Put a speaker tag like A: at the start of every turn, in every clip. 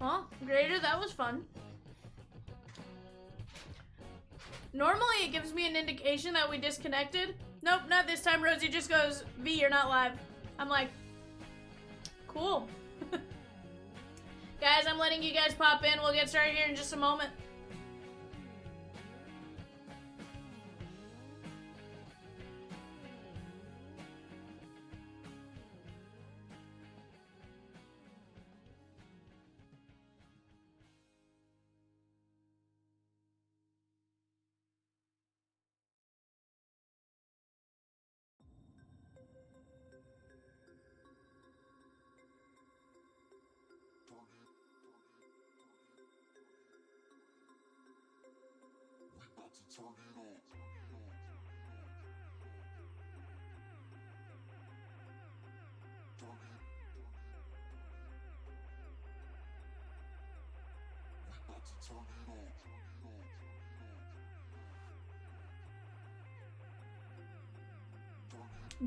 A: Well, Grader, that was fun. Normally it gives me an indication that we disconnected. Nope, not this time. Rosie just goes, V, you're not live. I'm like, cool. Guys, I'm letting you guys pop in. We'll get started here in just a moment.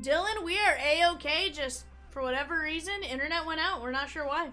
A: Dylan, we are A-okay, just for whatever reason, internet went out. We're not sure why.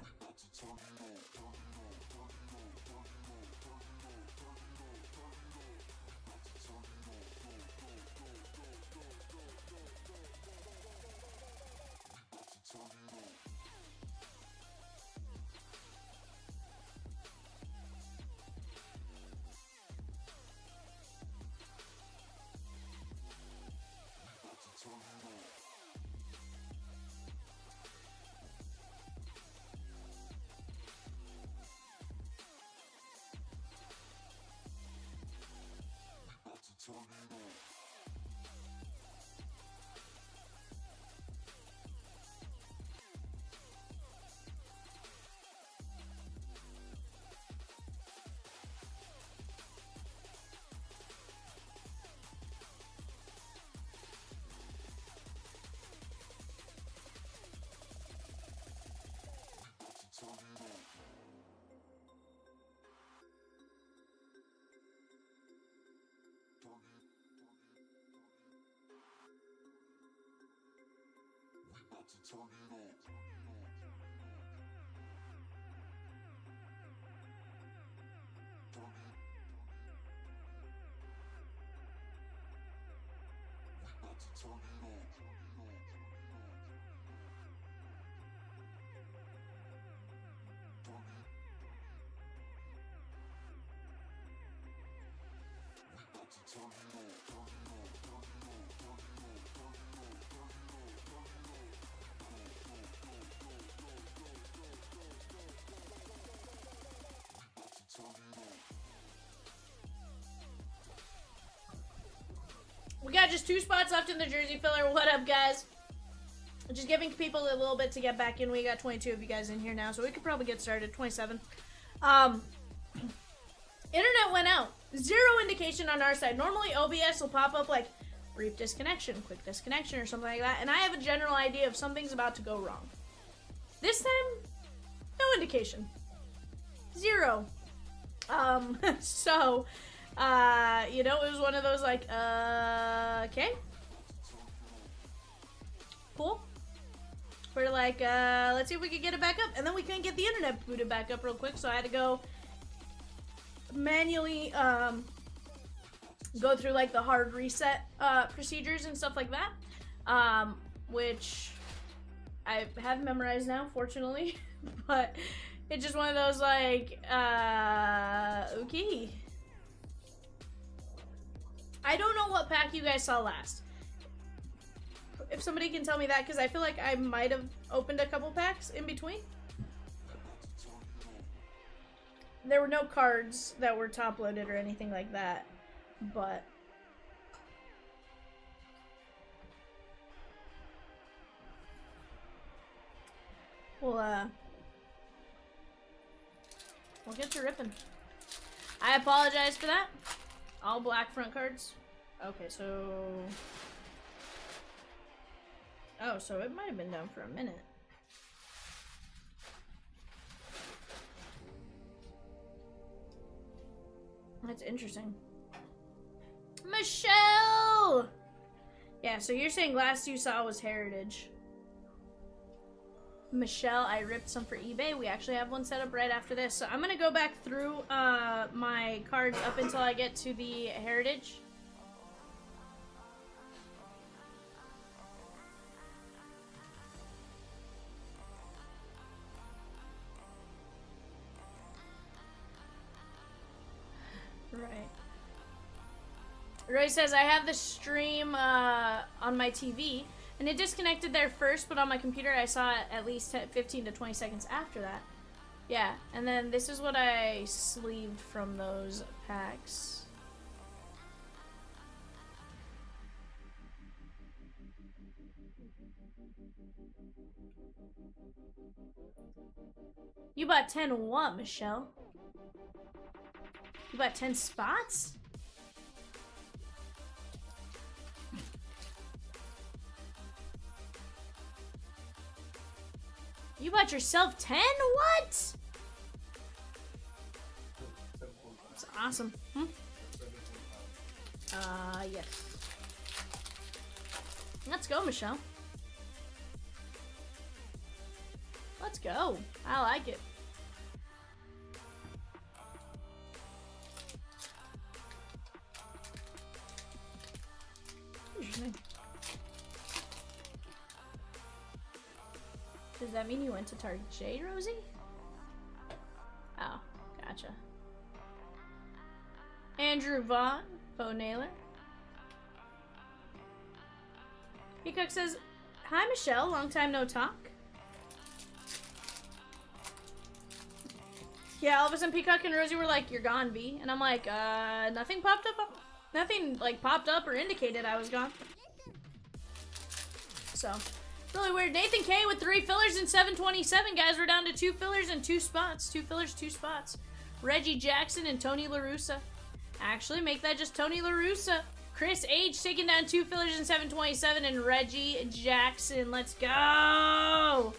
A: We got just 2 spots left in the jersey filler. What up, guys? Just giving people a little bit to get back in. We got 22 of you guys in here now, so we could probably get started. 27. Internet went out. 0 indication on our side. Normally, OBS will pop up like brief disconnection, quick disconnection, or something like that, and I have a general idea if something's about to go wrong. This time, no indication. 0. So... you know, it was one of those like, okay. Cool. We're like, let's see if we can get it back up. And then we couldn't get the internet booted back up real quick, so I had to go manually, go through like the hard reset, procedures and stuff like that. Which I have memorized now, fortunately. But it's just one of those like, okay. I don't know what pack you guys saw last. If somebody can tell me that, because I feel like I might have opened a couple packs in between. There were no cards that were top-loaded or anything like that, but... we'll get to ripping. I apologize for that. All black front cards. Okay, so... oh, so it might have been down for a minute. That's interesting. Michelle! Yeah, so you're saying last you saw was Heritage. Michelle, I ripped some for eBay. We actually have one set up right after this. So I'm gonna go back through my cards up until I get to the Heritage. Right. Roy says, I have the stream on my TV, and it disconnected there first, but on my computer I saw it at least 15 to 20 seconds after that. Yeah, and then this is what I sleeved from those packs. You bought 10 what, Michelle? You bought 10 spots? You bought yourself 10? What? That's awesome. Hmm? Yes. Let's go, Michelle. Let's go. I like it. Interesting. Does that mean you went to Target J, Rosie? Oh, gotcha. Andrew Vaughn, Bo Naylor. Peacock says, hi Michelle, long time no talk. Yeah, all of a sudden Peacock and Rosie were like, you're gone, V. And I'm like, nothing popped up. Nothing like popped up or indicated I was gone. So, really weird. Nathan K with 3 fillers and 727, guys. We're down to 2 fillers and 2 spots. 2 fillers, 2 spots. Reggie Jackson and Tony La Russa. Actually, make that just Tony La Russa. Chris H taking down 2 fillers and 727 and Reggie Jackson. Let's go.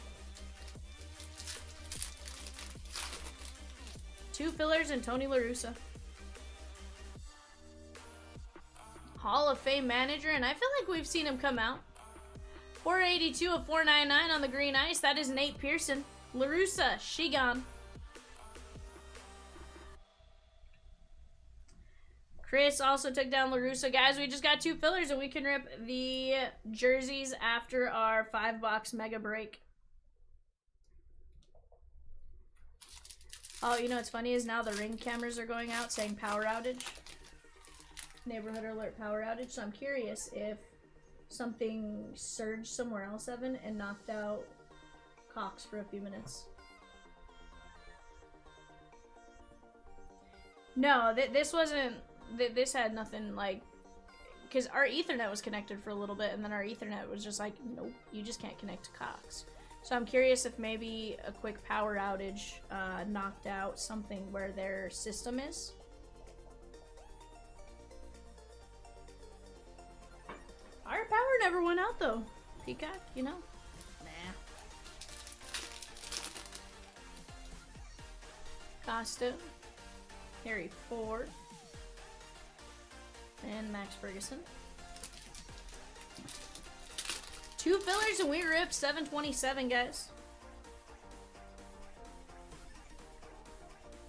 A: 2 fillers and Tony La Russa. Hall of Fame manager, and I feel like we've seen him come out. 482 of 499 on the green ice. That is Nate Pearson. La Russa, she gone. Chris also took down La Russa. Guys, we just got 2 fillers, and we can rip the jerseys after our 5-box mega break. Oh, you know what's funny is now the Ring cameras are going out saying power outage. Neighborhood alert power outage. So I'm curious if something surged somewhere else, Evan, and knocked out Cox for a few minutes. No, this wasn't. This had nothing like, because our Ethernet was connected for a little bit, and then our Ethernet was just like, nope, you just can't connect to Cox. So I'm curious if maybe a quick power outage knocked out something where their system is. Our power never went out though, Peacock, you know? Nah. Costa, Harry Ford, and Max Ferguson. 2 fillers and we ripped 727, guys.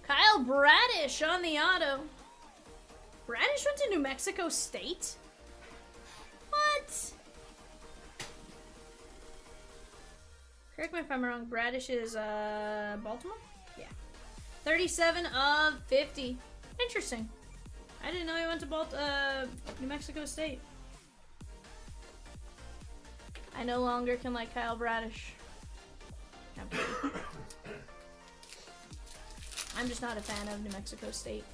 A: Kyle Bradish on the auto. Bradish went to New Mexico State? What? Correct me if I'm wrong. Bradish is Baltimore? Yeah. 37 of 50. Interesting. I didn't know he went to New Mexico State. I no longer can like Kyle Bradish. I'm just not a fan of New Mexico State.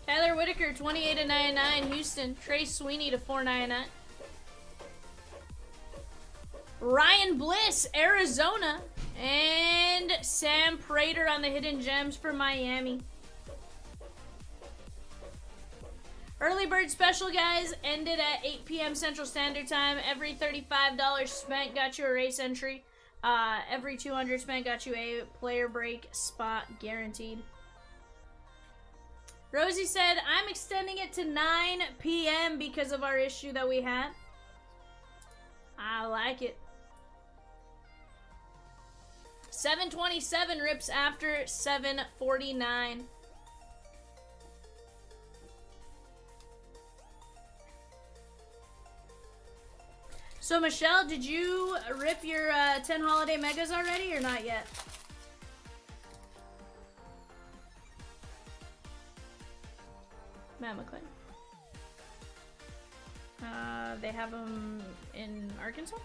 A: Tyler Whitaker, 28 of 99. Houston. Trey Sweeney to 499. Ryan Bliss, Arizona. And Sam Prater on the Hidden Gems for Miami. Early bird special, guys, ended at 8 p.m. Central Standard Time. Every $35 spent got you a race entry. Every $200 spent got you a player break spot guaranteed. Rosie said, I'm extending it to 9 p.m. because of our issue that we had. I like it. 727 rips after 749. So, Michelle, did you rip your 10 holiday megas already or not yet? Matt McClain. They have them in Arkansas?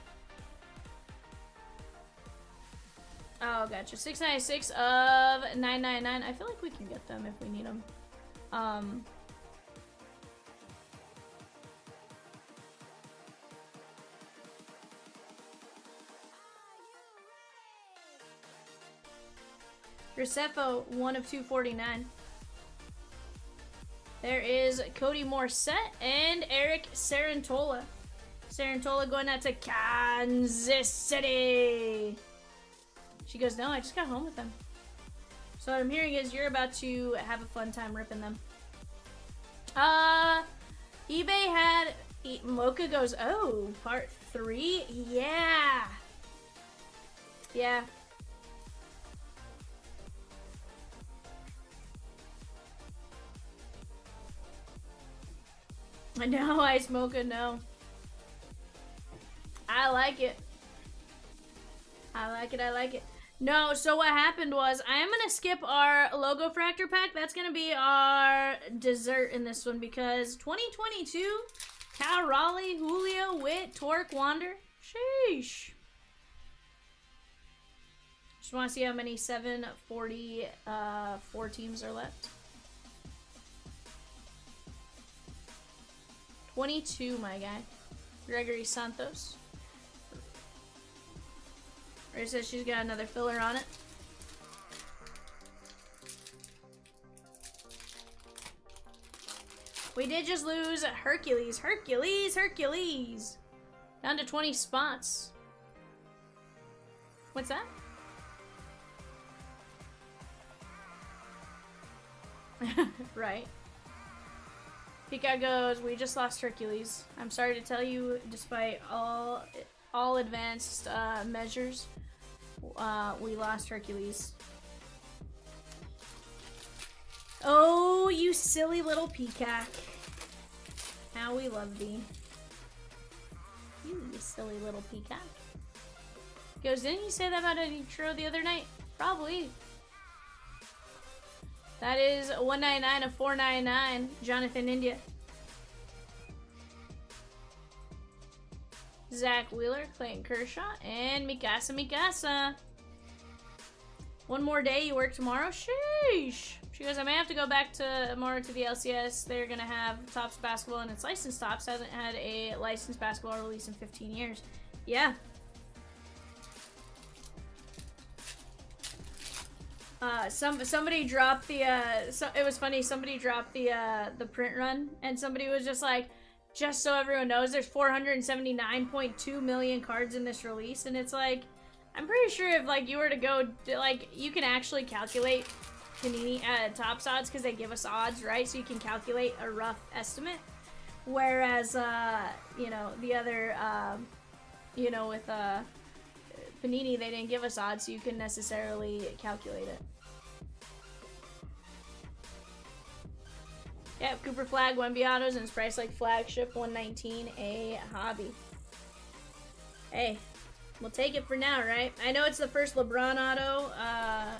A: Oh, gotcha. 696 of 999. I feel like we can get them if we need them. Graceffo, 1 of 249. There is Cody Morissette and Eric Sarantola. Sarantola going out to Kansas City. She goes, no, I just got home with them. So what I'm hearing is you're about to have a fun time ripping them. eBay had... Mocha goes, oh, part 3? Yeah. Yeah. I know, Ice Mocha, no. I like it. I like it, I like it. No, so what happened was, I am going to skip our Logo Fractor pack. That's going to be our dessert in this one because 2022, Cal Raleigh, Julio, Witt, Torque, Wander. Sheesh. Just want to see how many 744 teams are left. 22, my guy. Gregory Santos. Ray says she's got another filler on it. We did just lose Hercules. Hercules, Hercules. Down to 20 spots. What's that? Right. Pika goes, we just lost Hercules. I'm sorry to tell you, despite all advanced measures, we lost Hercules. Oh, you silly little peacock. How we love thee. You silly little peacock. Goes, didn't you say that about a intro the other night? Probably. That is 199 of 499. Jonathan India. Zach Wheeler, Clayton Kershaw, and Mikasa Mikasa. One more day, you work tomorrow? Sheesh. She goes, I may have to go back tomorrow to the LCS. They're going to have Topps basketball and its licensed Topps. Hasn't had a licensed basketball release in 15 years. Yeah. Somebody dropped the, it was funny, somebody dropped the print run, and somebody was just like, just so everyone knows, there's 479.2 million cards in this release, and it's like, I'm pretty sure if, like, you were to go, like, you can actually calculate Panini Topps odds, because they give us odds, right? So you can calculate a rough estimate, whereas, you know, the other, you know, with, Panini, they didn't give us odds, so you can necessarily calculate it. Yep, Cooper Flag, Wemby Autos, and it's priced like flagship, 119 a hobby. Hey, we'll take it for now, right? I know it's the first LeBron auto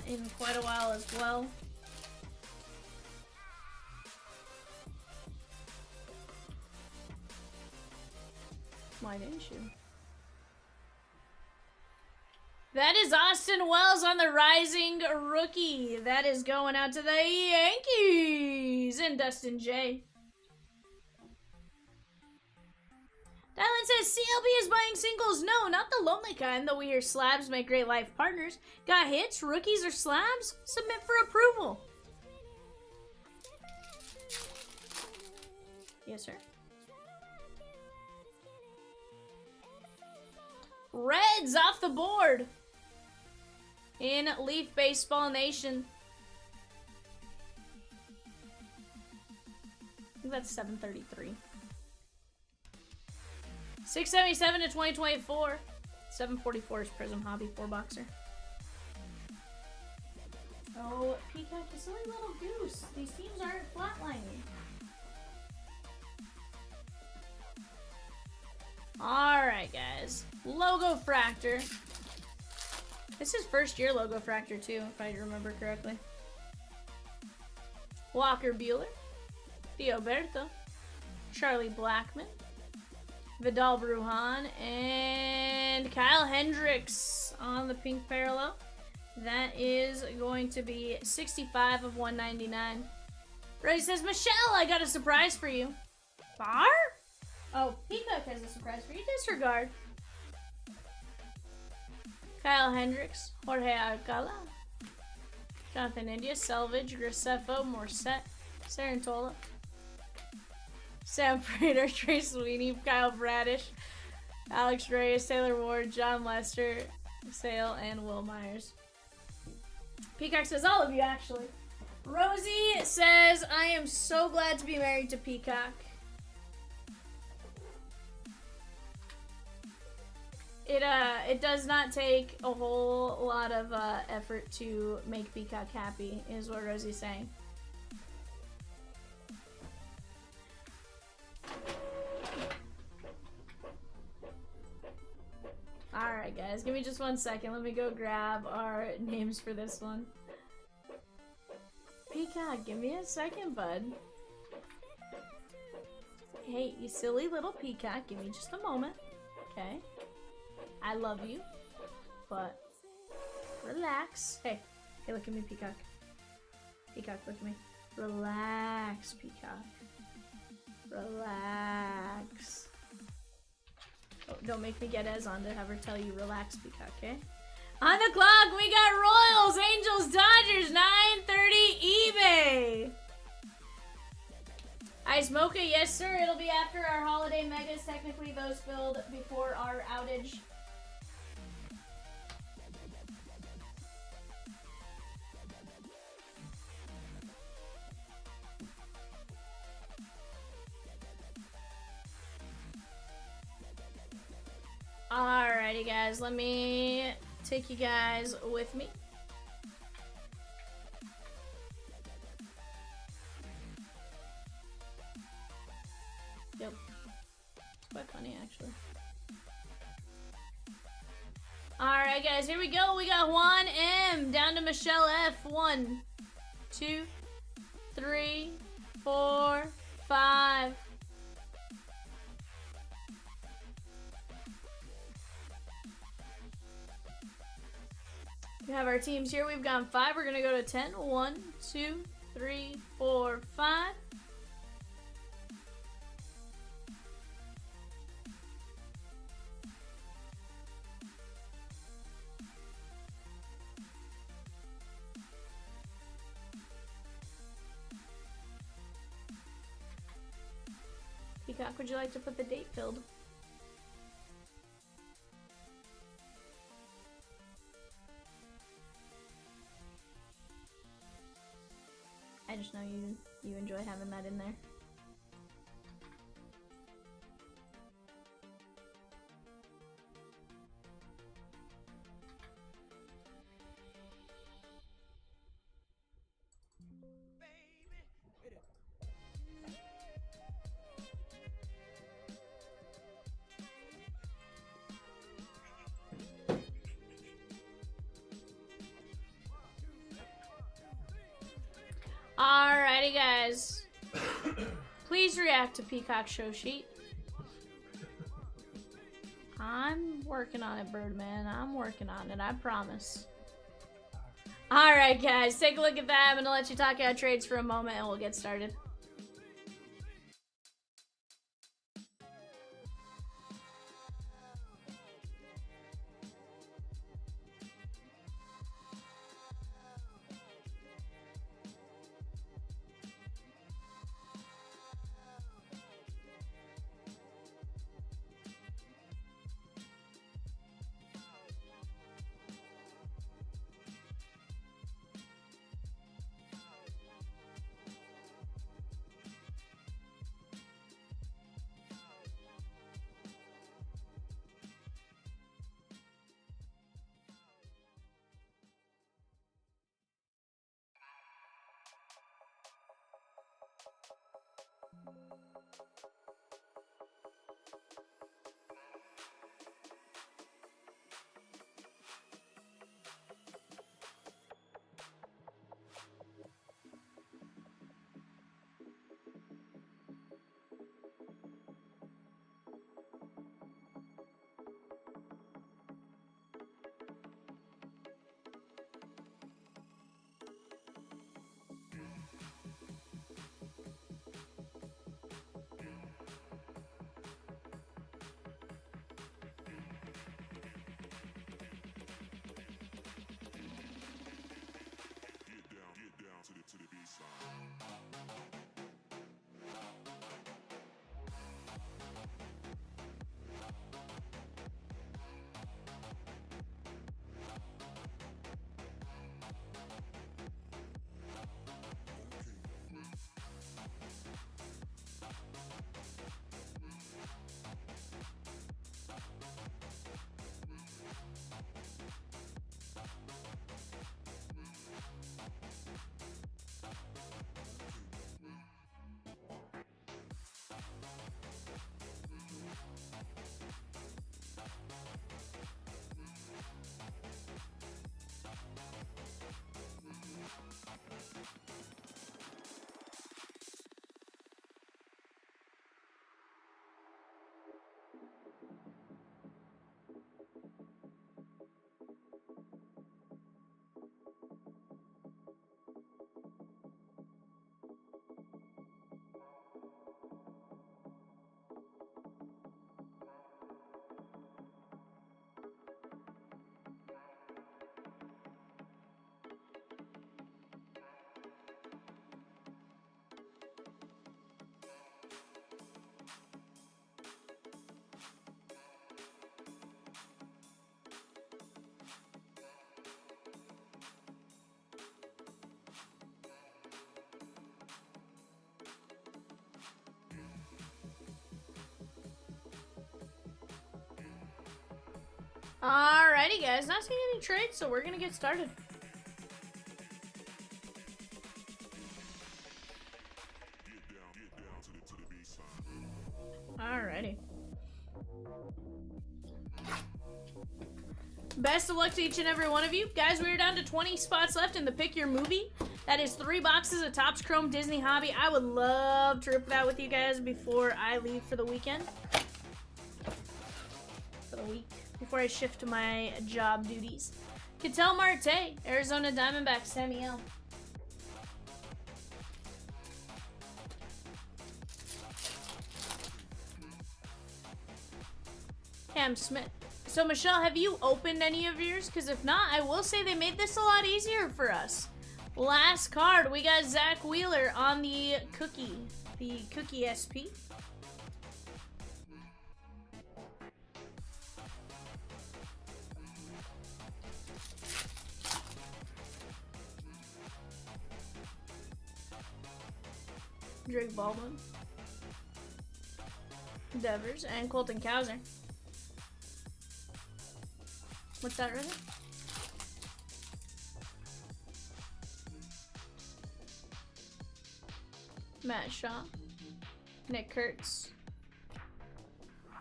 A: in quite a while as well. Why didn't you? That is Austin Wells on the Rising Rookie. That is going out to the Yankees. And Dustin J. Dylan says, CLB is buying singles. No, not the lonely kind, though we hear slabs make great life partners. Got hits, rookies, or slabs? Submit for approval. Yes, sir. Reds off the board. In Leaf Baseball Nation. think that's 733. 677 to 2024. 744 is Prizm Hobby 4-boxer. Oh, Peacock, you silly little goose. These teams aren't flatlining. Alright, guys. Logo Fractor. This is first year Logo Fractor, too, if I remember correctly. Walker Buehler. Dioberto. Charlie Blackmon. Vidal Brujan. And Kyle Hendricks on the pink parallel. That is going to be 65 of 199. Ray says, Michelle, I got a surprise for you. Bar? Oh, Peacock has a surprise for you. Disregard. Kyle Hendricks, Jorge Alcala, Jonathan India, Selvage, Graceffo, Morset, Sarantola, Sam Prater, Trey Sweeney, Kyle Bradish, Alex Reyes, Taylor Ward, John Lester, Sale, and Will Myers. Peacock says, all of you, actually. Rosie says, I am so glad to be married to Peacock. It does not take a whole lot of effort to make Peacock happy, is what Rosie's saying. Alright guys, give me just 1 second. Let me go grab our names for this one. Peacock, give me a second, bud. Hey, you silly little Peacock, give me just a moment. Okay? I love you, but relax. Hey, look at me, Peacock. Peacock, look at me. Relax, Peacock. Relax. Oh, don't make me get Ez on to have her tell you relax, Peacock, okay? On the clock, we got Royals, Angels, Dodgers, 9:30 eBay. Ice Mocha, yes sir, it'll be after our holiday megas. Technically, those filled before our outage. Alrighty guys, let me take you guys with me. Yep. It's quite funny actually. Alright guys, here we go. We got Juan M down to Michelle F. 1, 2, 3, 4, 5. We have our teams here. We've gone 5. We're going to go to 10. 1, 2, 3, 4, 5. Peacock, would you like to put the date filled? I just know you enjoy having that in there. Alrighty guys, please react to Peacock show sheet. I'm working on it, Birdman. I'm working on it, I promise. Alright guys, take a look at that. I'm gonna let you talk out trades for a moment and we'll get started. Alrighty, guys, not seeing any trades, so we're gonna get started. Alrighty. Best of luck to each and every one of you. Guys, we're down to 20 spots left in the Pick Your Movie. That is 3 boxes of Topps Chrome Disney Hobby. I would love to rip that with you guys before I leave for the weekend. For the week. Before I shift to my job duties. Ketel Marte, Arizona Diamondbacks, Samuel. Cam Smith. So Michelle, have you opened any of yours? Because if not, I will say they made this a lot easier for us. Last card, we got Zach Wheeler on the Cookie SP. Drake Baldwin, Devers, and Colton Cowser. What's that, Ritter? Matt Shaw, Nick Kurtz,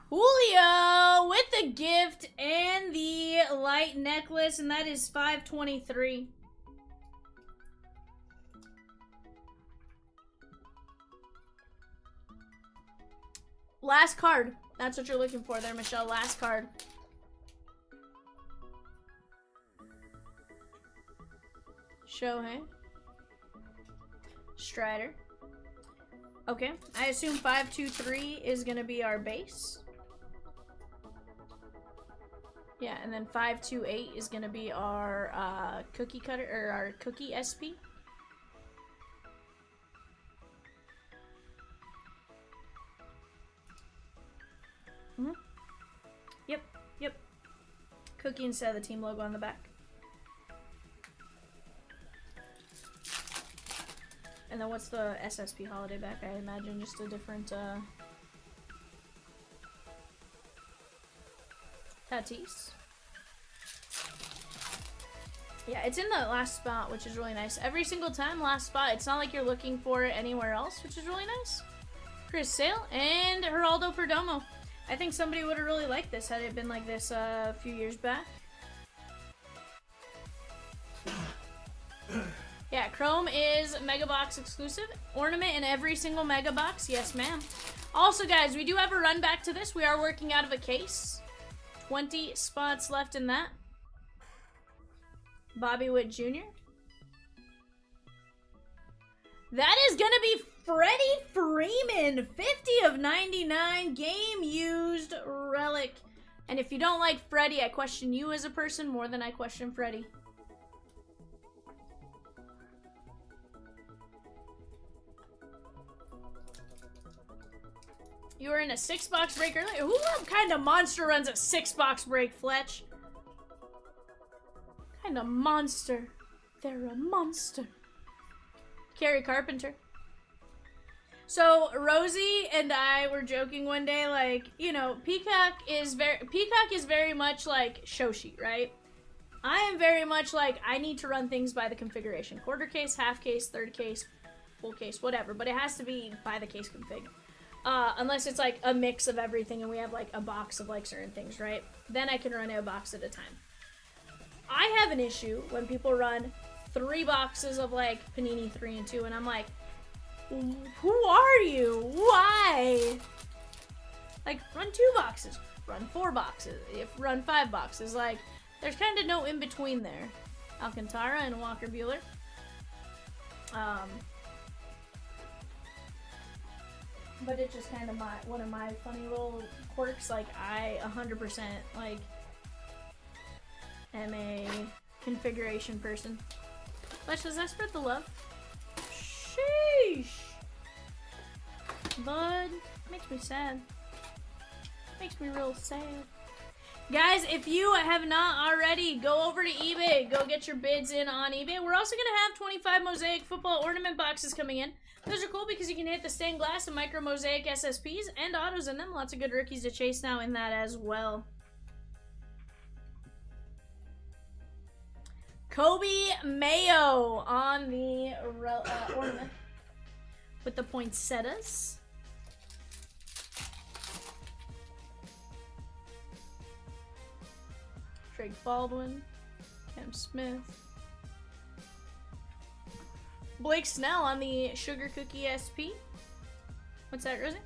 A: Julio with the gift and the light necklace, and that is 523. Last card. That's what you're looking for there, Michelle. Last card. Shohei. Strider. Okay. I assume 523 is going to be our base. Yeah, and then 528 is going to be our cookie cutter, or our cookie SP. Mm-hmm. Yep. Cookie instead of the team logo on the back. And then what's the SSP holiday back? I imagine just a different Tatis. Yeah, it's in the last spot, which is really nice. Every single time, last spot. It's not like you're looking for it anywhere else, which is really nice. Chris Sale and Geraldo Perdomo. I think somebody would have really liked this had it been like this a few years back. Yeah, Chrome is Mega Box exclusive. Ornament in every single Mega Box. Yes, ma'am. Also, guys, we do have a run back to this. We are working out of a case. 20 spots left in that. Bobby Witt Jr. That is going to be Freddie Freeman. 50 of 99. Game used relic. And if you don't like Freddie, I question you as a person more than I question Freddie. You were in a 6-box break earlier. Who kind of monster runs a 6-box break, Fletch? Kind of monster. They're a monster. Carrie Carpenter. So Rosie and I were joking one day, like, you know, Peacock is very much like Shoshi, right? I am very much like, I need to run things by the configuration. Quarter case, half case, third case, full case, whatever. But it has to be by the case config. Unless it's like a mix of everything and we have like a box of like certain things, right? Then I can run a box at a time. I have an issue when people run 3 boxes of like Panini 3 and 2 and I'm like, who are you? Why? Like, run 2 boxes, run 4 boxes, run 5 boxes. Like, there's kind of no in between there. Alcantara and Walker Buehler. But it's just kind of one of my funny little quirks. Like, I 100% like am a configuration person. Let's just spread the love. Sheesh. Bud, makes me sad. Makes me real sad. Guys, if you have not already, go over to eBay. Go get your bids in on eBay. We're also going to have 25 Mosaic football ornament boxes coming in. Those are cool because you can hit the stained glass and micro Mosaic SSPs and autos in them. Lots of good rookies to chase now in that as well. Kobe Mayo on the ornament with the poinsettias. Drake Baldwin, Cam Smith. Blake Snell on the Sugar Cookie SP. What's that, Rosie?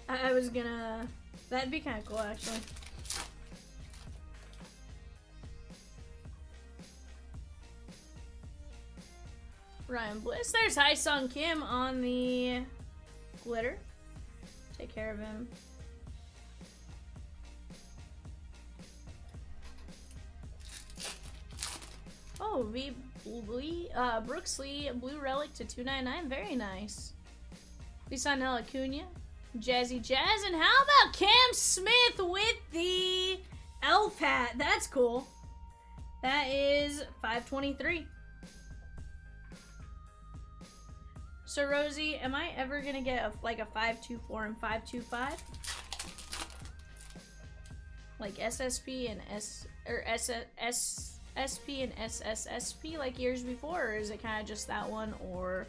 A: I was gonna... That'd be kind of cool, actually. Ryan Bliss. There's Hai Sung Kim on the glitter. Take care of him. Oh, Brooks Lee, Blue Relic to 299. Very nice. Lisanel Acuna, Jazzy Jazz, and how about Cam Smith with the elf hat? That's cool. That is 523. So Rosie, am I ever gonna get like a 524 and 525? Like SSP and SP and SSSP like years before, or is it kind of just that one, or...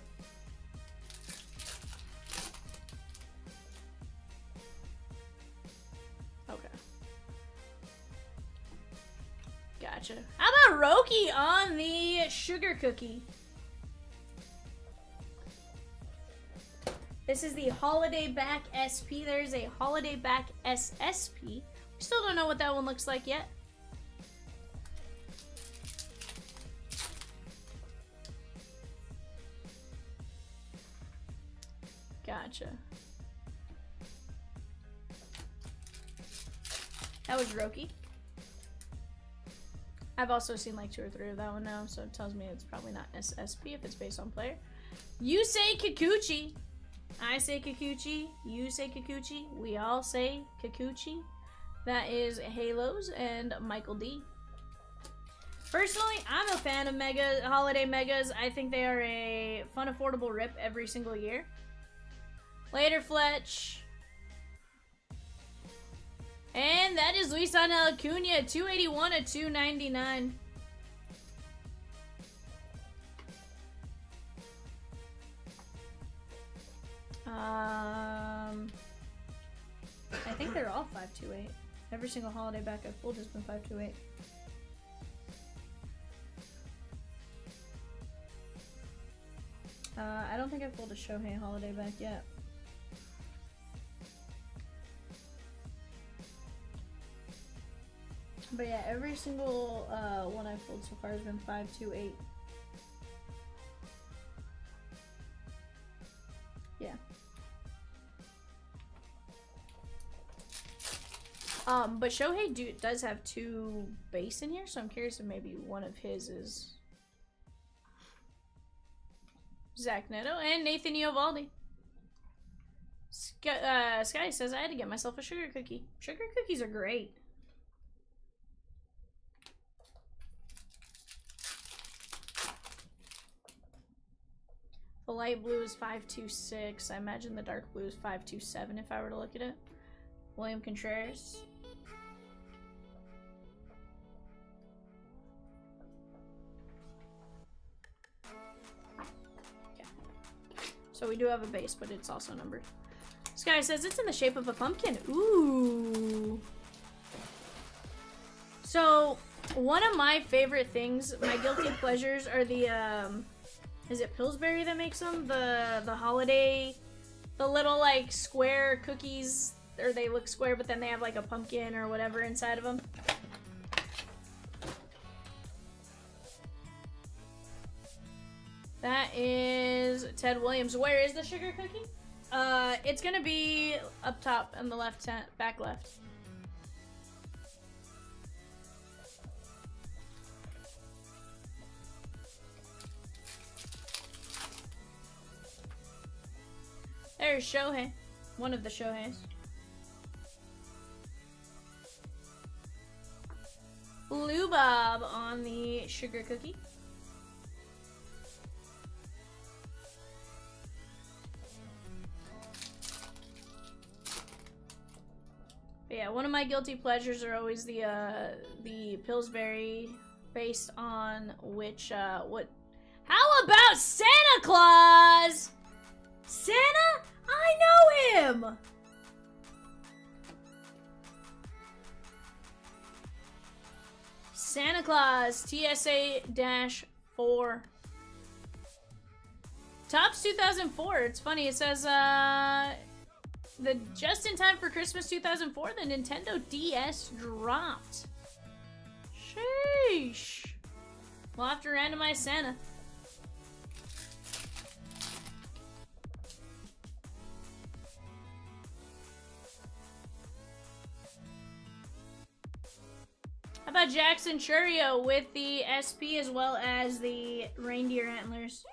A: Okay. Gotcha. How about Roki on the Sugar Cookie? This is the Holiday Back SP. There's a Holiday Back SSP. We still don't know what that one looks like yet. Gotcha. That was Roki. I've also seen like 2 or 3 of that one now, so it tells me it's probably not SSP if it's based on player. You say Kikuchi. I say Kikuchi. You say Kikuchi. We all say Kikuchi. That is Halos and Michael D. Personally, I'm a fan of holiday megas. I think they are a fun, affordable rip every single year. Later, Fletch. And that is Lisanel Acuna, 281 to 299. I think they're all 528. Every single holiday back I've pulled has been 528. I don't think I've pulled a Shohei holiday back yet. But yeah, every single one I've pulled so far has been 528. Yeah. But Shohei does have 2 base in here, so I'm curious if maybe one of his is... Zach Neto, and Nathan Iovaldi. Sky says I had to get myself a sugar cookie. Sugar cookies are great. The light blue is 526. I imagine the dark blue is 527 if I were to look at it. William Contreras. Okay. So we do have a base, but it's also numbered. Sky says it's in the shape of a pumpkin. Ooh. So one of my favorite things, my guilty pleasures, are the is it Pillsbury that makes them? The holiday, the little like square cookies, or they look square but then they have like a pumpkin or whatever inside of them. That is Ted Williams. Where is the sugar cookie? It's gonna be up top on the left, back left. There's Shohei. One of the Shoheis. Blue Bob on the sugar cookie. But yeah, one of my guilty pleasures are always the Pillsbury, based on which what. How about Santa Claus? Santa? I know him! Santa Claus, TSA-4. Topps 2004. It's funny, it says, the just in time for Christmas 2004, the Nintendo DS dropped. Sheesh. We'll have to randomize Santa. How about Jackson Churio with the SP as well as the reindeer antlers?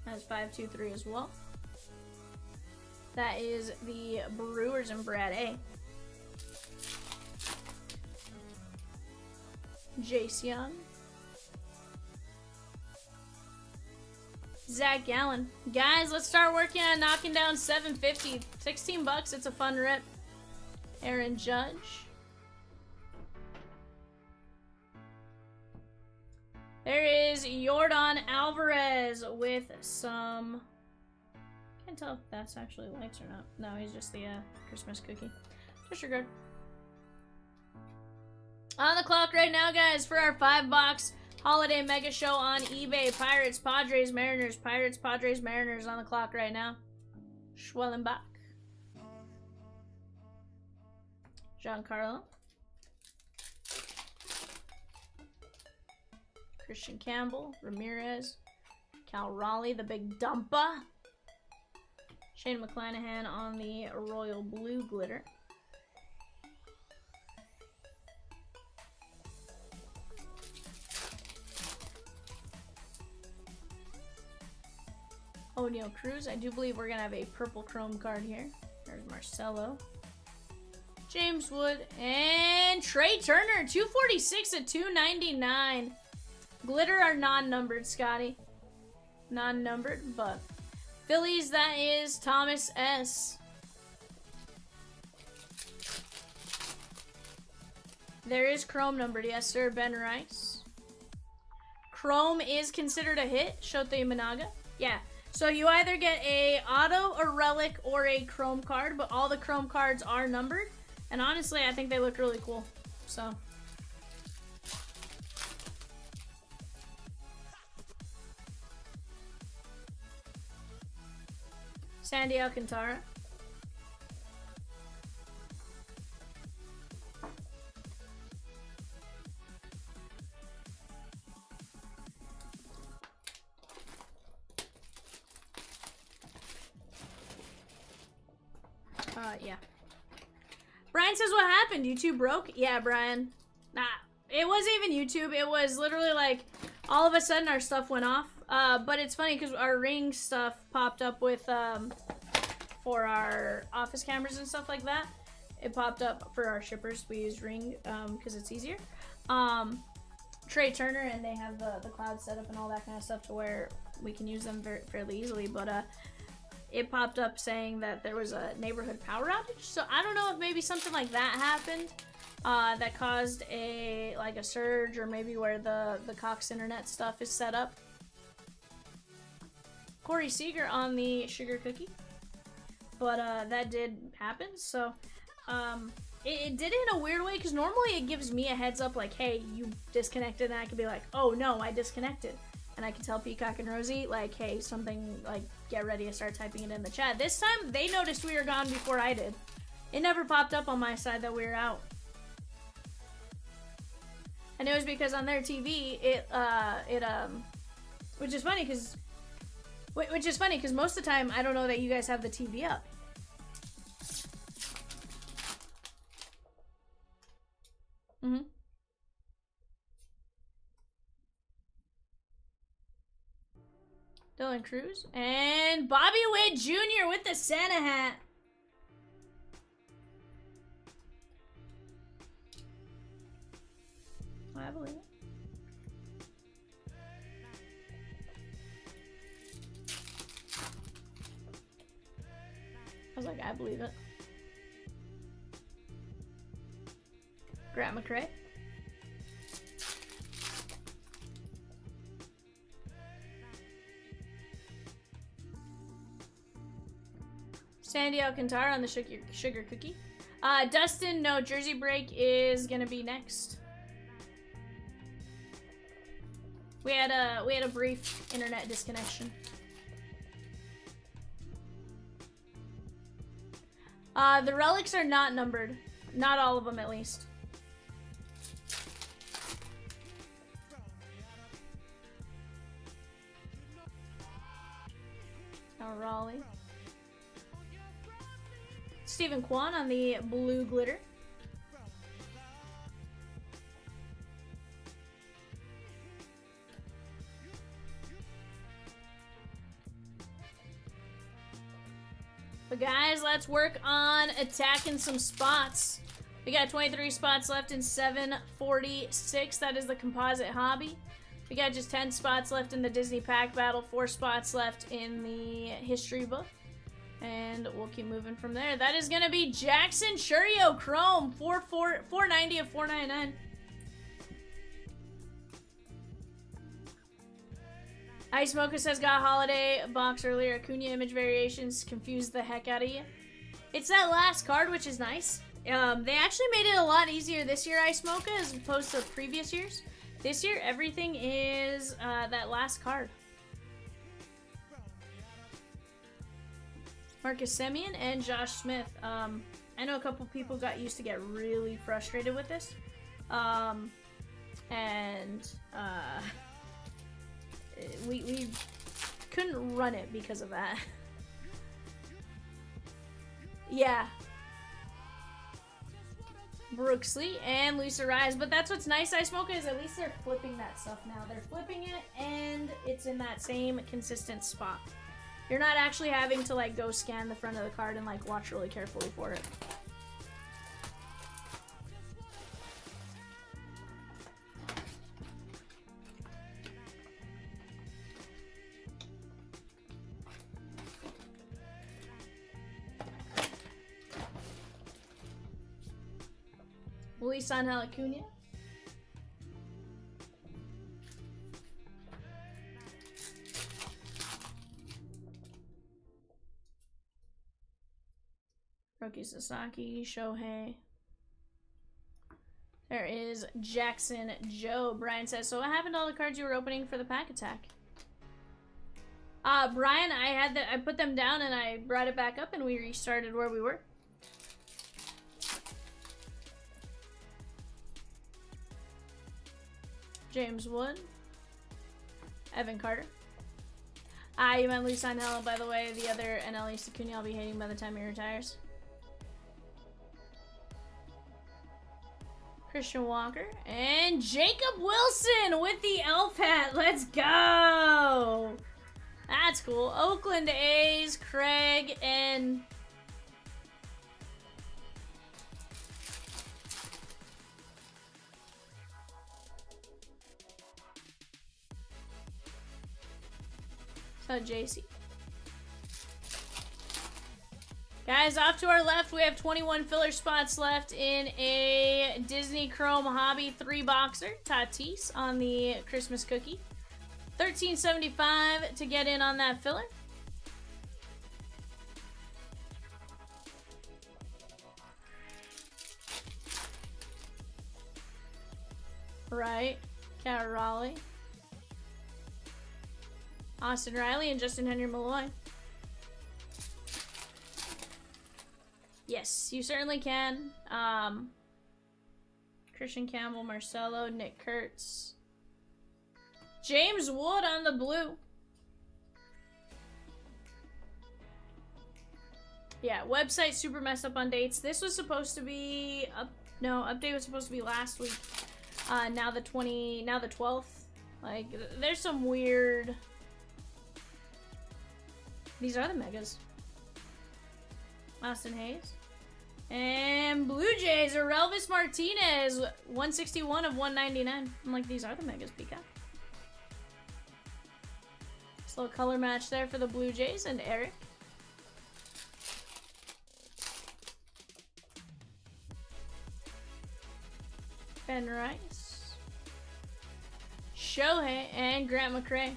A: That's 523 as well. That is the Brewers and Brad A. Jace Young. Zach Gallen. Guys, let's start working on knocking down 750. 16 bucks, it's a fun rip. Aaron Judge. There is Yordan Alvarez with some... Can't tell if that's actually lights or not. No, he's just the Christmas cookie. Disregard. On the clock right now, guys, for our 5-box holiday mega show on eBay. Pirates, Padres, Mariners. Pirates, Padres, Mariners on the clock right now. Schwellenbach. Giancarlo. Christian Campbell. Ramirez. Cal Raleigh, the big dumpa. Shane McClanahan on the royal blue glitter. O'Neal Cruz. I do believe we're going to have a purple chrome card here. There's Marcelo. James Wood. And Trey Turner. 246 at 299. Glitter are non-numbered, Scotty. Non-numbered, but... Phillies, that is Thomas S. There is chrome numbered. Yes, sir. Ben Rice. Chrome is considered a hit. Shota Imanaga. Yeah. So you either get a auto, a relic, or a chrome card, but all the chrome cards are numbered. And honestly, I think they look really cool. So. Sandy Alcantara. Yeah. Brian says, what happened? You two broke? Yeah, Brian. Nah, it wasn't even YouTube. It was literally like all of a sudden our stuff went off. But it's funny because our Ring stuff popped up with for our office cameras and stuff like that. It popped up for our shippers. We use Ring because it's easier. Trey Turner, and they have the cloud setup and all that kind of stuff to where we can use them fairly easily. But it popped up saying that there was a neighborhood power outage. So I don't know if maybe something like that happened that caused a surge, or maybe where the Cox internet stuff is set up. Corey Seager on the sugar cookie, but that did happen. So it did it in a weird way, because normally it gives me a heads up like, hey, you disconnected, and I could be like, oh no, I disconnected, and I can tell Peacock and Rosie like, hey, something, like, get ready to start typing it in the chat. This time they noticed we were gone before I did. It never popped up on my side that we were out, and it was because on their TV which is funny because most of the time I don't know that you guys have the TV up. Dylan Cruz and Bobby Witt Jr. with the Santa hat. I believe it. I was like, I believe it. Grant McCray. Sandy Alcantara on the sugar cookie. Dustin, no, Jersey Break is gonna be next. We had a brief internet disconnection. The relics are not numbered. Not all of them, at least. Raleigh. Stephen Kwan on the blue glitter. But guys, let's work on attacking some spots. We got 23 spots left in 746. That is the composite hobby. We got just 10 spots left in the Disney Pack Battle, 4 spots left in the history book. And we'll keep moving from there. That is going to be Jackson Churio Chrome, 490 of 499. Ice Mocha says, got a holiday box earlier. Acuna image variations confused the heck out of you. It's that last card, which is nice. They actually made it a lot easier this year, Ice Mocha, as opposed to previous years. This year, everything is that last card. Marcus Semien and Josh Smith. I know a couple people got used to get really frustrated with this. We couldn't run it because of that. Yeah. Brooksley and Lisa Rise. But that's what's nice, Ice Mocha, is at least they're flipping that stuff now. They're flipping it, and it's in that same consistent spot. You're not actually having to, like, go scan the front of the card and, like, watch really carefully for it. Luis Angel Acuna. Roki Sasaki, Shohei. There is Jackson Joe. Brian says, so what happened to all the cards you were opening for the pack attack? Brian, I put them down and I brought it back up and we restarted where we were. James Wood. Evan Carter. You meant Luis Angel, by the way. The other NL East Acuna I'll be hating by the time he retires. Christian Walker, and Jacob Wilson with the elf hat. Let's go. That's cool. Oakland A's, Craig, and so JC. Guys, off to our left, we have 21 filler spots left in a Disney Chrome Hobby 3-boxer. Tatis on the Christmas cookie. $13.75 to get in on that filler. Right. Cat Raleigh. Austin Riley and Justin Henry Malloy. Yes, you certainly can. Christian Campbell, Marcelo, Nick Kurtz. James Wood on the blue. Yeah, website super messed up on dates. This was supposed to be update was supposed to be last week. Now the 12th. Like, there's some weird. These are the megas. Austin Hayes. And Blue Jays are Relvis Martinez, 161 of 199. I'm like, these are the megas, Pika. Just a little color match there for the Blue Jays and Eric. Ben Rice. Shohei and Grant McRae.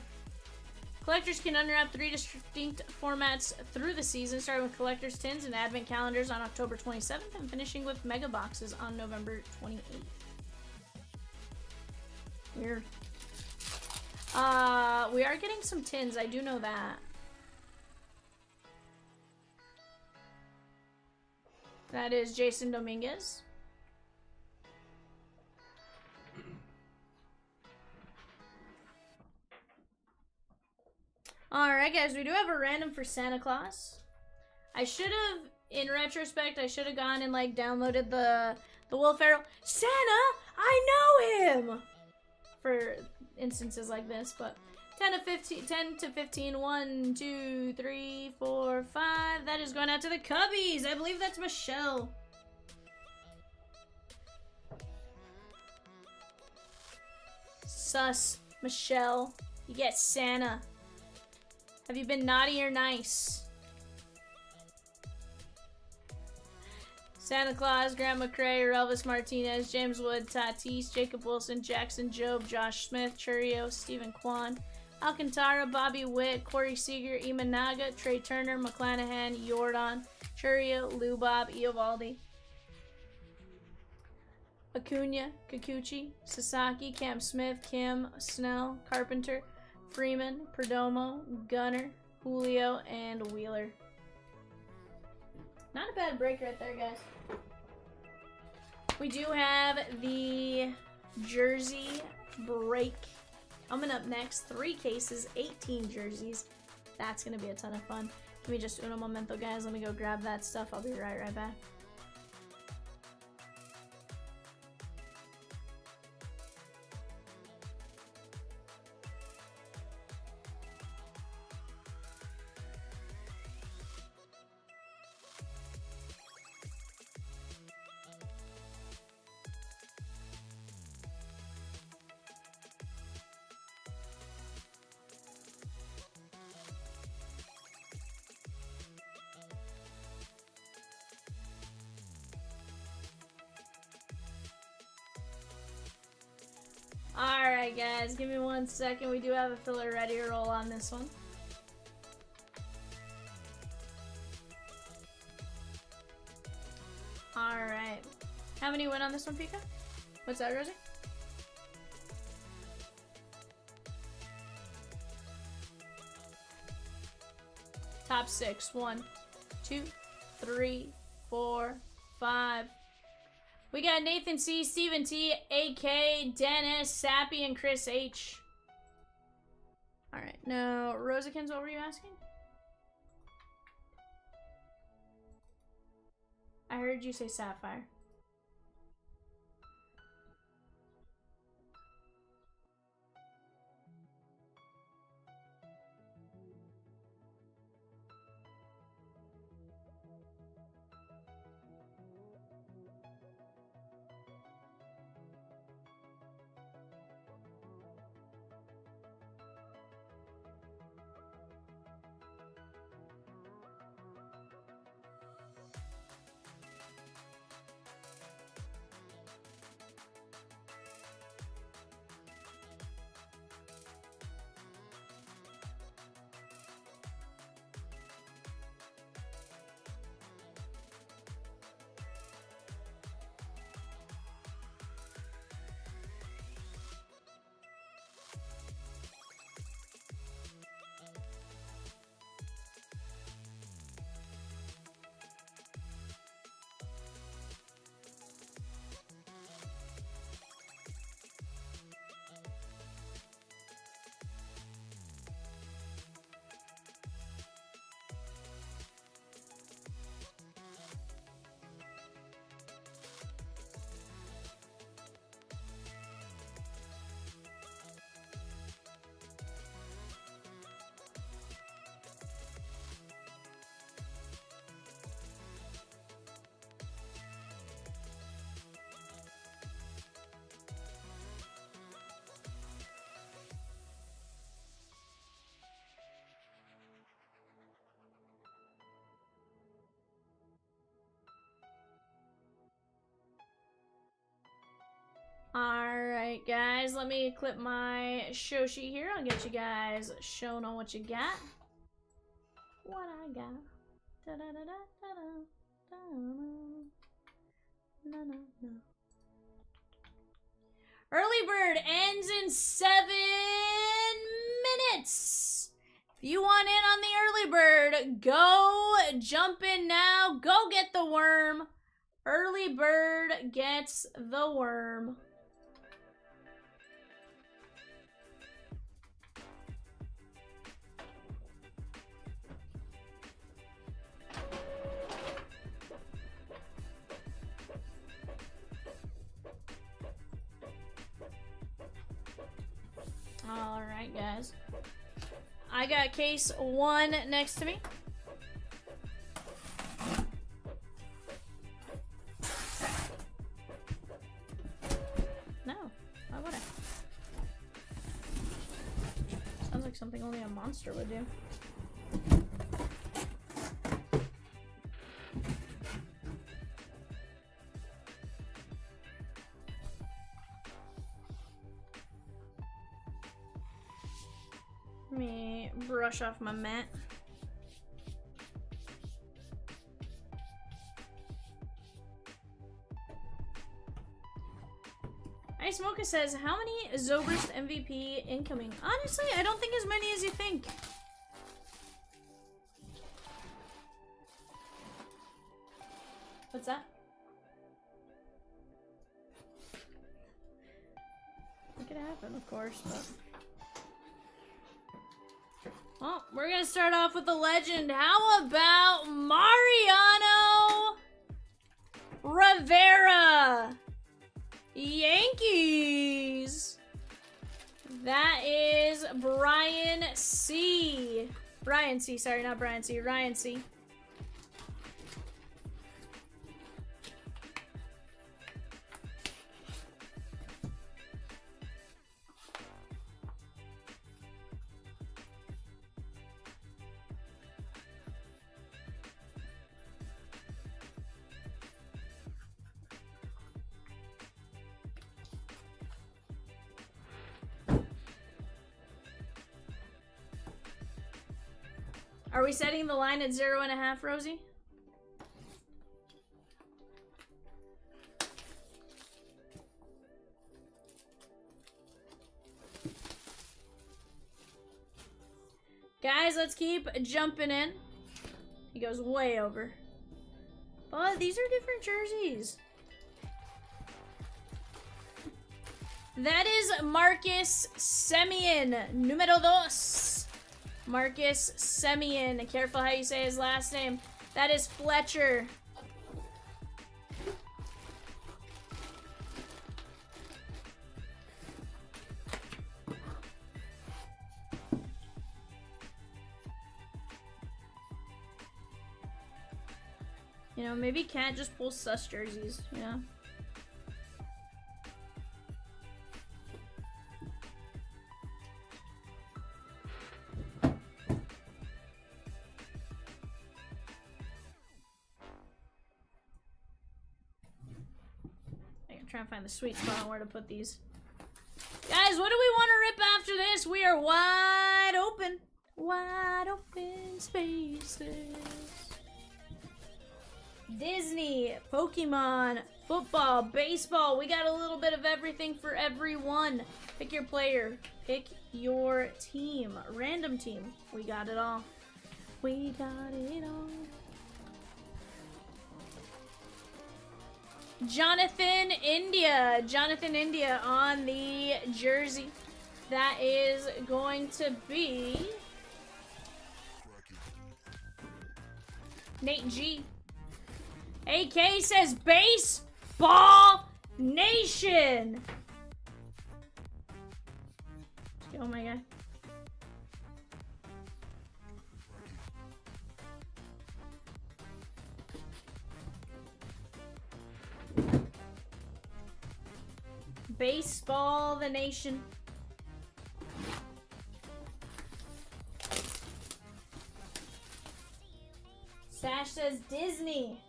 A: Collectors can unwrap 3 distinct formats through the season, starting with collector's tins and advent calendars on October 27th and finishing with mega boxes on November 28th. Weird. We are getting some tins, I do know that. That is Jason Dominguez. Alright guys, we do have a random for Santa Claus. I should have, in retrospect, I should have gone and like downloaded the Will Ferrell Santa, I know him! For instances like this, but 10 to 15, 1, 2, 3, 4, 5. That is going out to the Cubbies. I believe that's Michelle. Sus, Michelle. You get Santa. Have you been naughty or nice? Santa Claus, Grant McRae, Relvis Martinez, James Wood, Tatis, Jacob Wilson, Jackson Jobe, Josh Smith, Churio, Stephen Kwan, Alcantara, Bobby Witt, Corey Seager, Imanaga, Trey Turner, McClanahan, Jordan, Churio, Lou Bob, Eovaldi, Acuna, Kikuchi, Sasaki, Cam Smith, Kim, Snell, Carpenter, Freeman, Perdomo, Gunner, Julio, and Wheeler. Not a bad break right there, guys. We do have the jersey break coming up next. 3 cases, 18 jerseys. That's going to be a ton of fun. Give me just uno momento, guys. Let me go grab that stuff. I'll be right back. Alright guys, give me 1 second. We do have a filler ready to roll on this one. Alright. How many went on this one, Pika? What's that, Rosie? Top 6. 1, 2, 3, 4, 5. We got Nathan C, Steven T, AK, Dennis, Sappy, and Chris H. Alright, now, Rosikins, what were you asking? I heard you say Sapphire. Alright, guys, let me clip my show sheet here. I'll get you guys shown on what you got. What I got. Da -da -da -da -da -da -da. No. Early bird ends in 7 minutes. If you want in on the early bird, go jump in now. Go get the worm. Early bird gets the worm. All right, guys. I got case 1 next to me. No, why would I? Sounds like something only a monster would do. Let me brush off my mat. Ice Mocha says, how many Zobrist MVP incoming? Honestly, I don't think as many as you think. What's that? It could happen, of course, but... Well, we're gonna start off with a legend. How about Mariano Rivera? Yankees. That is Brian C. Brian C, sorry, not Brian C, Ryan C. Are we setting the line at 0.5, Rosie? Guys, let's keep jumping in. He goes way over. But these are different jerseys. That is Marcus Semien, numero dos. Marcus Semien. Careful how you say his last name. That is Fletcher. You know, maybe can't just pull sus jerseys, you know? Trying to find the sweet spot on where to put these. Guys, what do we want to rip after this? We are wide open. Wide open spaces. Disney, Pokemon, football, baseball. We got a little bit of everything for everyone. Pick your player. Pick your team. Random team. We got it all. We got it all. Jonathan India on the jersey. That is going to be Nate G. AK says Baseball Nation. Oh my god. Baseball the Nation. Sash says Disney.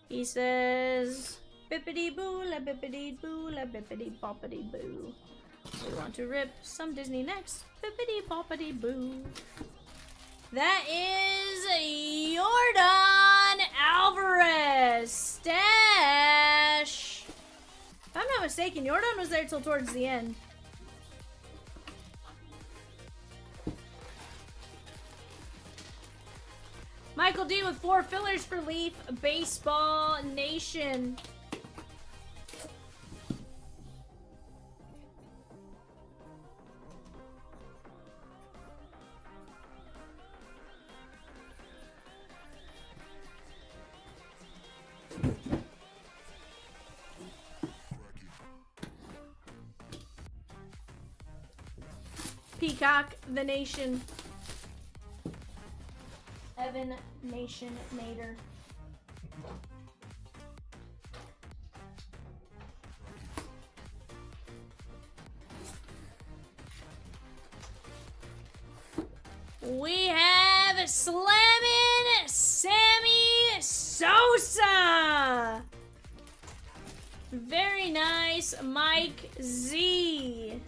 A: He says Bippity boo, la bippity boo, la bippity boppity boo. We want to rip some Disney next. Bippity boppity boo. That is Jordan Alvarez. Stash. If I'm not mistaken, Jordan was there till towards the end. Michael D with 4 fillers for Leaf Baseball Nation. Peacock the Nation. Evan Nation Nader. We have Slammin' Sammy Sosa. Very nice, Mike Z.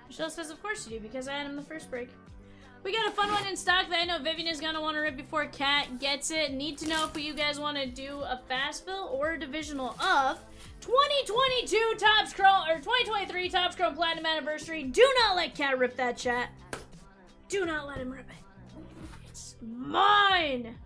A: Michelle says, of course you do, because I had him the first break. We got a fun one in stock that I know Vivian is going to want to rip before Kat gets it. Need to know if you guys want to do a fast fill or a divisional of 2022 Topps Chrome, or 2023 Topps Chrome Platinum Anniversary. Do not let Kat rip that, chat. Do not let him rip it. It's mine.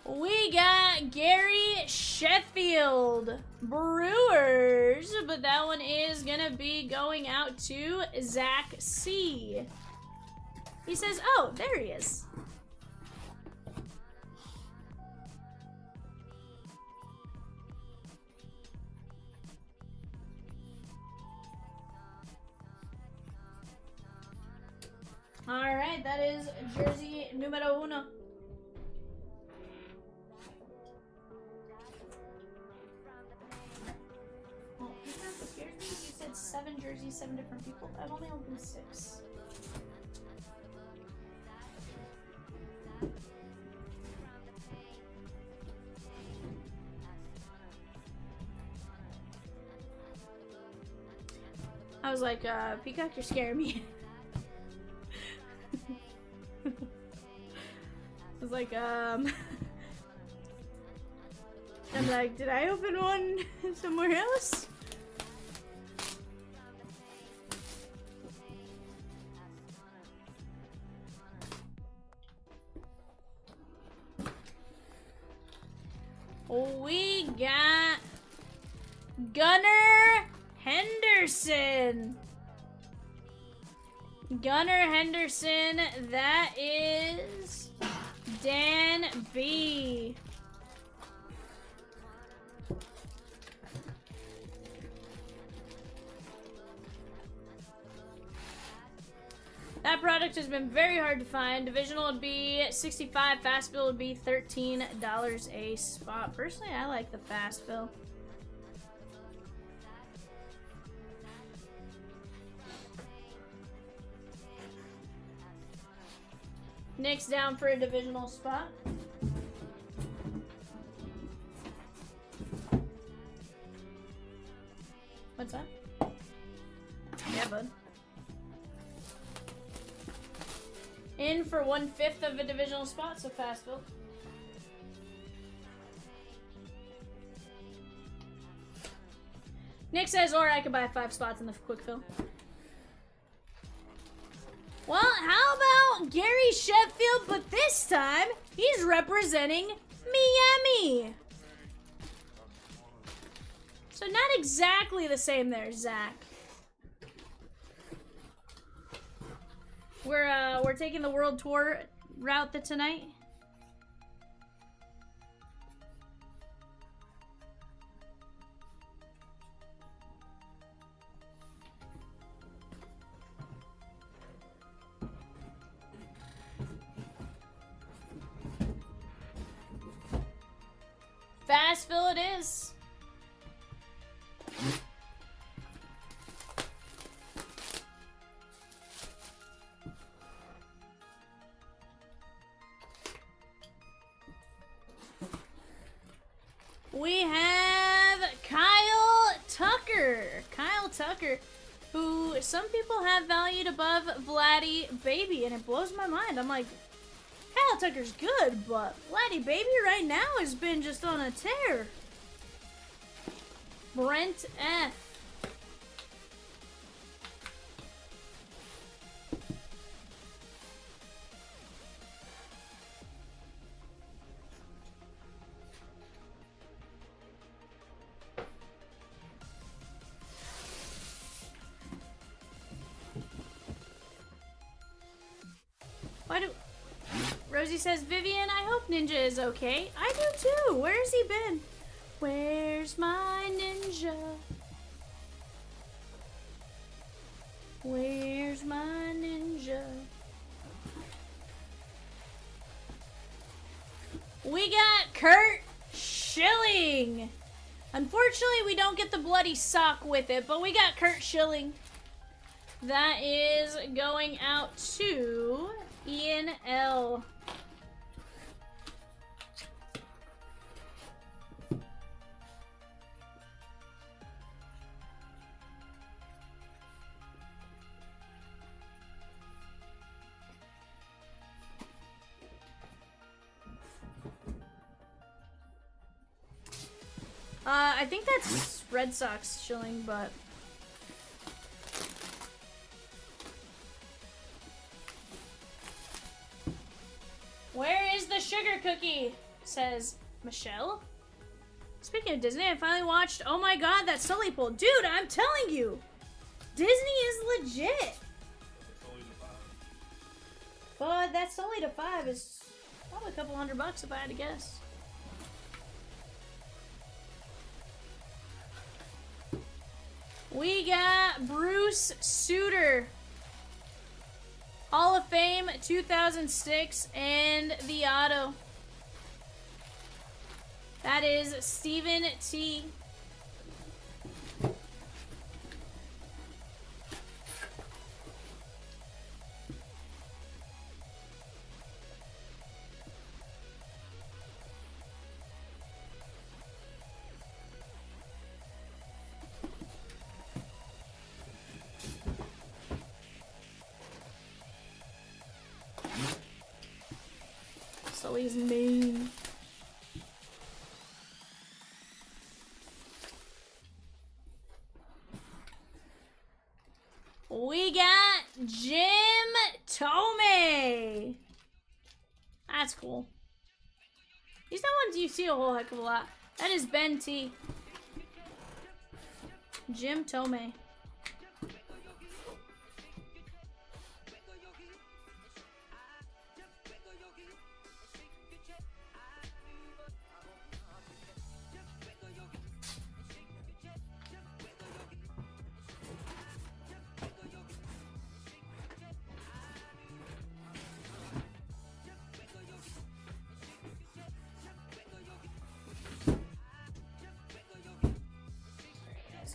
A: We got Gary Sheffield Brewers, but that one is gonna be going out to Zach C. He says, oh, there he is. All right, that is jersey numero uno. You said 7 jerseys, 7 different people. I've only opened 6. I was like, Peacock, you're scaring me. I was like, I'm like, did I open one somewhere else? We got Gunnar Henderson. Gunnar Henderson, that is Dan B. That product has been very hard to find. Divisional would be $65. Fast fill would be $13 a spot. Personally, I like the fast fill. Nick's down for a divisional spot. What's that? Yeah, bud. In for 1/5 of a divisional spot, so fast fill. Nick says, or I could buy 5 spots in the quick fill. Well, how about Gary Sheffield, but this time he's representing Miami. So not exactly the same there, Zach. We're taking the world tour route tonight. Fast fill it is. We have Kyle Tucker. Kyle Tucker, who some people have valued above Vladdy Baby, and it blows my mind. I'm like, Kyle Tucker's good, but Vladdy Baby right now has been just on a tear. Brent F. Why do... Rosie says, Vivian, I hope Ninja is okay. I do too. Where's he been? Where's my Ninja? Where's my Ninja? We got Kurt Schilling. Unfortunately, we don't get the bloody sock with it, but we got Kurt Schilling. That is going out to Ian L. I think that's Red Sox Schilling, but... Where is the sugar cookie? Says Michelle. Speaking of Disney, I finally watched, oh my god, that Sully poll. Dude, I'm telling you, Disney is legit. But that Sully to 5 is probably a couple $100 if I had to guess. We got Bruce Sutter. Hall of Fame 2006 and the auto. That is Stephen T. Sully's mean. We got Jim Tomei. That's cool. These are ones you see a whole heck of a lot. That is Ben T. Jim Tomei.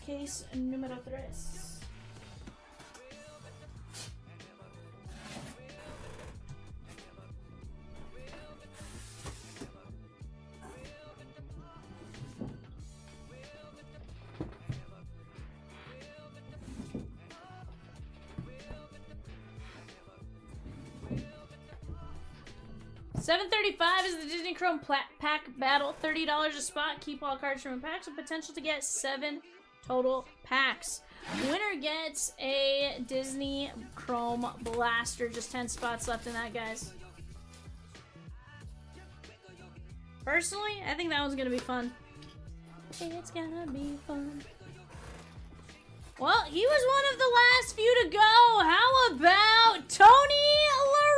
A: Case número 3. $7.35 is the Disney Chrome pack battle. $30 a spot. Keep all cards from a pack with potential to get 7 total packs. Winner gets a Disney Chrome Blaster. Just 10 spots left in that, guys. Personally, I think that one's gonna be fun. It's gonna be fun. Well, he was one of the last few to go. How about Tony La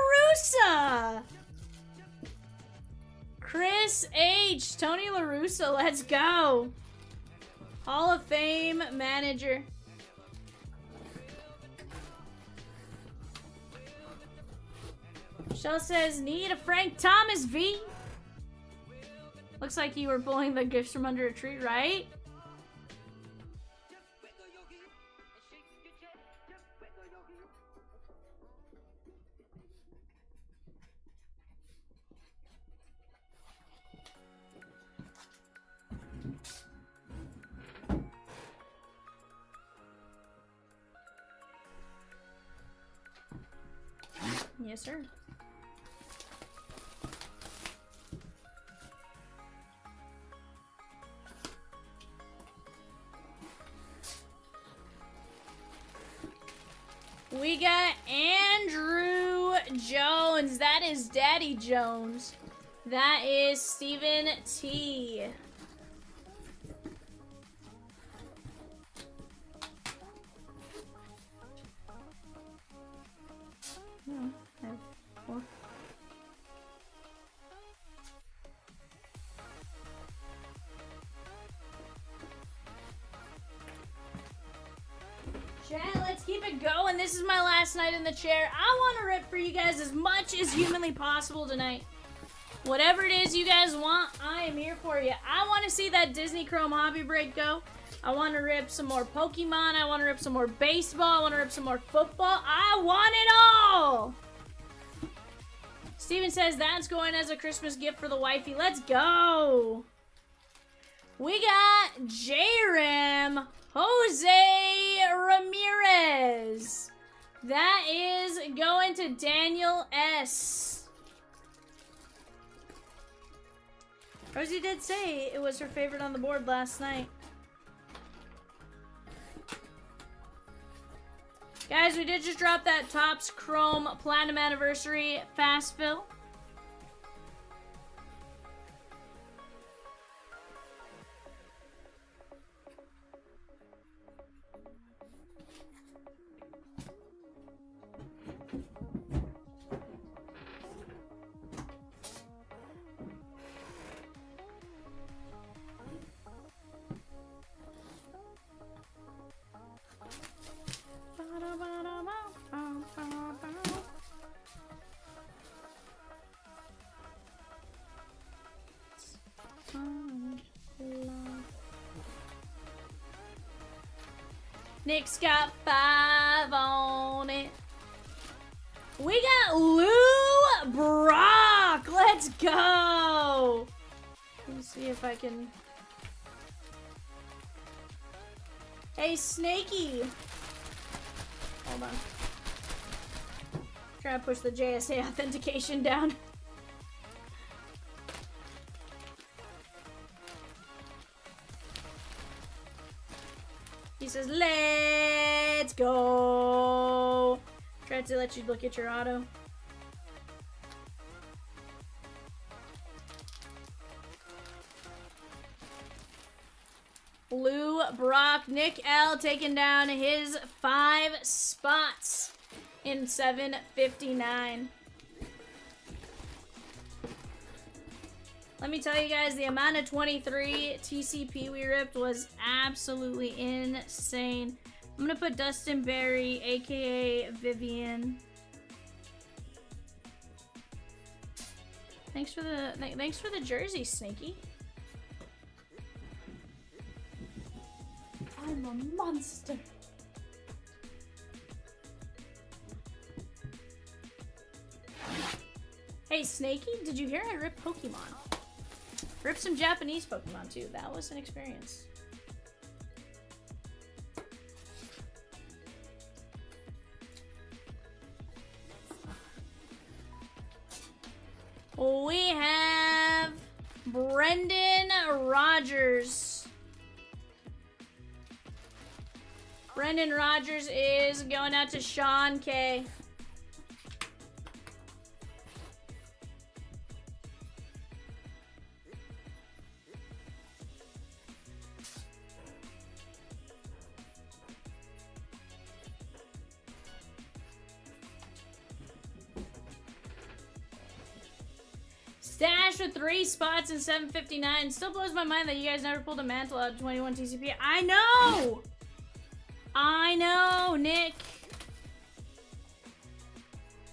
A: Russa? Chris H. Tony La Russa, let's go. Hall of Fame manager. Michelle says, need a Frank Thomas V. Looks like you were pulling the gifts from under a tree, right? Yes, sir. We got Andrew Jones. That is Daddy Jones. That is Stephen T. Oh, I have 4. Chat, let's keep it going. This is my last night in the chair. I want to rip for you guys as much as humanly possible tonight. Whatever it is you guys want, I am here for you. I want to see that Disney Chrome Hobby Break go. I want to rip some more Pokemon. I want to rip some more baseball. I want to rip some more football. I want it all! Steven says that's going as a Christmas gift for the wifey. Let's go! We got J-Ram Jose Ramirez. That is going to Daniel S. Rosie did say it was her favorite on the board last night. Guys, we did just drop that Topps Chrome Platinum Anniversary Fast Fill. Nick's got 5 on it. We got Lou Brock. Let's go. Let me see if I can. Hey, Snakey. Hold on. Try to push the JSA authentication down. He says, let's go. Tried to let you look at your auto. Lou Brock, Nick L taking down his 5 spots in 759. Let me tell you guys, the amount of 23 TCP we ripped was absolutely insane. I'm gonna put Dustin Berry, aka Vivian. Thanks for the jersey, Snaky. I'm a monster. Hey, Snaky, did you hear I ripped Pokemon? Ripped some Japanese Pokemon too. That was an experience. We have Brendan Rodgers. Brendan Rodgers is going out to Sean K. Stash with 3 spots in 759. Still blows my mind that you guys never pulled a mantle out of 21 TCP. I know! I know, Nick.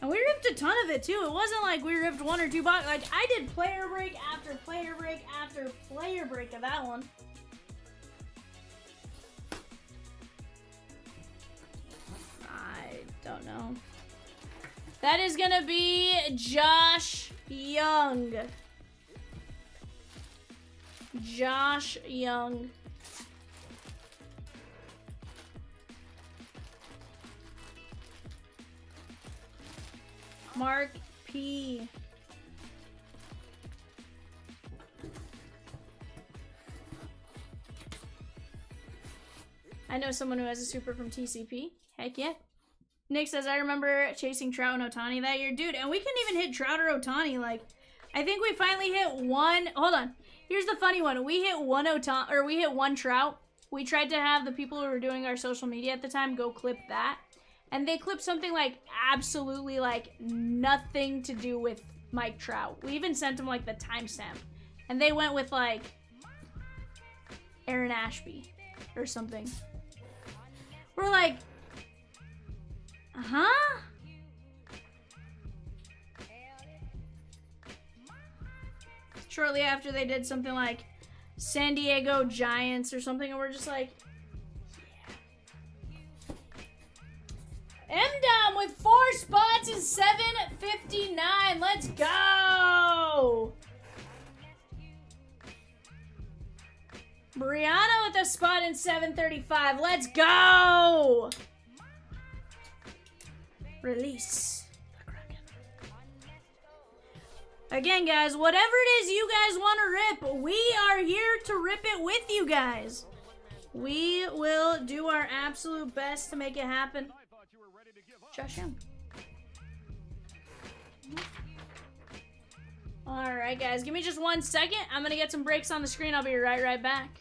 A: And we ripped a ton of it too. It wasn't like we ripped 1 or 2 boxes. Like, I did player break after player break after player break of that one. I don't know. That is gonna be Josh Young. Josh Young. Mark P. I know someone who has a super from TCP. Heck yeah. Nick says, I remember chasing Trout and Ohtani that year. Dude, and we couldn't even hit Trout or Ohtani. Like, I think we finally hit one. Hold on. Here's the funny one. We hit one Ohtani, or we hit one Trout. We tried to have the people who were doing our social media at the time go clip that. And they clipped something like absolutely like nothing to do with Mike Trout. We even sent them like the timestamp. And they went with like Aaron Ashby or something. We're like, huh? Shortly after they did something like San Diego Giants or something, and we're just like, yeah. M-Dom with 4 spots is 759. Let's go. Brianna with a spot in 735. Let's go. Release. Again, guys, whatever it is you guys want to rip, we are here to rip it with you guys. We will do our absolute best to make it happen. Josh Young. Alright, guys, give me just 1 second. I'm going to get some breaks on the screen. I'll be right back.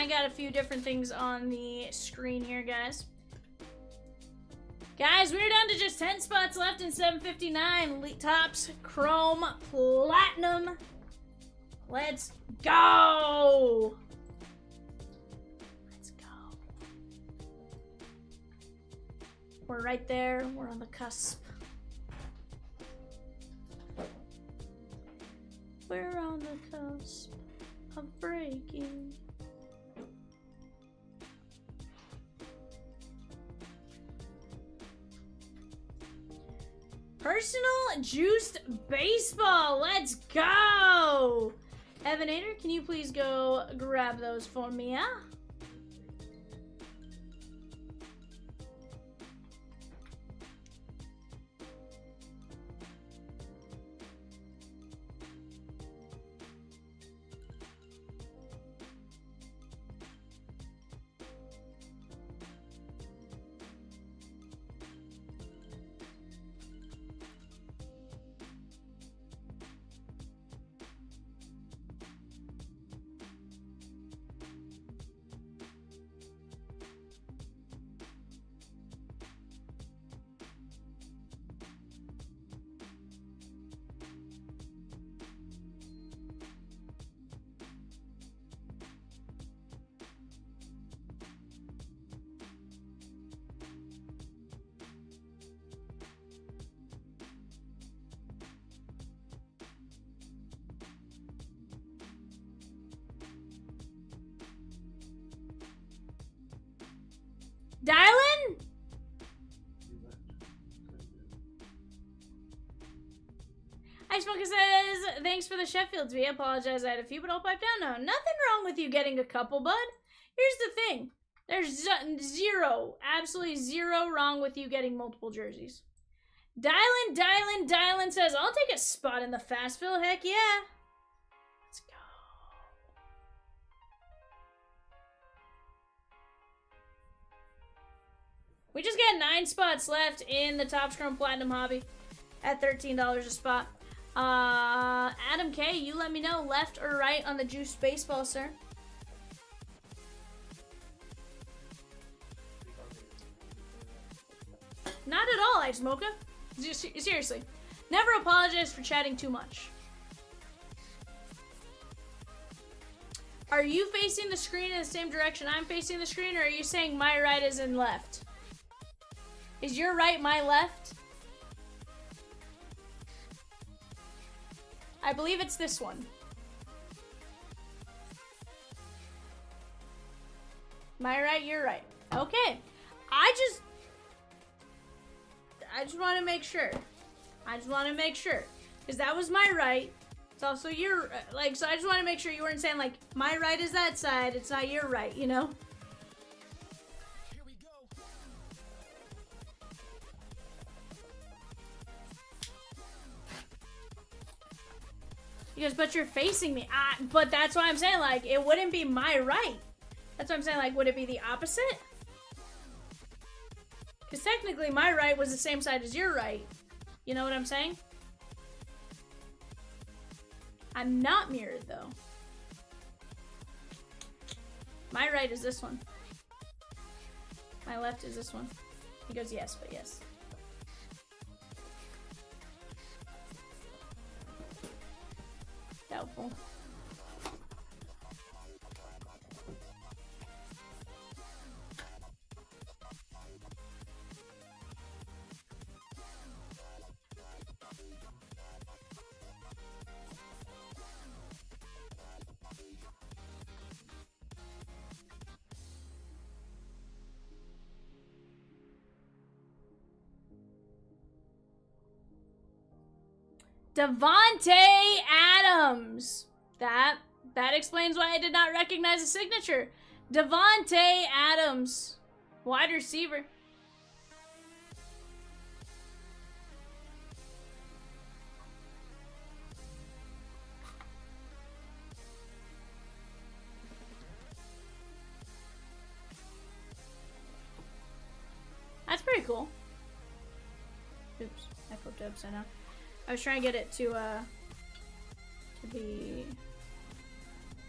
A: I got a few different things on the screen here, guys. Guys, we're down to just 10 spots left in 759. Tops, Chrome, Platinum. Let's go! Let's go. We're right there. We're on the cusp. We're on the cusp of breaking. Personal juiced baseball. Let's go. Evanator, can you please go grab those for me, yeah? Dylan? Ice Mocha says, thanks for the Sheffields. We apologize. I had a few, but I'll pipe down now. Nothing wrong with you getting a couple, bud. Here's the thing. There's zero, absolutely zero wrong with you getting multiple jerseys. Dylan says, I'll take a spot in the fast fill. Heck yeah. Let's go. We just got 9 spots left in the Topps Chrome Platinum hobby at $13 a spot. Adam K, you let me know, left or right on the juiced baseball, sir? Not at all, Ice Mocha. Seriously. Never apologize for chatting too much. Are you facing the screen in the same direction I'm facing the screen, or are you saying my right is in left? Is your right my left? I believe it's this one. My right, your right. Okay. I just want to make sure. Because that was my right. It's also your, like, so I just want to make sure you weren't saying, like, my right is that side, it's not your right, you know? He goes, but you're facing me. But that's why I'm saying, like, it wouldn't be my right. That's what I'm saying, like, would it be the opposite? Because technically my right was the same side as your right. You know what I'm saying? I'm not mirrored, though. My right is this one. My left is this one. He goes, yes, but yes. Doubtful. Devontae Adams. That explains why I did not recognize the signature. Devontae Adams, wide receiver. That's pretty cool. Oops, I flipped it upside down. I was trying to get it to be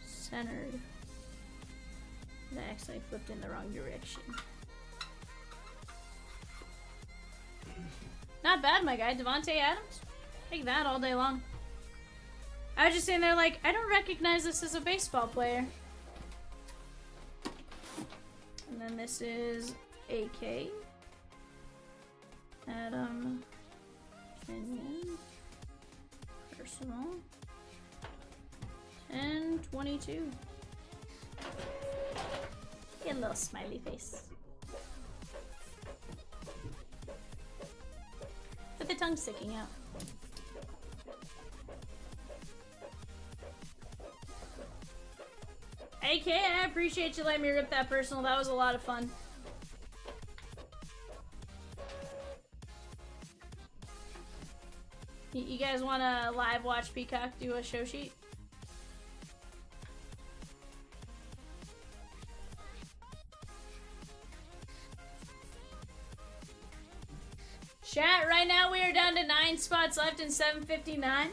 A: centered. I accidentally flipped in the wrong direction. Not bad, my guy. Devontae Adams. Take that all day long. I was just sitting there like, I don't recognize this as a baseball player. And then this is AK. Adam. Kenyon. Personal. 10/22. Get a little smiley face. With the tongue sticking out. AK, I appreciate you letting me rip that personal. That was a lot of fun. You guys want to live watch Peacock do a show sheet? Chat, right now we are down to 9 spots left in 7:59.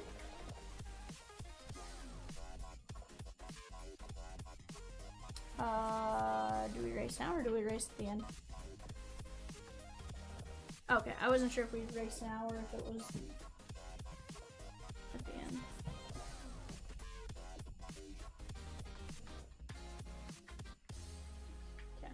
A: Do we race now or do we race at the end? Okay, I wasn't sure if we'd race now or if it was at the end. Okay.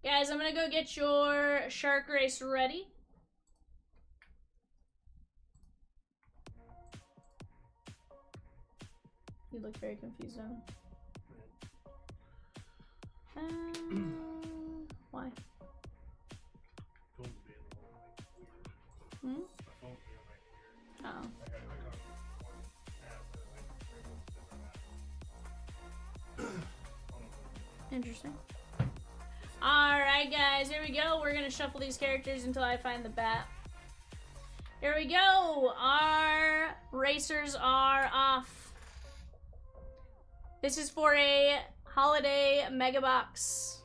A: Guys, I'm gonna go get your shark race ready. You look very confused, Evan. Why? Hmm? Oh. Interesting. Alright guys, here we go. We're gonna shuffle these characters until I find the bat. Here we go. Our racers are off. This is for a holiday mega box.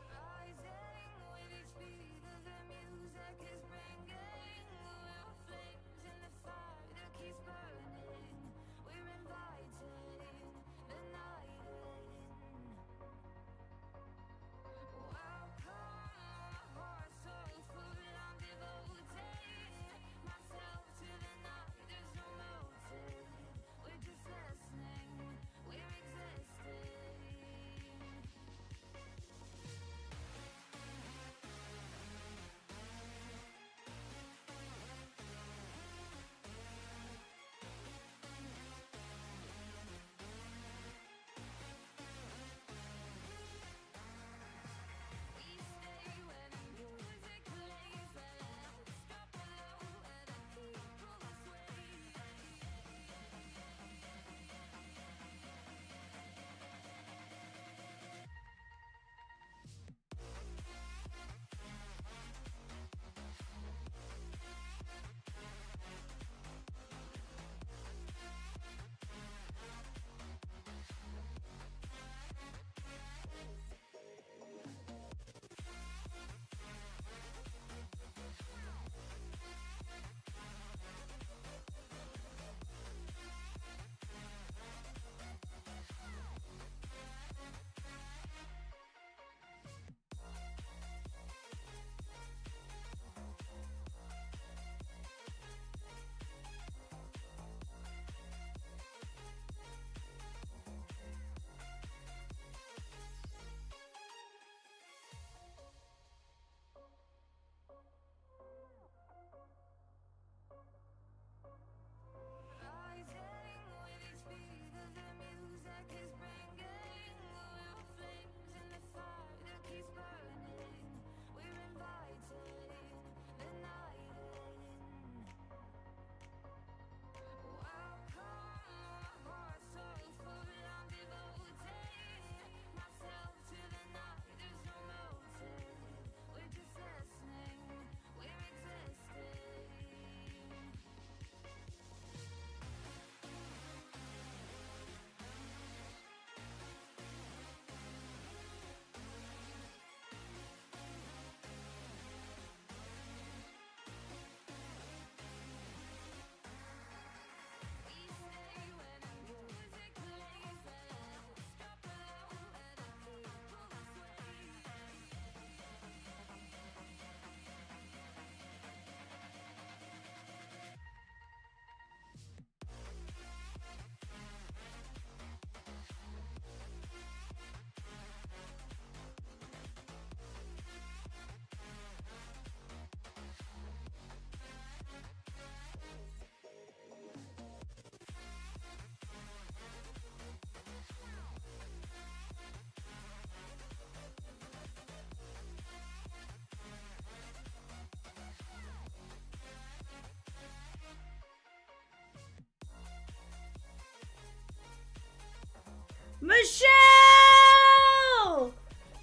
A: Michelle!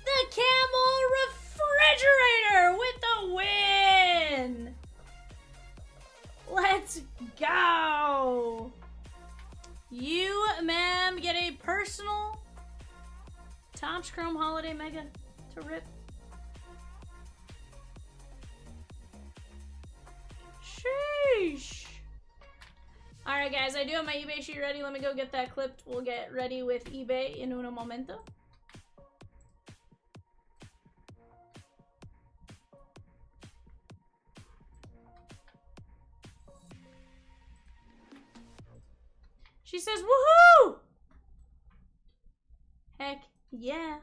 A: The Camel Refrigerator with the win! Let's go! You, ma'am, get a personal Topps Chrome Holiday Mega to rip. Sheesh. Alright guys, I do have my eBay sheet ready. Let me go get that clipped. We'll get ready with eBay in un momento. She says, woohoo! Heck yeah.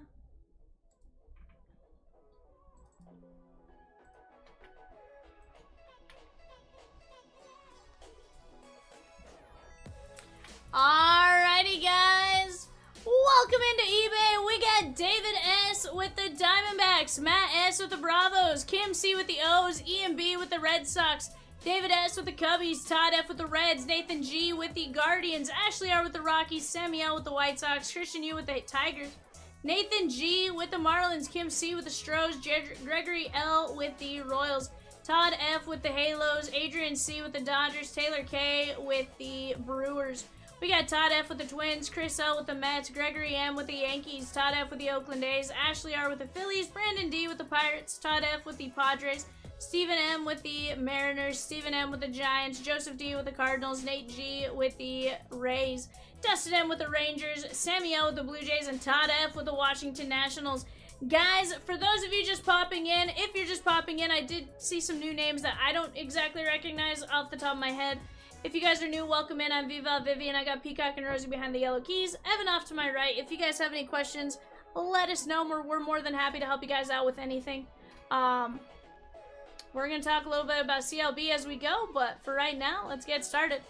A: Alrighty guys, welcome into eBay. We got David S with the Diamondbacks, Matt S with the Bravos, Kim C with the O's, Ian B with the Red Sox, David S with the Cubbies, Todd F with the Reds, Nathan G with the Guardians, Ashley R with the Rockies, Sammy L with the White Sox, Christian U with the Tigers, Nathan G with the Marlins, Kim C with the Stros, Gregory L with the Royals, Todd F with the Halos, Adrian C with the Dodgers, Taylor K with the Brewers. We got Todd F with the Twins, Chris L with the Mets, Gregory M with the Yankees, Todd F with the Oakland A's, Ashley R with the Phillies, Brandon D with the Pirates, Todd F with the Padres, Stephen M with the Mariners, Stephen M with the Giants, Joseph D with the Cardinals, Nate G with the Rays, Dustin M with the Rangers, Sammy L with the Blue Jays, and Todd F with the Washington Nationals. Guys, for those of you just popping in, if you're just popping in, I did see some new names that I don't exactly recognize off the top of my head. If you guys are new, welcome in. I'm VIVIAN. I got Peacock and Rosie behind the yellow keys. Evan off to my right. If you guys have any questions, let us know. We're more than happy to help you guys out with anything. We're going to talk a little bit about CLB as we go, but for right now, let's get started.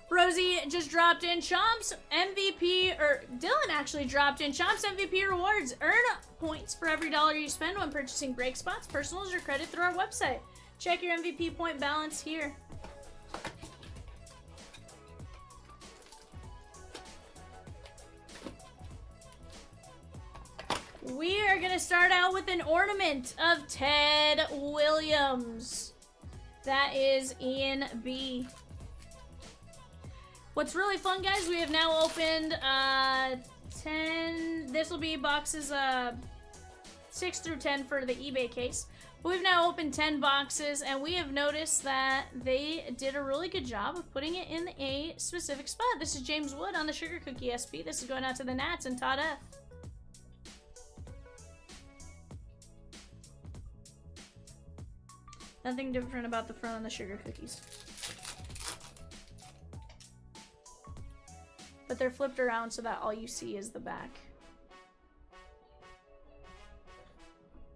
A: Rosie just dropped in Chomps MVP, or Dylan actually dropped in Chomps MVP rewards. Earn points for every $1 you spend when purchasing break spots, personals, or credit through our website. Check your MVP point balance here. We are going to start out with an ornament of Ted Williams. That is in B. What's really fun, guys, we have now opened 10, this will be boxes 6 through 10 for the eBay case. We've now opened 10 boxes, and we have noticed that they did a really good job of putting it in a specific spot. This is James Wood on the Sugar Cookie SP. This is going out to the Nats and Todd F. Nothing different about the front on the Sugar Cookies. But they're flipped around so that all you see is the back.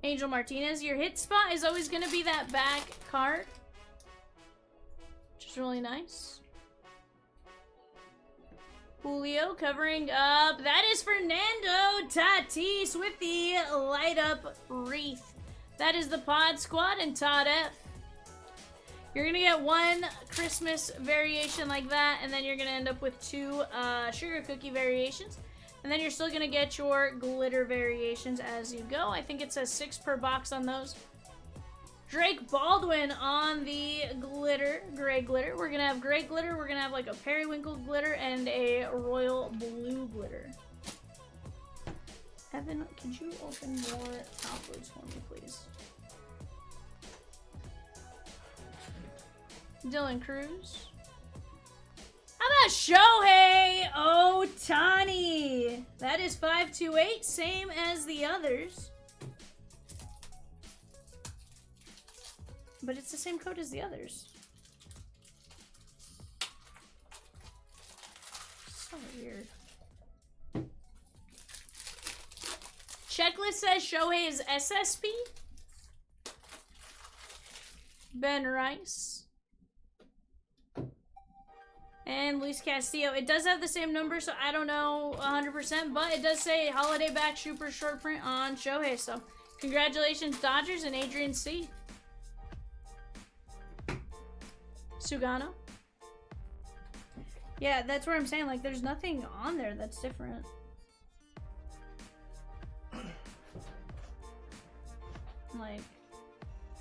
A: Angel Martinez, your hit spot is always going to be that back card, which is really nice. Julio covering up. That is Fernando Tatis with the light up wreath. That is the Pod Squad and Todd F. You're going to get one Christmas variation like that, and then you're going to end up with 2 Sugar Cookie variations. And then you're still going to get your glitter variations as you go. I think it says 6 per box on those. Drake Baldwin on the glitter, gray glitter. We're going to have gray glitter. We're going to have like a periwinkle glitter and a royal blue glitter. Evan, could you open more top loads for me, please? Dylan Cruz. How about Shohei Ohtani? That is 528, same as the others. But it's the same code as the others. So weird. Checklist says Shohei is SSP. Ben Rice. And Luis Castillo. It does have the same number, so I don't know 100%, but it does say Holiday Back Super Short Print on Shohei. So congratulations, Dodgers and Adrian C. Sugano. Yeah, that's what I'm saying. Like, there's nothing on there that's different. Like,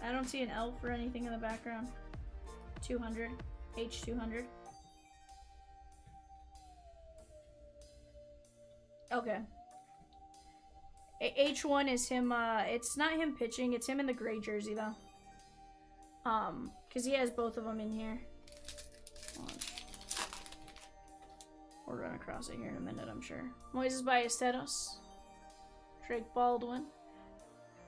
A: I don't see an elf or anything in the background. 200. H200. Okay. H1 is him, it's not him pitching, it's him in the gray jersey, though. Because he has both of them in here. Hold on. We'll run across it here in a minute, I'm sure. Moises Ballesteros. Drake Baldwin.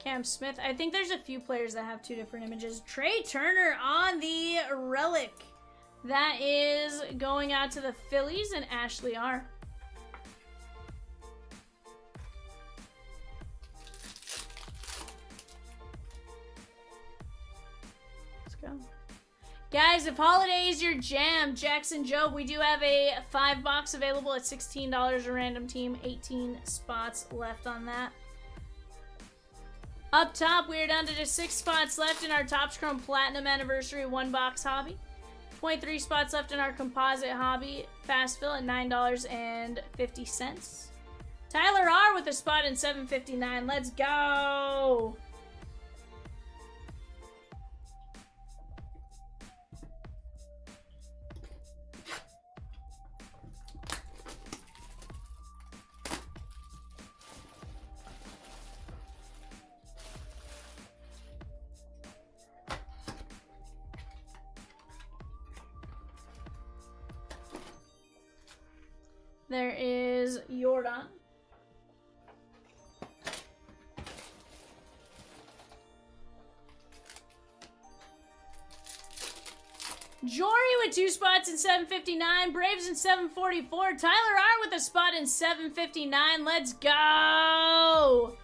A: Cam Smith. I think there's a few players that have two different images. Trey Turner on the relic. That is going out to the Phillies and Ashley R. Let's go. Guys, if holiday is your jam, Jackson Job, we do have a 5-box available at $16 a random team. 18 spots left on that. Up top, we are down to just 6 spots left in our Topps Chrome Platinum Anniversary 1-box hobby. 23 spots left in our composite hobby. Fast fill at $9.50. Tyler R with a spot in $7.59. Let's go! There is Jordan. Jory with 2 spots in $7.59. Braves in $7.44. Tyler R with a spot in $7.59. Let's go!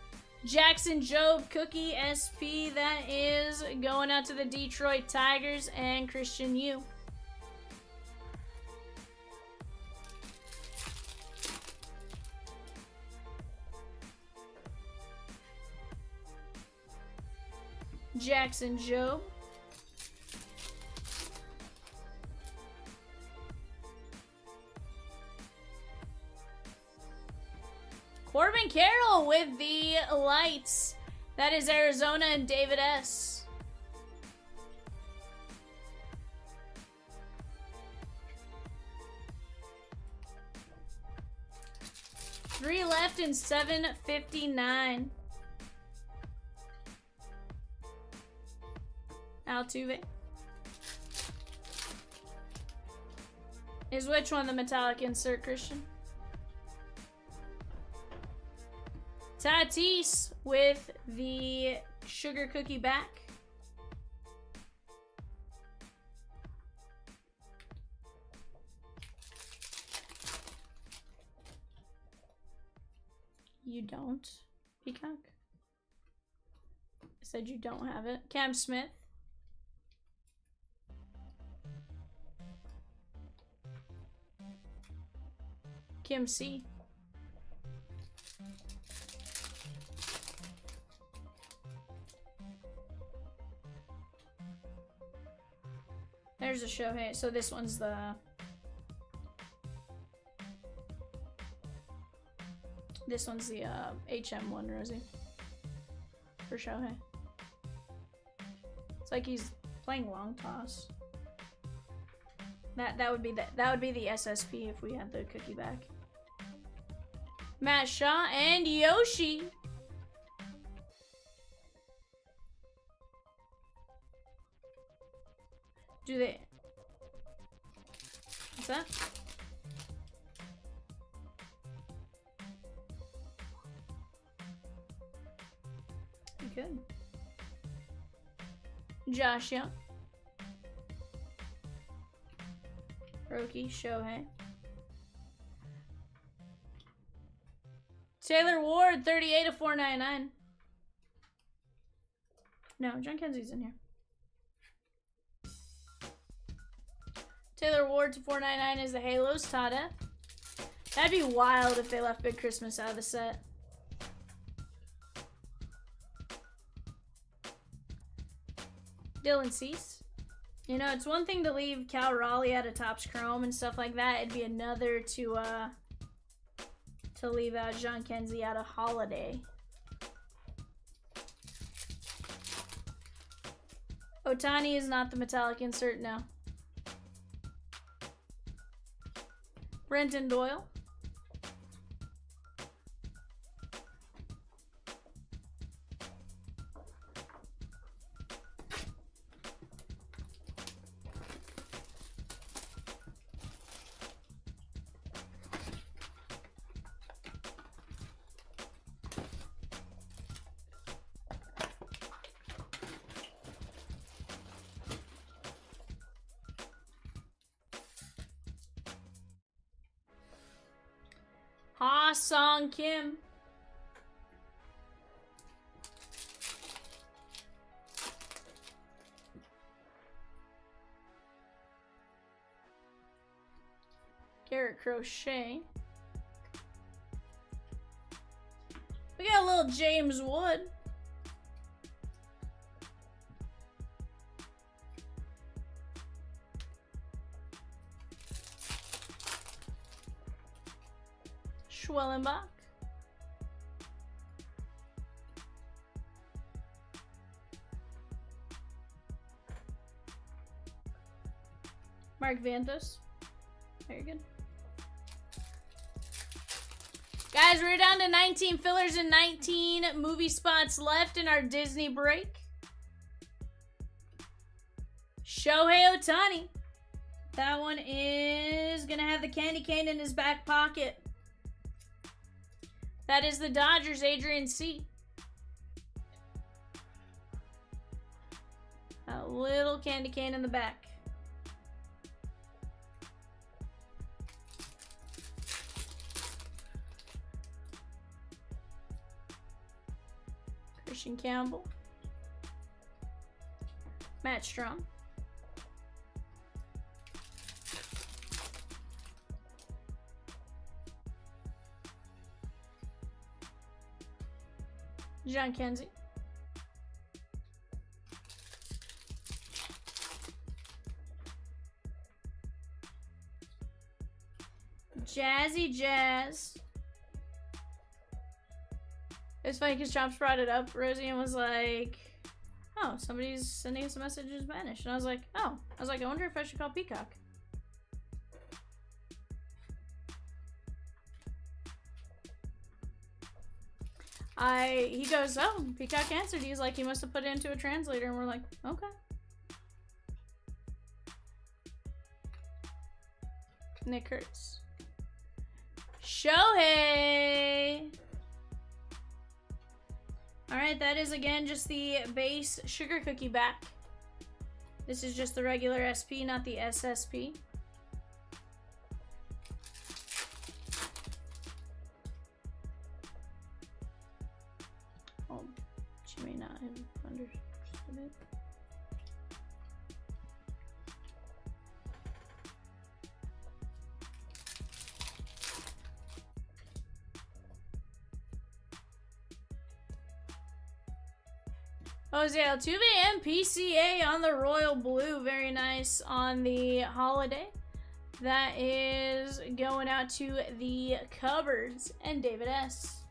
A: Jackson Job Cookie SP. That is going out to the Detroit Tigers and Christian Yu. Jackson Job. Corbin Carroll with the lights. That is Arizona and David S. Three left in $7.59. Altuve. Is which one the metallic insert, Christian? Tatis with the sugar cookie back. You don't, Peacock? I said you don't have it. Cam Smith. Kim C. There's a Shohei. So this one's the... This one's the HM one, Rosie. For Shohei. It's like he's playing long toss. That would be the SSP if we had the cookie back. Matt Shaw and Yoshi. Do they? What's that? Good. Josh Young. Roki, Shohei. Taylor Ward, 38 of 499. No, John Kenzie's in here. Taylor Ward to 499 is the Halos. Tada. That'd be wild if they left Big Christmas out of the set. Dylan Cease. You know, it's one thing to leave Cal Raleigh out of Topps Chrome and stuff like that. It'd be another to leave out John Kenzie out of Holiday. Otani is not the metallic insert, no. Brenton Doyle. Ha Song Kim. Garrett Crochet. We got a little James Wood. Schwellenbach. Mark Vantos. Very good. Guys, we're down to 19 fillers and 19 movie spots left in our Disney break. Shohei Ohtani. That one is going to have the candy cane in his back pocket. That is the Dodgers, Adrian C. A little candy cane in the back. Christian Campbell. Matt Strom. John Kenzie. Jazzy Jazz. It's funny because Chomps brought it up, Rosie, and was like, oh, somebody's sending us a message in Spanish. And I was like, oh. I was like, I wonder if I should call Peacock. He goes, oh, Peacock answered. He's like, he must have put it into a translator. And we're like, okay. Nick Kurtz. Shohei. Alright, that is again just the base sugar cookie back. This is just the regular SP, not the SSP. Oh, she may not have understood it. Jose Altuve and PCA on the royal blue. Very nice on the holiday. That is going out to the cupboards and David S.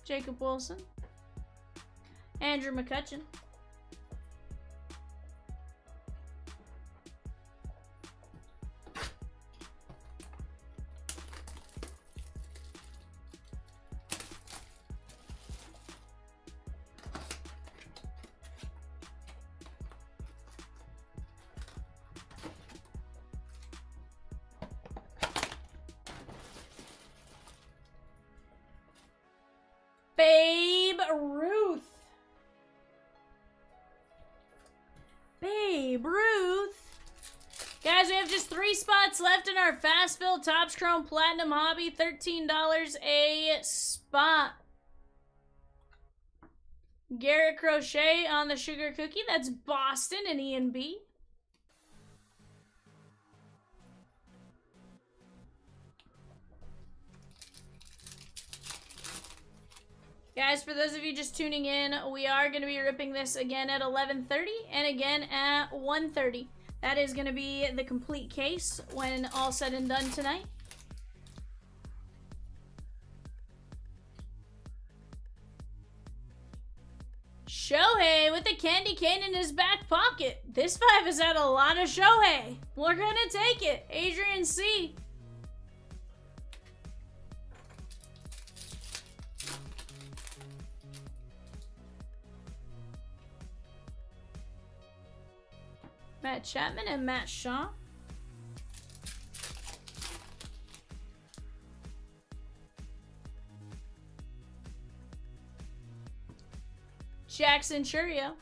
A: Jacob Wilson. Andrew McCutcheon. Babe Ruth. Babe Ruth. Guys, we have just 3 spots left in our Fast Fill Topps Chrome Platinum Hobby. $13 a spot. Garrett Crochet on the Sugar Cookie. That's Boston and Ian B. Guys, for those of you just tuning in, we are going to be ripping this again at 11:30 and again at 1:30. That is going to be the complete case when all said and done tonight. Shohei with the candy cane in his back pocket. This 5 has had a lot of Shohei. We're going to take it. Adrian C. Matt Chapman and Matt Shaw. Jackson Churio.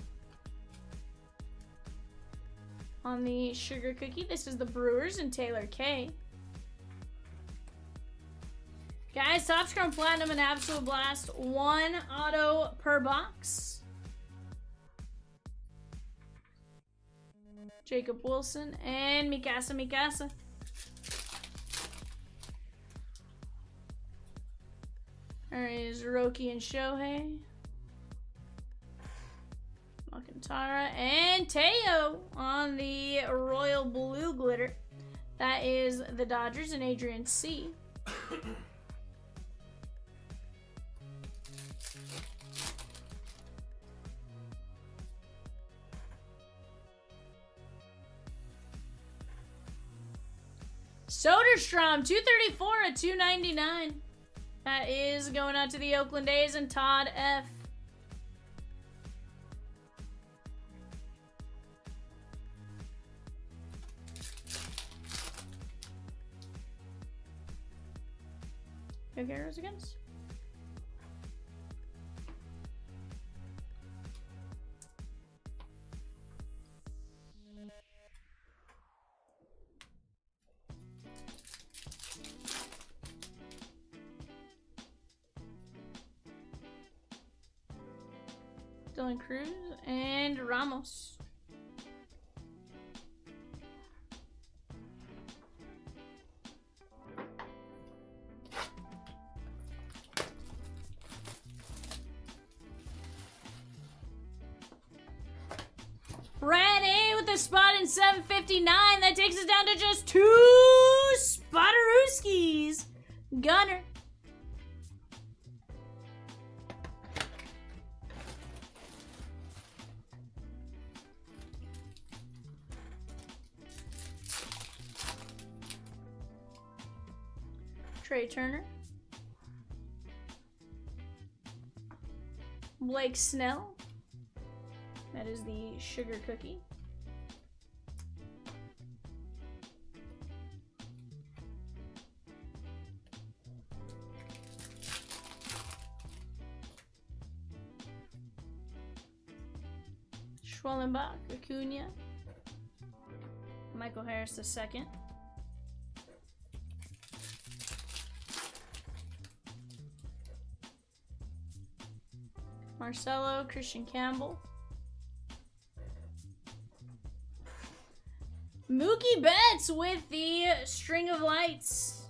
A: On the sugar cookie, this is the Brewers and Taylor K. Guys, Topps Chrome Platinum and Absolute Blast. 1 auto per box. Jacob Wilson and Mikasa. There is Roki and Shohei. Alcantara and Teo on the royal blue glitter. That is the Dodgers and Adrian C. Soderstrom, 234 at 299. That is going out to the Oakland A's and Todd F. Go Garros against. Dylan Cruz and Ramos. Brad A with a spot in 759. That takes us down to just 2 Spotarooskies. Gunner. Trey Turner. Blake Snell. That is the sugar cookie. Schwellenbach, Acuna. Michael Harris II. Marcelo, Christian Campbell. Mookie Betts with the string of lights.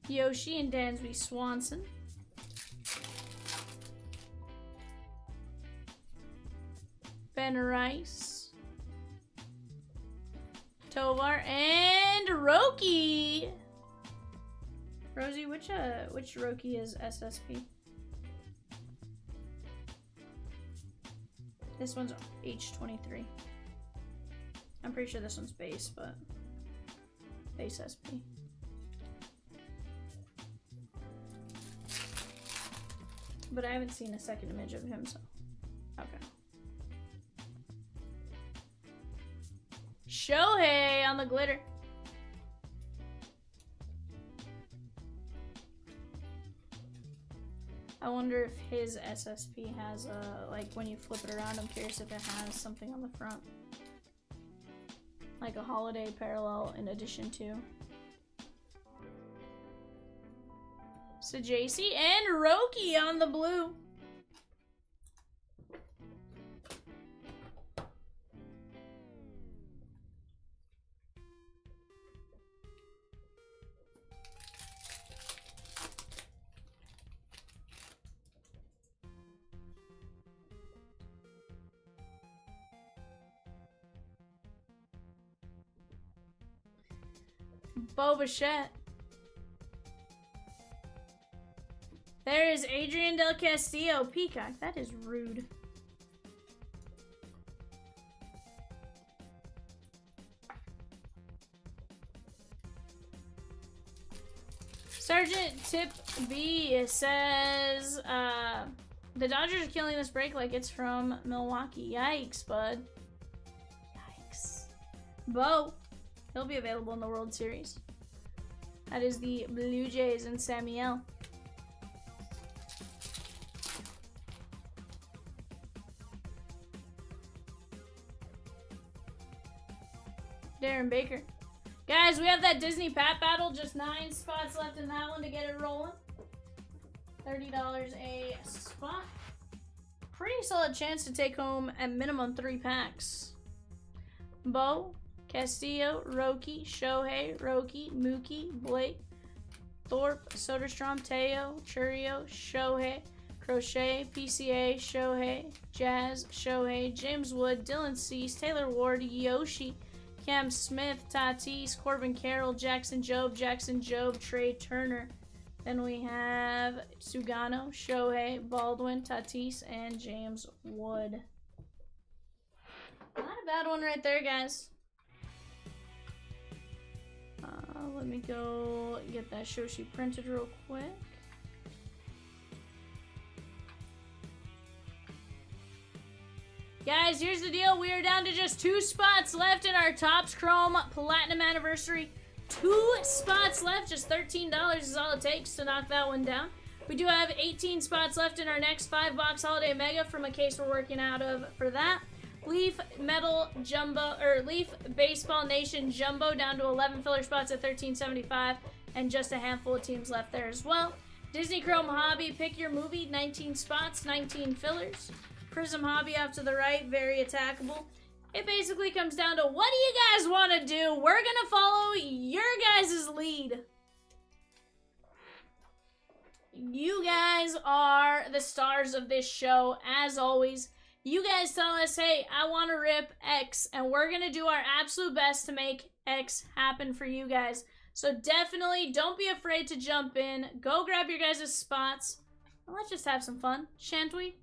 A: Yoshi and Dansby Swanson. Ben Rice. Tovar and Roki. Rosie, which Roki is SSP? This one's H23. I'm pretty sure this one's base, but base SP. But I haven't seen a second image of him, so okay. Shohei on the glitter. I wonder if his SSP has a, like when you flip it around, I'm curious if it has something on the front. Like a holiday parallel in addition to. So JC and Roki on the blue. Bo Bichette. There is Adrian Del Castillo. Peacock. That is rude. Sergeant Tip B says, the Dodgers are killing this break like it's from Milwaukee. Yikes, bud. Yikes. Bo. He'll be available in the World Series. That is the Blue Jays and Samuel. Darren Baker. Guys, we have that Disney Pat Battle. Just 9 spots left in that one to get it rolling. $30 a spot. Pretty solid chance to take home at minimum 3 packs. Bo, Castillo, Roki, Shohei, Roki, Mookie, Blake, Thorpe, Soderstrom, Teo, Churio, Shohei, Crochet, PCA, Shohei, Jazz, Shohei, James Wood, Dylan Cease, Taylor Ward, Yoshi, Cam Smith, Tatis, Corbin Carroll, Jackson Job, Trey Turner. Then we have Sugano, Shohei, Baldwin, Tatis, and James Wood. Not a bad one right there, guys. Let me go get that Shoshi printed real quick. Guys, here's the deal. We are down to just 2 spots left in our Topps Chrome Platinum Anniversary. 2 spots left. Just $13 is all it takes to knock that one down. We do have 18 spots left in our next 5-box Holiday Mega from a case we're working out of for that. Leaf Metal Jumbo, or Leaf Baseball Nation Jumbo down to 11 filler spots at $13.75, and just a handful of teams left there as well. Disney Chrome Hobby, pick your movie, 19 spots, 19 fillers. Prizm Hobby off to the right, very attackable. It basically comes down to, what do you guys want to do? We're going to follow your guys' lead. You guys are the stars of this show, as always. You guys tell us, hey, I want to rip X, and we're going to do our absolute best to make X happen for you guys. So definitely don't be afraid to jump in. Go grab your guys' spots, and let's just have some fun, shan't we?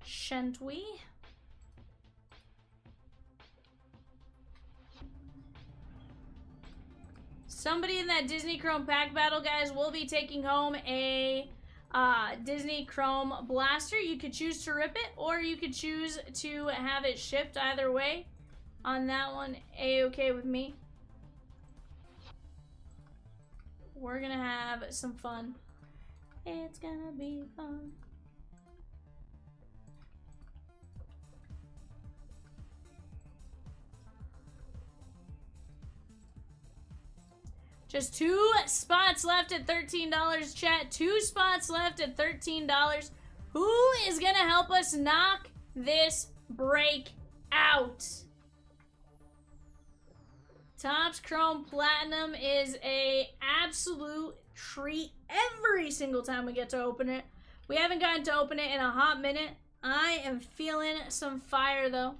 A: Shan't we? Somebody in that Disney Chrome pack battle, guys, will be taking home a Disney Chrome blaster. You could choose to rip it, or you could choose to have it shipped. Either way, on that one, A-okay with me. We're gonna have some fun. It's gonna be fun. Just 2 spots left at $13, chat. 2 spots left at $13. Who is going to help us knock this break out? Topps Chrome Platinum is a absolute treat every single time we get to open it. We haven't gotten to open it in a hot minute. I am feeling some fire, though.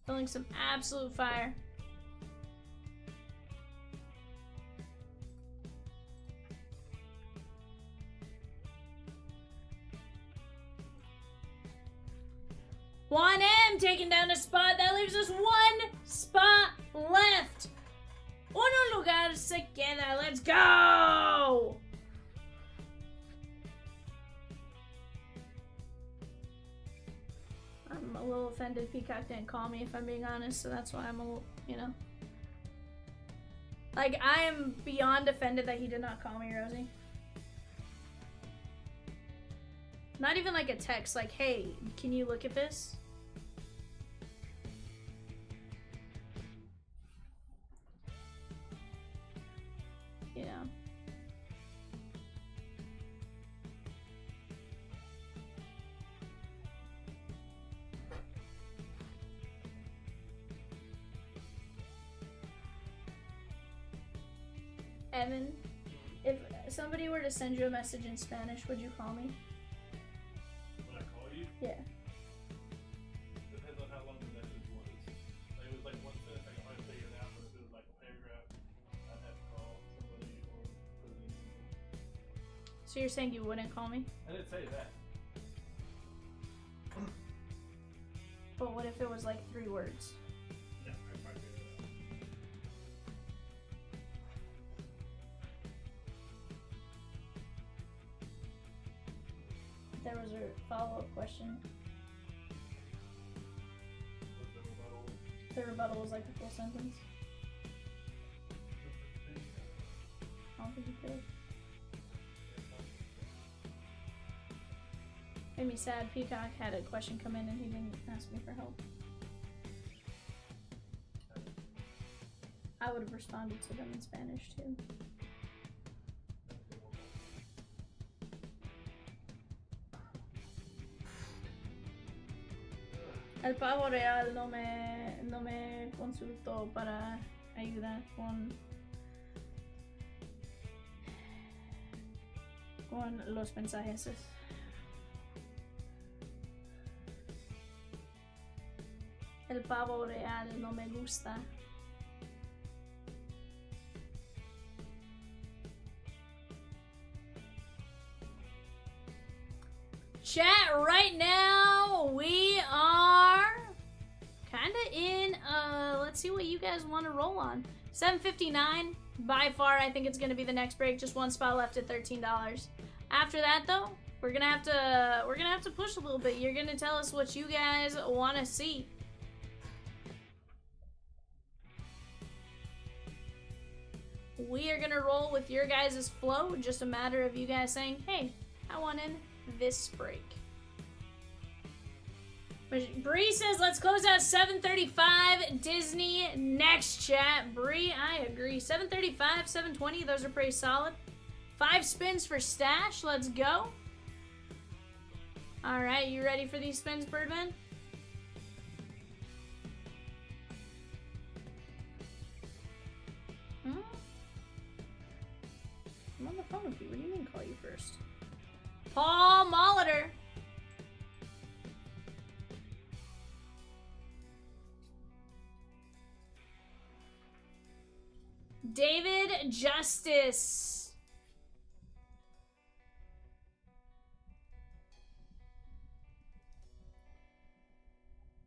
A: Feeling some absolute fire. Juan M taking down a spot. That leaves us 1 spot left. Uno lugar se queda. Let's go! I'm a little offended Peacock didn't call me, if I'm being honest, so that's why I'm a little, you know. Like, I am beyond offended that he did not call me, Rosie. Not even like a text, like, hey, can you look at this? You know. Evan If somebody were to send you a message in Spanish, would you call me?
B: When I call you?
A: Yeah.
B: Depends on how long the message was. Like, it was like 1 sentence, I can probably figure it out, but if it was like a paragraph, I'd have to call somebody or put it in.
A: So you're saying you wouldn't call me?
B: I didn't say that.
A: But what if it was like 3 words?
B: Yeah, I'd probably figure it out.
A: There was a follow-up question.
B: What's the rebuttal?
A: The rebuttal was like a full sentence. I don't think you could. Made me sad. Peacock had a question come in and he didn't ask me for help. I would have responded to them in Spanish too. El pavo real no me consultó para ayudar con los mensajes. El pavo real no me gusta. Chat, right now we are kind of in, let's see what you guys want to roll on. 7:59, by far I think it's going to be the next break, just 1 spot left at $13. After that though, we're going to have to push a little bit. You're going to tell us what you guys want to see. We are going to roll with your guys' flow, just a matter of you guys saying, hey, I want in this break. Bree says, let's close out 7:35 Disney next, chat. Bree, I agree. 7:35, 7:20, those are pretty solid. 5 spins for stash. Let's go. All right, you ready for these spins, Birdman? I'm on the phone with you. What do you mean call you first? Paul Molitor. David Justice.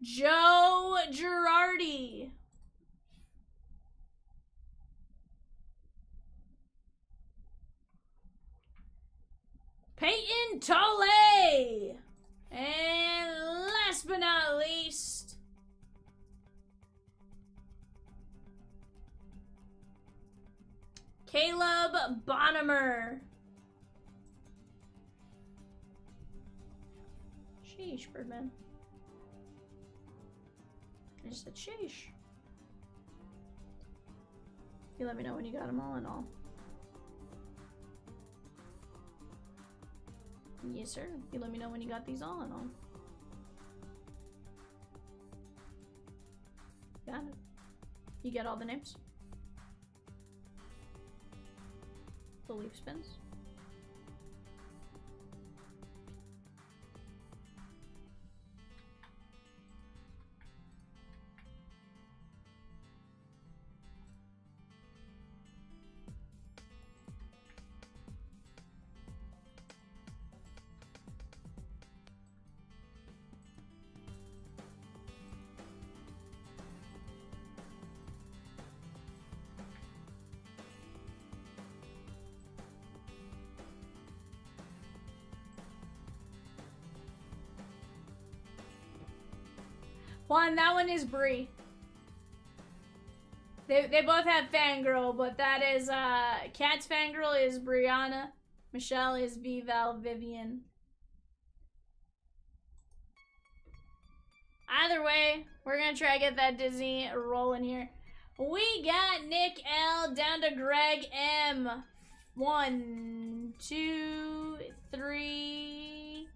A: Joe Girardi. Peyton Tolle. And last but not least, Caleb Bonnemer. Sheesh, Birdman. I just said sheesh. You let me know when you got them all in all. Yes, sir. You let me know when you got these all in all. Got it. You get all the names? The leaf spins. Juan, that one is Bree. They both have Fangirl, but that is, Cat's Fangirl is Brianna. Michelle is VAL Vivian. Either way, we're gonna try to get that Disney rolling here. We got Nick L down to Greg M. 1, 2, 3,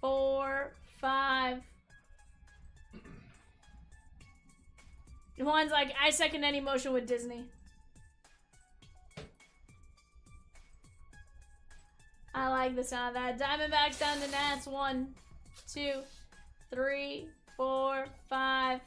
A: 4, 5. Juan's like, I second any motion with Disney. I like the sound of that. Diamondbacks down to Nats. 1, 2, 3, 4, 5.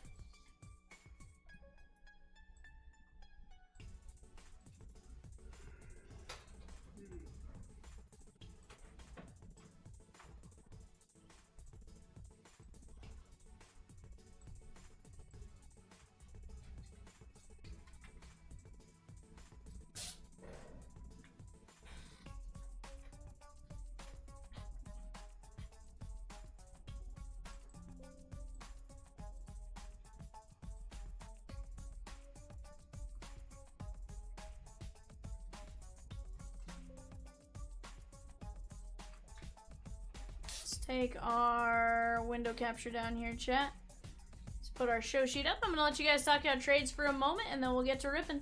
A: Let's take our window capture down here, chat. Let's put our show sheet up. I'm gonna let you guys talk about trades for a moment, and then we'll get to ripping.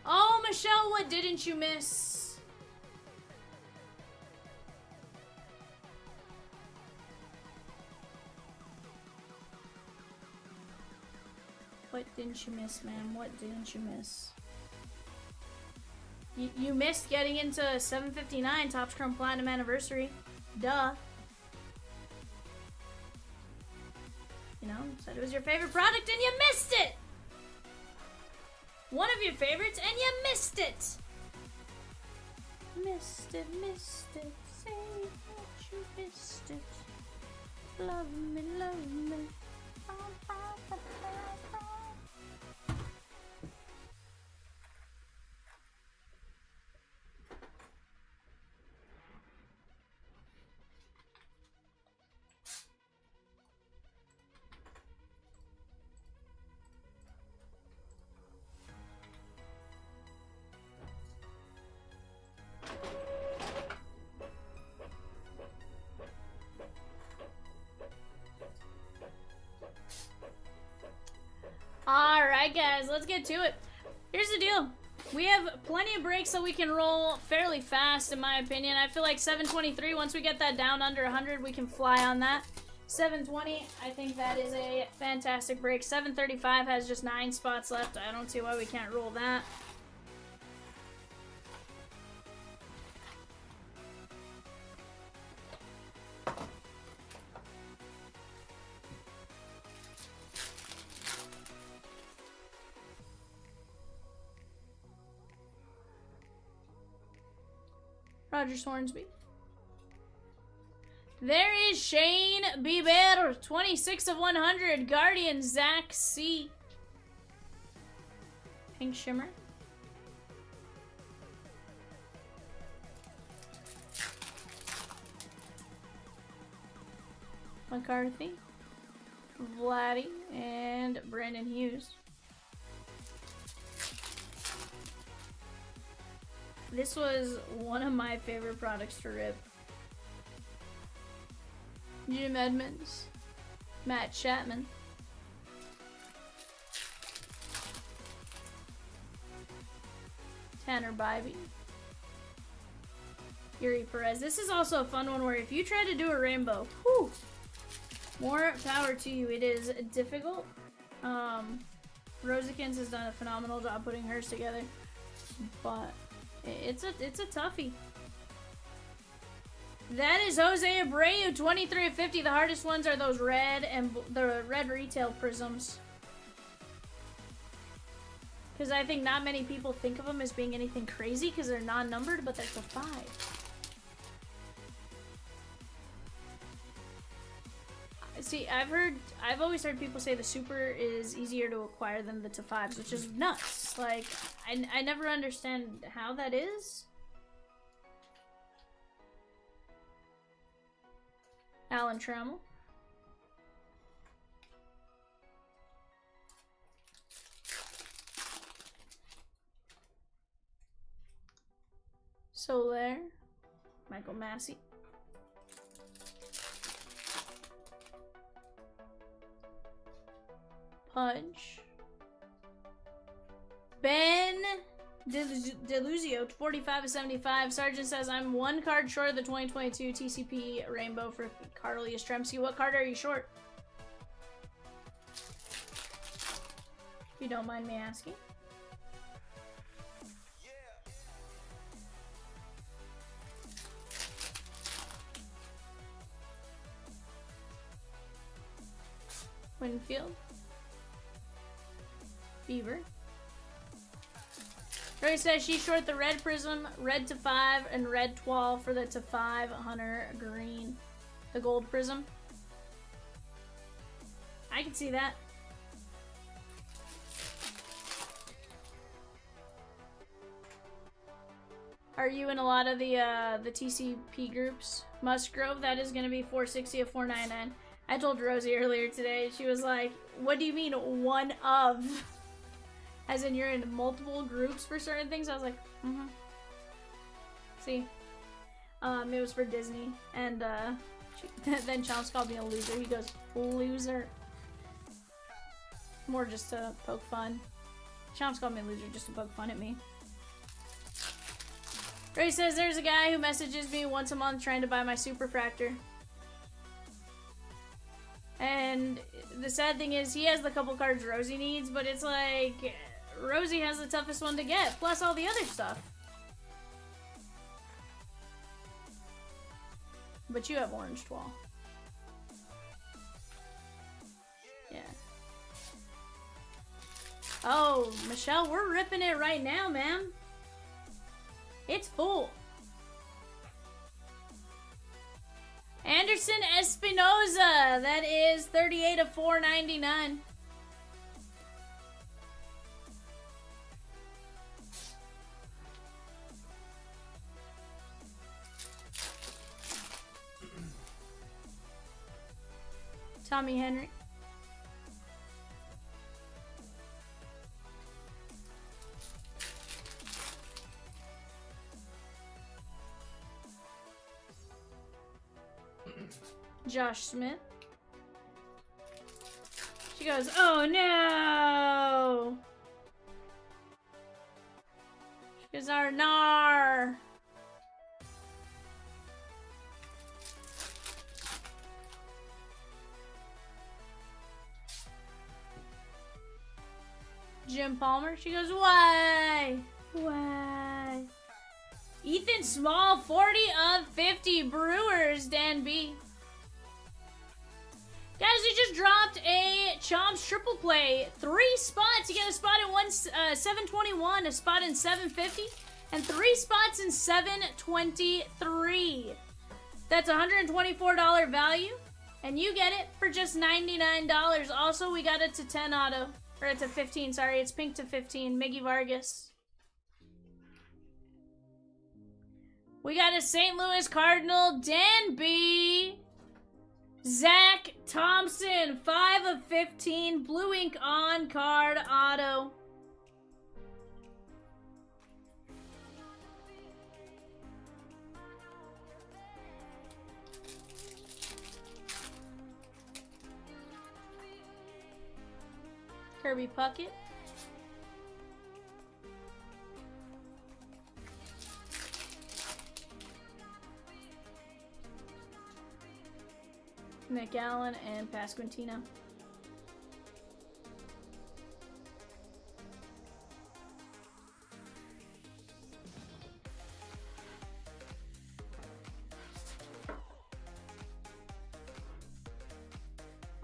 A: Oh, Michelle, what didn't you miss? What didn't you miss, ma'am? What didn't you miss? You missed getting into 759 Topps Chrome Platinum Anniversary. Duh. You know, said it was your favorite product and you missed it! One of your favorites and you missed it! Missed it, say that you missed it. Love me, love me. Alright guys, let's get to it. Here's the deal. We have plenty of breaks that we can roll fairly fast, in my opinion. I feel like 723, once we get that down under 100, we can fly on that. 720, I think that is a fantastic break. 735 has just 9 spots left. I don't see why we can't roll that. Roger Hornsby. There is Shane Bieber, 26 of 100. Guardian, Zach C. Pink Shimmer. McCarthy. Vladdy. And Brandon Hughes. This was one of my favorite products to rip. Jim Edmonds, Matt Chapman, Tanner Bybee, Yuri Perez. This is also a fun one where if you try to do a rainbow, whew, more power to you. It is difficult. Rosikins has done a phenomenal job putting hers together, but it's a toughie. That is Jose Abreu, 23 of 50. The hardest ones are those red and the red retail prisms. Because I think not many people think of them as being anything crazy because they're non-numbered, but they're to 5. See, I've always heard people say the super is easier to acquire than the to 5s, which is nuts. Like, I never understand how that is. Alan Trammell. Soler. Michael Massey. Pudge. Ben Deluzio, 45 of 75. Sergeant says, I'm 1 card short of the 2022 TCP Rainbow for Carl Yastrzemski. What card are you short? If you don't mind me asking. Winfield. Beaver. Ray says she's short the red prism, red to 5, and red 12 for the to 5 Hunter Green. The gold prism. I can see that. Are you in a lot of the TCP groups? Musgrove, that is going to be 460 of 499. I told Rosie earlier today, she was like, what do you mean one of? As in you're in multiple groups for certain things? I was like, mm-hmm. See? It was for Disney. And then Chomps called me a loser. He goes, loser. More just to poke fun. Chomps called me a loser just to poke fun at me. Ray says there's a guy who messages me once a month trying to buy my Superfractor. And the sad thing is he has the couple cards Rosie needs, but it's like Rosie has the toughest one to get, plus all the other stuff. But you have orange 12. Yeah. Oh, Michelle, we're ripping it right now, ma'am. It's full. Anderson Espinoza, that is 38 of 499. Tommy Henry. Josh Smith. She goes, oh no! Here's our Nar. Jim Palmer. She goes, why? Why? Ethan Small, 40 of 50. Brewers, Dan B. Guys, we just dropped a Chomps triple play. 3 spots. You get a spot in 721, a spot in 750, and 3 spots in 723. That's $124 value, and you get it for just $99. Also, we got it to 10 auto. Or it's a 15, sorry. It's pink to 15. Miggy Vargas. We got a St. Louis Cardinal, Dan B. Zach Thompson, 5 of 15. Blue ink on card auto. Kirby Puckett. Nick Allen and Pasquantino.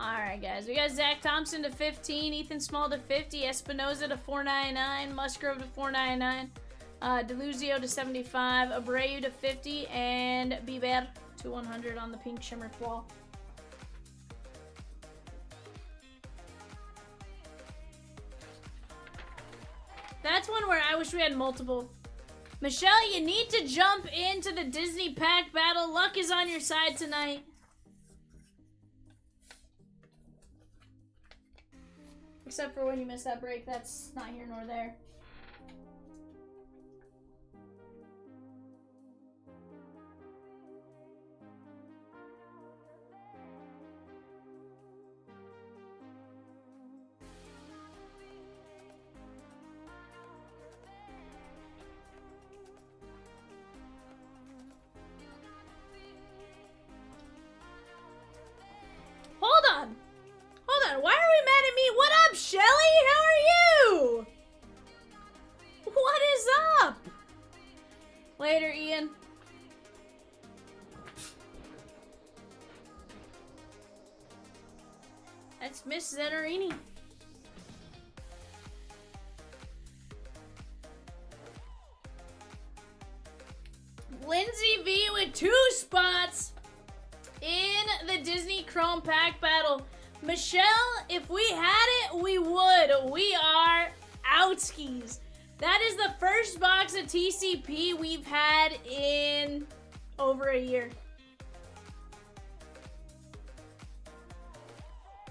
A: Alright, guys. We got Zach Thompson to 15, Ethan Small to 50, Espinoza to 499, Musgrove to 499, Deluzio to 75, Abreu to 50, and Bieber to 100 on the pink shimmer wall. That's one where I wish we had multiple. Michelle, you need to jump into the Disney pack battle. Luck is on your side tonight. Except for when you miss that break, that's not here nor there. Why are we mad at me? What up, Shelly? How are you? What is up? Later, Ian. That's Miss Zenarini. Lindsay V with 2 spots in the Disney Chrome Pack Battle. Michelle, if we had it, we would. We are outskis. That is the first box of TCP we've had in over a year.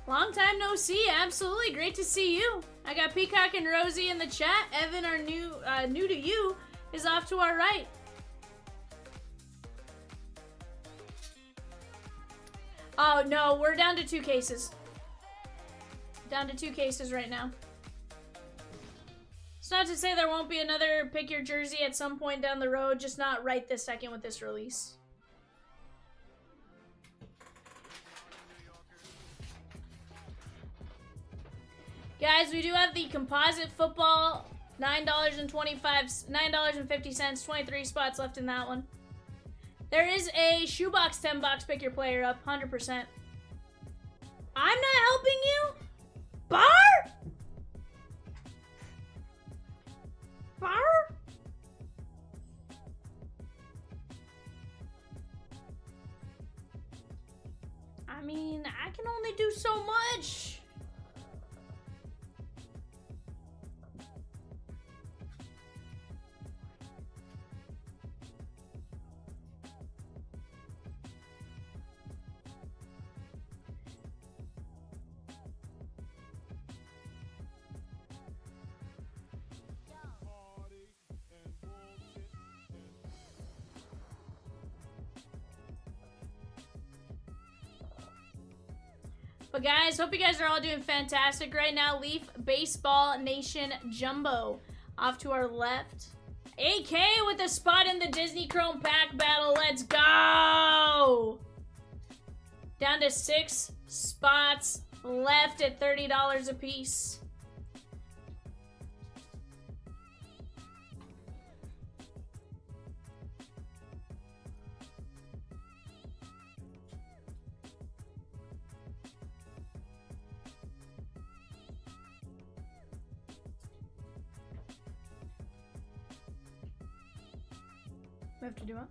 A: Long time no see. Absolutely. Great to see you. I got Peacock and Rosie in the chat. Evan, our new to you, is off to our right. Oh, no. We're down to 2 cases. Down to 2 cases right now. It's not to say there won't be another pick your jersey at some point down the road, just not right this second with this release. Guys, we do have the composite football, $9.50, 23 spots left in that one. There is a shoebox 10 box pick your player up, 100%. I'm not helping you? Bar? Bar? I mean, I can only do so much. But guys, hope you guys are all doing fantastic right now. Leaf Baseball Nation Jumbo off to our left. AK with a spot in the Disney Chrome pack battle. Let's go! Down to 6 spots left at $30 a piece. We have to do what?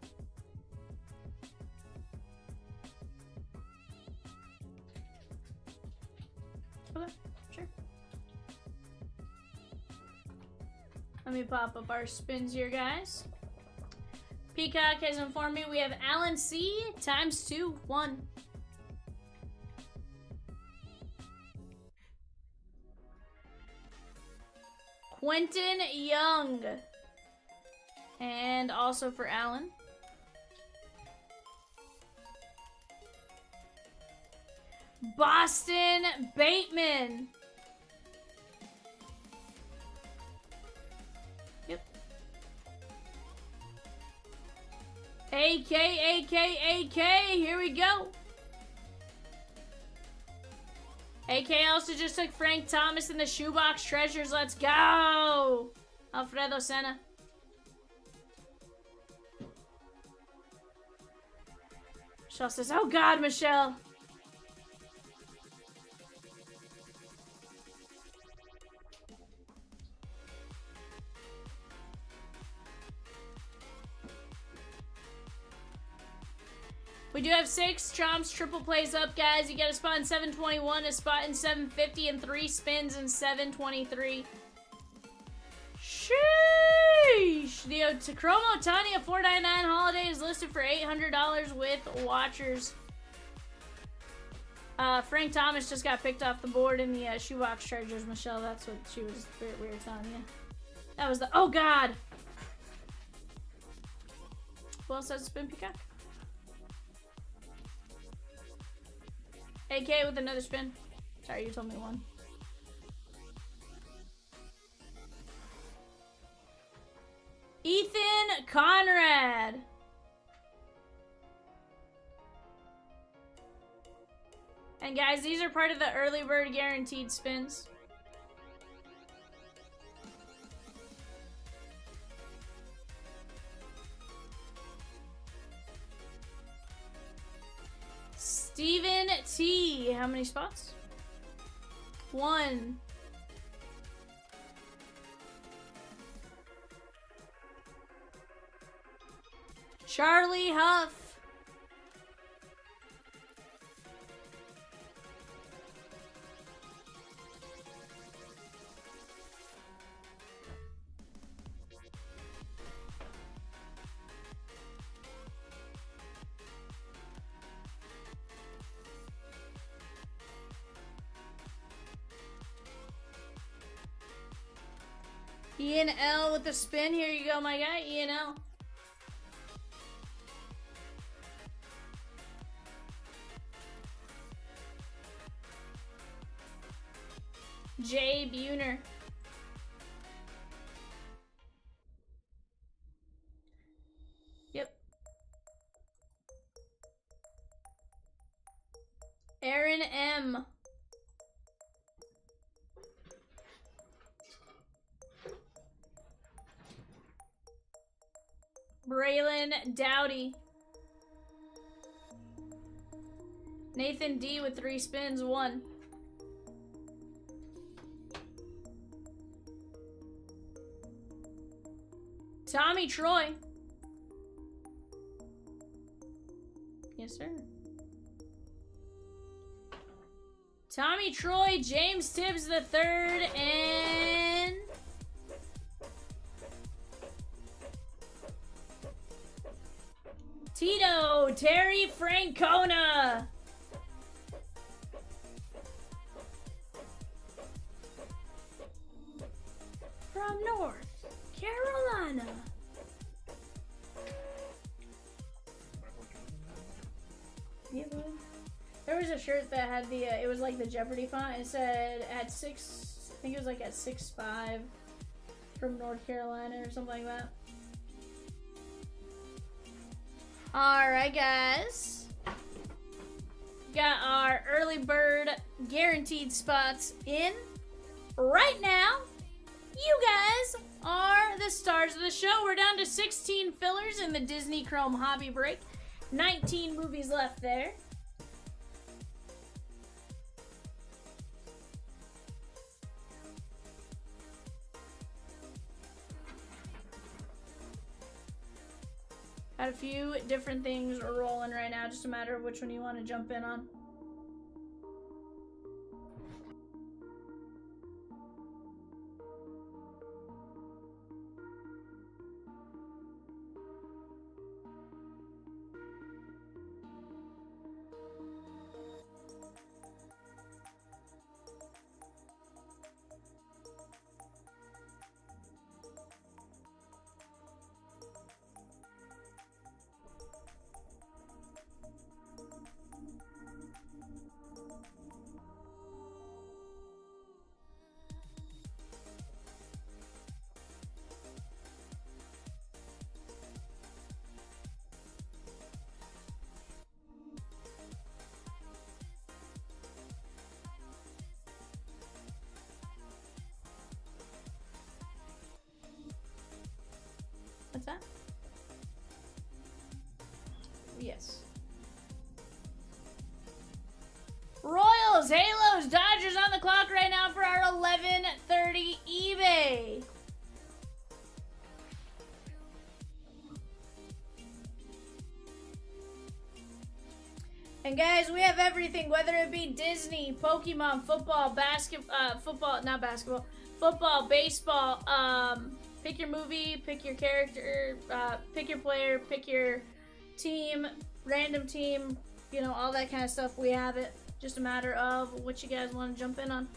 A: Okay, sure. Let me pop up our spins here, guys. Peacock has informed me we have Alan C times 2, 1. Quentin Young. And also for Alan. Boston Bateman. Yep. AK. Here we go. AK also just took Frank Thomas in the shoebox treasures. Let's go. Alfredo Senna. Michelle says, oh God, Michelle. We do have 6 Chomps triple plays up, guys. You get a spot in 721, a spot in 750, and 3 spins in 723. Sheesh! The Tacromo Tanya 499 holiday is listed for $800 with watchers. Frank Thomas just got picked off the board in the shoebox treasures, Michelle. That's what we were telling you. That was the, oh God! Who else has a spin, Peacock? AK with another spin. Sorry, you told me 1. Ethan Conrad. And guys, these are part of the early bird guaranteed spins. Steven T. How many spots? 1. Charlie Huff. Ian L with the spin. Here you go, my guy. Ian L. Jay Buhner. Yep. Aaron M. Braylon Dowdy. Nathan D with 3 spins, 1. Tommy Troy. Yes, sir. Tommy Troy, James Tibbs the third, and Tito, Terry Francona. From North Carolina. Yeah, boy. There was a shirt that had the, it was like the Jeopardy font. It said at 6, I think it was like at 6'5" from North Carolina or something like that. Alright, guys. Got our early bird guaranteed spots in. Right now, you guys are the stars of the show. We're down to 16 fillers in the Disney Chrome Hobby Break. 19 movies left there. Got a few different things rolling right now, just a matter of which one you want to jump in on. What's that? Yes. Royals, Halos, Dodgers on the clock right now for our 11:30 eBay. And guys, we have everything, whether it be Disney, Pokemon, football, football, baseball, pick your movie, pick your character, pick your player, pick your team, random team, you know, all that kind of stuff. We have it. Just a matter of what you guys want to jump in on.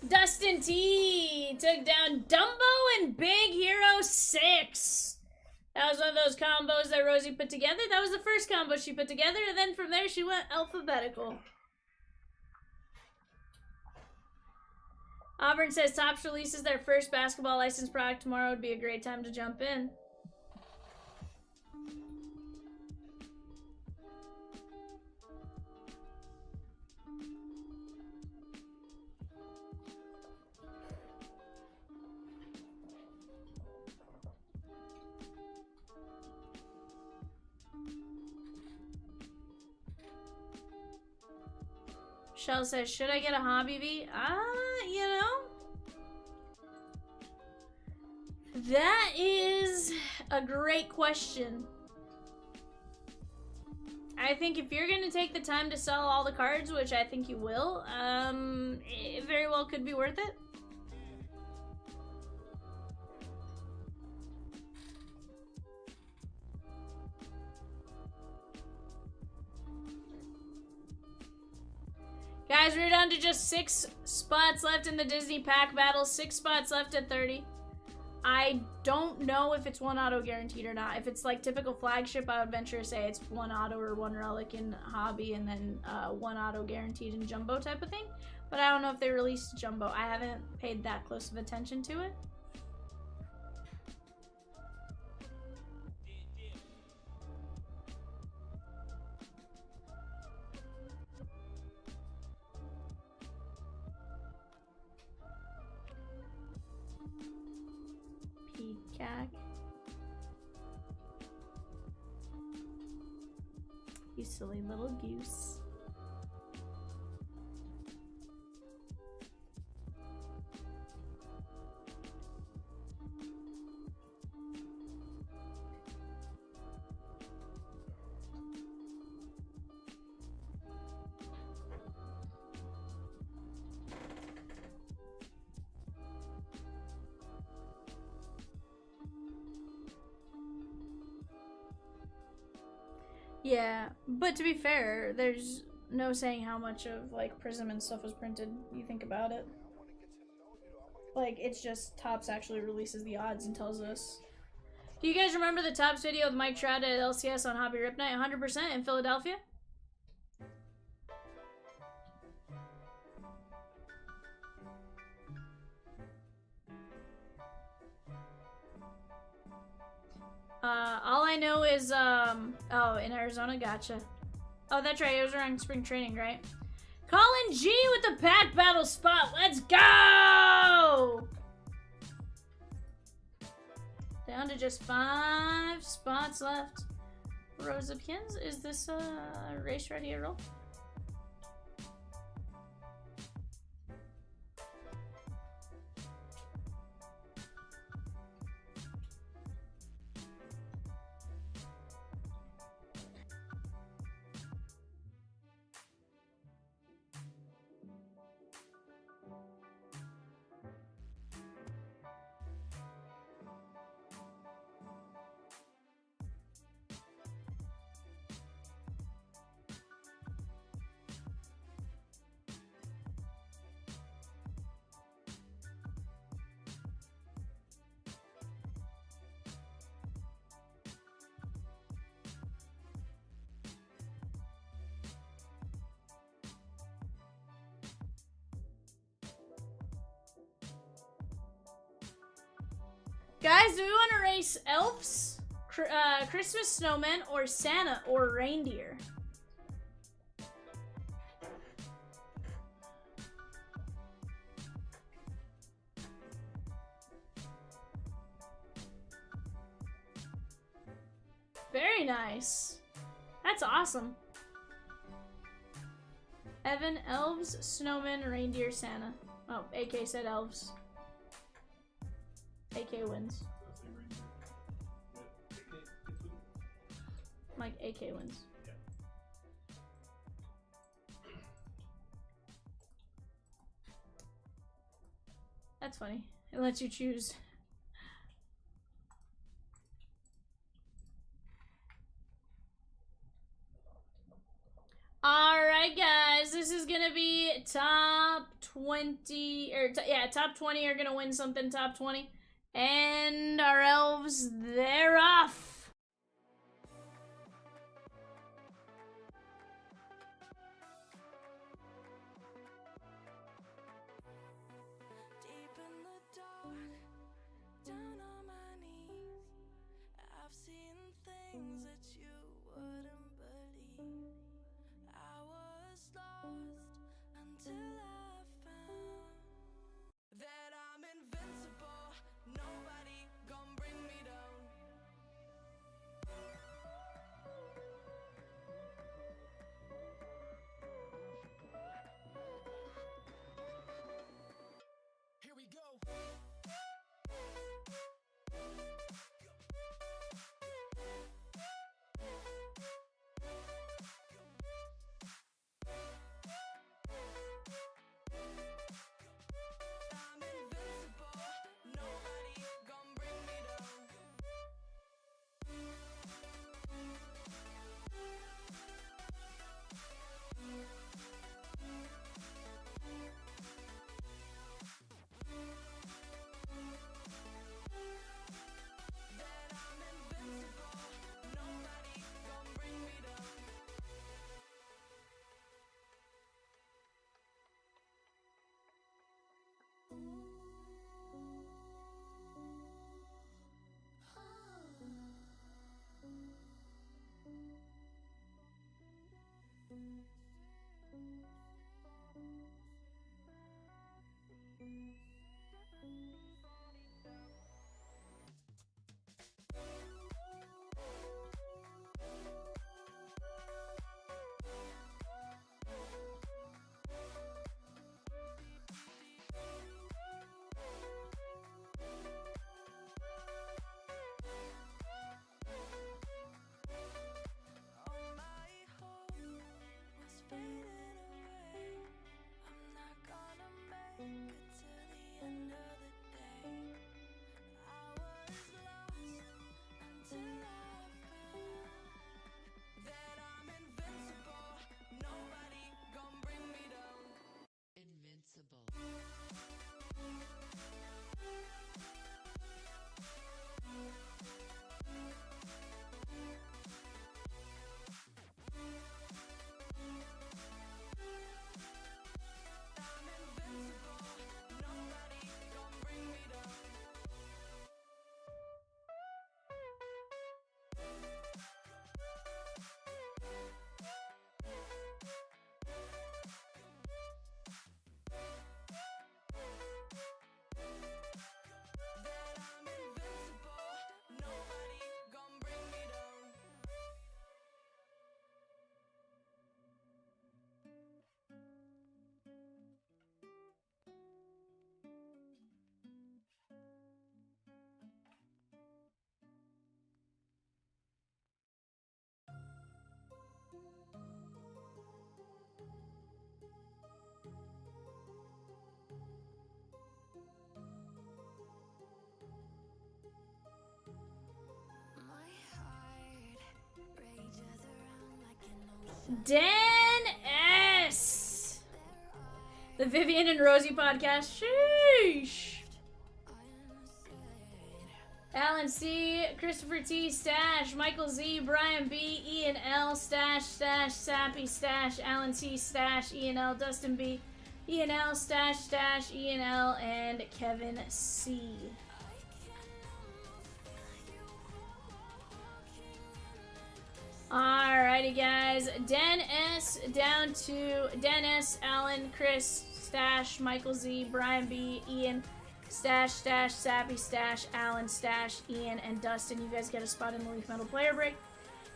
A: Dustin T took down Dumbo and Big Hero 6. That was one of those combos that Rosie put together. That was the first combo she put together, and then from there she went alphabetical. Auburn says Topps releases their first basketball licensed product tomorrow. Would be a great time to jump in. Shell says, should I get a hobby V? You know, that is a great question. I think if you're gonna take the time to sell all the cards, which I think you will, it very well could be worth it. Guys, we're down to just 6 spots left in the Disney pack battle. 6 spots left at 30. I don't know if it's 1 auto guaranteed or not. If it's like typical flagship, I would venture to say it's 1 auto or 1 relic in hobby and then 1 auto guaranteed in jumbo type of thing. But I don't know if they released jumbo. I haven't paid that close of attention to it. Peacock. You silly little goose. Yeah, but to be fair, there's no saying how much of like Prizm and stuff was printed. You think about it. Like, it's just Topps actually releases the odds and tells us. Do you guys remember the Topps video with Mike Trout at LCS on Hobby Rip Night? 100% in Philadelphia? All I know is, oh, in Arizona, gotcha. Oh, that's right, it was around spring training, right? Colin G with the pack battle spot, let's go! Down to just 5 spots left. Rosapkins, is this race ready to roll? Guys, do we want to race elves, Christmas snowmen, or Santa, or reindeer? Very nice. That's awesome. Evan, elves, snowmen, reindeer, Santa. Oh, AK said elves. AK wins. Like, AK wins.
B: Yeah.
A: That's funny. It lets you choose. Alright guys, this is gonna be top 20, or yeah, top 20 are gonna win something, top 20. And our elves, they're off.
C: Deep in the dark, down on my knees, I've seen things that you wouldn't believe. I was lost until I found that I'm invincible. Nobody gon' bring me down. Here we go. I'm invincible. Nobody gon' bring me down. That I'm invincible. Nobody gon' bring me down. All my hope was fading away. I'm not gonna make it to the end of the day.
A: Dan S. The Vivian and Rosie podcast. Sheesh. Alan C, Christopher T, Stash, Michael Z, Brian B, Ian L, Stash, Sappy, Stash, Alan T, Stash, Ian L, Dustin B, Ian L, Stash, Ian L, and Kevin C. Alrighty, guys. Dan S down to Dan S, Alan, Chris, Stash, Michael Z, Brian B, Ian, Stash, Sappy, Stash, Alan, Stash, Ian, and Dustin. You guys get a spot in the Leaf Metal Player Break.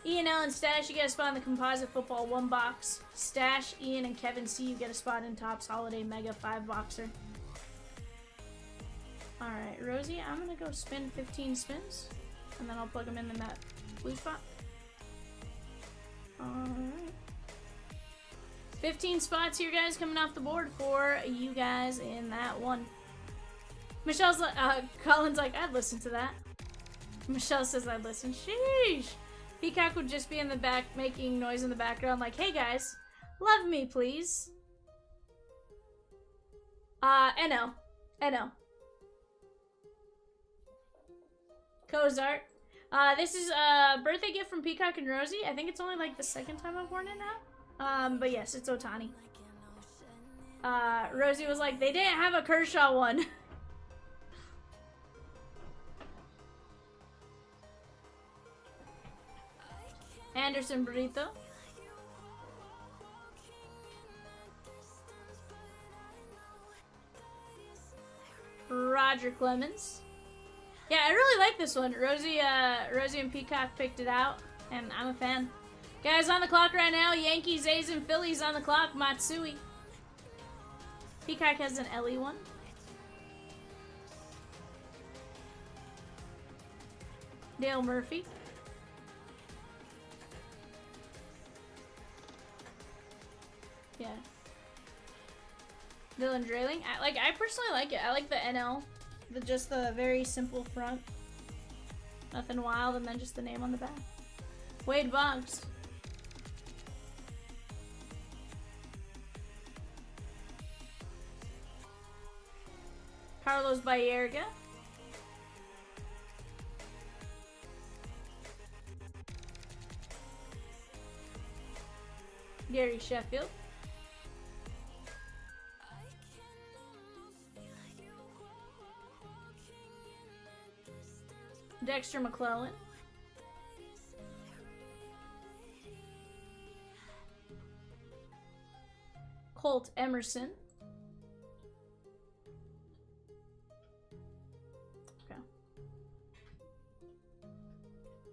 A: Ian, L, and Stash, you get a spot in the Composite Football 1 box. Stash, Ian, and Kevin C, you get a spot in Topps Holiday Mega 5 boxer. Alright, Rosie, I'm gonna go spin 15 spins, and then I'll plug them in that blue spot. Alright. 15 spots here, guys, coming off the board for you guys in that one. Michelle's like, Colin's like, I'd listen to that. Michelle says I'd listen. Sheesh. Peacock would just be in the back making noise in the background like, hey guys, love me please. NO. Cozart. This is a birthday gift from Peacock and Rosie. I think it's only like the second time I've worn it now. But yes, it's Otani. Rosie was like, they didn't have a Kershaw one. Anderson Burrito. Roger Clemens. Yeah, I really like this one. Rosie and Peacock picked it out, and I'm a fan. Guys, on the clock right now, Yankees, A's, and Phillies on the clock. Matsui. Peacock has an Ellie one. Dale Murphy. Yeah. Dylan Drayling. I personally like it. I like the NL. Just the very simple front. Nothing wild, and then just the name on the back. Wade Boggs. Carlos Baerga. Gary Sheffield. Dexter McClellan. Colt Emerson. Okay.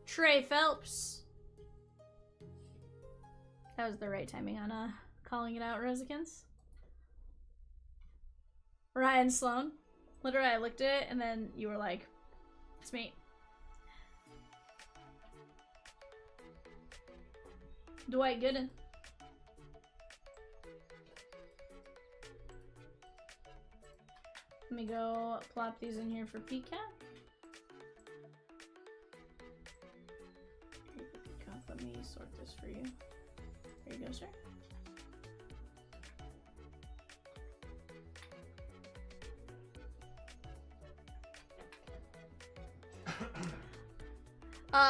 A: Trey Phelps. That was the right timing on calling it out, Rosikins. Ryan Sloan. Literally, I looked at it and then you were like, it's me. Dwight Gooden. Let me go plop these in here for Peacock. Let me sort this for you. There you go, sir.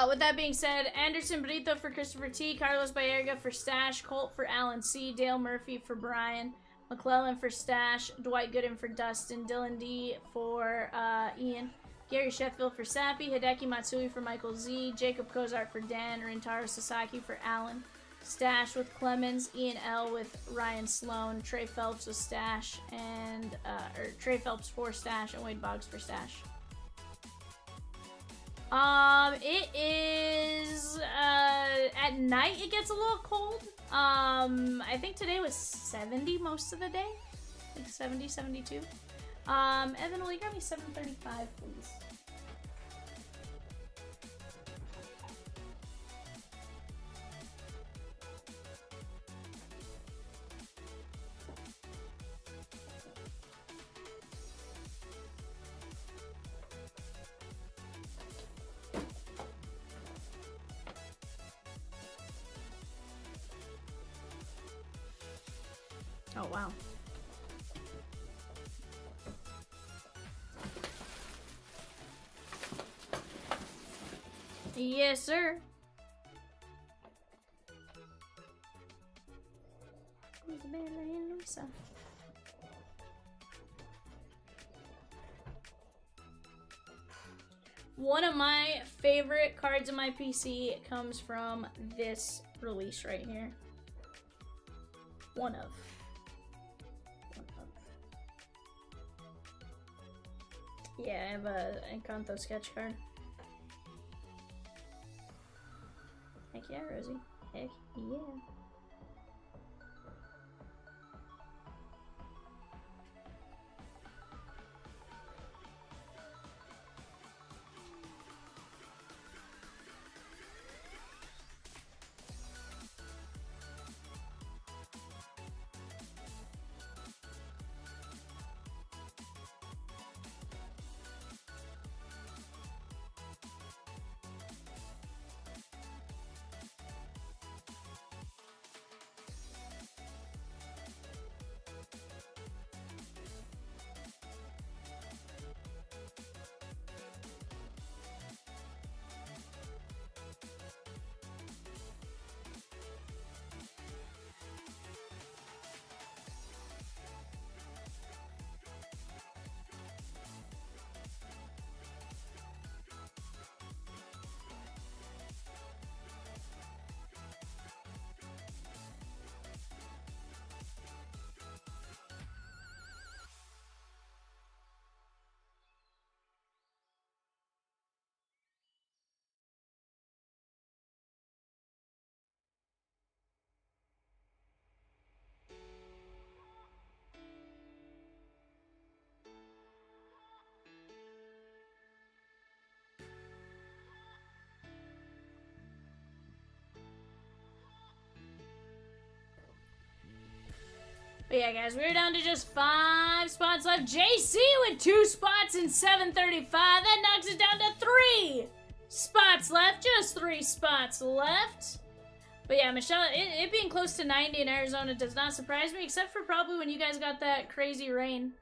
A: With that being said, Anderson Brito for Christopher T, Carlos Baerga for Stash, Colt for Alan C, Dale Murphy for Brian, McClellan for Stash, Dwight Gooden for Dustin, Dylan D for Ian, Gary Sheffield for Sappy, Hideki Matsui for Michael Z, Jacob Cozart for Dan, Rintaro Sasaki for Alan, Stash with Clemens, Ian L with Ryan Sloan, Trey Phelps with Stash, and Trey Phelps for Stash, and Wade Boggs for Stash. It is, at night it gets a little cold. I think today was 70 most of the day. Like 70, 72. Evan, will you grab me 735, please? Oh, wow. Yes, sir. Isabella and Luisa. One of my favorite cards in my PC comes from this release right here. One of. Yeah, I have a Encanto sketch card. Heck yeah, Rosie. Heck yeah. But yeah, guys, we're down to just 5 spots left. JC with 2 spots in 735. That knocks it down to 3 spots left. Just 3 spots left. But yeah, Michelle, it being close to 90 in Arizona does not surprise me, except for probably when you guys got that crazy rain.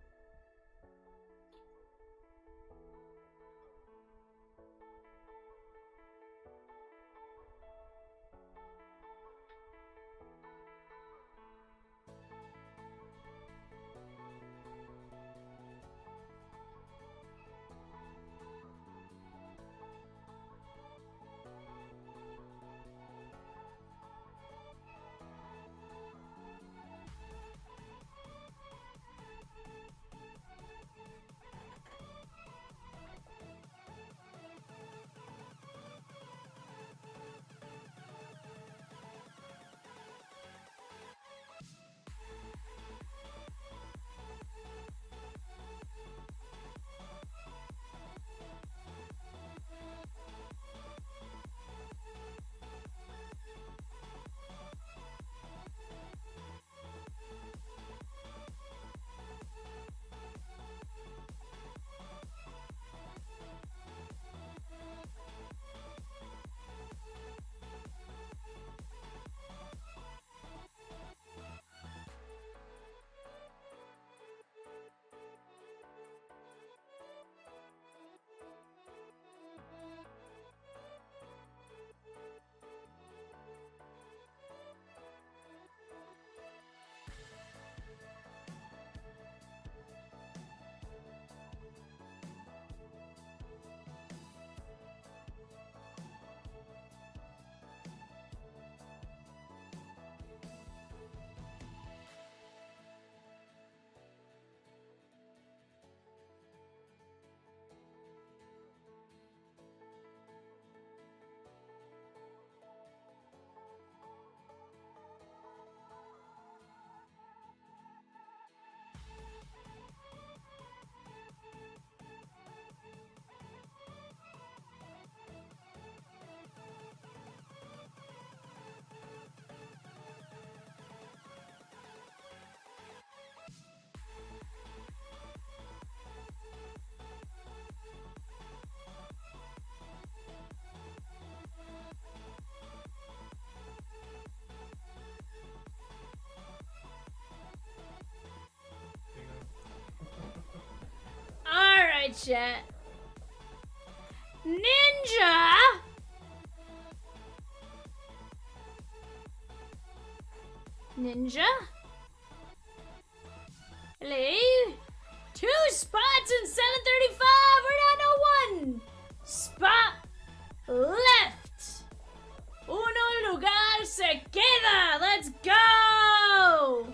A: chat. Ninja! Ninja? Hello? 2 spots in 735! We're down to 1 spot left! Uno lugar se queda! Let's go!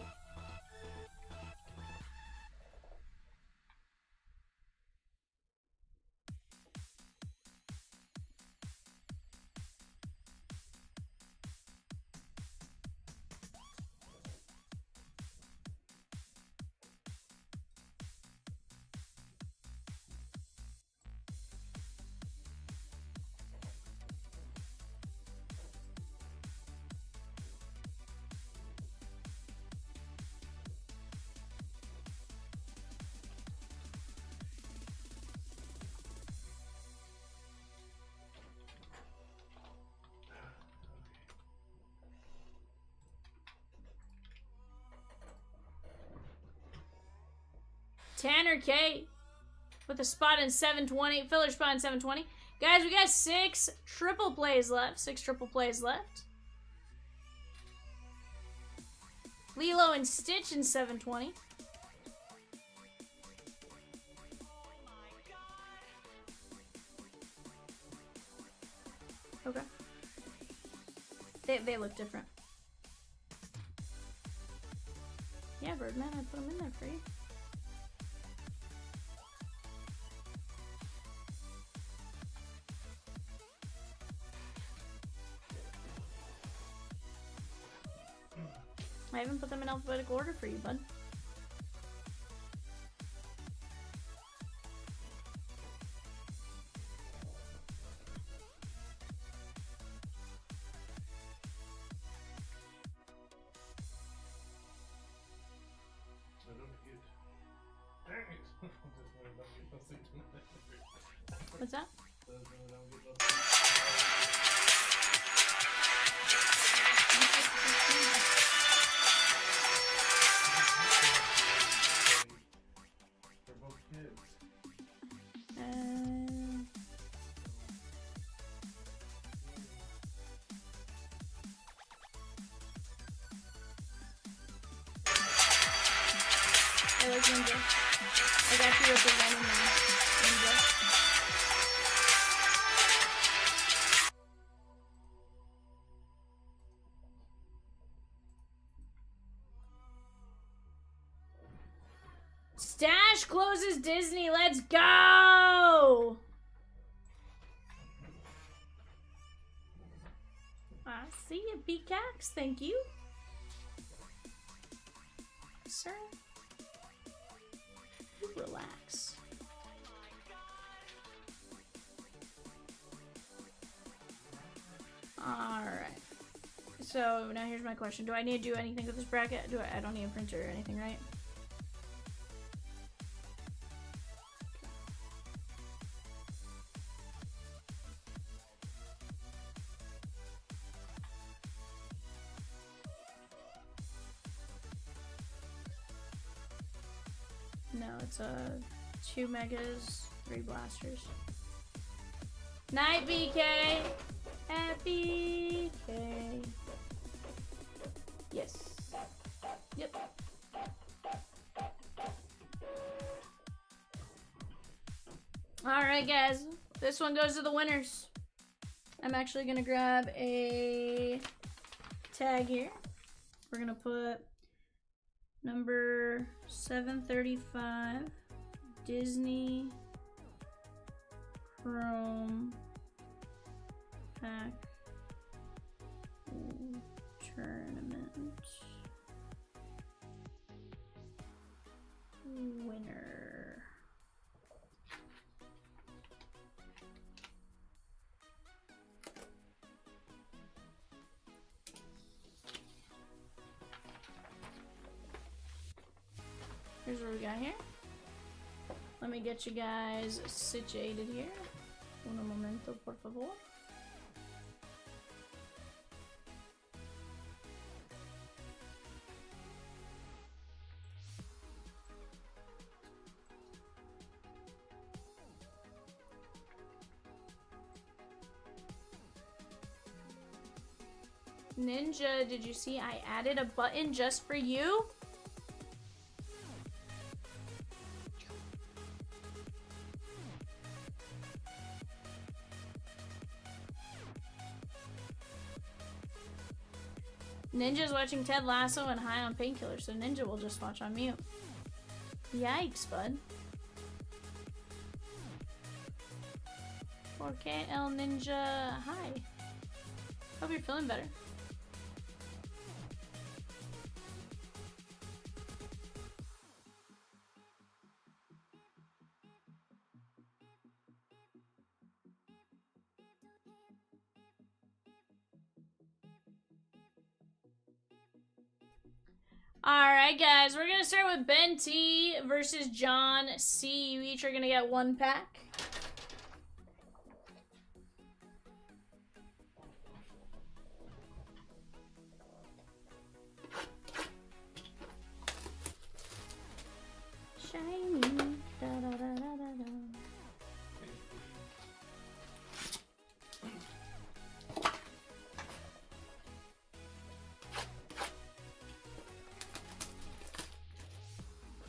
A: Tanner K with a spot in 720, filler spot in 720. Guys, we got 6 triple plays left. 6 triple plays left. Lilo and Stitch in 720. Okay. They look different. Yeah, Birdman, I put them in there for you. I haven't put them in alphabetical order for you, bud.
B: I don't get. Dang it! Just when I don't get nothing to
A: What's that?
B: When I don't get nothing. They're both kids.
A: I like Ninja. I got you representing now. Ninja. Stash closes Disney. Let's go! I see you, Peacocks. Thank you. Sir. You relax. Alright. So now here's my question. Do I need to do anything with this bracket? I don't need a printer or anything, right? No, it's 2 megas, 3 blasters. Night BK! Happy BK! Yes. Yep. Alright guys, this one goes to the winners. I'm actually gonna grab a tag here. We're gonna put number 735 Disney Chrome Pack Tournament winner. Here's what we got here. Let me get you guys situated here. Un momento, por favor. Ninja, did you see I added a button just for you? Ninja's watching Ted Lasso and high on painkillers, so Ninja will just watch on mute. Yikes, bud. 4K L Ninja, hi. Hope you're feeling better. Alright guys, we're gonna start with Ben T versus John C. You each are gonna get 1 pack. Shiny. Da, da, da, da, da, da.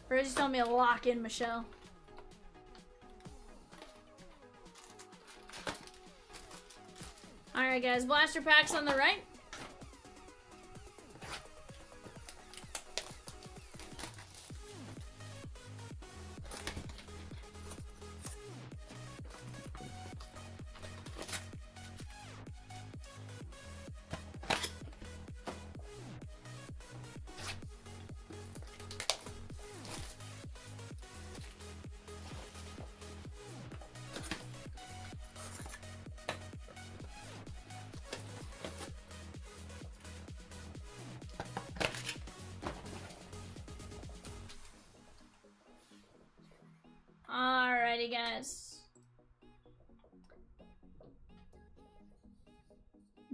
A: Rosie's telling me to lock in Michelle. Alright guys, blaster packs on the right. Alrighty, guys.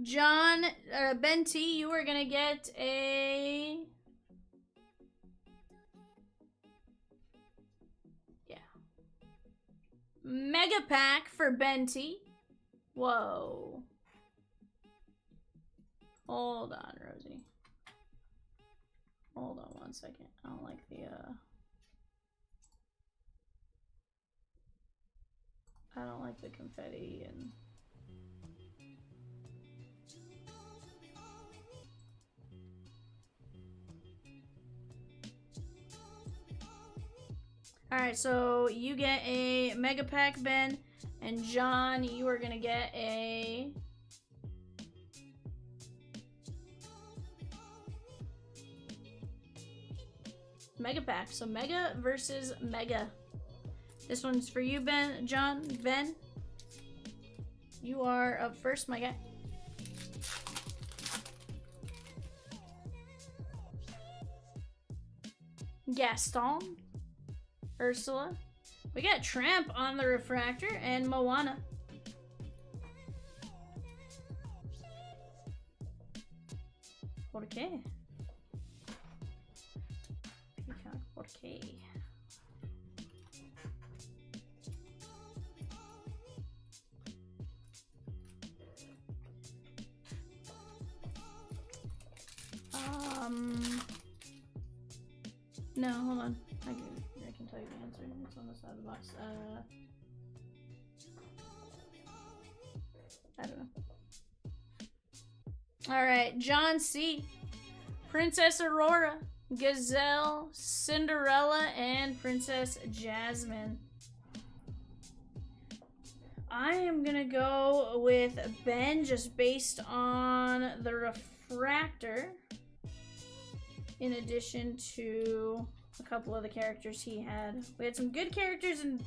A: John, Ben T, you are gonna get a... Yeah. Mega pack for Ben T. Whoa. Hold on, Rosie. Hold on 1 second. I don't like the, I don't like the confetti and... Alright, so you get a Mega Pack, Ben, and John, you are gonna get a... Mega Pack. So Mega versus Mega. This one's for you, Ben. John, Ben. You are up first, my guy. Gaston. Ursula. We got Tramp on the refractor and Moana. Okay. Peacock 4K. No, hold on. I can tell you the answer. It's on the side of the box. I don't know. Alright, John C. Princess Aurora, Gazelle, Cinderella, and Princess Jasmine. I am gonna go with Ben just based on the refractor, in addition to a couple of the characters he had. We had some good characters in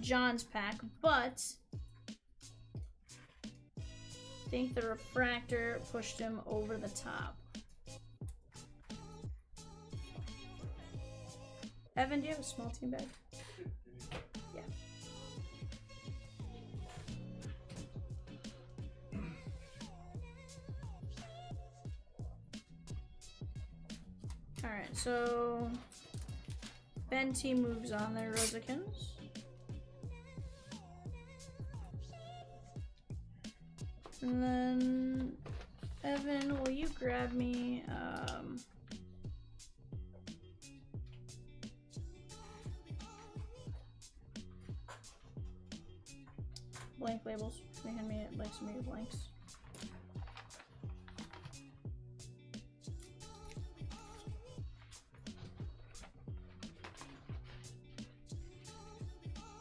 A: John's pack, but I think the refractor pushed him over the top. Evan, do you have a small team bag? Yeah. Alright, so Ben T moves on there, Rosikins. And then Evan Evan, will you grab me, blank labels? Can you hand me like some of your blanks?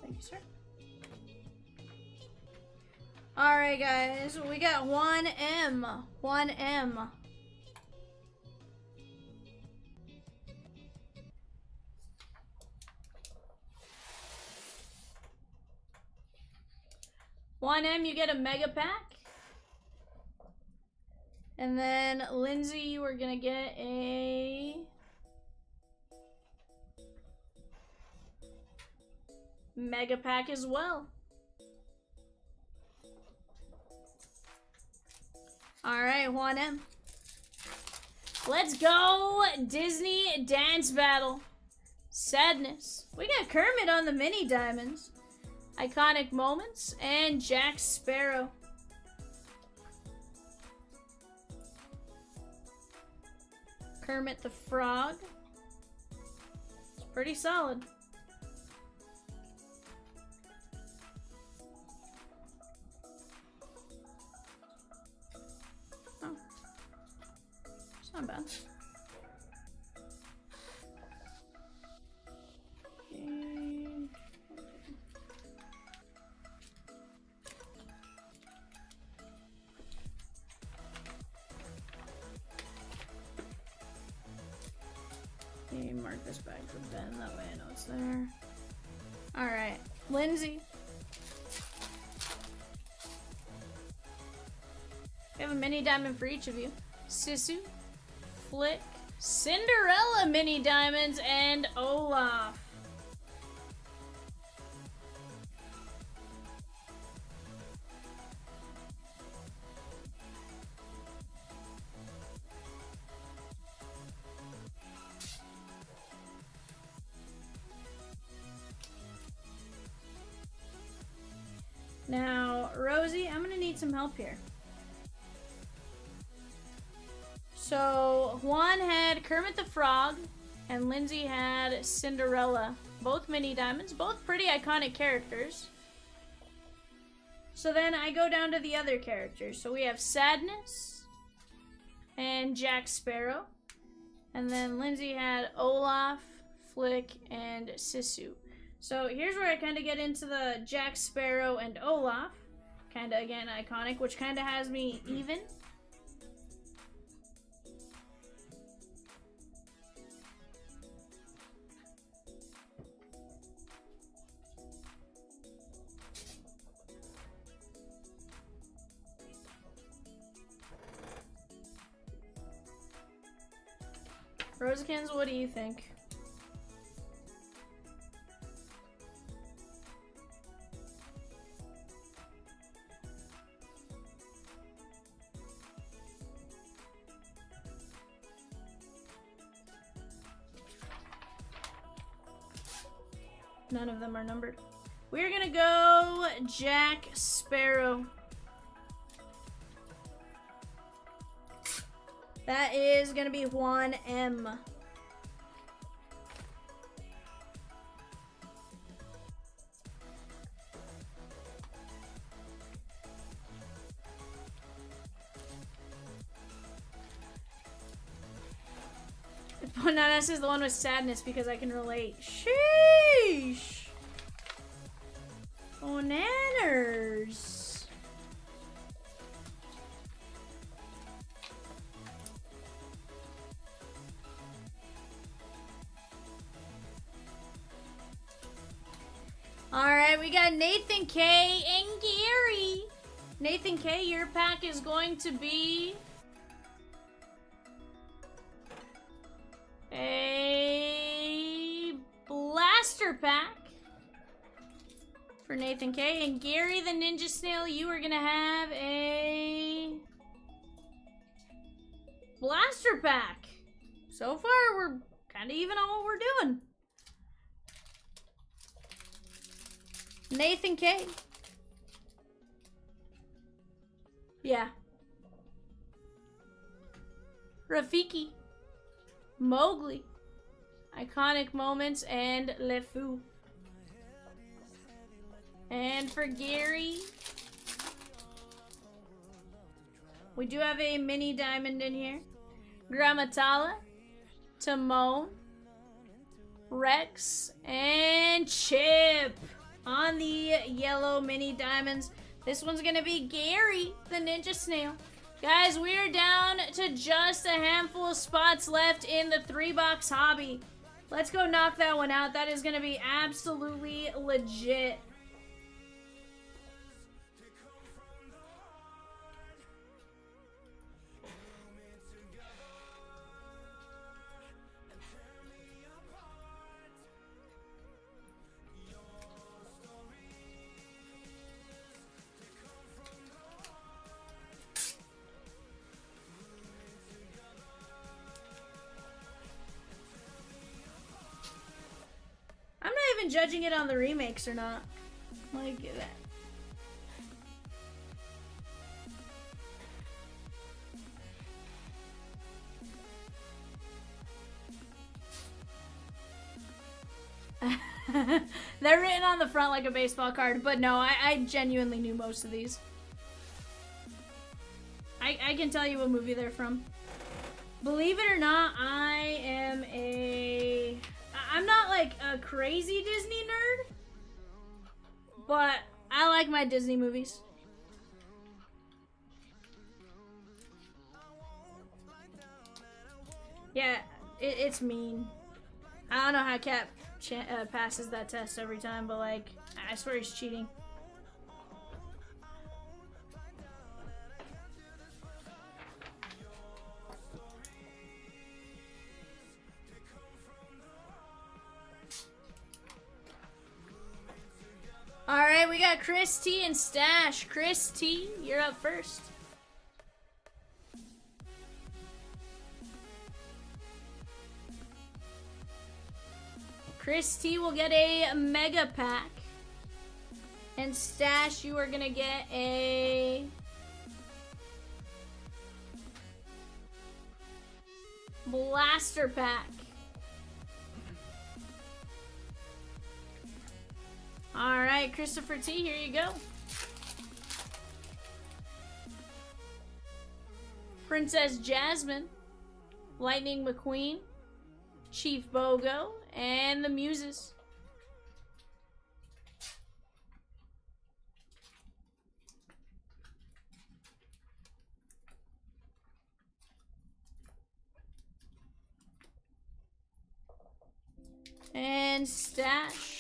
A: Thank you, sir. Alright guys, we got 1M. 1M. You get a mega pack. And then Lindsay, you are gonna get a mega pack as well. Alright, 1M. Let's go Disney Dance Battle. Sadness. We got Kermit on the mini diamonds. Iconic Moments and Jack Sparrow. Kermit the Frog. It's pretty solid. Oh. It's not bad. Mark this back for Ben, that way I know it's there. Alright, Lindsay. We have a mini diamond for each of you. Sisu, Flick, Cinderella mini diamonds, and Olaf. Now, Rosie, I'm gonna need some help here. So, Juan had Kermit the Frog, and Lindsay had Cinderella. Both mini diamonds, both pretty iconic characters. So then I go down to the other characters. So we have Sadness and Jack Sparrow. And then Lindsay had Olaf, Flick, and Sisu. So here's where I kind of get into the Jack Sparrow and Olaf. Kind of, again, iconic, which kind of has me even. Rosekins, what do you think? None of them are numbered. We're gonna go Jack Sparrow. That is gonna be 1M. Bananas is the one with Sadness because I can relate. Sheesh! Bananas! Alright, we got Nathan K and Gary. Nathan K, your pack is going to be a blaster pack for Nathan K. And Gary the Ninja Snail, you are gonna have a blaster pack. So far, we're kind of even on what we're doing. Nathan K. Rafiki, Mowgli, Iconic Moments, and LeFou. And for Gary, we do have a mini diamond in here. Gramatala, Timon, Rex, and Chip on the yellow mini diamonds. This one's gonna be Gary, the Ninja Snail. Guys, we are down to just a handful of spots left in the 3-box hobby. Let's go knock that one out. That is gonna be absolutely legit. I'm not even judging it on the remakes or not. Like that. They're written on the front like a baseball card, but no, I genuinely knew most of these. I can tell you what movie they're from. Believe it or not, I'm not like a crazy Disney nerd, but I like my Disney movies. Yeah, it's mean. I don't know how Cap passes that test every time, but like, I swear he's cheating. Alright, we got Chris T and Stash. Chris T, you're up first. Chris T will get a mega pack. And Stash, you are gonna get a blaster pack. Alright, Christopher T, here you go. Princess Jasmine, Lightning McQueen, Chief Bogo, and the Muses. And Stash.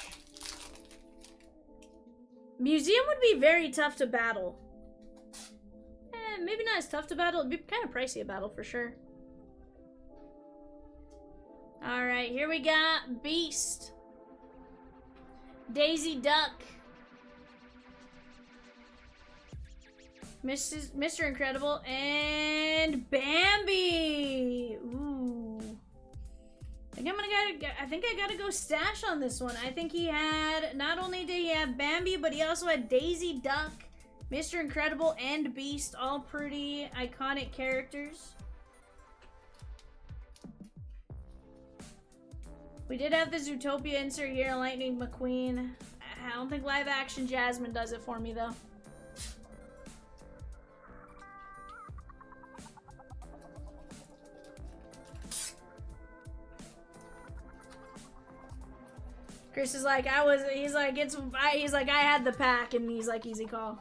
A: Museum would be very tough to battle. Maybe not as tough to battle. It'd be kind of pricey to battle for sure. Alright, here we got Beast. Daisy Duck. Mr. Incredible. And Bambi. Ooh. I think I gotta go Stash on this one. I think he had, not only did he have Bambi, but he also had Daisy Duck, Mr. Incredible, and Beast. All pretty iconic characters. We did have the Zootopia insert here, Lightning McQueen. I don't think live action Jasmine does it for me though. Chris is like, he's like, I had the pack, and he's like, easy call.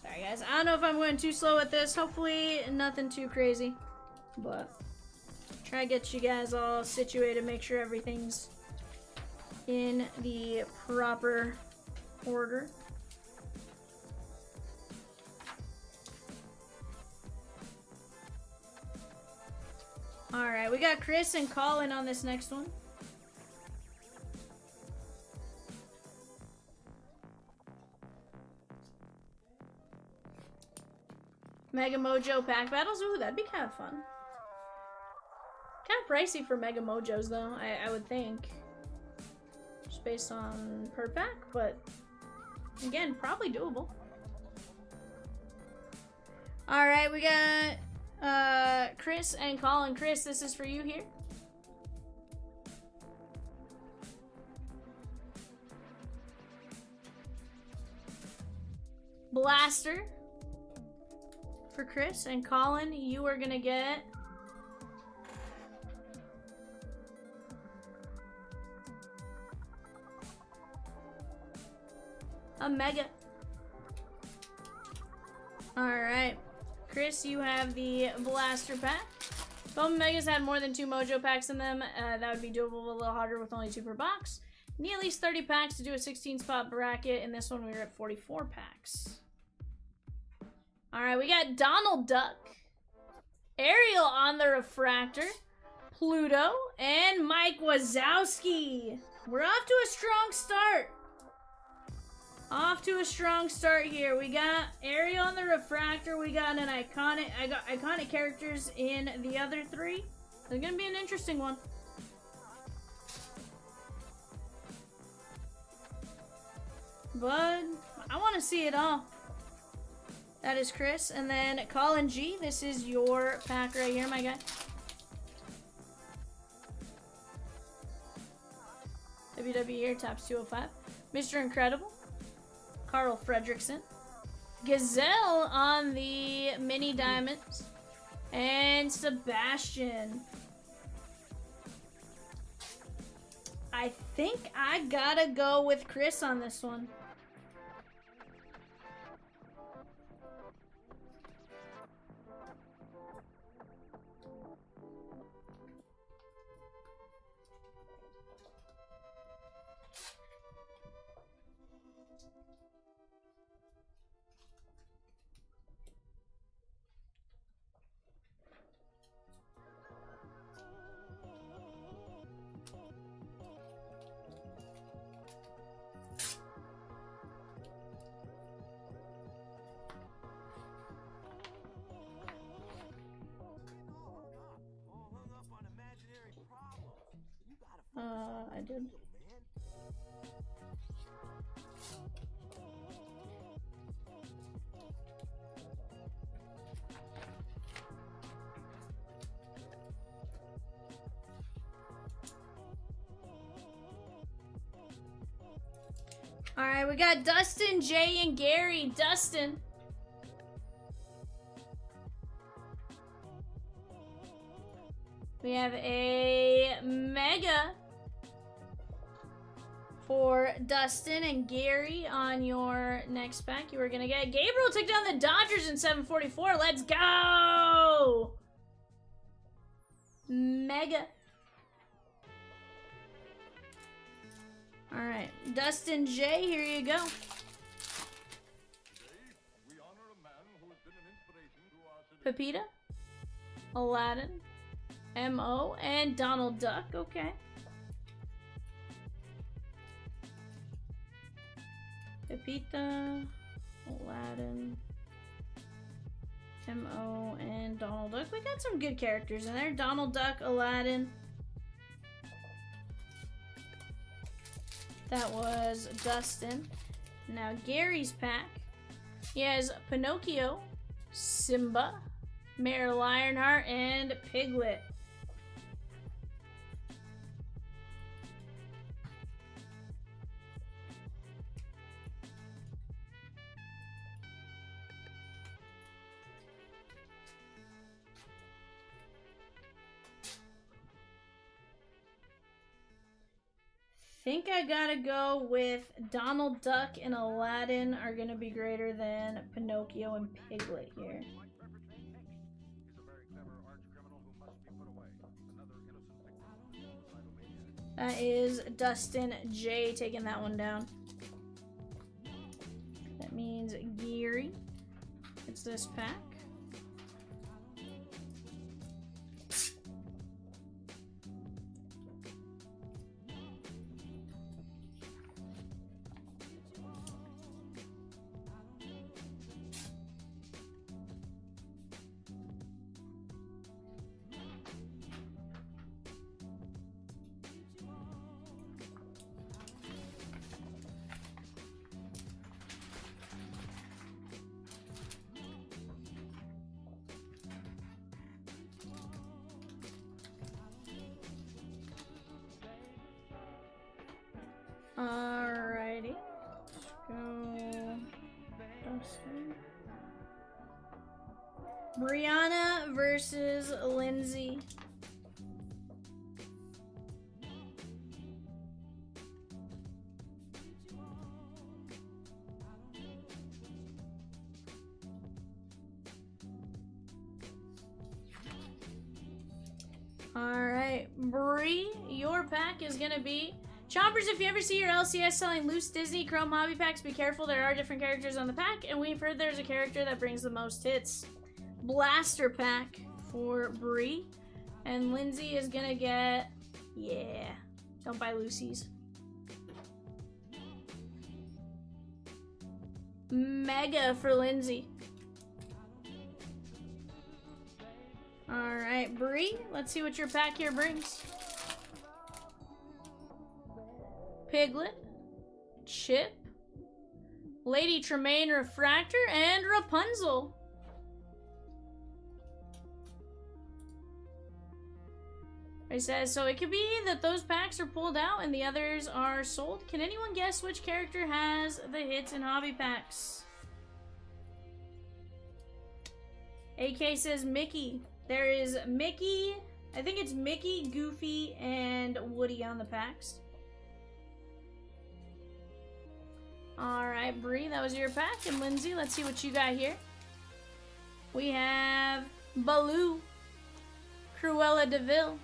A: Sorry guys, I don't know if I'm going too slow with this. Hopefully nothing too crazy, but try to get you guys all situated, make sure everything's in the proper order. Alright, we got Chris and Colin on this next one. Mega Mojo pack battles? Ooh, that'd be kind of fun. Kind of pricey for Mega Mojos, though, I would think. Just based on per pack, but again, probably doable. Alright, we got Chris and Colin. Chris, this is for you here. Blaster for Chris, and Colin, you are gonna get a Mega. Alright. Chris, you have the Blaster pack. Bowman Megas had more than 2 Mojo packs in them. That would be doable, a little harder with only 2 per box. Need at least 30 packs to do a 16-spot bracket. In this one, we were at 44 packs. Alright, we got Donald Duck, Ariel on the Refractor, Pluto, and Mike Wazowski. We're off to a strong start. Off to a strong start here. We got Ariel on the Refractor. We got an iconic characters in the other 3. It's gonna be an interesting one. But I want to see it all. That is Chris, and then Colin G. This is your pack right here, my guy. WWE here, tops 205. Mr. Incredible. Carl Fredrickson, Gazelle on the mini diamonds, and Sebastian. I think I gotta go with Chris on this one. I did. All right, we got Dustin, Jay, and Gary. Dustin. We have a Mega for Dustin and Gary on your next pack. You were going to get Gabriel took down the Dodgers in 744. Let's go! Mega. All right, Dustin J, here you go. Pepita, Aladdin, M.O., and Donald Duck. Okay. Pepita, Aladdin, M.O., and Donald Duck. We got some good characters in there. Donald Duck, Aladdin. That was Dustin. Now Gary's pack. He has Pinocchio, Simba, Mayor Lionheart, and Piglet. Think I gotta go with Donald Duck and Aladdin are gonna be greater than Pinocchio and Piglet here. That is Dustin J taking that one down. That means Geary. It's this pack. Alrighty. Let's go. Dustin. Brianna versus Lindsay. Alright, Bree, your pack is gonna be Chompers. If you ever see your LCS selling loose Disney Chrome hobby packs, be careful, there are different characters on the pack, and we've heard there's a character that brings the most hits. Blaster pack for Bree, and Lindsay is gonna get, yeah, don't buy Lucy's. Mega for Lindsay. Alright, Bree, let's see what your pack here brings. Piglet, Chip, Lady Tremaine Refractor, and Rapunzel. It says, so it could be that those packs are pulled out and the others are sold. Can anyone guess which character has the hits in hobby packs? AK says Mickey. There is Mickey, I think it's Mickey, Goofy, and Woody on the packs. Alright, Bree, that was your pack. And Lindsay, let's see what you got here. We have Baloo, Cruella DeVille,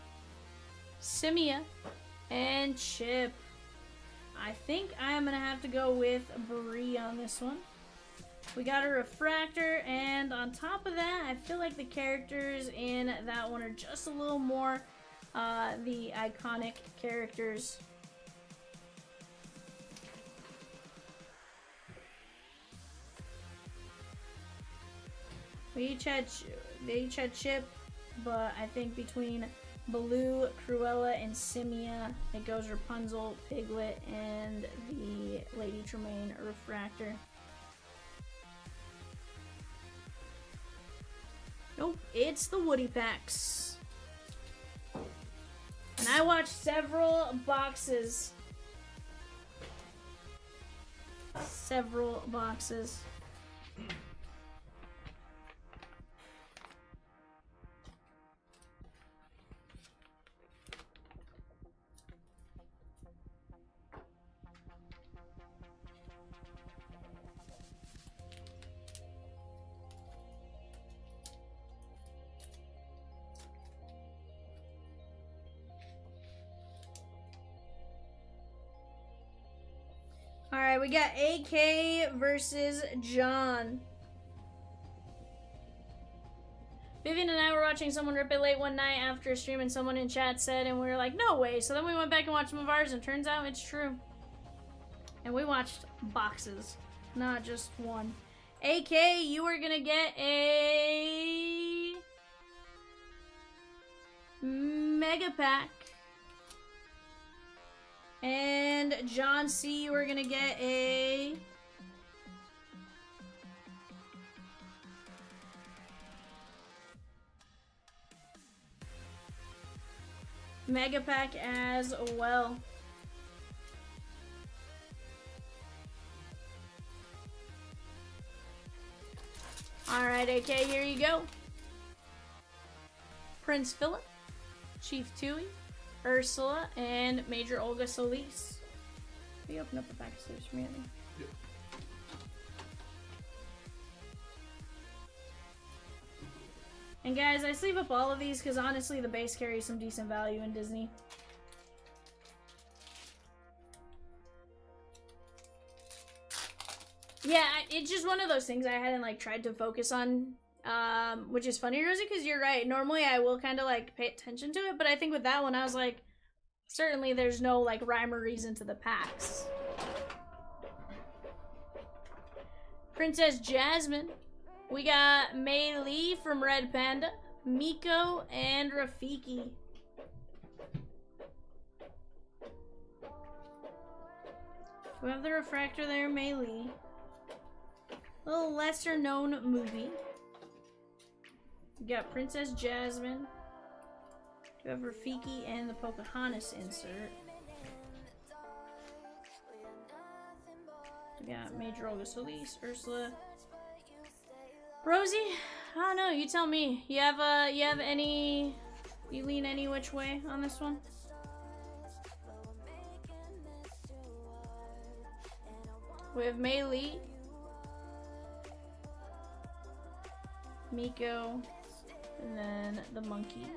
A: Simia, and Chip. I think I am going to have to go with Bree on this one. We got a refractor, and on top of that, I feel like the characters in that one are just a little more the iconic characters. They each had Chip, but I think between Baloo, Cruella, and Simia, it goes Rapunzel, Piglet, and the Lady Tremaine refractor. Nope, it's the Woody packs. And I watched several boxes. Alright, we got AK versus John. Vivian and I were watching someone rip it late one night after a stream, and someone in chat said, and we were like, no way. So then we went back and watched some of ours, and turns out it's true. And we watched boxes, not just one. AK, you are gonna get a mega pack. And John C, we're gonna get a mega pack as well. Alright, AK, here you go. Prince Philip, Chief Tui, Ursula, and Major Olga Solis. Can you open up the back stairs for me?
B: Yep.
A: And guys, I sleeve up all of these because honestly the base carries some decent value in Disney. Yeah, it's just one of those things I hadn't like tried to focus on. Which is funny, Rosie, because you're right. Normally I will kind of like pay attention to it, but I think with that one I was like, certainly there's no like rhyme or reason to the packs. Princess Jasmine. We got Mei Li from Red Panda, Miko, and Rafiki. We have the refractor there, Mei Li. A little lesser known movie. We got Princess Jasmine. We have Rafiki and the Pocahontas insert. We got Major Olga Solis, Ursula. Rosie? I don't know, you tell me. You have any, you lean any which way on this one? We have Mei Li, Miko, and then the monkey.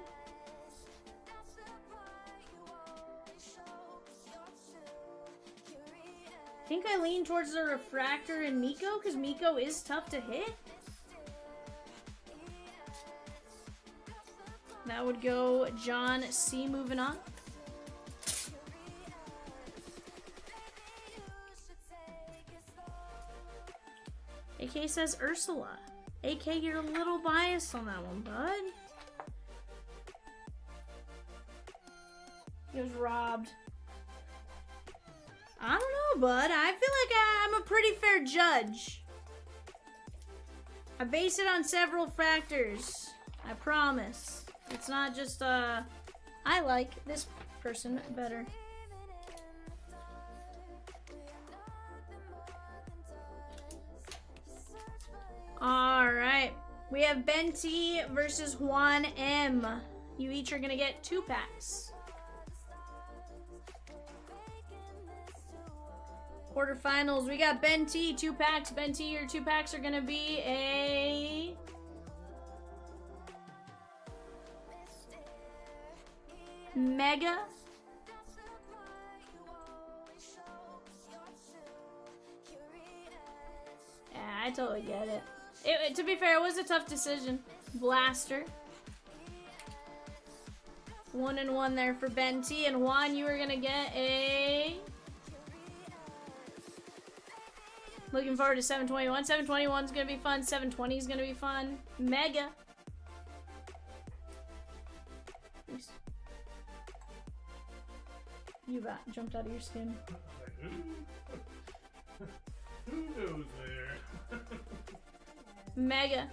A: I think I lean towards the refractor and Miko because Miko is tough to hit. That would go John C. Moving on. AK says Ursula. AK, you're a little biased on that one, bud. He was robbed. I don't know, bud. I feel like I'm a pretty fair judge. I base it on several factors. I promise. It's not just, I like this person better. Alright. We have Ben T versus Juan M. You each are gonna get 2 packs. Quarterfinals, we got Ben T, 2 packs. Ben T, your 2 packs are gonna be a Mega. Yeah, I totally get it. To be fair, it was a tough decision. Blaster. 1 and 1 there for Ben T. And Juan, you were gonna get a... Looking forward to 721. 721 is gonna be fun. 720 is gonna be fun. Mega. Please. You jumped out of your skin.
B: Who knows there?
A: Mega.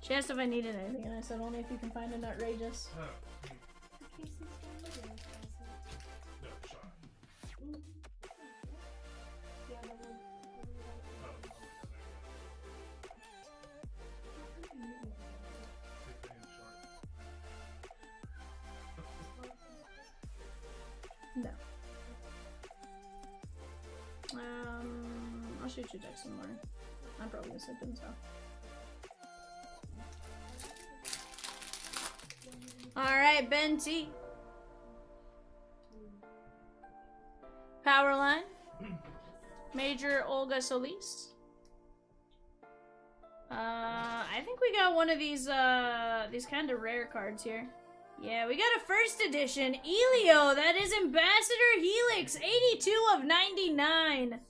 A: She asked if I needed anything, and I said only if you can find an outrageous.
B: Oh. No, shot.
A: No. I'll shoot you deck some more. I'm probably gonna sip them, so. Alright, Ben T. Powerline. Major Olga Solis. I think we got one of these kind of rare cards here. Yeah, we got a first edition Elio. That is Ambassador Helix, 82 of 99.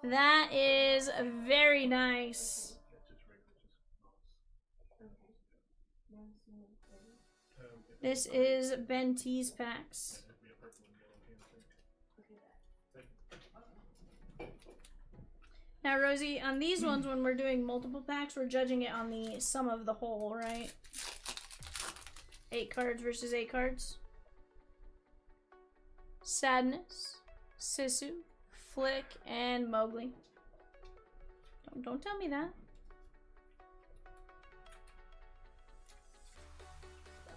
A: That is very nice. This is Ben T's packs. Now, Rosie, on these ones, when we're doing multiple packs, we're judging it on the sum of the whole, right? 8 cards versus 8 cards. Sadness, Sisu, Flick, and Mowgli. Don't tell me that.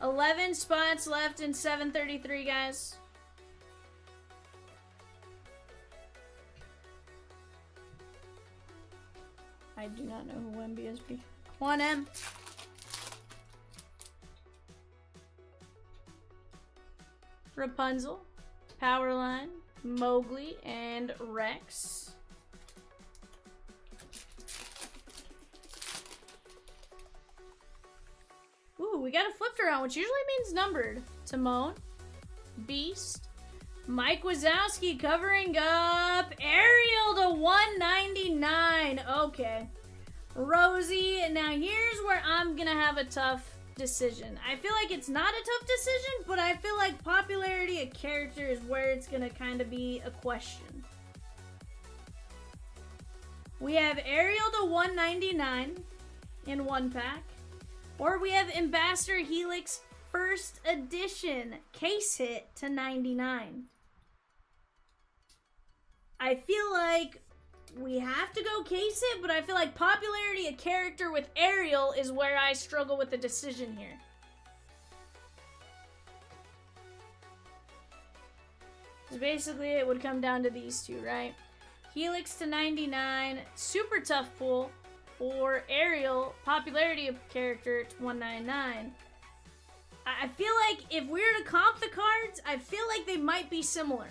A: 11 spots left in 733, guys. I do not know who MBSB. 1M. Rapunzel, Powerline, Mowgli, and Rex. Ooh, we got a flipped around, which usually means numbered. Timon, Beast, Mike Wazowski covering up Ariel to 199. Okay. Rosie, now here's where I'm gonna have a tough decision. I feel like it's not a tough decision, but I feel like popularity of character is where it's gonna kind of be a question. We have Ariel to 199 in 1 pack, or we have Ambassador Helix first edition case hit to 99. I feel like we have to go case it, but I feel like popularity of character with Ariel is where I struggle with the decision here. So basically, it would come down to these two, right? Helix to 99, super tough pull, or Ariel, popularity of character to 199. I feel like if we were to comp the cards, I feel like they might be similar.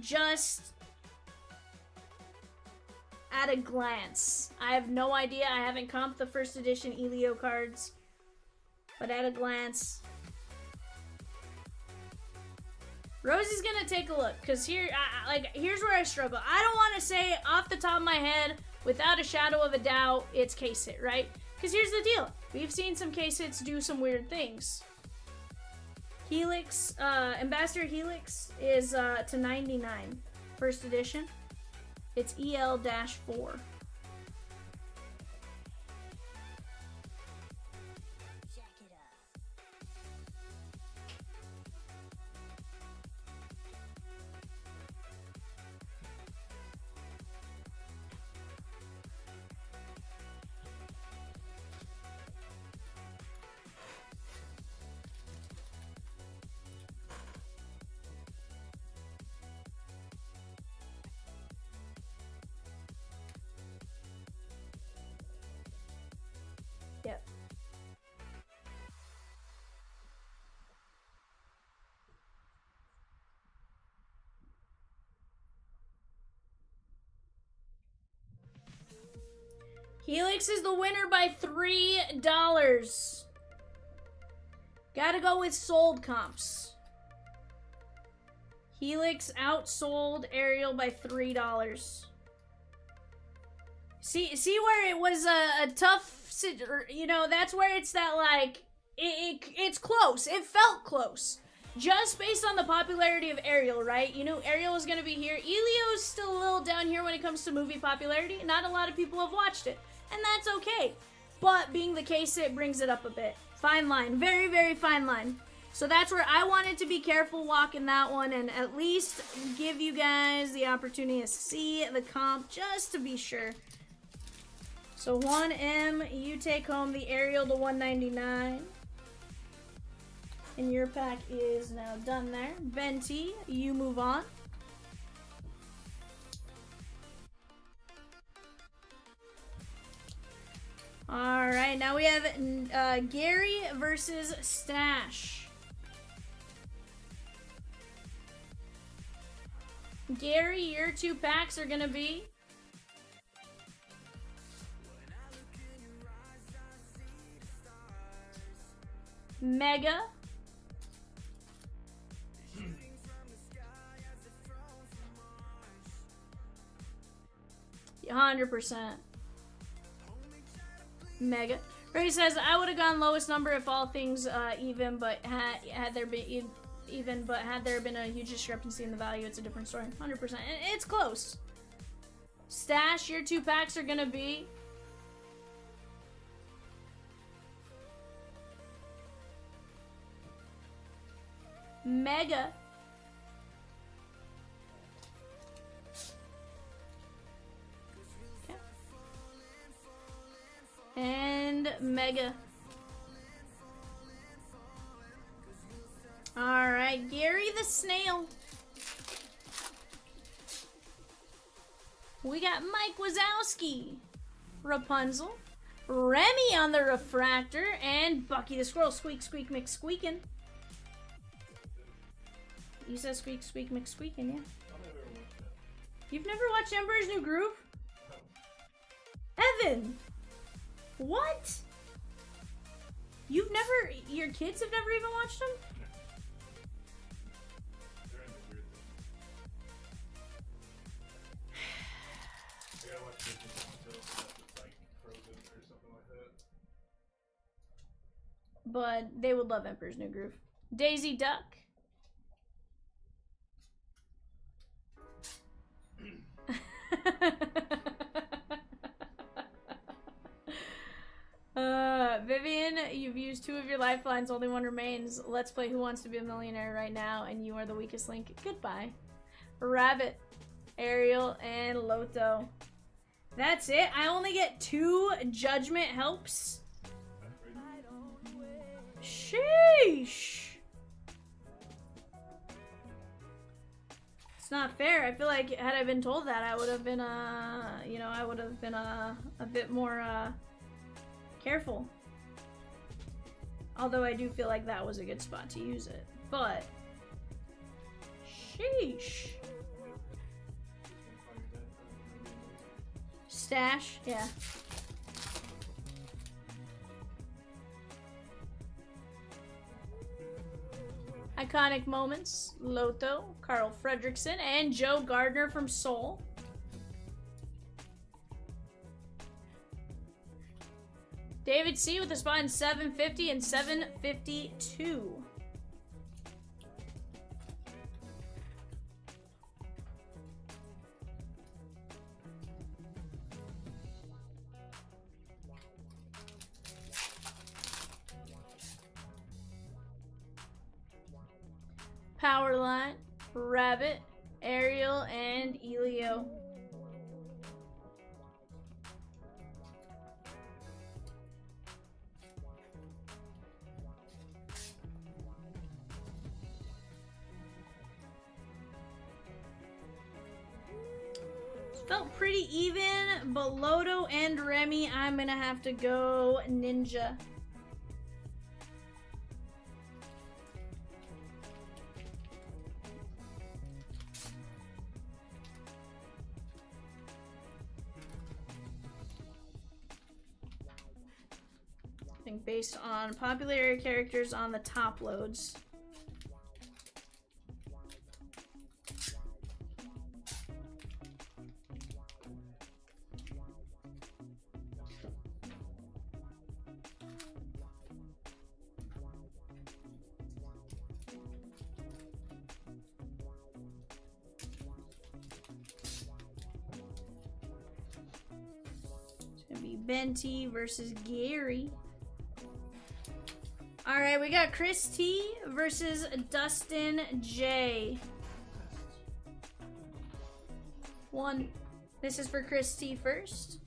A: Just at a glance. I have no idea. I haven't comped the first edition Elio cards. But at a glance. Rosie's gonna take a look. Because here's where I struggle. I don't want to say off the top of my head, without a shadow of a doubt, it's case hit, right? Because here's the deal. We've seen some case hits do some weird things. Helix, Ambassador Helix is to 99. First edition. It's EL-4. Yep. Helix is the winner by $3. Gotta go with sold comps. Helix outsold Ariel by $3. See where it was a tough, you know, that's where it's that, like, it's close. It felt close. Just based on the popularity of Ariel, right? You knew Ariel was going to be here. Elio's still a little down here when it comes to movie popularity. Not a lot of people have watched it. And that's okay. But being the case, it brings it up a bit. Fine line. Very, very fine line. So that's where I wanted to be careful walking that one and at least give you guys the opportunity to see the comp just to be sure. So 1M, you take home the Ariel to 199. And your pack is now done there. Venti, you move on. Alright, now we have Gary versus Stash. Gary, your two packs are gonna be Mega, 100%. Mega. Ray says, I would have gone lowest number if all things even, but had there been a huge discrepancy in the value, it's a different story. 100%. It's close. Stash, your two packs are gonna be Mega, okay, and Mega. All right, Gary the Snail. We got Mike Wazowski, Rapunzel, Remy on the Refractor, and Bucky the Squirrel. Squeak, squeak, mix, squeaking. You said squeak, squeak, mix, squeaking, yeah. You've never watched Emperor's New Groove? Evan! What? You've never, your kids have never even watched them? But they would love Emperor's New Groove. Daisy Duck. Vivian, you've used 2 of your lifelines, only one remains. Let's play Who Wants to Be a Millionaire right now, and you are the weakest link. Goodbye. Rabbit, Ariel, and Loto. That's it. I only get 2 judgment helps. Sheesh. It's not fair. I feel like had I been told that, I would have been, you know, I would have been a bit more careful. Although I do feel like that was a good spot to use it. But, sheesh. Stash, yeah. Iconic moments, Loto, Carl Fredrickson, and Joe Gardner from Seoul. David C. with a spot in 750 and 752. Powerline, Rabbit, Ariel, and Elio. Felt pretty even, but Loto and Remy, I'm gonna have to go Ninja. I think based on popular characters on the top loads. Benti versus Gary. Alright, we got Chris T versus Dustin J. 1. This is for Chris T first.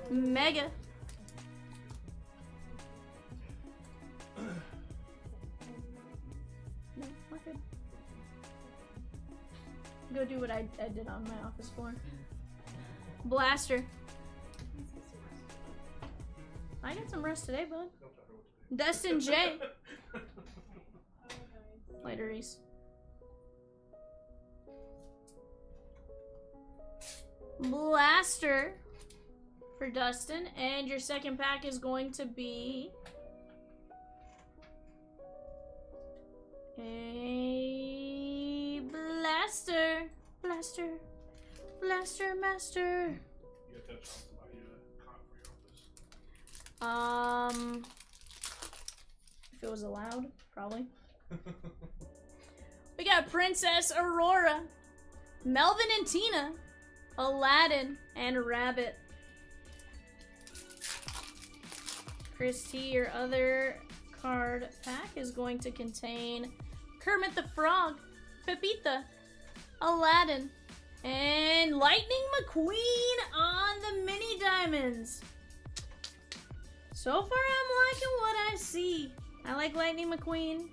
A: Mega. No, we're good. Go do what I did on my office floor. Blaster. I got some rest today, bud. Dustin J. Later, Reese. Blaster for Dustin. And your second pack is going to be a Blaster. Blaster. Blaster Master.
B: You got that chance to buy you a comp for your office.
A: If it was allowed, probably. We got Princess Aurora, Melvin and Tina, Aladdin, and Rabbit. Christy, your other card pack is going to contain Kermit the Frog, Pepita, Aladdin, and Lightning McQueen on the mini diamonds. So far, I'm liking what I see. I like Lightning McQueen.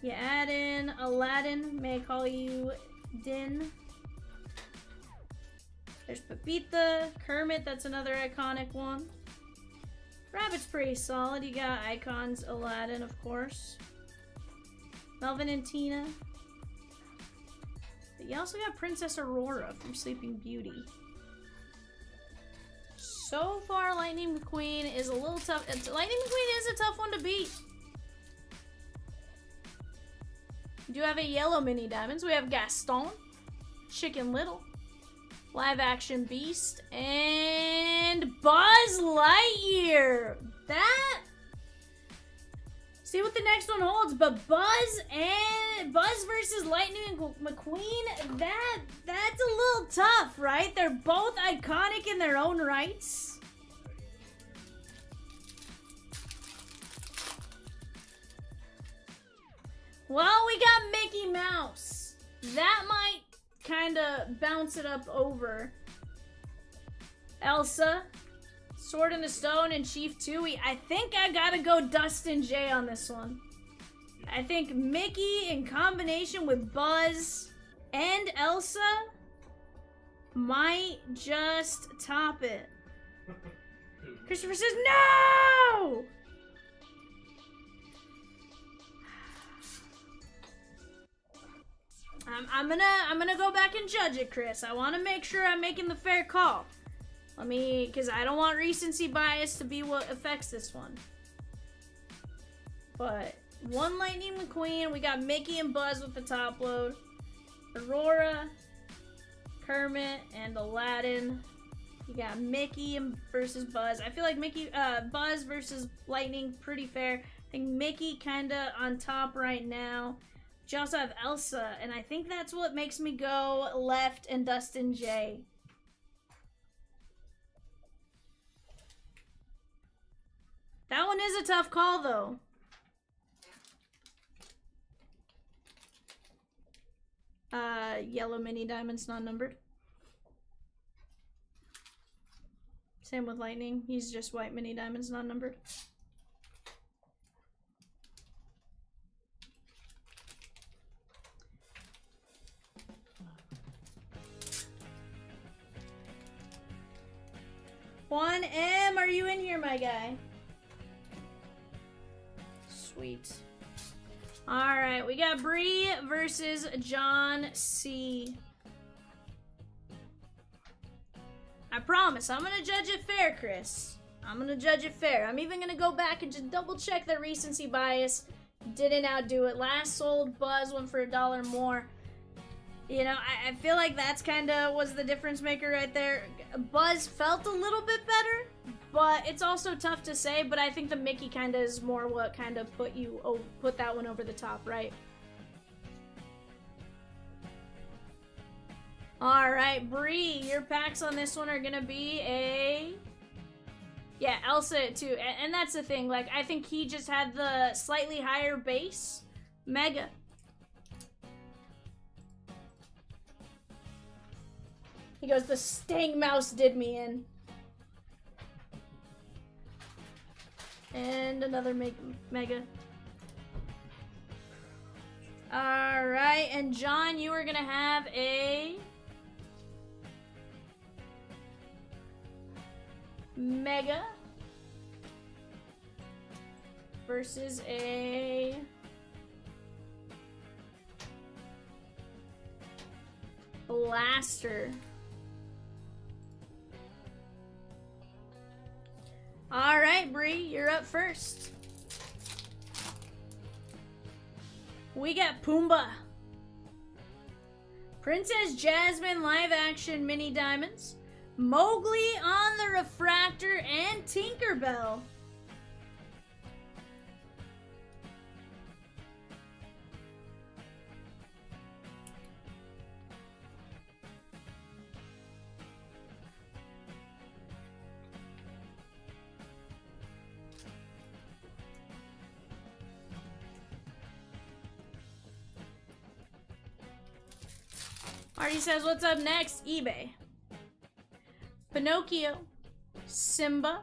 A: You add in Aladdin, may I call you Din. There's Pepita, Kermit, that's another iconic one. Rabbit's pretty solid. You got icons, Aladdin, of course. Melvin and Tina. But you also got Princess Aurora from Sleeping Beauty. So far, Lightning McQueen is a little tough. Lightning McQueen is a tough one to beat. We do have a yellow mini diamonds. We have Gaston, Chicken Little, Live Action Beast, and Buzz Lightyear. That. See what the next one holds, but Buzz versus Lightning McQueen, that's a little tough, right? They're both iconic in their own rights. Well, we got Mickey Mouse. That might kind of bounce it up over. Elsa, Sword in the Stone, and Chief Tui. I think I gotta go Dustin J on this one. I think Mickey in combination with Buzz and Elsa might just top it. Christopher says no! I'm gonna go back and judge it, Chris. I want to make sure I'm making the fair call. Because I don't want recency bias to be what affects this one. But one Lightning McQueen, we got Mickey and Buzz with the top load. Aurora, Kermit, and Aladdin. You got Mickey versus Buzz. I feel like Buzz versus Lightning, pretty fair. I think Mickey kinda on top right now. You also have Elsa, and I think that's what makes me go left and Dustin J. That one is a tough call, though. Yellow mini diamonds, non-numbered. Same with Lightning. He's just white mini diamonds, non-numbered. Juan M, are you in here, my guy? Sweet. Alright, we got Bree versus John C. I promise, I'm gonna judge it fair, Chris. I'm gonna judge it fair. I'm even gonna go back and just double check the recency bias. Didn't outdo it. Last sold Buzz went for $1 more. You know, I feel like that's kind of was the difference maker right there. Buzz felt a little bit better, but it's also tough to say. But I think the Mickey kind of is more what kind of put that one over the top, right? All right, Bree, your packs on this one are gonna be yeah, Elsa too, and that's the thing. Like, I think he just had the slightly higher base. Mega. He goes, the Stang Mouse did me in. And another mega. Alright, and John, you are gonna have a mega versus a blaster. All right, Bree, you're up first. We got Pumbaa, Princess Jasmine live action mini diamonds, Mowgli on the refractor, and Tinkerbell. Artie says, what's up next? eBay. Pinocchio, Simba,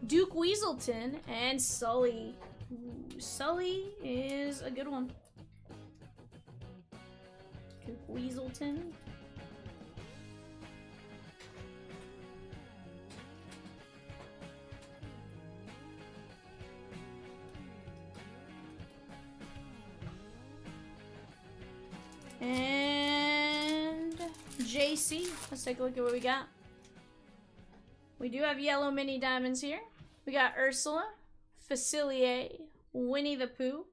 A: Duke Weaselton, and Sully. Ooh, Sully is a good one. Duke Weaselton. And JC. Let's take a look at what we got. We do have yellow mini diamonds here. We got Ursula, Facilier, Winnie the Pooh,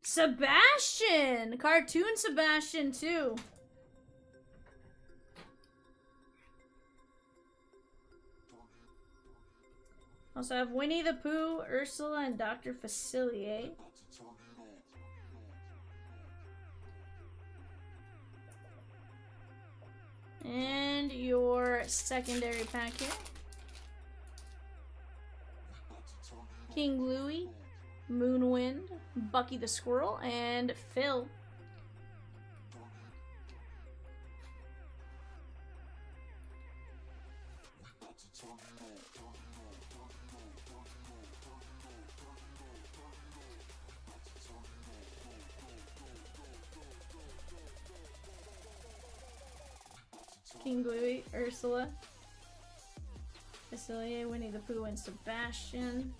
A: Sebastian! Cartoon Sebastian, too. Also have Winnie the Pooh, Ursula, and Dr. Facilier. And your secondary pack here. King Louie, Moonwind, Bucky the Squirrel, and Phil. King Louie, Ursula, Facilier, Winnie the Pooh, and Sebastian.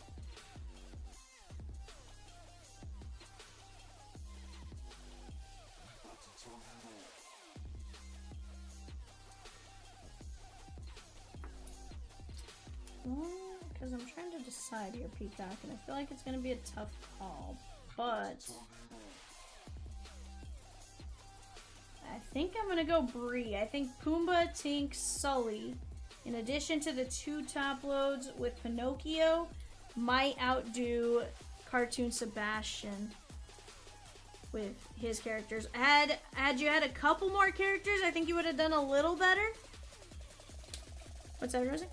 A: Because I'm trying to decide here, Peacock, and I feel like it's going to be a tough call, but I think I'm going to go Bree. I think Pumbaa, Tink, Sully, in addition to the 2 top loads with Pinocchio, might outdo Cartoon Sebastian with his characters. Had you had a couple more characters, I think you would have done a little better. What's that, Rosie?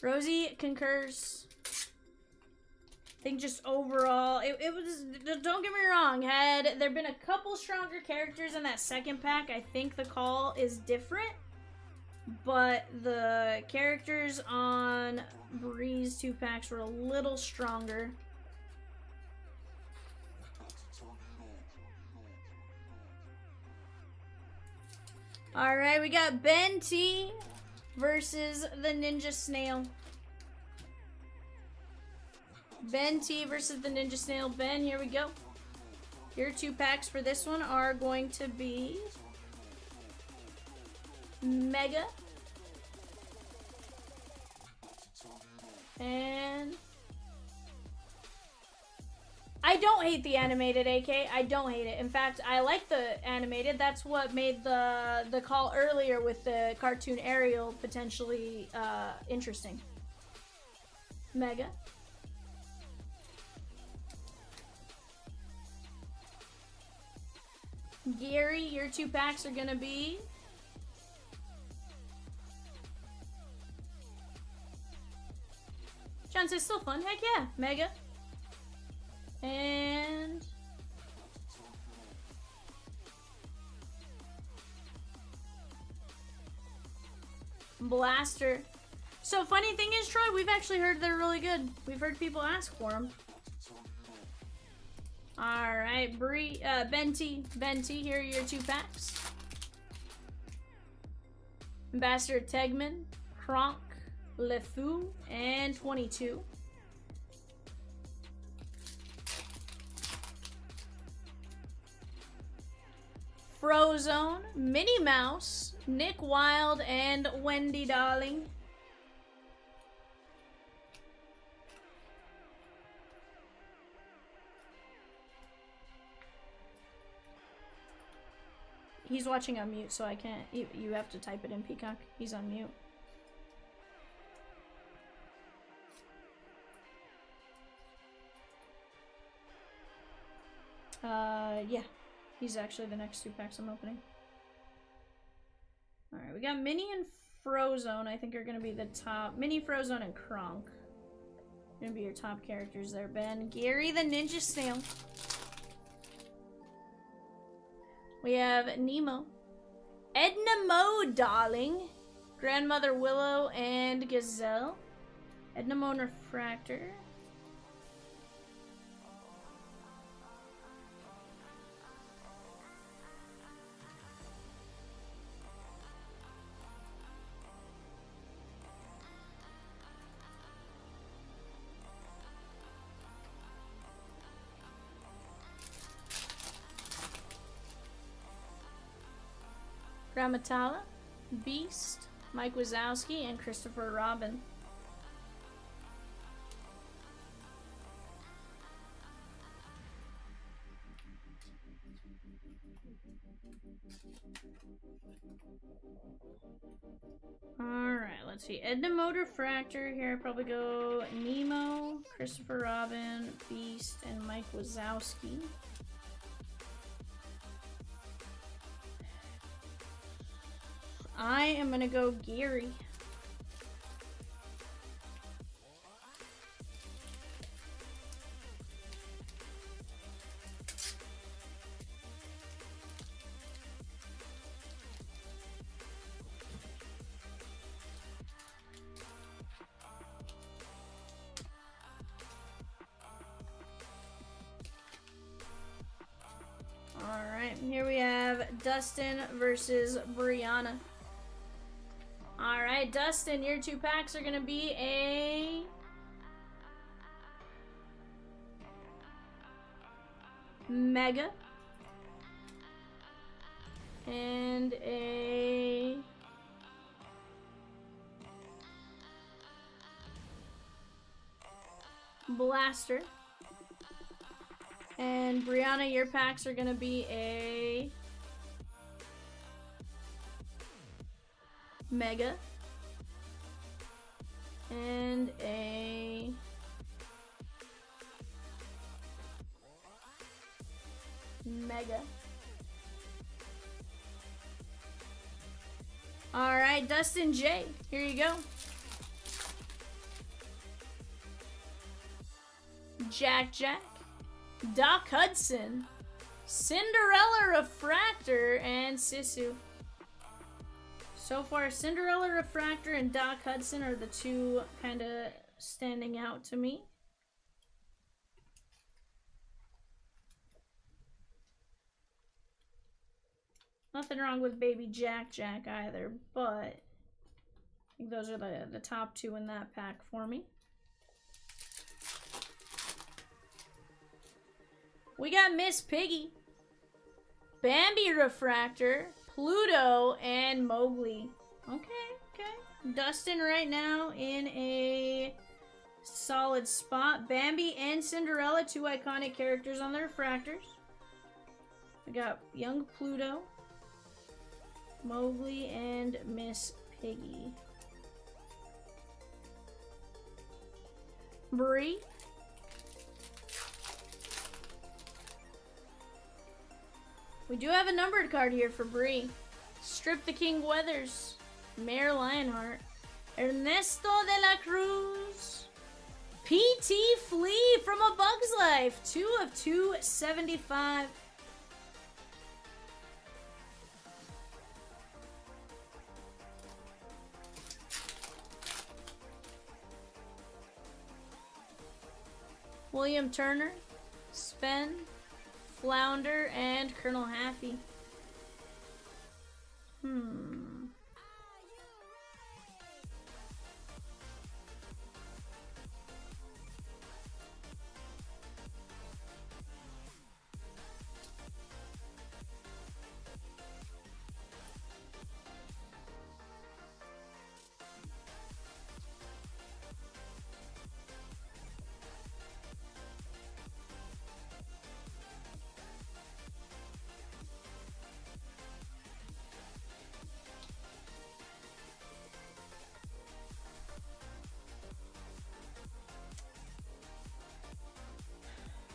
A: Rosie concurs. I think just overall, it was, don't get me wrong, had there been a couple stronger characters in that second pack, I think the call is different. But the characters on Bree's 2 packs were a little stronger. Alright, we got Ben T versus the Ninja Snail. Ben T versus the Ninja Snail. Ben, here we go. Your 2 packs for this one are going to be Mega and I don't hate the animated, AK. I don't hate it. In fact, I like the animated. That's what made the call earlier with the cartoon Ariel potentially interesting. Mega. Gary, your 2 packs are gonna be John says still fun. Heck yeah. Mega. And Blaster. So funny thing is, Troy, we've actually heard they're really good. We've heard people ask for them. All right, Bree, Venti, here are your 2 packs. Ambassador Tegman, Kronk, LeFou, and 22. Frozone, Minnie Mouse, Nick Wilde, and Wendy Darling. He's watching on mute, so I can't. You have to type it in, Peacock. He's on mute. Yeah. He's actually the next 2 packs I'm opening. Alright, we got Minnie and Frozone, I think are gonna be the top. Minnie, Frozone, and Kronk. Gonna be your top characters there, Ben. Gary the Ninja Snail. We have Nemo. Edna Mo, darling. Grandmother Willow and Gazelle. Edna Mo Refractor. Ramatala, Beast, Mike Wazowski, and Christopher Robin. Alright, let's see. Edna Motor Fractor. Here I probably go Nemo, Christopher Robin, Beast, and Mike Wazowski. I am gonna go Gary. Here we have Dustin versus Brianna. Alright, Dustin, your 2 packs are going to be a Mega and a Blaster. And Brianna, your packs are going to be a Mega and a Mega. Alright, Dustin J, here you go. Jack, Doc Hudson, Cinderella Refractor, and Sisu. So far, Cinderella Refractor and Doc Hudson are the 2 kind of standing out to me. Nothing wrong with Baby Jack either, but I think those are the top 2 in that pack for me. We got Miss Piggy, Bambi Refractor, Pluto, and Mowgli. Okay. Dustin right now in a solid spot. Bambi and Cinderella, 2 iconic characters on the refractors. We got young Pluto, Mowgli, and Miss Piggy. Bree. We do have a numbered card here for Bree. Strip the King Weathers, Mayor Lionheart, Ernesto de la Cruz, PT Flea from A Bug's Life, 2 of 275. William Turner, Sven, Flounder, and Colonel Haffy.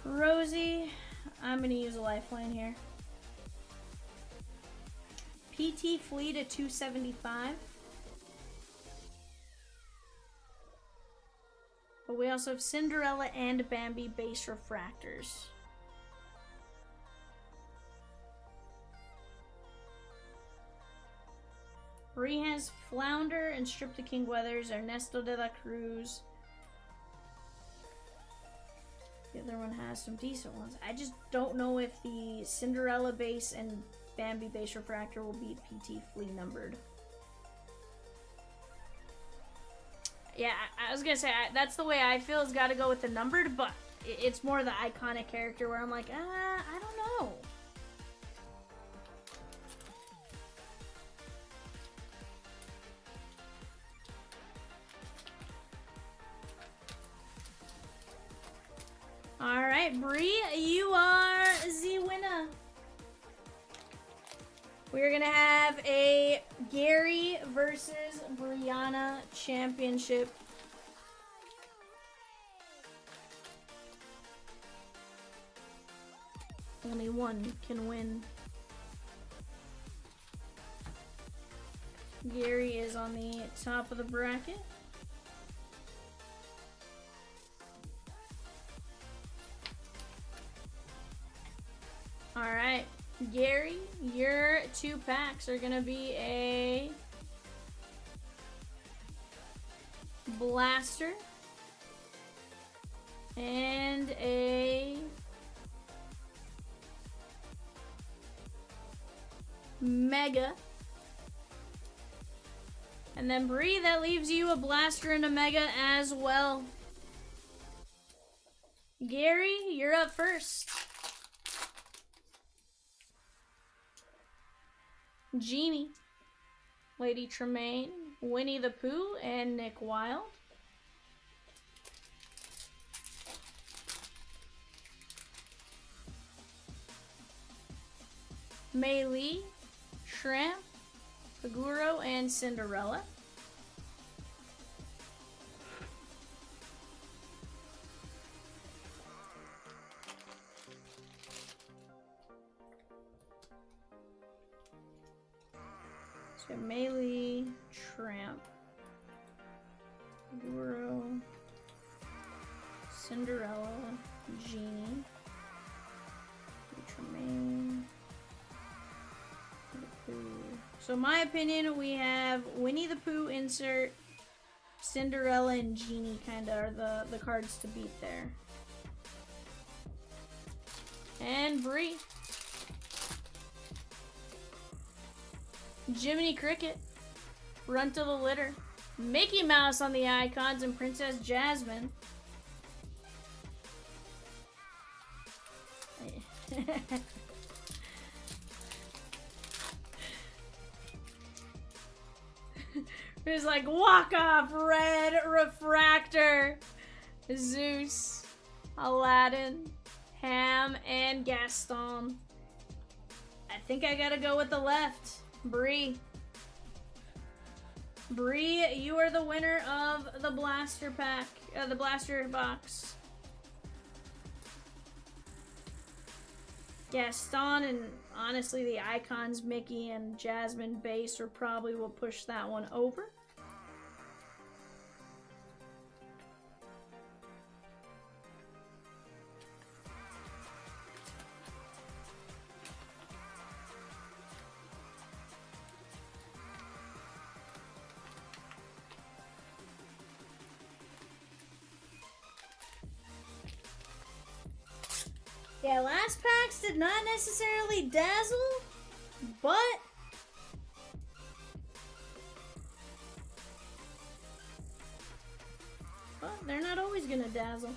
A: Rosie, I'm gonna use a lifeline here. PT Flea to 275. But we also have Cinderella and Bambi base refractors. Bree has Flounder and Strip the King Weathers, Ernesto de la Cruz. The other one has some decent ones. I just don't know if the Cinderella base and Bambi base refractor will be PT Flea numbered. Yeah, I was gonna say, that's the way I feel, has got to go with the numbered, but it's more the iconic character where I'm like, I don't know. Alright, Bree, you are the winner. We're gonna have a Gary versus Brianna championship. Only one can win. Gary is on the top of the bracket. Alright, Gary, your 2 packs are gonna be a Blaster and a Mega. And then Bree, that leaves you a Blaster and a Mega as well. Gary, you're up first. Genie, Lady Tremaine, Winnie the Pooh, and Nick Wilde. Mei Lee, Shrimp, Paguro, and Cinderella. So Mei Lee, Tramp, Paguro, Cinderella, Genie, Tremaine. So in my opinion, we have Winnie the Pooh insert, Cinderella, and Genie kind of are the cards to beat there. And Bree. Jiminy Cricket, Runt of the Litter, Mickey Mouse on the icons, and Princess Jasmine. There's like Walk Off, Red, Refractor, Zeus, Aladdin, Ham, and Gaston. I think I gotta go with the left. Bree. Bree, you are the winner of the Blaster pack, the Blaster box. Gaston and honestly the icons Mickey and Jasmine base are probably will push that one over. Yeah, last packs did not necessarily dazzle, but they're not always gonna dazzle.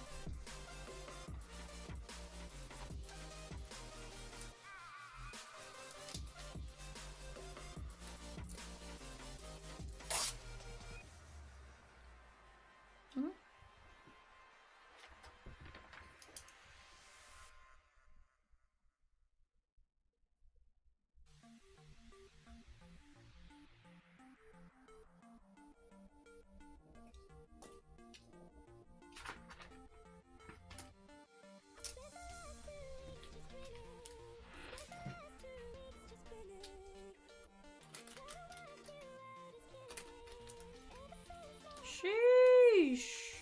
A: Sheesh.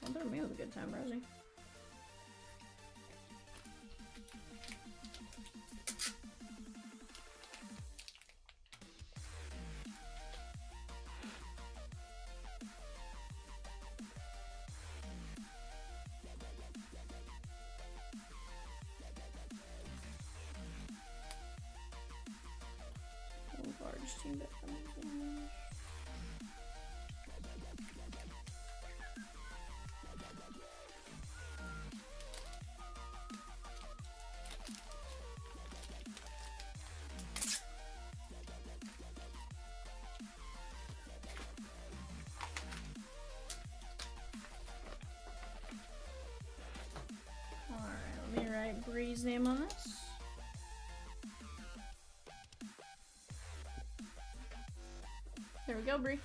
A: Don't throw me with a good time, Rosie. Large team that let me write Bree's name on this. There we go, Bree.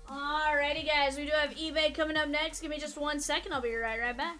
A: Alrighty guys, we do have eBay coming up next. Give me just 1 second, I'll be right back.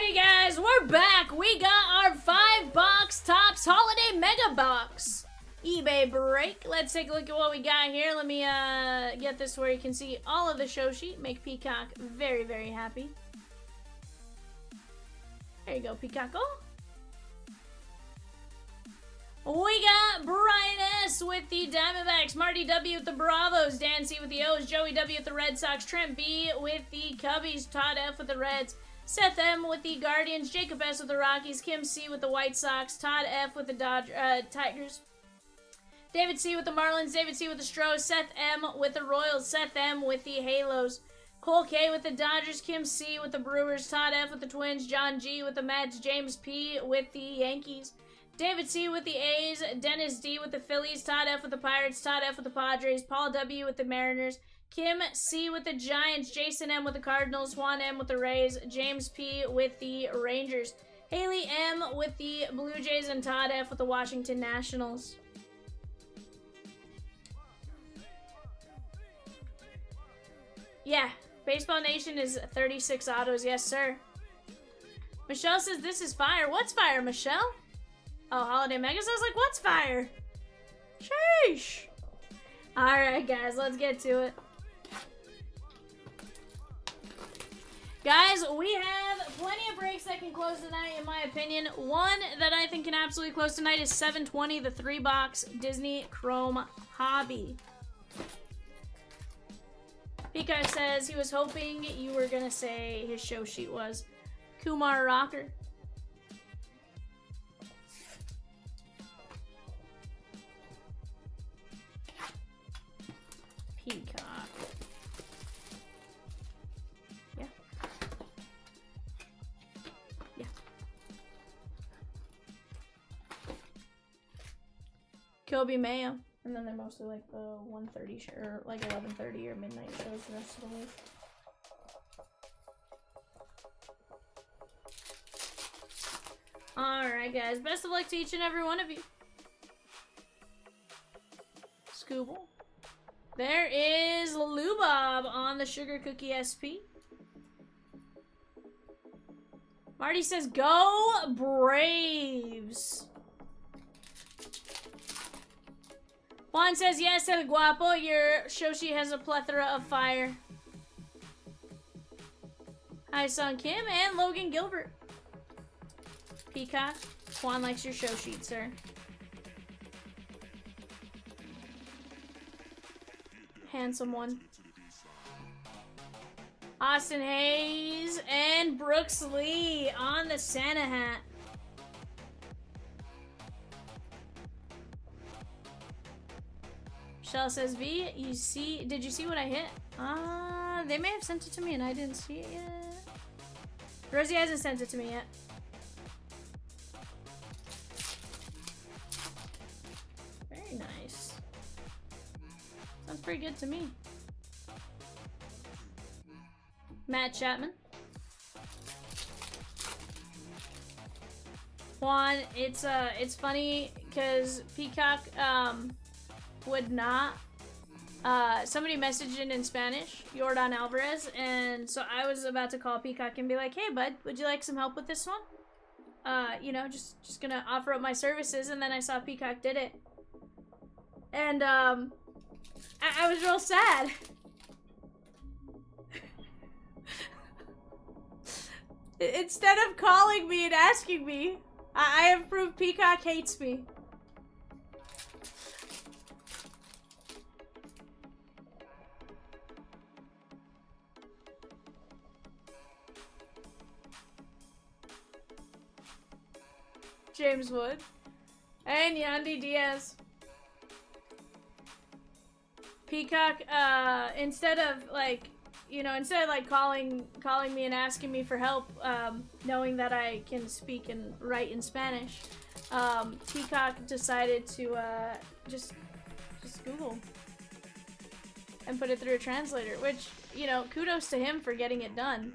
A: Hey guys, we're back. We got our 5-box Topps Holiday Mega Box eBay break. Let's take a look at what we got here. Let me get this where you can see all of the show sheet. Make Peacock very, very happy. There you go, Peacock. Oh. We got Brian S. with the Diamondbacks, Marty W. with the Bravos, Dan C. with the O's, Joey W. with the Red Sox, Trent B. with the Cubbies, Todd F. with the Reds, Seth M. with the Guardians, Jacob S. with the Rockies, Kim C. with the White Sox, Todd F. with the Tigers, David C. with the Marlins, David C. with the Stros, Seth M. with the Royals, Seth M. with the Halos, Cole K. with the Dodgers, Kim C. with the Brewers, Todd F. with the Twins, John G. with the Mets, James P. with the Yankees, David C. with the A's, Dennis D. with the Phillies, Todd F. with the Pirates, Todd F. with the Padres, Paul W. with the Mariners, Kim C. with the Giants, Jason M. with the Cardinals, Juan M. with the Rays, James P. with the Rangers, Haley M. with the Blue Jays, and Todd F. with the Washington Nationals. Yeah, Baseball Nation is 36 autos, yes sir. Michelle says this is fire. What's fire, Michelle? Oh, Holiday Megas? I was like, what's fire? Sheesh. Alright, guys, let's get to it. Guys, we have plenty of breaks that can close tonight, in my opinion. One that I think can absolutely close tonight is 720, the 3-box Disney Chrome Hobby. Peacock says he was hoping you were going to say his show sheet was Kumar Rocker. Peacock. Yeah. Yeah. Kobe Mayo. And then they're mostly like the 1:30 show, or like 11:30 or midnight shows the rest of the week. Alright guys, best of luck to each and every one of you. Scooble. There is Lou Bob on the Sugar Cookie SP. Marty says, go Braves. Juan says, yes, El Guapo, your show sheet has a plethora of fire. Hi, Son Kim and Logan Gilbert. Peacock, Juan likes your show sheet, sir. Handsome one. Austin Hayes and Brooks Lee on the Santa hat. Michelle says, V, did you see what I hit? They may have sent it to me and I didn't see it yet. Rosie hasn't sent it to me yet. Very nice. Sounds pretty good to me. Matt Chapman. Juan, it's funny because Peacock, would not. Somebody messaged in Spanish, Jordan Alvarez, and so I was about to call Peacock and be like, hey bud, would you like some help with this one? You know, just gonna offer up my services, and then I saw Peacock did it. And, I was real sad. Instead of calling me and asking me, I have proved Peacock hates me. James Wood and Yandy Diaz. Peacock, instead of calling me and asking me for help, knowing that I can speak and write in Spanish, Peacock decided to just Google and put it through a translator, which, you know, kudos to him for getting it done.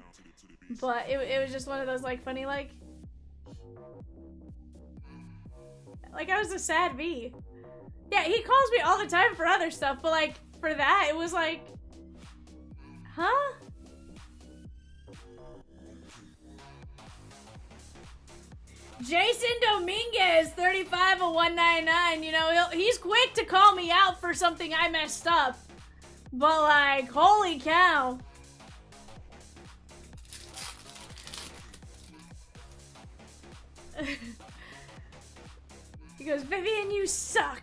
A: But it was just one of those funny I was a sad V. Yeah, he calls me all the time for other stuff, but for that, it was huh? Jason Dominguez, 35 of 199. You know, he's quick to call me out for something I messed up. But, like, holy cow. He goes, Vivian, you suck.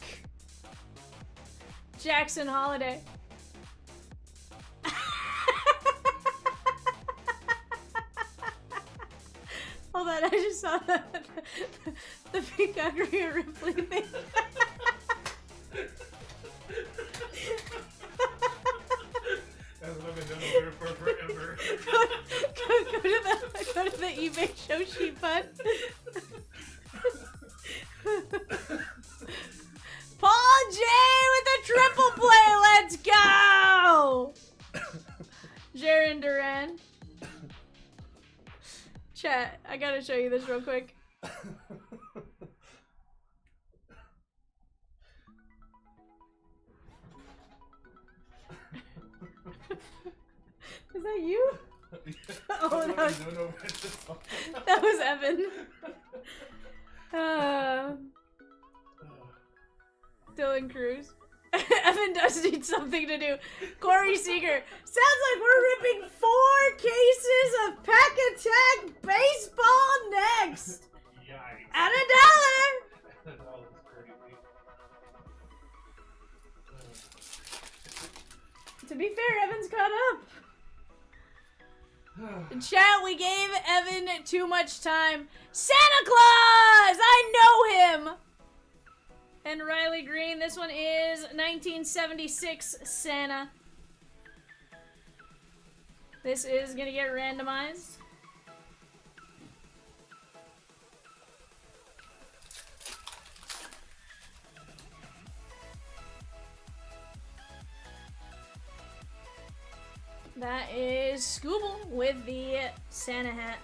A: Jackson Holiday. Hold on, I just saw the Peacock Rhea Ripley thing.
B: That's what I've been doing over for forever.
A: Go to the eBay show sheet, bud. Paul J with a triple play. Let's go. Jaron Duran. Chat, I gotta show you this real quick. Is that you? Oh, that was Evan. Dylan Cruz. Evan does need something to do. Corey Seager. Sounds like we're ripping 4 cases of Pack Attack Baseball next.
B: Yikes.
A: At $1.
B: That was crazy.
A: To be fair, Evan's caught up. In chat, we gave Evan too much time. Santa Claus! I know him! And Riley Green, this one is 1976 Santa. This is gonna get randomized. That is Scooble with the Santa hat.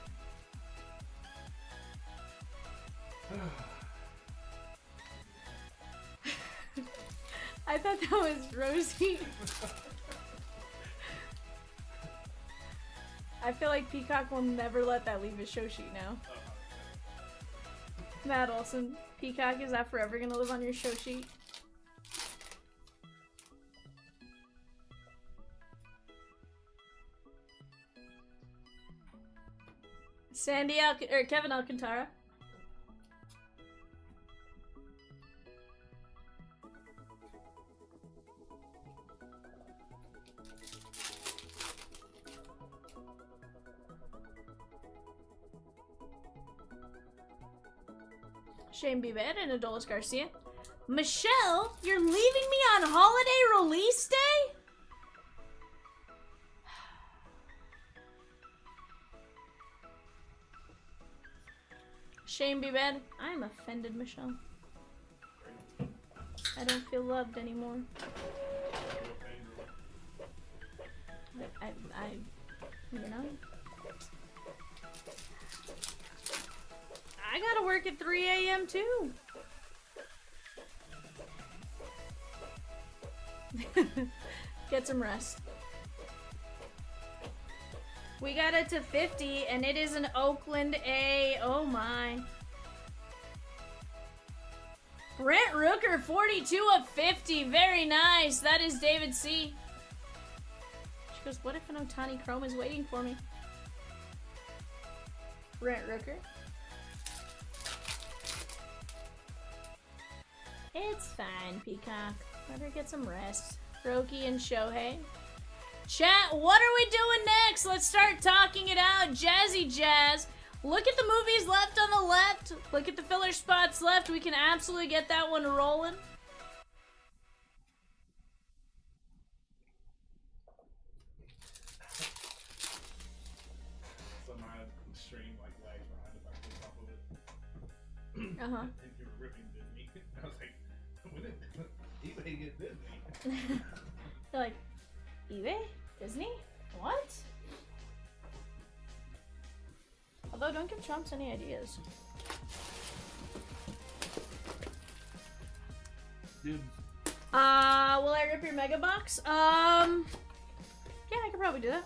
A: I thought that was Rosie. I feel like Peacock will never let that leave his show sheet now. Matt Olson, Peacock, is that forever gonna live on your show sheet? Kevin Alcantara. Shane Bieber and Adolis Garcia. Michelle, you're leaving me on holiday release day? Shane Bieber, I'm offended, Michelle. I don't feel loved anymore. You know? I gotta work at 3 a.m. too. Get some rest. We got it to 50 and it is an Oakland A. Oh my. Brent Rooker, 42 of 50. Very nice. That is David C. She goes, what if an Otani Chrome is waiting for me? Brent Rooker. It's fine, Peacock. Let her get some rest. Roki and Shohei. Chat, what are we doing next? Let's start talking it out. Jazzy Jazz. Look at the movies left on the left. Look at the filler spots left. We can absolutely get that one rolling.
B: So my stream like lags behind if I click off of it.
A: Uh-huh.
B: And you were ripping Disney. I was like, when did eBay get Disney?
A: They're like, eBay? Disney? What? Although, don't give Chomps any ideas.
B: Dude.
A: Will I rip your mega box? Yeah, I could probably do that.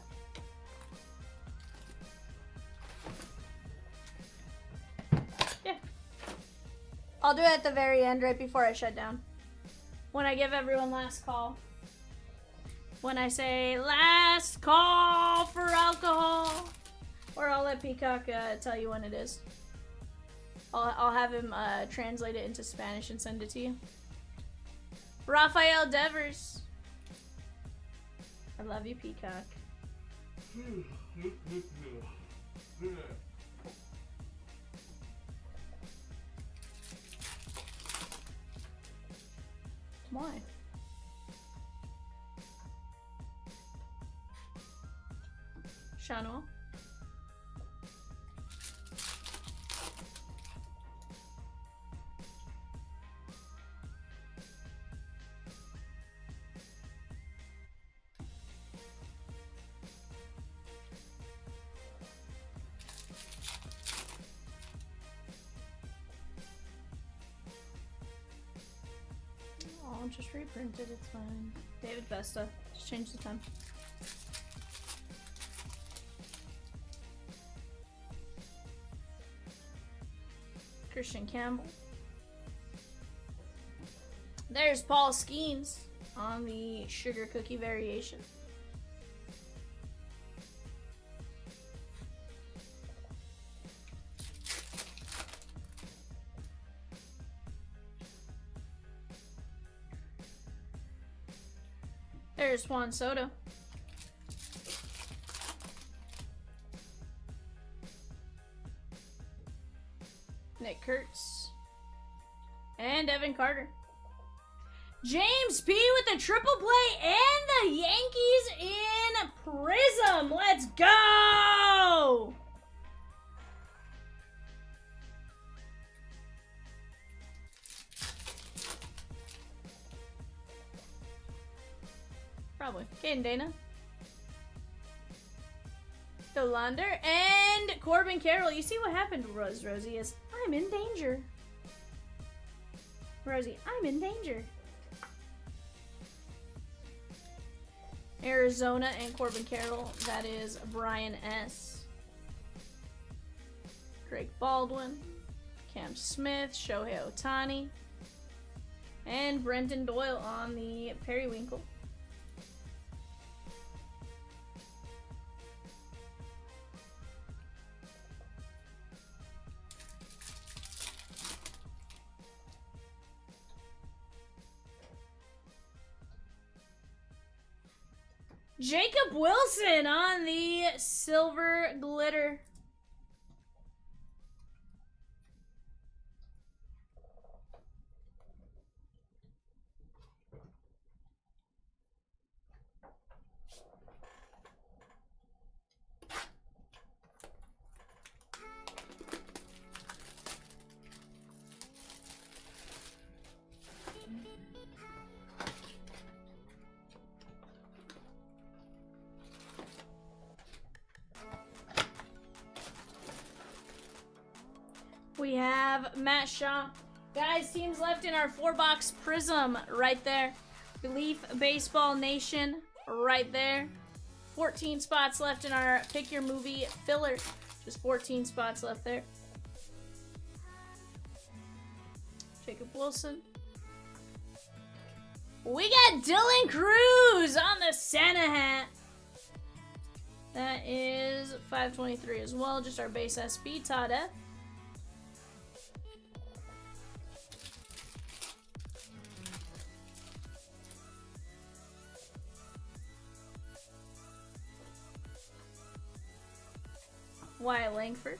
A: Yeah, I'll do it at the very end, right before I shut down. When I give everyone last call. When I say last call for alcohol. Or I'll let Peacock tell you when it is. I'll have him translate it into Spanish and send it to you. Raphael Devers. I love you, Peacock. Why? Shano. I'll just reprint it, it's fine. David Vesta, just change the time. Christian Campbell. There's Paul Skeens on the sugar cookie variation. There's Juan Soto. Nick Kurtz. And Evan Carter. James P with the triple play and the Yankees in Prizm. Let's go! Probably. Caden Dana. Dolander and Corbin Carroll. You see what happened, Rosie, is I'm in danger. Rosie, I'm in danger. Arizona and Corbin Carroll. That is Brian S. Drake Baldwin. Cam Smith. Shohei Ohtani. And Brenton Doyle on the Periwinkle. Jacob Wilson on the silver glitter. We have Matt Shaw. Guys, teams left in our 4-box Prizm right there. Belief Baseball Nation right there. 14 spots left in our Pick Your Movie filler. Just 14 spots left there. Jacob Wilson. We got Dylan Cruz on the Santa hat. That is 523 as well. Just our base SB, Todd F. Wyatt Langford.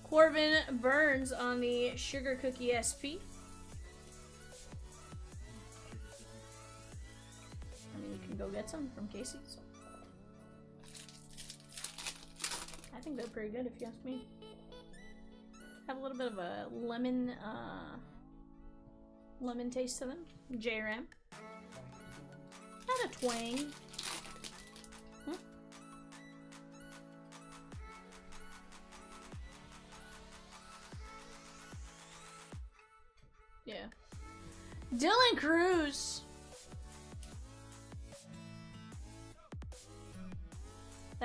A: Corbin Burns on the Sugar Cookie SP. I mean, you can go get some from Casey's. I think they're pretty good if you ask me. Have a little bit of a lemon taste to them. J-Ram. Not a twang. Huh? Yeah. Dylan Cruz.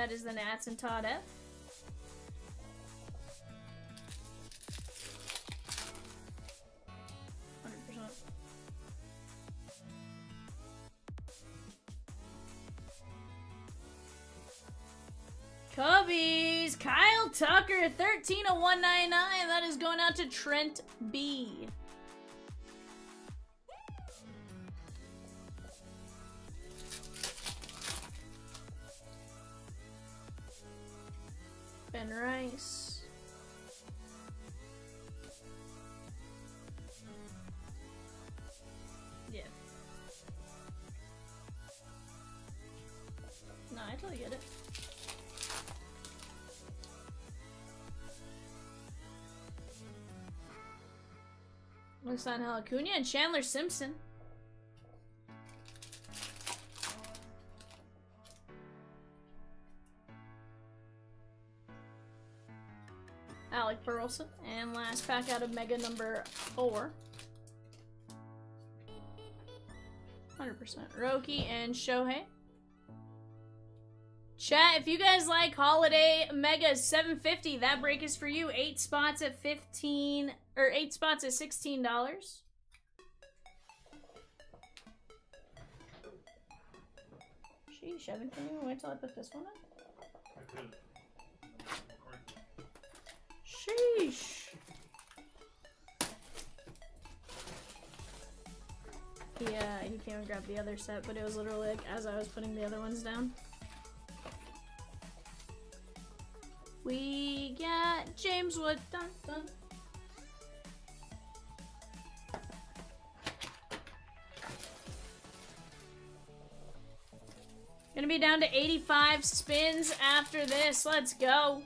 A: That is the Nats and Todd F. Cubbies, Kyle Tucker, 13 of 199. That is going out to Trent B. Ben Rice. Yeah. No, I totally get it. Looks on Acuna and Chandler Simpson. Alec Burleson. And last pack out of Mega number 4. 100%. Roki and Shohei. Chat, if you guys like Holiday Mega 750, that break is for you. 8 spots at 15, or 8 spots at $16. Sheesh, Evan, can you wait till I put this one in? Sheesh. He came and grabbed the other set, but it was literally like as I was putting the other ones down. We got James Wood. Dun, dun. Gonna be down to 85 spins after this. Let's go.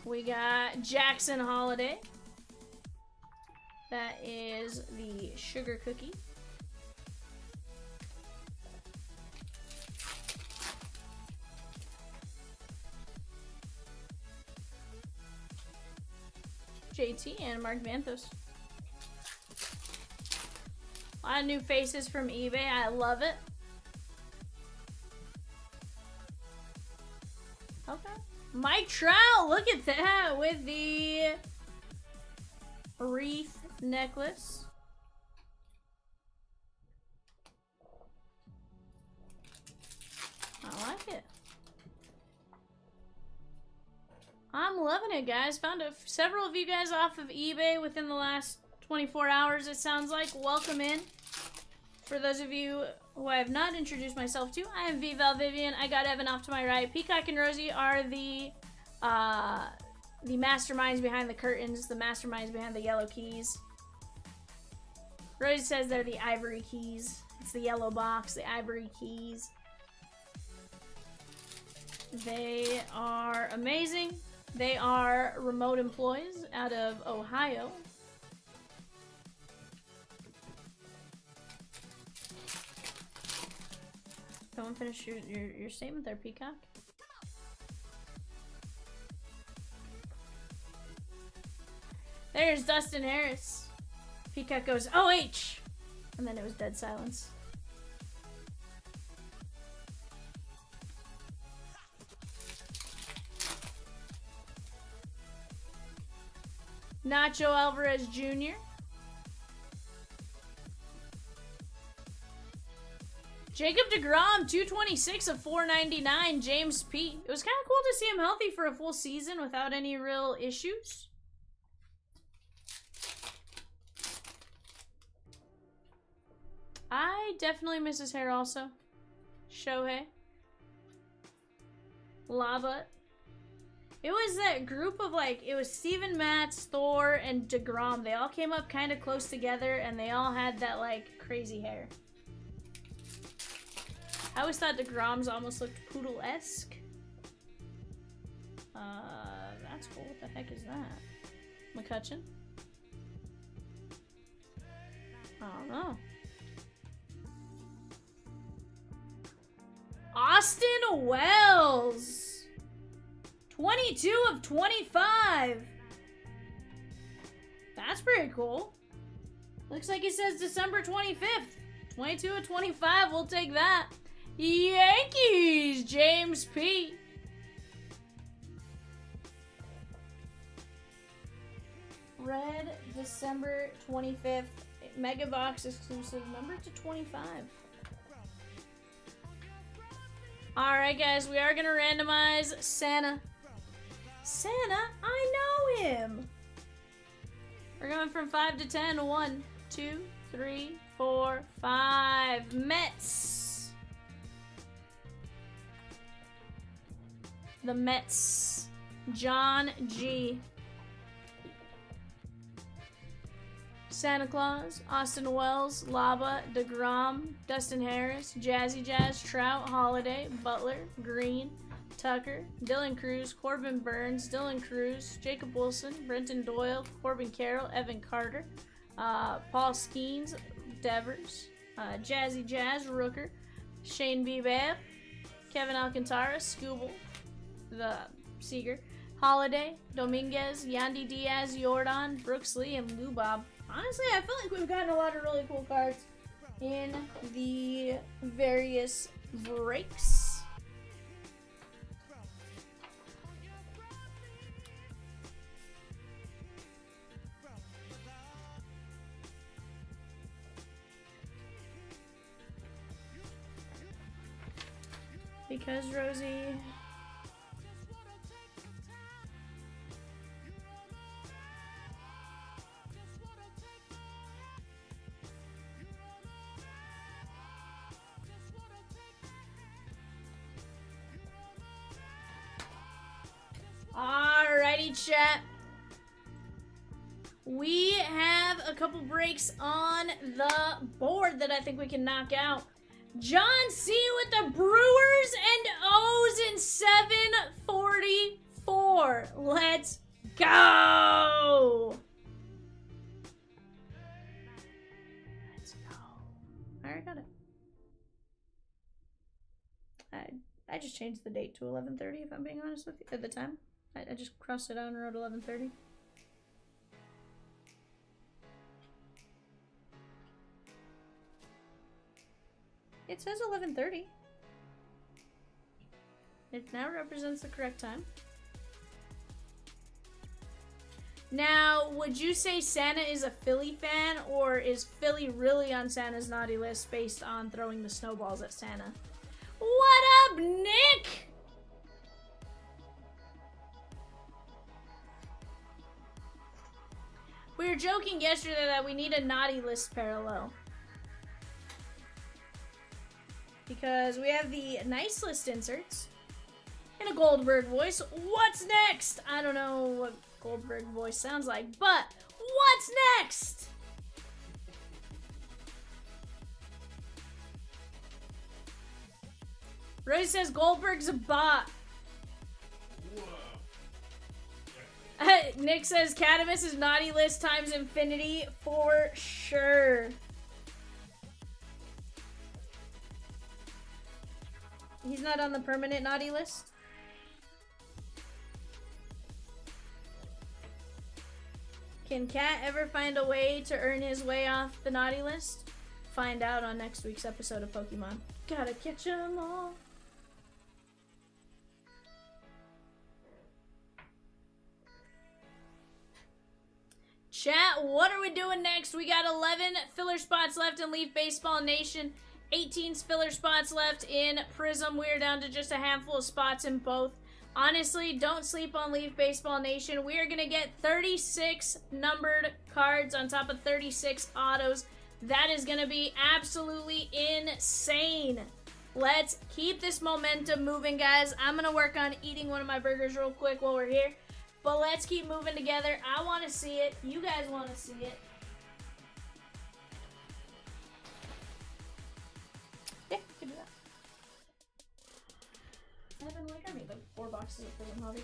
A: We got Jackson Holiday. That is the sugar cookie. JT and Mark Vanthos. A lot of new faces from eBay. I love it. Okay. Mike Trout, look at that with the wreath necklace. I like it. I'm loving it, guys. Found several of you guys off of eBay within the last 24 hours, it sounds like. Welcome in. For those of you who I have not introduced myself to, I am VAL Vivian. I got Evan off to my right. Peacock and Rosie are the masterminds behind the curtains, the masterminds behind the yellow keys. Rosie says they're the ivory keys. It's the yellow box, the ivory keys. They are amazing. They are remote employees out of Ohio. Someone finish your statement there, Peacock. There's Dustin Harris. Peacock goes, OH! And then it was dead silence. Nacho Alvarez Jr. Jacob deGrom, 226 of 499. James P. It was kind of cool to see him healthy for a full season without any real issues. I definitely miss his hair also. Shohei. Lava. It was that group of like, it was Steven Matz, Thor, and deGrom. They all came up kind of close together and they all had that like crazy hair. I always thought deGrom's almost looked poodle-esque. That's cool. What the heck is that? McCutcheon? I don't know. Austin Wells! 22 of 25! That's pretty cool. Looks like it says December 25th, 22 of 25, we'll take that. Yankees, James P. Red, December 25th, Mega Box exclusive, number to 25. Alright guys, we are gonna randomize Santa. Santa? I know him! We're going from 5 to 10. 1, 2, 3, 4, 5. Mets. The Mets. John G. Santa Claus, Austin Wells, Laba, DeGrom, Dustin Harris, Jazzy Jazz, Trout, Holiday, Butler, Green, Tucker, Dylan Cruz, Corbin Burns, Dylan Cruz, Jacob Wilson, Brenton Doyle, Corbin Carroll, Evan Carter, Paul Skeens, Devers, Jazzy Jazz, Rooker, Shane Bieber, Kevin Alcantara, Scooble, the Seeger, Holiday, Dominguez, Yandy Diaz, Jordan, Brooks Lee, and Lou Bob. Honestly, I feel like we've gotten a lot of really cool cards in the various breaks. Because Rosie... Alrighty, chat. We have a couple breaks on the board that I think we can knock out. John C. with the Brewers and O's in 744. Let's go. Let's go. I already got it. I just changed the date to 11:30, if I'm being honest with you, at the time. I just crossed it out and wrote 11:30. It says 11:30. It now represents the correct time. Now, would you say Santa is a Philly fan, or is Philly really on Santa's naughty list based on throwing the snowballs at Santa? What up, Nick? We were joking yesterday that we need a naughty list parallel. Because we have the nice list inserts in a Goldberg voice. What's next? I don't know what Goldberg voice sounds like, but what's next? Roy says Goldberg's a bot. Nick says Cadamus is naughty list times infinity for sure. He's not on the permanent naughty list. Can Cat ever find a way to earn his way off the naughty list? Find out on next week's episode of Pokemon. Gotta catch 'em all. Chat, what are we doing next? We got 11 filler spots left in Leaf Baseball Nation. 18 filler spots left in Prizm. We're down to just a handful of spots in both. Honestly, don't sleep on Leaf Baseball Nation. We are going to get 36 numbered cards on top of 36 autos. That is going to be absolutely insane. Let's keep this momentum moving, guys. I'm going to work on eating one of my burgers real quick while we're here. But let's keep moving together. I want to see it. You guys want to see it. Yeah, we can do that. Evan, like, I made like 4 boxes of Prizm Hobby.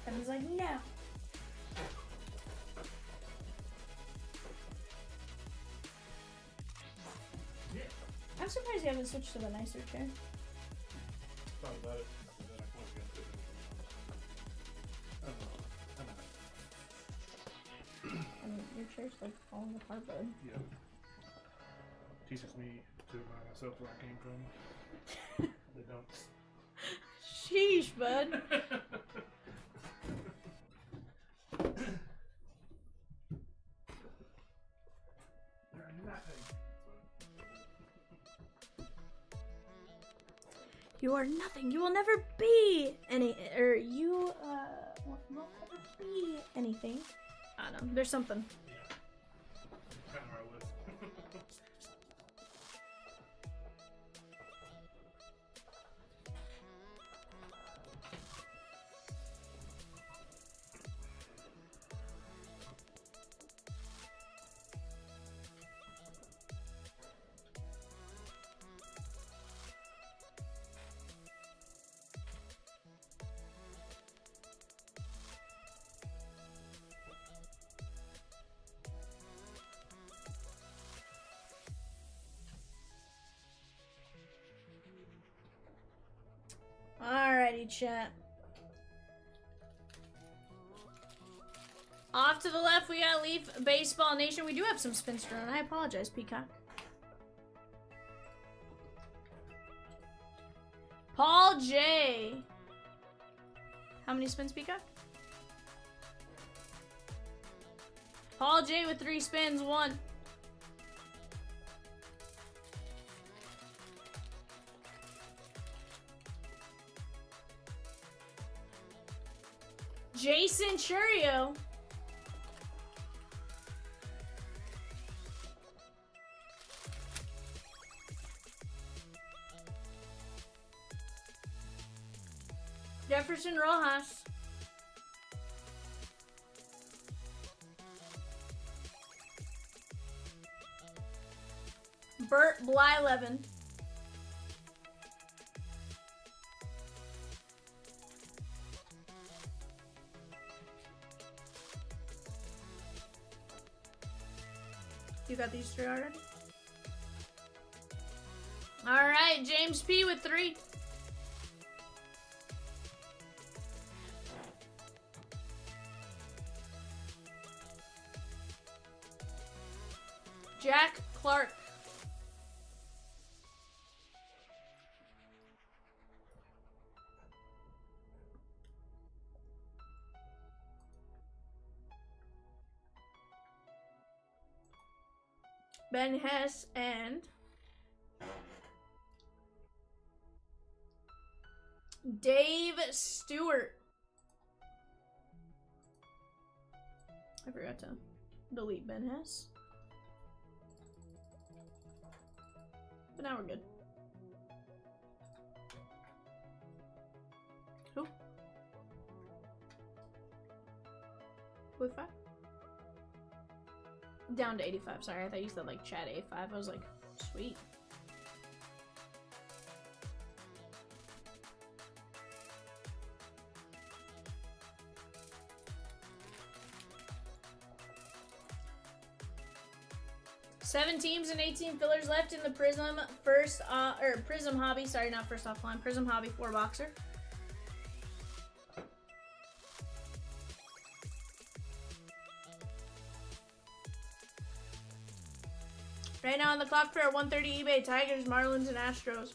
A: Evan's like, no. I'm surprised you haven't switched to the nicer chair.
B: Thought about it. Then I wanted to get it.
A: I mean, you're chair's like falling apart, bud.
B: Yeah. Teaches me to remind myself where I came from. They don't.
A: Sheesh, bud.
B: They're nothing.
A: You are nothing. You will never be any, or you will never be anything. I don't know. There's something.
B: Yeah. Kind of where I was.
A: Alrighty, chat. Off to the left, we got Leaf Baseball Nation. We do have some spinster on. I apologize, Peacock. Paul J. How many spins, Peacock? Paul J with 3 spins, 1. Jason Churio. Jefferson Rojas. Bert Blyleven. You got these 3 already? Alright, James P with 3. Jack Clark. Ben Hess and Dave Stewart. I forgot to delete Ben Hess. But now we're good. Who? With 5? Down to 85. Sorry, I thought you said like chat 85. I was like, sweet. Seven teams and 18 fillers left in the Prizm Prizm hobby. Sorry, not first offline. Prizm hobby 4 boxer. Right now on the clock for 130 eBay, Tigers, Marlins, and Astros.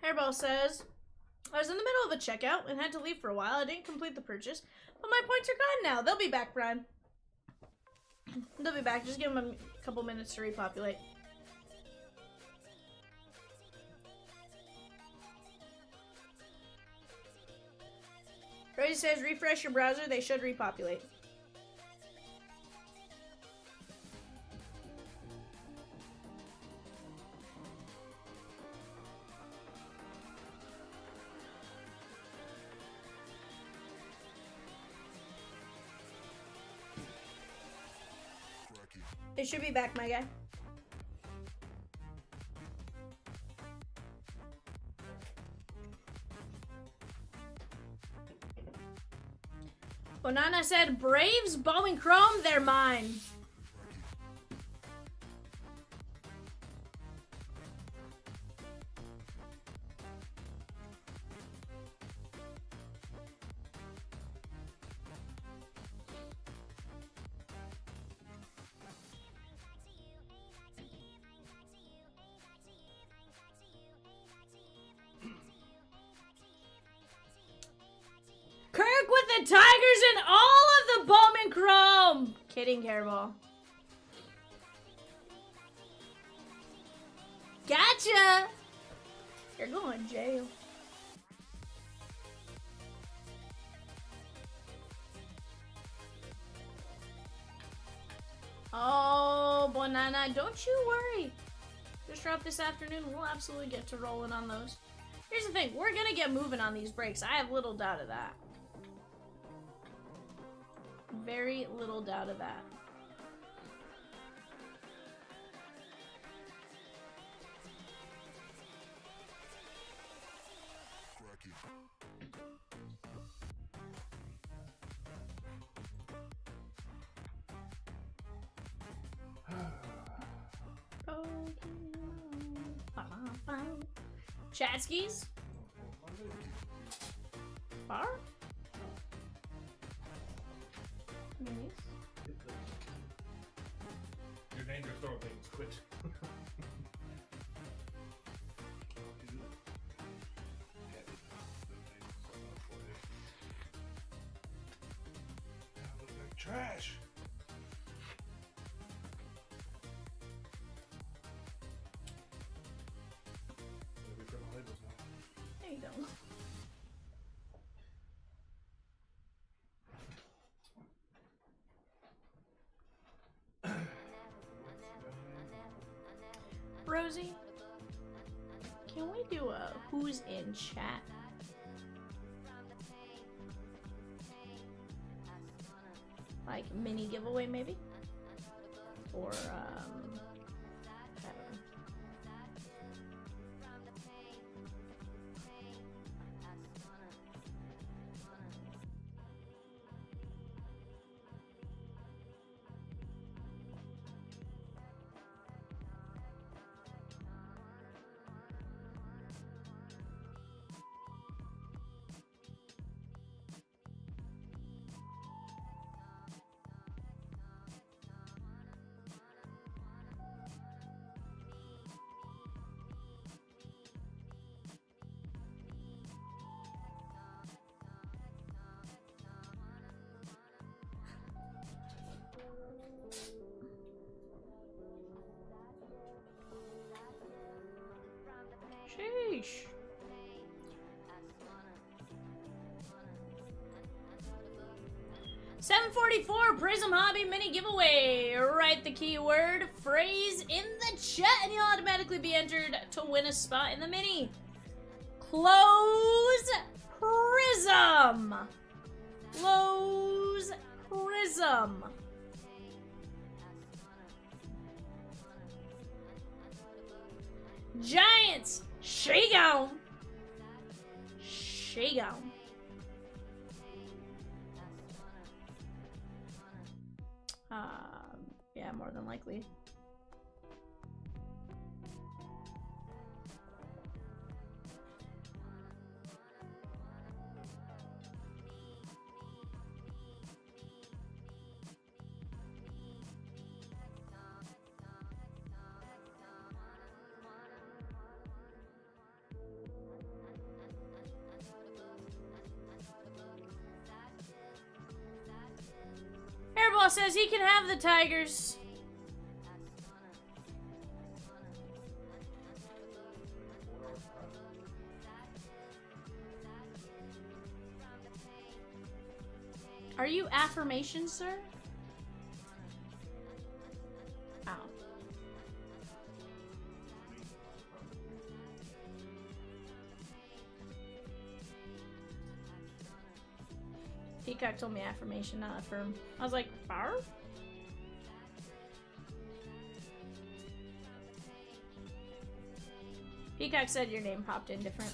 A: Hairball says, I was in the middle of a checkout and had to leave for a while. I didn't complete the purchase, but my points are gone now. They'll be back, Brian. They'll be back. Just give them a couple minutes to repopulate. Rosie says, refresh your browser. They should repopulate. They should be back, my guy. Bonana said, Braves, Bow and Chrome, they're mine. Kirk with the Tigers and all of the Bowman Chrome. Kidding, Hairball. Gotcha. You're going to jail. Oh, Bonana, don't you worry. Just drop this afternoon. We'll absolutely get to rolling on those. Here's the thing. We're going to get moving on these breaks. I have little doubt of that. Very little doubt of that. Chatskis? Bar? Minis?
B: Your dangerous throwing things, quit. Trash.
A: There you go. Rosie, can we do a who's in chat? Like mini giveaway maybe? Or I don't know. Sheesh. $7.44 Prizm Hobby mini giveaway. Write the keyword phrase in the chat and you'll automatically be entered to win a spot in the mini. Close Prizm. Close Prizm. Giants. She gone. She gone. Yeah, more than likely. Fireball says he can have the Tigers. Are you affirmation, sir? Ow. Peacock told me affirmation, not affirm. I was like, barf? Peacock said your name popped in different.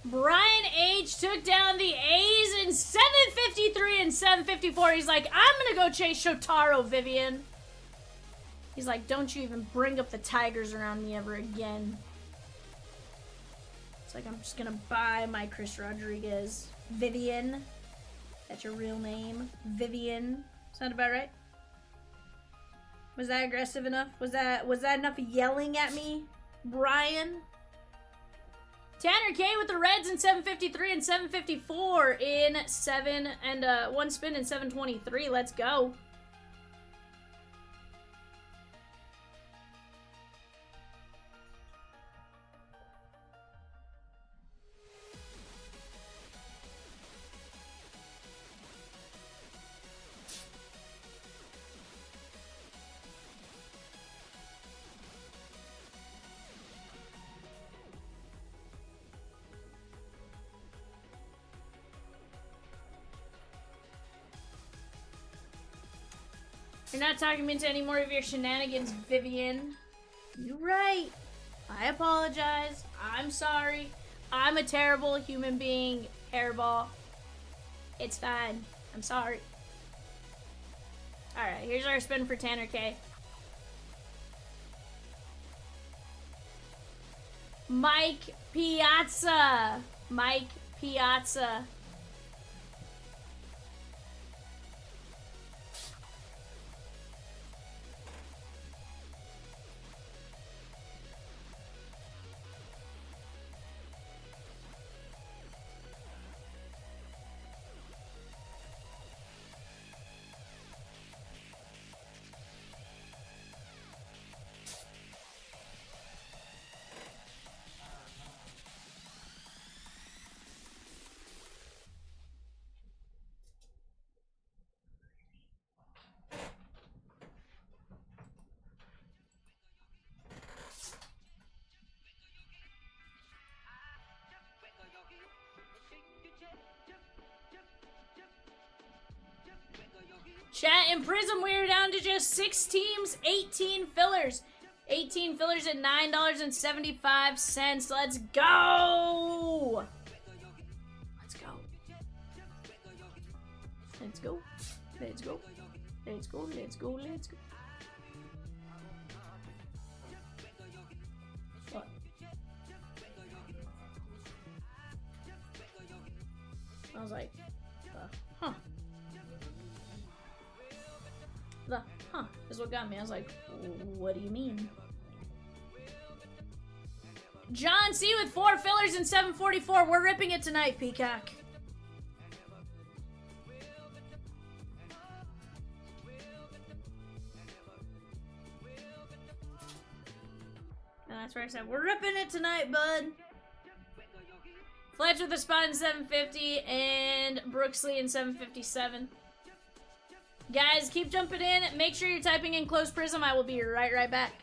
A: Brian H. took down the A's in 753 and 754. He's like, I'm gonna go chase Shotaro, Vivian. He's like, don't you even bring up the Tigers around me ever again. It's like, I'm just gonna buy my Chris Rodriguez. Vivian. That's your real name. Vivian. Sound about right? Was that aggressive enough? Was that enough yelling at me, Brian? Tanner K with the Reds in 753 and 754 in 7 and 1 spin in 723. Let's go. You're not talking me into any more of your shenanigans, Vivian. You're right. I apologize. I'm sorry. I'm a terrible human being, Hairball. It's fine. I'm sorry. Alright, here's our spin for Tanner K. Mike Piazza. Mike Piazza. Chat and Prizm, we're down to just 6 teams, 18 fillers. 18 fillers at $9.75. Let's go! Let's go. Let's go. Let's go. Let's go. Let's go. Let's go. I was like, huh. The huh is what got me. I was like, what do you mean? John C with 4 fillers and 744. We're ripping it tonight, Peacock. And that's where I said, we're ripping it tonight, bud. Fletch with a spot in 750 and Brooksley in 757. Guys, keep jumping in. Make sure you're typing in close Prizm. I will be right back.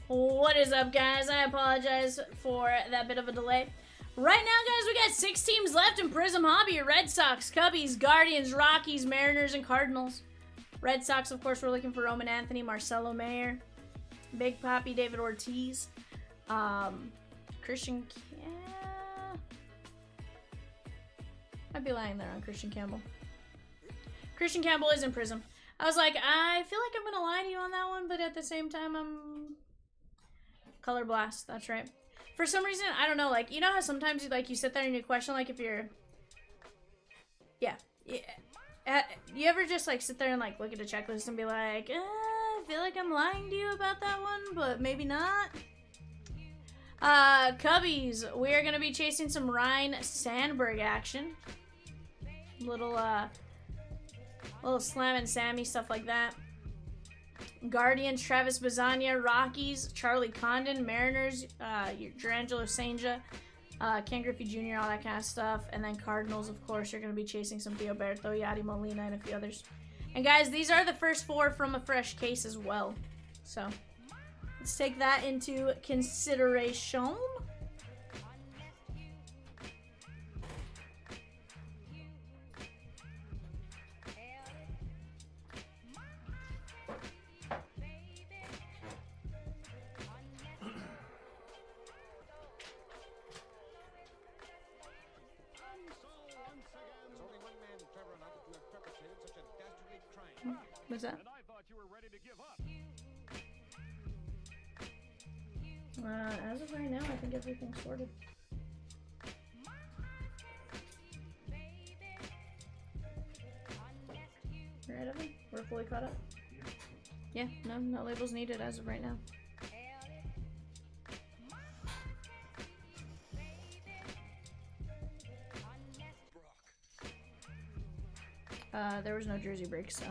A: What is up, guys? I apologize for that bit of a delay. Right now, guys, we got 6 teams left in Prizm Hobby. Red Sox, Cubbies, Guardians, Rockies, Mariners, and Cardinals. Red Sox, of course, we're looking for Roman Anthony, Marcelo Mayer, Big Papi, David Ortiz, Christian... I'd be lying there on Christian Campbell. Christian Campbell is in Prizm. I was like, I feel like I'm going to lie to you on that one, but at the same time, I'm... Color Blast, that's right. For some reason, I don't know, like, you know how sometimes you sit there and you question, like, if you're... Yeah. You ever just, like, sit there and, like, look at a checklist and be like, I feel like I'm lying to you about that one, but maybe not? Cubbies, we are going to be chasing some Ryan Sandberg action. Little Slam and Sammy, stuff like that. Guardians, Travis Bazania, Rockies, Charlie Condon, Mariners, Durangelo Senja, Ken Griffey Jr., all that kind of stuff. And then Cardinals, of course, you're going to be chasing some Theoberto, Yadi Molina, and a few others. And guys, these are the first 4 from a fresh case as well. So, let's take that into consideration. What's that?
D: And I thought you were ready to give up.
A: As of right now, I think everything's sorted. Right, Evan? We're fully caught up? Yeah, no labels needed as of right now. There was no jersey break, so.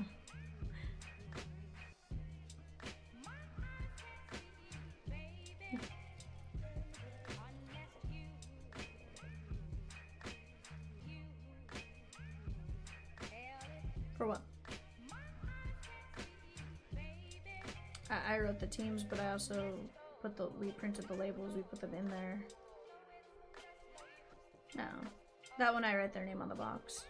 A: For what? I wrote the teams, but I also we printed the labels, we put them in there. No. That one I write their name on the box.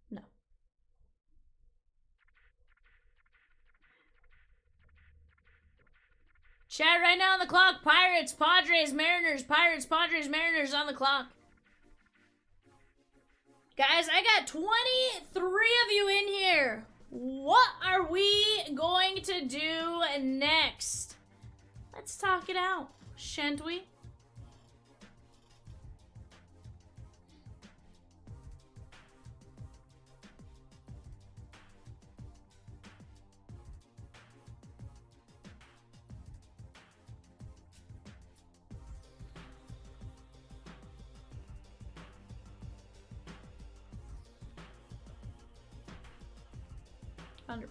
A: No. Chat right now on the clock. Pirates, Padres, Mariners. Pirates, Padres, Mariners on the clock. Guys, I got 23 of you in here. What are we going to do next? Let's talk it out, shan't we? $100%.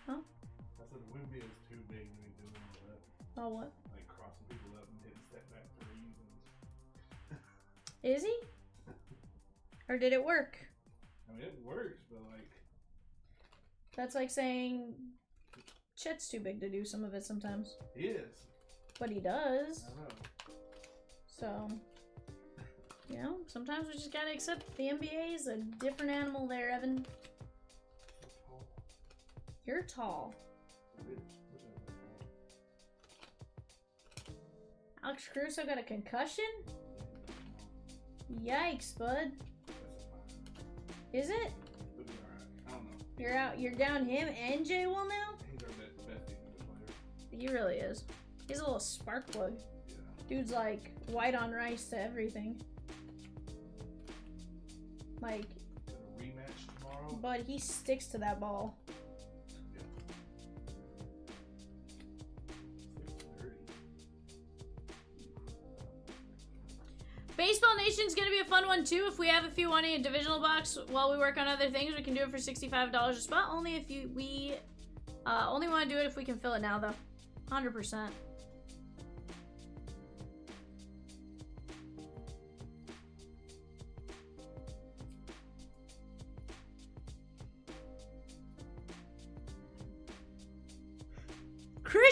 A: Huh?
B: I said the wind is too big to be doing all that.
A: Oh, what?
B: Like crossing people up and hitting step back threes.
A: Is he? Or did it work?
B: I mean, it works, but like...
A: That's like saying Chet's too big to do some of it sometimes.
B: He is.
A: But he does.
B: I know.
A: So, you know, sometimes we just gotta accept the NBA is a different animal there, Evan. You're tall. Alex Caruso got a concussion? Yikes, bud. Is it?
B: He'll be alright. I don't know.
A: You're out. You're down him and Jay Will now?
B: He's our best defensive player.
A: He really is. He's a little spark plug.
B: Yeah.
A: Dude's like white on rice to everything. Like,
B: Got a rematch tomorrow.
A: but he sticks to that ball.
B: Yeah. 6:30.
A: Baseball Nation's gonna be a fun one too. If we have a few wanting a divisional box while we work on other things, we can do it for $65 a spot. Only if we only want to do it if we can fill it now, though. 100%.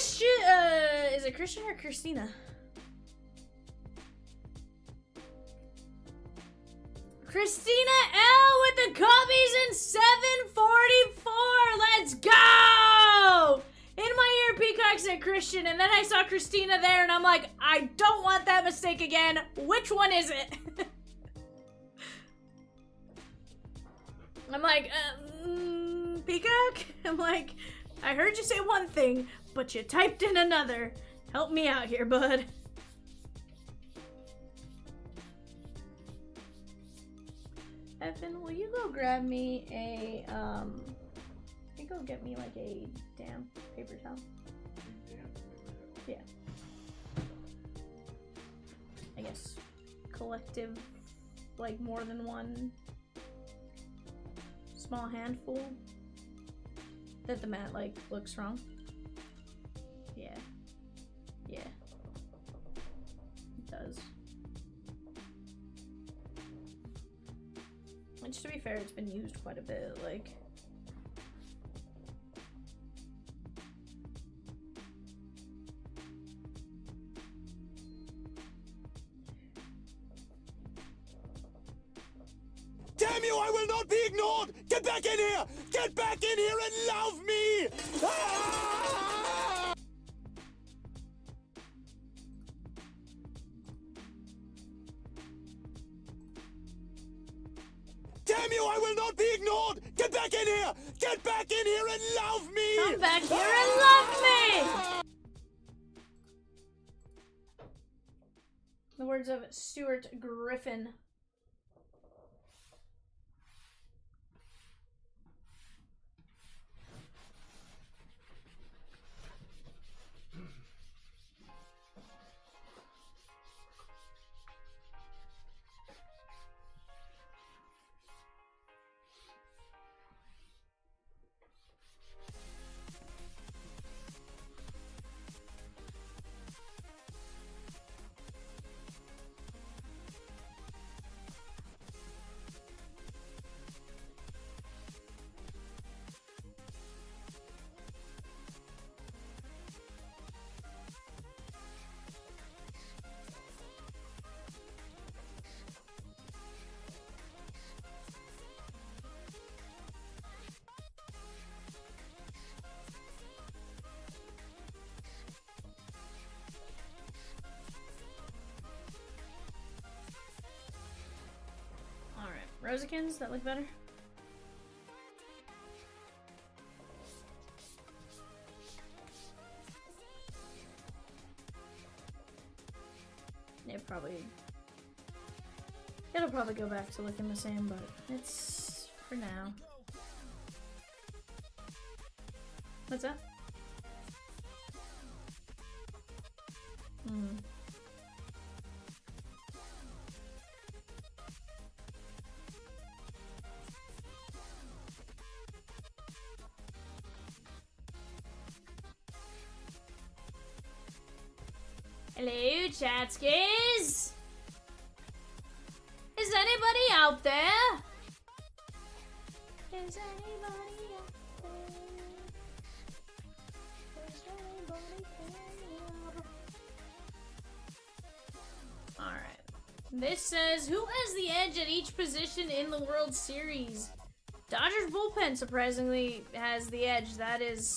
A: Christian, is it Christian or Christina? Christina L with the copies in 744. Let's go! In my ear, Peacock said Christian, and then I saw Christina there, and I'm like, I don't want that mistake again. Which one is it? I'm like, Peacock? I'm like, I heard you say one thing, but you typed in another. Help me out here, bud. Evan, will you go grab me a, can you go get me like a damn paper towel? Yeah. I guess collective, like more than one small handful that the mat like looks wrong. Yeah. Yeah. It does. Which, to be fair, it's been used quite a bit, like...
E: Damn you, I will not be ignored! Get back in here! Get back in here and love me! Ah! Damn you, I will not be ignored! Get back in here! Get back in here and love me!
A: Come back here and love me! The words of Stuart Griffin. Rosikins that look better? It'll probably go back to looking the same, but it's for now. What's that? Hello, chatskis! Is anybody out there? Is anybody out there? Is anybody there? Alright. This says, who has the edge at each position in the World Series? Dodgers bullpen surprisingly has the edge. That is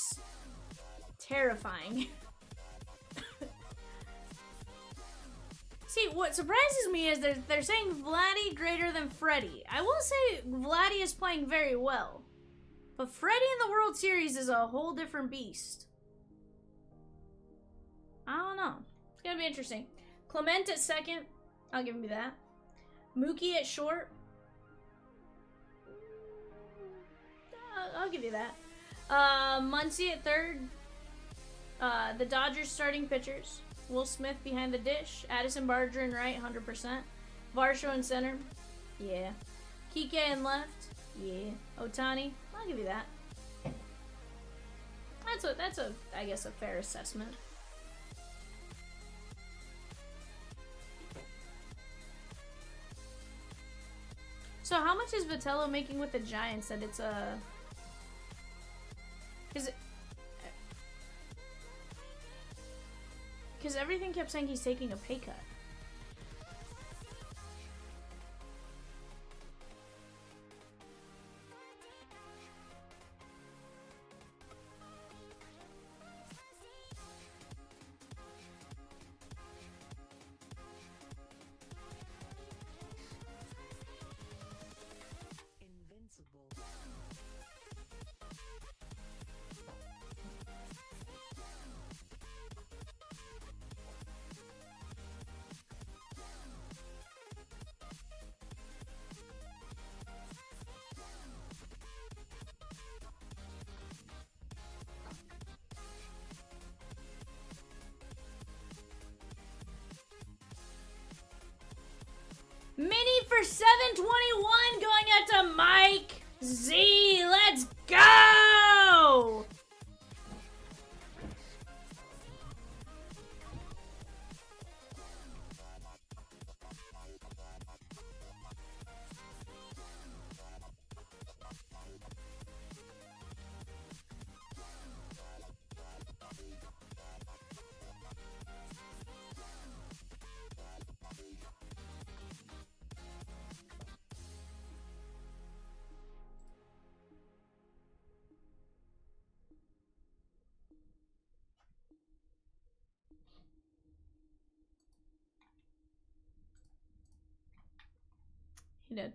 A: terrifying. See, what surprises me is they're saying Vladdy greater than Freddie. I will say Vladdy is playing very well. But Freddie in the World Series is a whole different beast. I don't know. It's gonna be interesting. Clement at second. I'll give him that. Mookie at short. I'll give you that. Muncy at third. The Dodgers starting pitchers. Will Smith behind the dish. Addison Barger in right, 100%. Varsho in center. Yeah. Kike in left. Yeah. Otani. I'll give you that. That's a I guess a fair assessment. So how much is Vitello making with the Giants that it's a... Is it... Because everything kept saying he's taking a pay cut. Mini for 721 going out to Mike Z. Let's go! He did.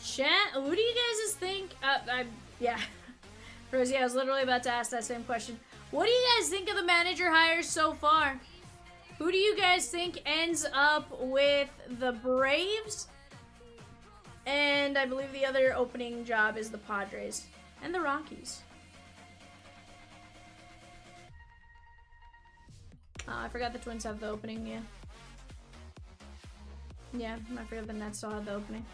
A: Chat, who do you guys think? Yeah. Rosie, I was literally about to ask that same question. What do you guys think of the manager hires so far? Who do you guys think ends up with the Braves? And I believe the other opening job is the Padres and the Rockies. I forgot the Twins have the opening, yeah. Yeah, I forgot the Nets still have the opening.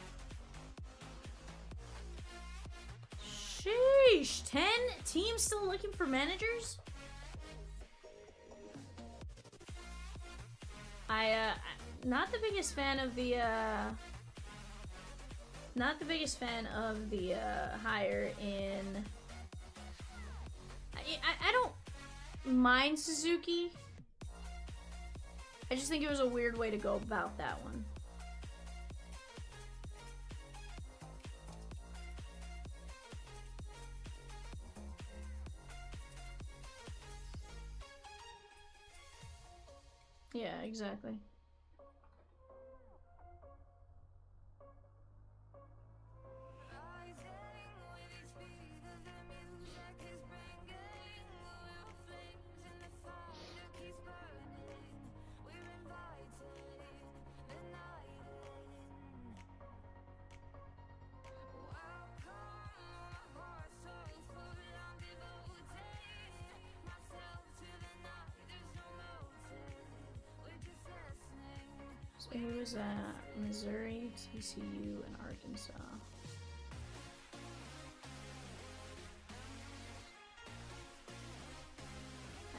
A: Sheesh, 10 teams still looking for managers? Not the biggest fan of the, hire in, I don't mind Suzuki. I just think it was a weird way to go about that one. Yeah, exactly. So he was at Missouri, TCU, and Arkansas.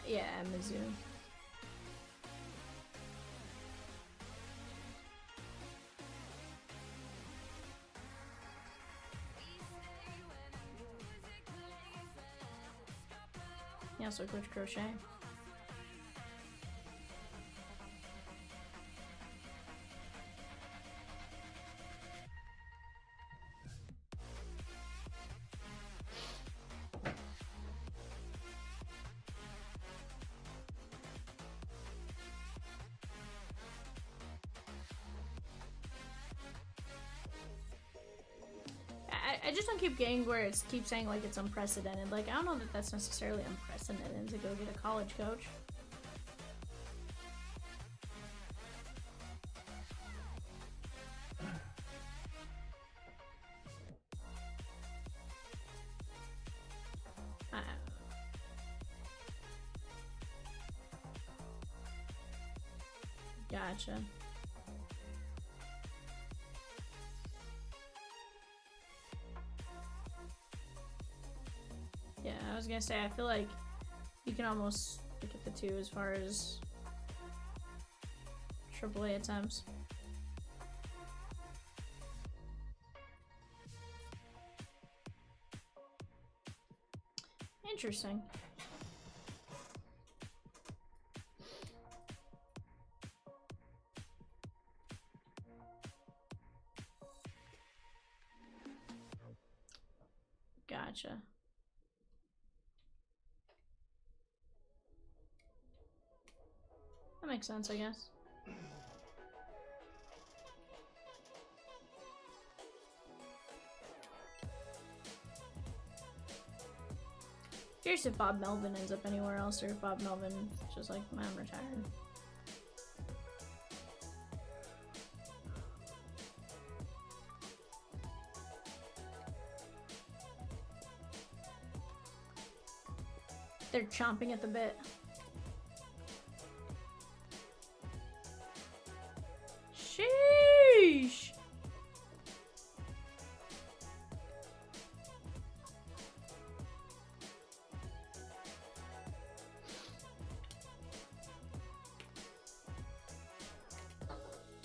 A: Yeah, at Mizzou. also coach crochet. I just don't keep getting where it keeps saying like it's unprecedented. Like, I don't know that that's necessarily unprecedented to go get a college coach. Gotcha. Yeah, I was gonna say, I feel like you can almost look at the two as far as AAA attempts. Interesting. Gotcha. That makes sense, I guess. Curious if Bob Melvin ends up anywhere else, or if Bob Melvin is just like, man, I'm retired. They're chomping at the bit. Sheesh!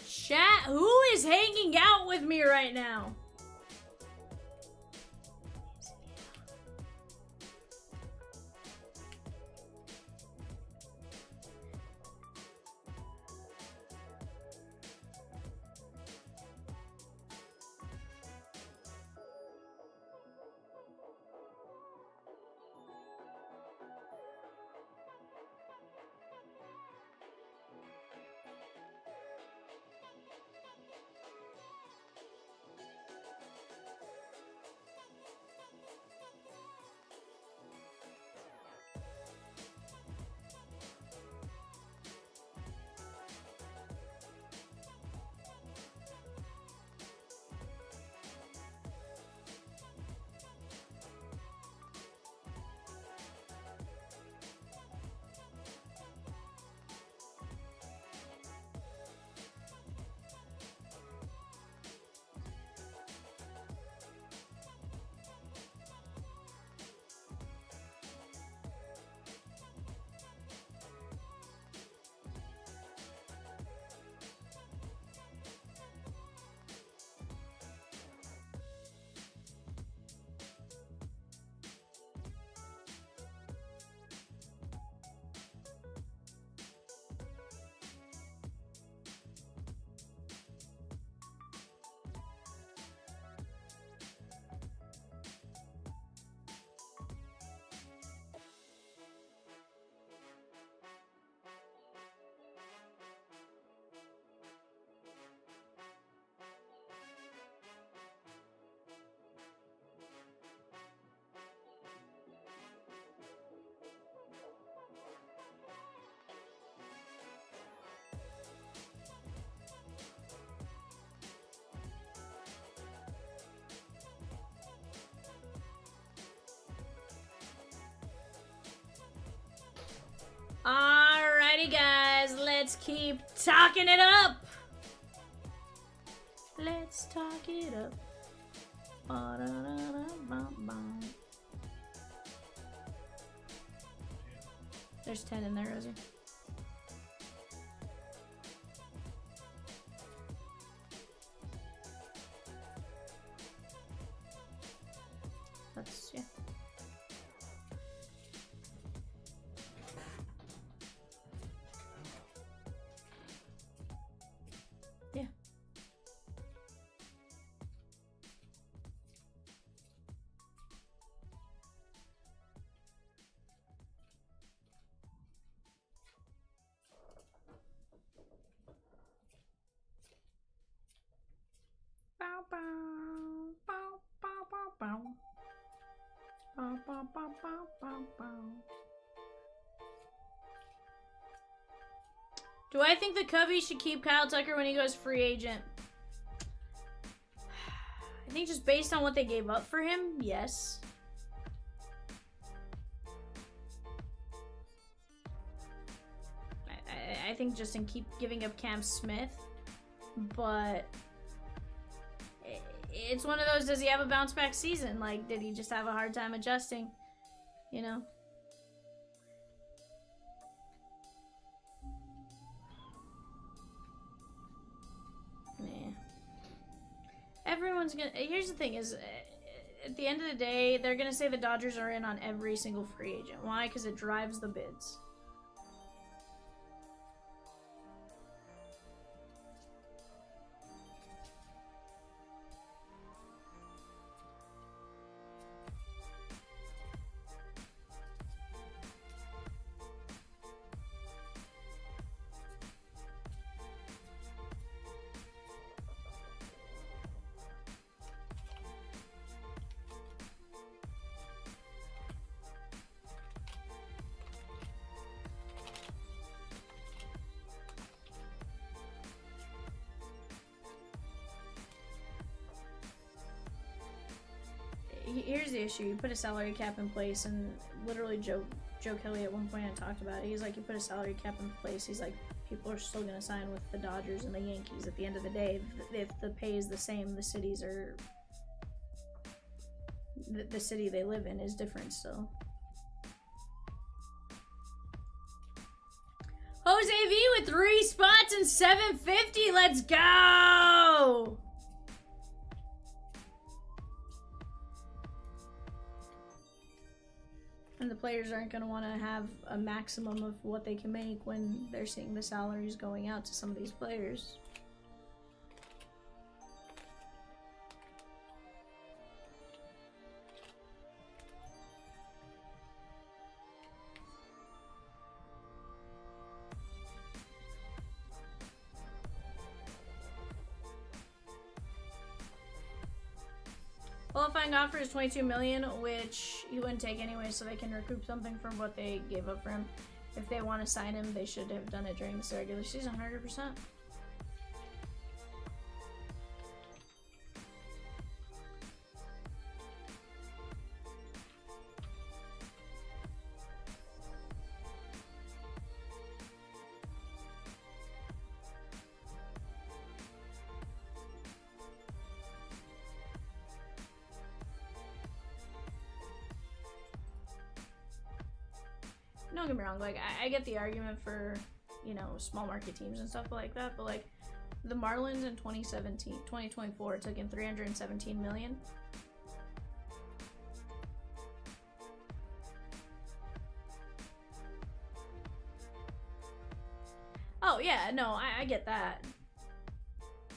A: Chat, who is hanging out with me right now? Alrighty, guys, let's keep talking it up. Let's talk it up. Ba-da-da-da-bum-bum. There's 10 in there, Rosie. That's, yeah. Do I think the Cubbies should keep Kyle Tucker when he goes free agent? I think just based on what they gave up for him, yes. I think just in keep giving up Cam Smith, but it's one of those, does he have a bounce back season? Like, did he just have a hard time adjusting? You know? Nah. Everyone's gonna, here's the thing is, at the end of the day, they're gonna say the Dodgers are in on every single free agent. Why? Because it drives the bids. Here's the issue. You put a salary cap in place, and literally Joe Kelly at one point had talked about it. He's like, you put a salary cap in place, he's like, people are still going to sign with the Dodgers and the Yankees. At the end of the day, if the pay is the same, the cities are... The city they live in is different still. Jose V with 3 spots and 750. Let's go! And the players aren't going to want to have a maximum of what they can make when they're seeing the salaries going out to some of these players. Qualifying offer is $22 million, which he wouldn't take anyway, so they can recoup something from what they gave up for him. If they want to sign him, they should have done it during this regular season, 100%. Don't get me wrong, like, I get the argument for, you know, small market teams and stuff like that, but like, the Marlins in 2024 took in $317 million. Oh yeah, no, I get that.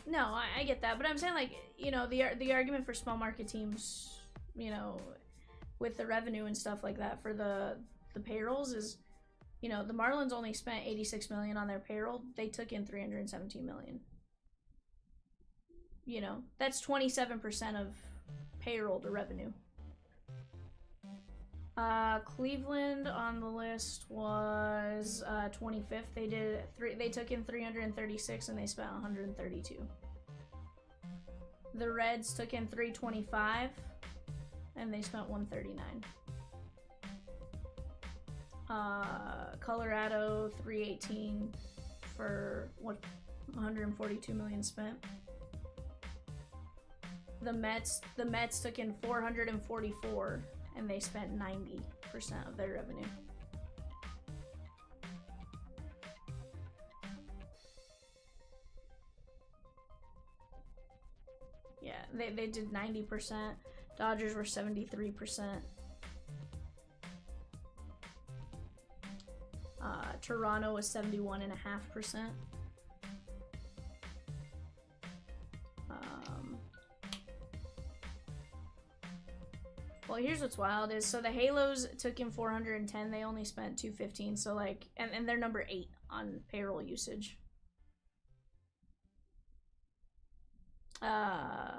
A: No, I get that, but I'm saying, like, you know, the argument for small market teams, you know, with the revenue and stuff like that for the payrolls is, you know, the Marlins only spent $86 million on their payroll. They took in $317 million. You know, that's 27% of payroll to revenue. Cleveland on the list was 25th. They took in 336 and they spent 132. The Reds took in 325 and they spent 139. Colorado 318 for what, 142 million spent. The Mets took in 444 and they spent 90% of their revenue. Yeah, they did 90%. Dodgers were 73%. Toronto was 71.5%. Well, here's what's wild is, so the Halos took in 410, they only spent 215, so like, and they're number 8 on payroll usage. 4.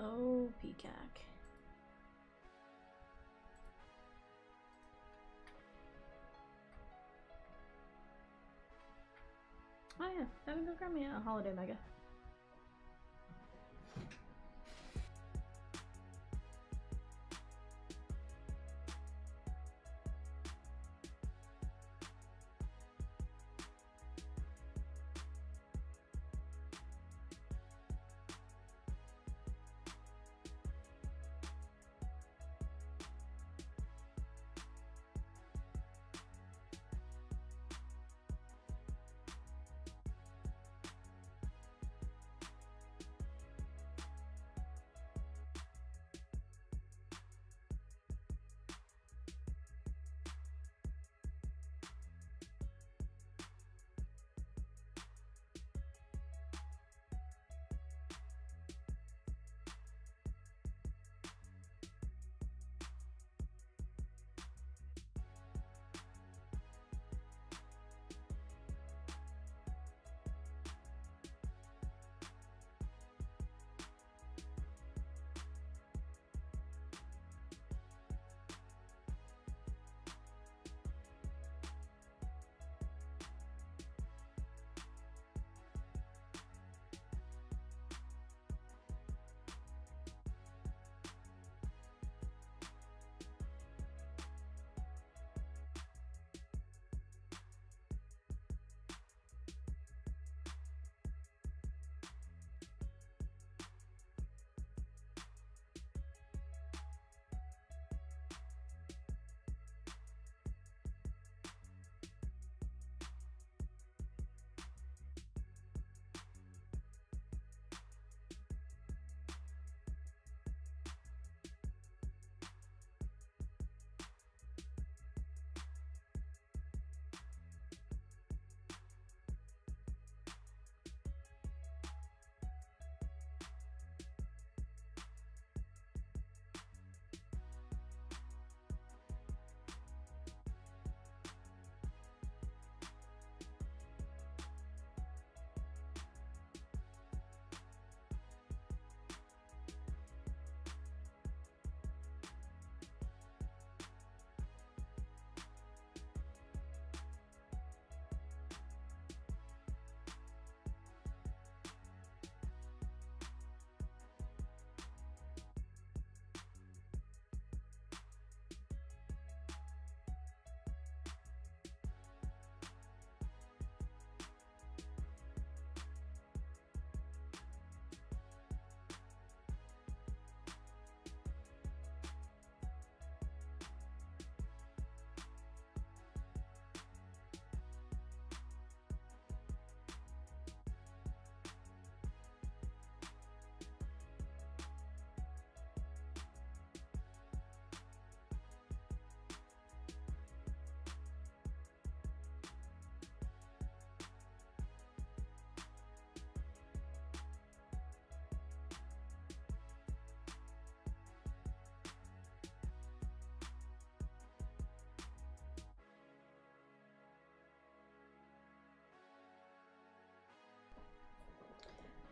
A: Oh, peacock. Oh yeah, Evan, go grab me a holiday mega.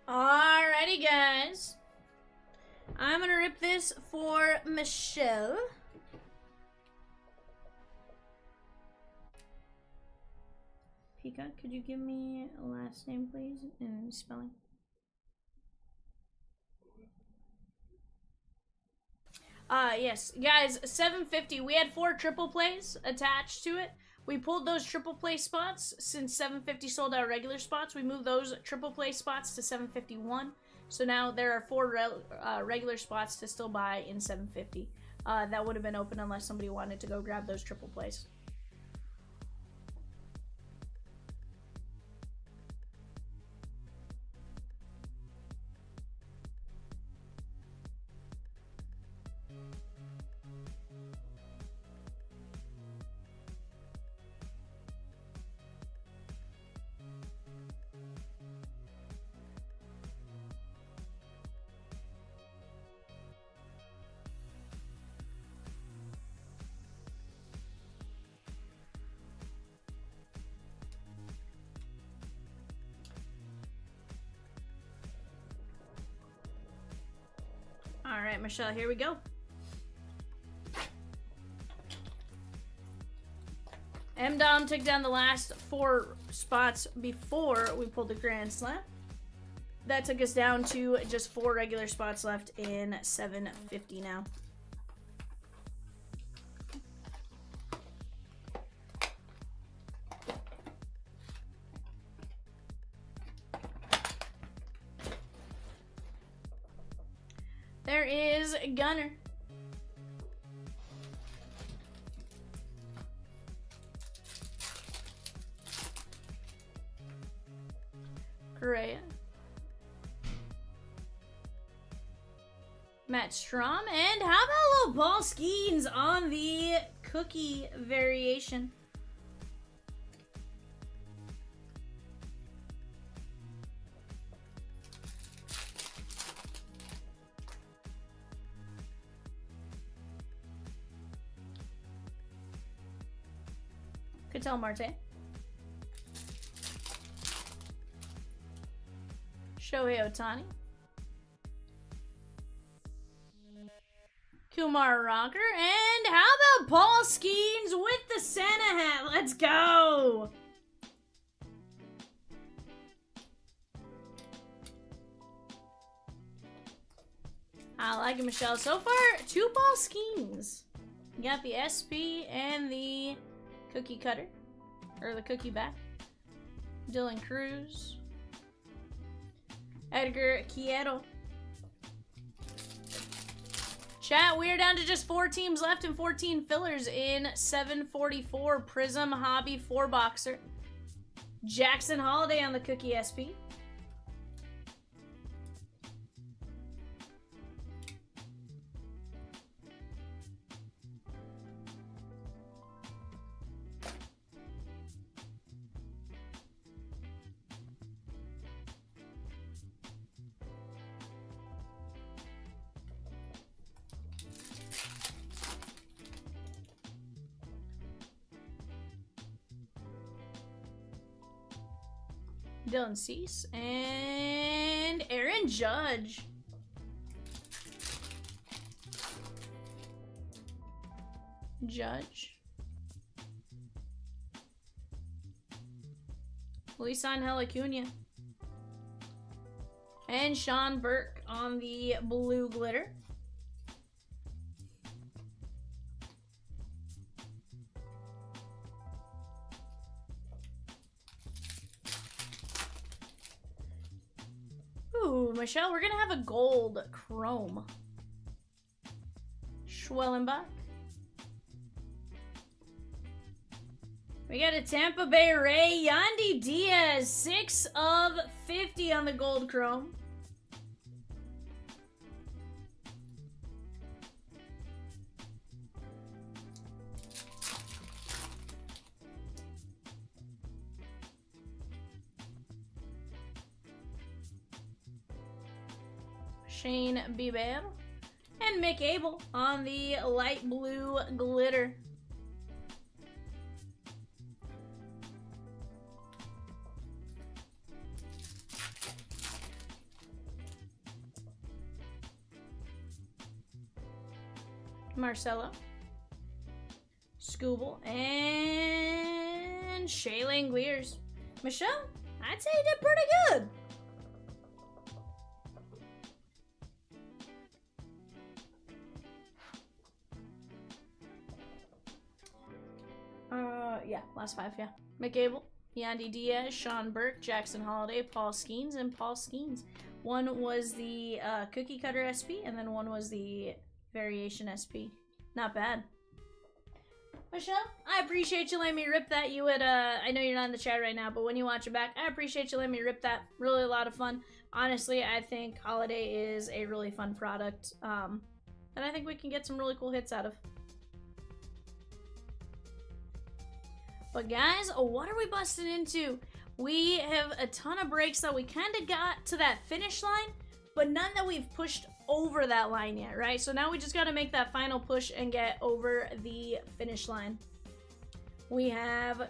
A: Alrighty, guys. I'm gonna rip this for Michelle. Pika, could you give me a last name, please, and spelling? Yes. Guys, 750. We had 4 triple plays attached to it. We pulled those triple play spots since 750 sold out regular spots. We moved those triple play spots to 751. So now there are 4 regular spots to still buy in 750. That would have been open unless somebody wanted to go grab those triple plays. right, Michelle, here we go. M-Dom took down the last 4 spots before we pulled the Grand Slam. That took us down to just 4 regular spots left in 750 now. There is Gunner. Correa. Matt Strom. And how about little Paul Skeens on the cookie variation? Ketel Marte. Shohei Ohtani. Kumar Rocker. And how about Paul Skeens with the Santa hat? Let's go! I like it, Michelle. So far, 2 Paul Skeens. You got the SP and the cookie cutter. Or the cookie back. Dylan Cruz. Edgar Quieto. Chat, we are down to just 4 teams left and 14 fillers in 744 Prizm Hobby 4-boxer. Jackson Holiday on the cookie SP. Dylan Cease and Aaron Judge. Luisangel Acuna. And Sean Burke on the blue glitter. Ooh, Michelle, we're gonna have a gold chrome. Schwellenbach. We got a Tampa Bay Ray, Yandy Diaz, 6 of 50 on the gold chrome. Shane Bieber and Mick Abel on the light blue glitter. Marcelo, Scooble, and Shea Langoliers. Michelle, I'd say you did pretty good. Yeah, last 5, yeah. McGable, Yandy Diaz, Sean Burke, Jackson Holiday, Paul Skeens, and Paul Skeens. One was the cookie cutter SP, and then one was the variation SP. Not bad. Michelle, I appreciate you letting me rip that. You would, I know you're not in the chat right now, but when you watch it back, I appreciate you letting me rip that. Really a lot of fun. Honestly, I think Holiday is a really fun product, and I think we can get some really cool hits out of. But guys, what are we busting into? We have a ton of breaks that we kind of got to that finish line, but none that we've pushed over that line yet, right? So now we just got to make that final push and get over the finish line. We have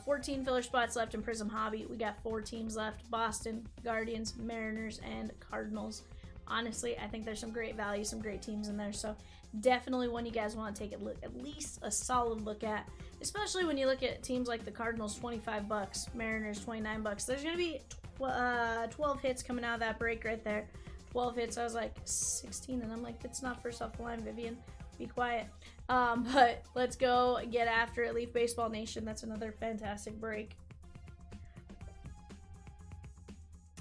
A: 14 filler spots left in Prizm Hobby. We got 4 teams left: Boston, Guardians, Mariners, and Cardinals Honestly, I think there's some great value, some great teams in there. So definitely one you guys want to take a look, at least a solid look at, especially when you look at teams like the Cardinals, 25 bucks, Mariners, 29 bucks. There's going to be 12 hits coming out of that break right there. 12 hits. I was like 16, and I'm like, it's not first off the line, Vivian. Be quiet. But let's go get after it. Leaf Baseball Nation. That's another fantastic break.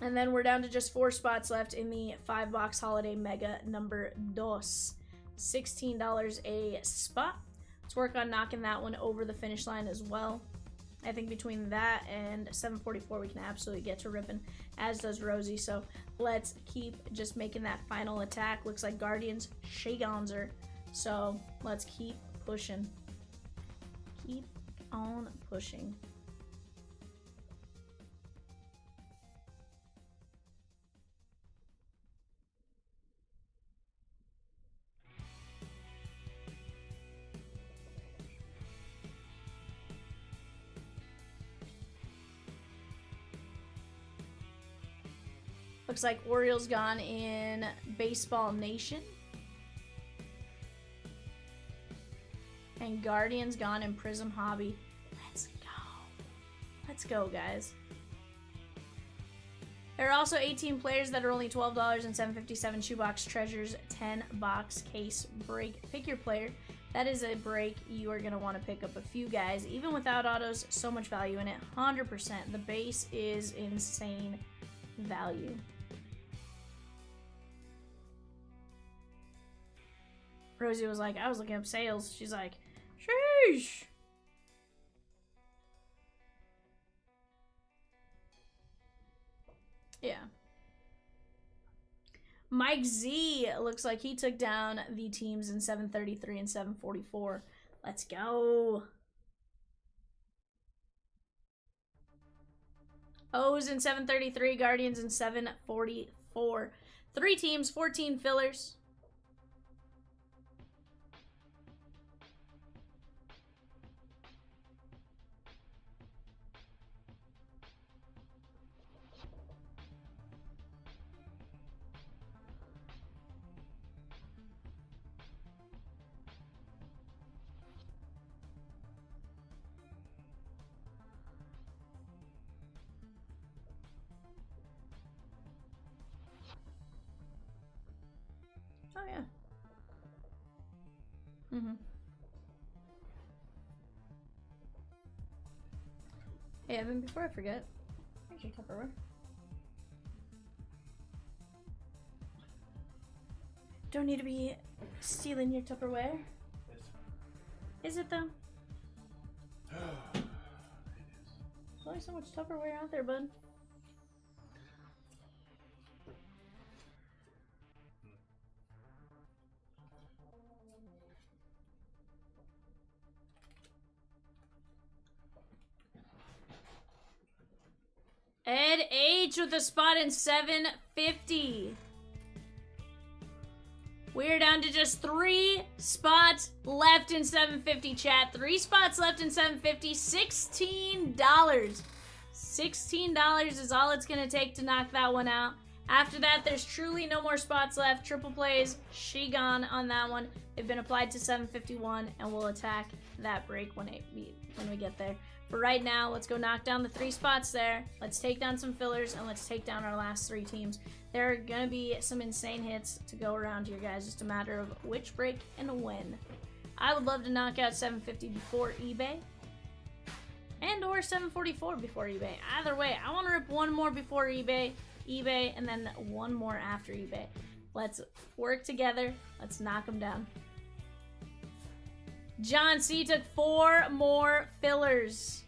A: And then we're down to just 4 spots left in the 5-box Holiday Mega number 2. $16 a spot. Let's work on knocking that one over the finish line as well. I think between that and 744, we can absolutely get to ripping, as does Rosie. So let's keep just making that final attack. Looks like Guardians, Shea Gonzer. So let's keep pushing. Keep on pushing. Looks like Orioles gone in Baseball Nation. And Guardians gone in Prizm Hobby. Let's go. Let's go, guys. There are also 18 players that are only $12 and 757 Shoebox Treasures 10-box case break. Pick your player. That is a break you are going to want to pick up a few guys. Even without autos, so much value in it. 100%. The base is insane value. Rosie was like, I was looking up sales. She's like, sheesh. Yeah. Mike Z looks like he took down the teams in 733 and 744. Let's go. O's in 733, Guardians in 744. 3 teams, 14 fillers. Oh, yeah. Hey, Evan, before I forget, here's your Tupperware. Don't need to be stealing your Tupperware. Is it, though?
B: It is.
A: There's only so much Tupperware out there, bud. Ed H with a spot in 750. We're down to just 3 spots left in 750, chat. 3 spots left in 750. $16. $16 is all it's going to take to knock that one out. After that, there's truly no more spots left. Triple plays, she gone on that one. They've been applied to 751, and we'll attack that break when we get there. For right now, let's go knock down the 3 spots there. Let's take down some fillers, and let's take down our last 3 teams. There are going to be some insane hits to go around here, guys. Just a matter of which break and when. I would love to knock out 750 before eBay. And or 744 before eBay. Either way, I want to rip one more before eBay, and then one more after eBay. Let's work together. Let's knock them down. John C took 4 more fillers.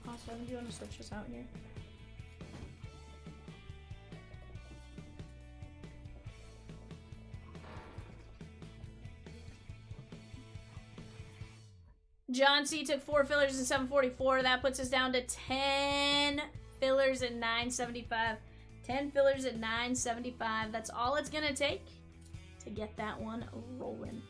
A: Awesome. Do you want to switch this out here? John C took 4 fillers in 744. That puts us down to 10 fillers at 975. 10 fillers at 975. That's all it's going to take to get that one rolling.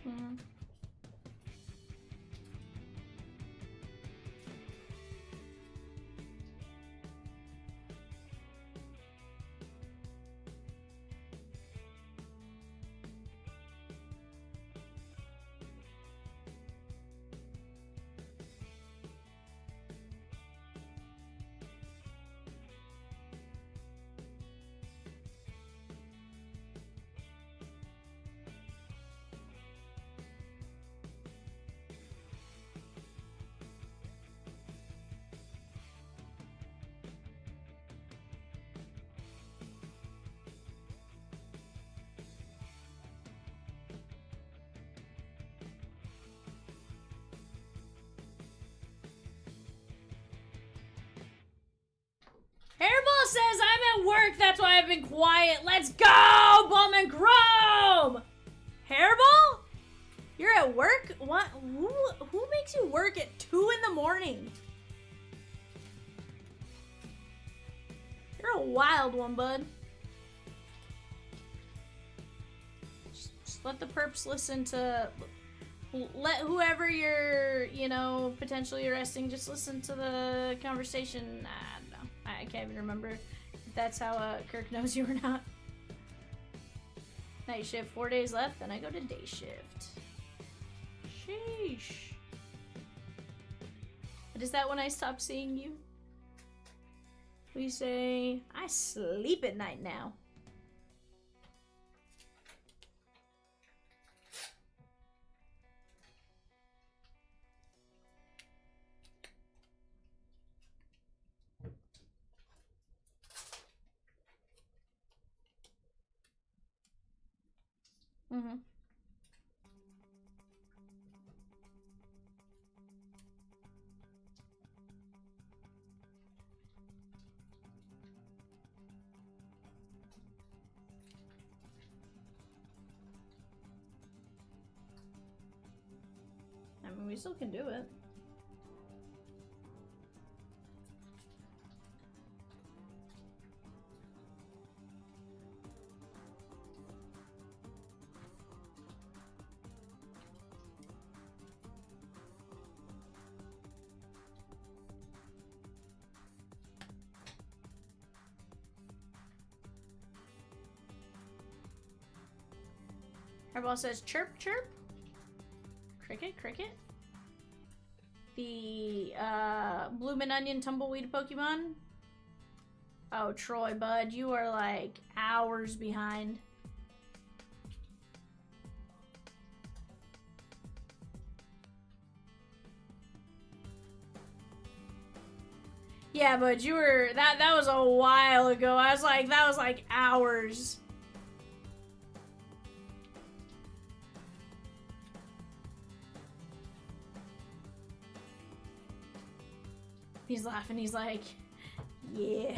A: Mm-hmm. Hairball says I'm at work, that's why I've been quiet. Let's go, Bum and Chrome! Hairball? You're at work? What? Who makes you work at 2 in the morning? You're a wild one, bud. Just let the perps listen to... Let whoever you're, you know, potentially arresting, just listen to the conversation. I don't know. I can't even remember if that's how Kirk knows you or not. Night shift, 4 days left, then I go to day shift. Sheesh. But is that when I stop seeing you? We say, I sleep at night now. Mm-hmm. I mean, we still can do it. Hairball says chirp chirp. Cricket cricket. The Bloomin' Onion Tumbleweed Pokemon. Oh, Troy, bud, you are like hours behind. Yeah, but you were that was a while ago. I was like, that was like hours. He's laughing, he's like, yeah.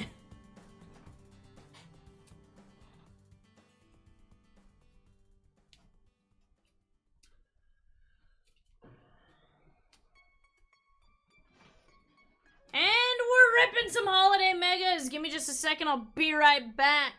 A: And we're ripping some holiday megas. Give me just a second, I'll be right back.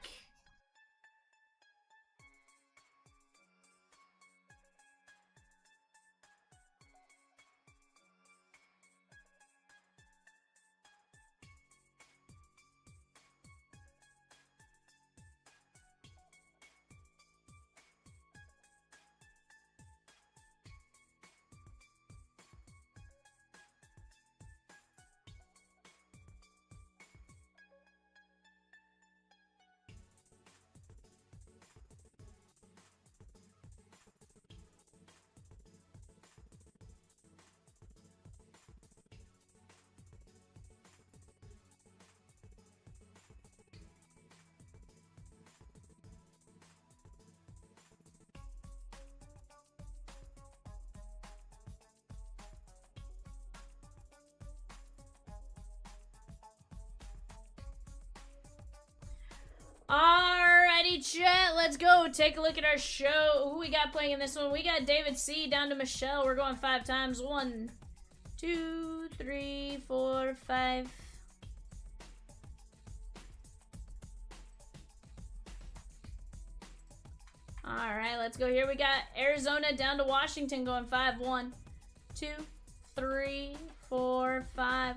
A: Alrighty, chat, let's go take a look at our show. Who we got playing in this one? We got David C. down to Michelle. We're going 5 times. 1, 2, 3, 4, 5. Alright, let's go here. We got Arizona down to Washington going 5. 1, 2, 3, 4, 5.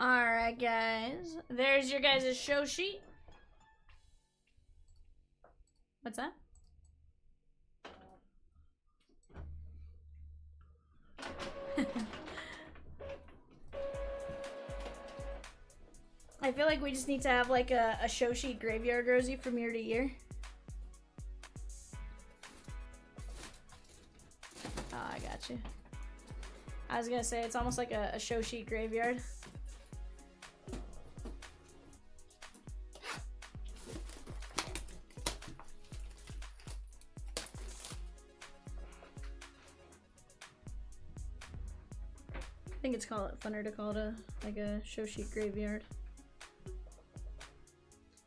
A: Alright, guys. There's your guys' show sheet. What's that? I feel like we just need to have like a show sheet graveyard, Rosie, from year to year. Oh, I got you. I was gonna say, it's almost like a show sheet graveyard. I think it's funner to call it like a show sheet graveyard.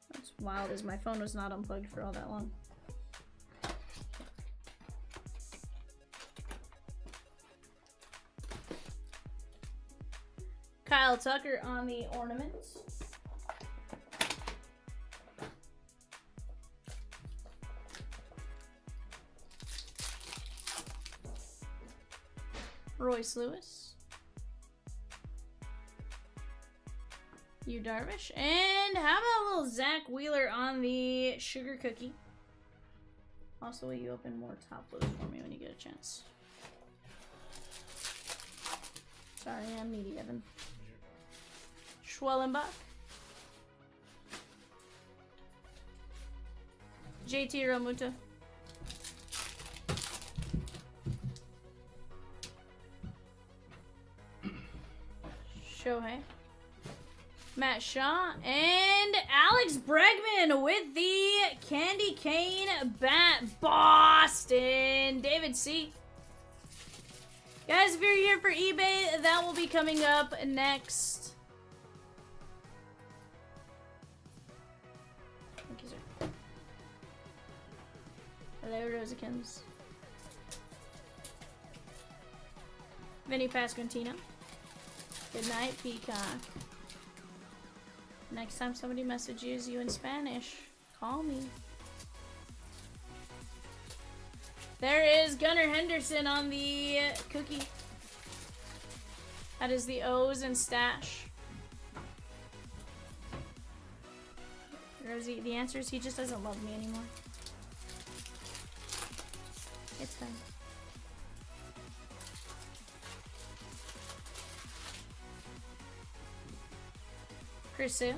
A: What's wild is my phone was not unplugged for all that long. Kyle Tucker on the ornaments. Royce Lewis. You Darvish. And how about a little Zach Wheeler on the sugar cookie? Also, will you open more top loads for me when you get a chance? Sorry, I'm needy, Evan. Schwellenbach. JT Realmuto. Shohei. Matt Shaw and Alex Bregman with the candy cane bat. Boston. David C. Guys, if you're here for eBay, that will be coming up next. Thank you, sir. Hello, Rosikins. Vinny Pasquantino. Good night, Peacock. Next time somebody messages you in Spanish, call me. There is Gunnar Henderson on the cookie. That is the O's and stash. Rosie, the answer is he just doesn't love me anymore. It's fine. Chris Sale.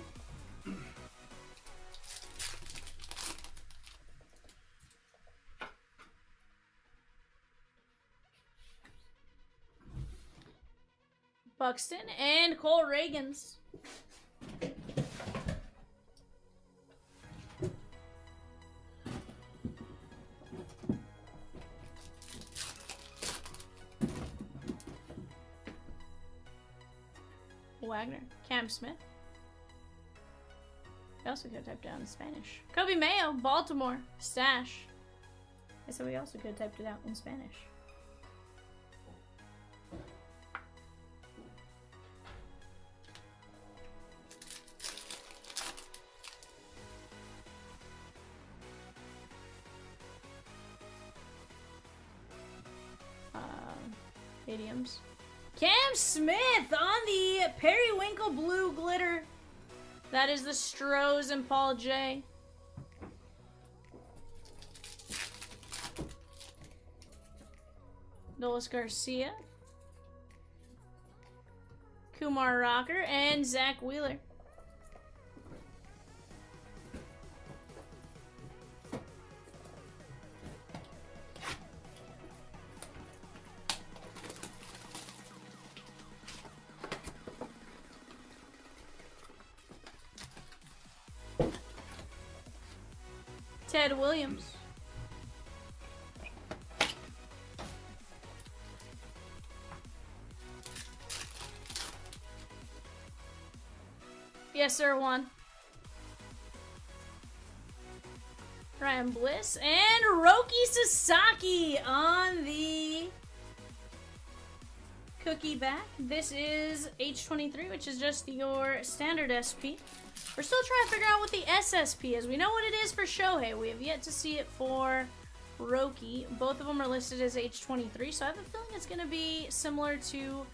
A: Buxton and Cole Reagans. Wagner. Cam Smith. We also could have typed it out in Spanish. Kobe Mayo, Baltimore, stash. I said we also could have typed it out in Spanish. Idioms. Cam Smith on the Periwinkle Blue Glitter. That is the Strohs and Paul J. Nolas Garcia. Kumar Rocker and Zach Wheeler. Ted Williams. Yes, sir, Juan. Ryan Bliss and Roki Sasaki on the cookie back. This is H23, which is just your standard SP. We're still trying to figure out what the SSP is. We know what it is for Shohei. We have yet to see it for Roki. Both of them are listed as H23, so I have a feeling it's going to be similar to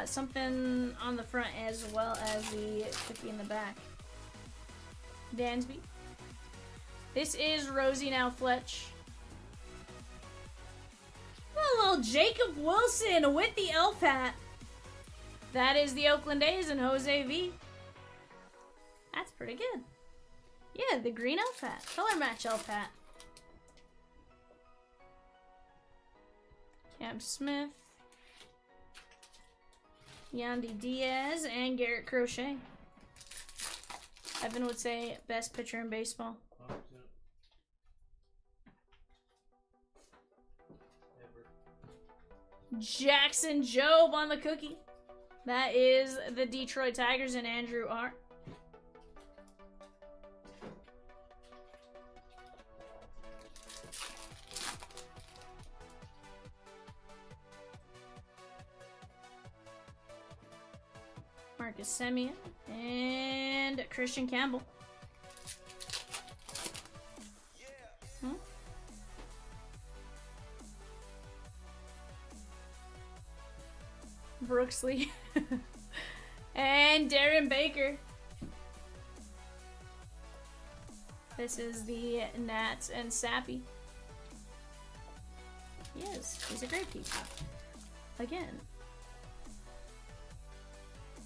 A: something on the front as well as the cookie in the back. Dansby. This is Rosie Now Fletch. Hello, Jacob Wilson with the elf hat. That is the Oakland A's and Jose V. That's pretty good. Yeah, the green elf hat. Color match elf hat. Cam Smith. Yandy Diaz and Garrett Crochet. Evan would say best pitcher in baseball.
B: 100%. Ever.
A: Jackson Jobe on the cookie. That is the Detroit Tigers and Andrew R. Marcus Semien and Christian Campbell. Hmm? Brooks Lee and Darren Baker. This is the Nats and Sappy. Yes, he's a great peacock. Again,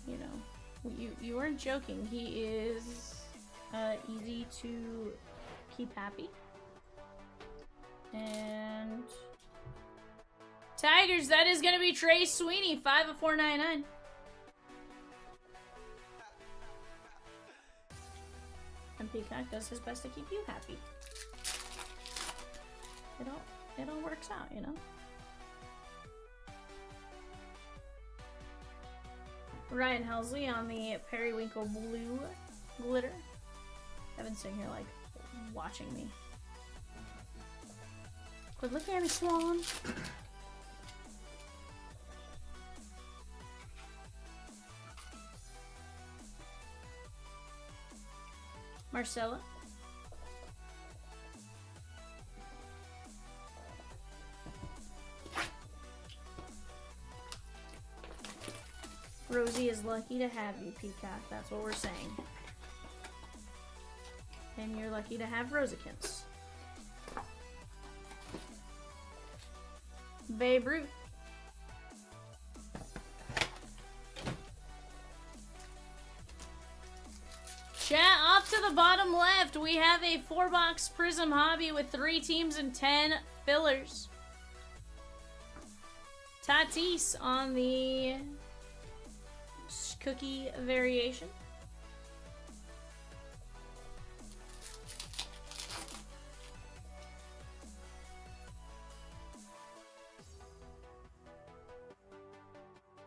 A: you know, you weren't joking. He is easy to keep happy. And Tigers, that is going to be Trey Sweeney, 5 of 499. And Peacock does his best to keep you happy. It all works out, you know? Ryan Helsley on the Periwinkle Blue glitter. Evan's sitting here like watching me. Quit looking at me, Swan. Marcella. Rosie is lucky to have you, Peacock. That's what we're saying. And you're lucky to have Rosikins. Babe Ruth. Chat, off to the bottom left, we have a 4-box Prizm hobby with 3 teams and 10 fillers. Tatis on the cookie variation.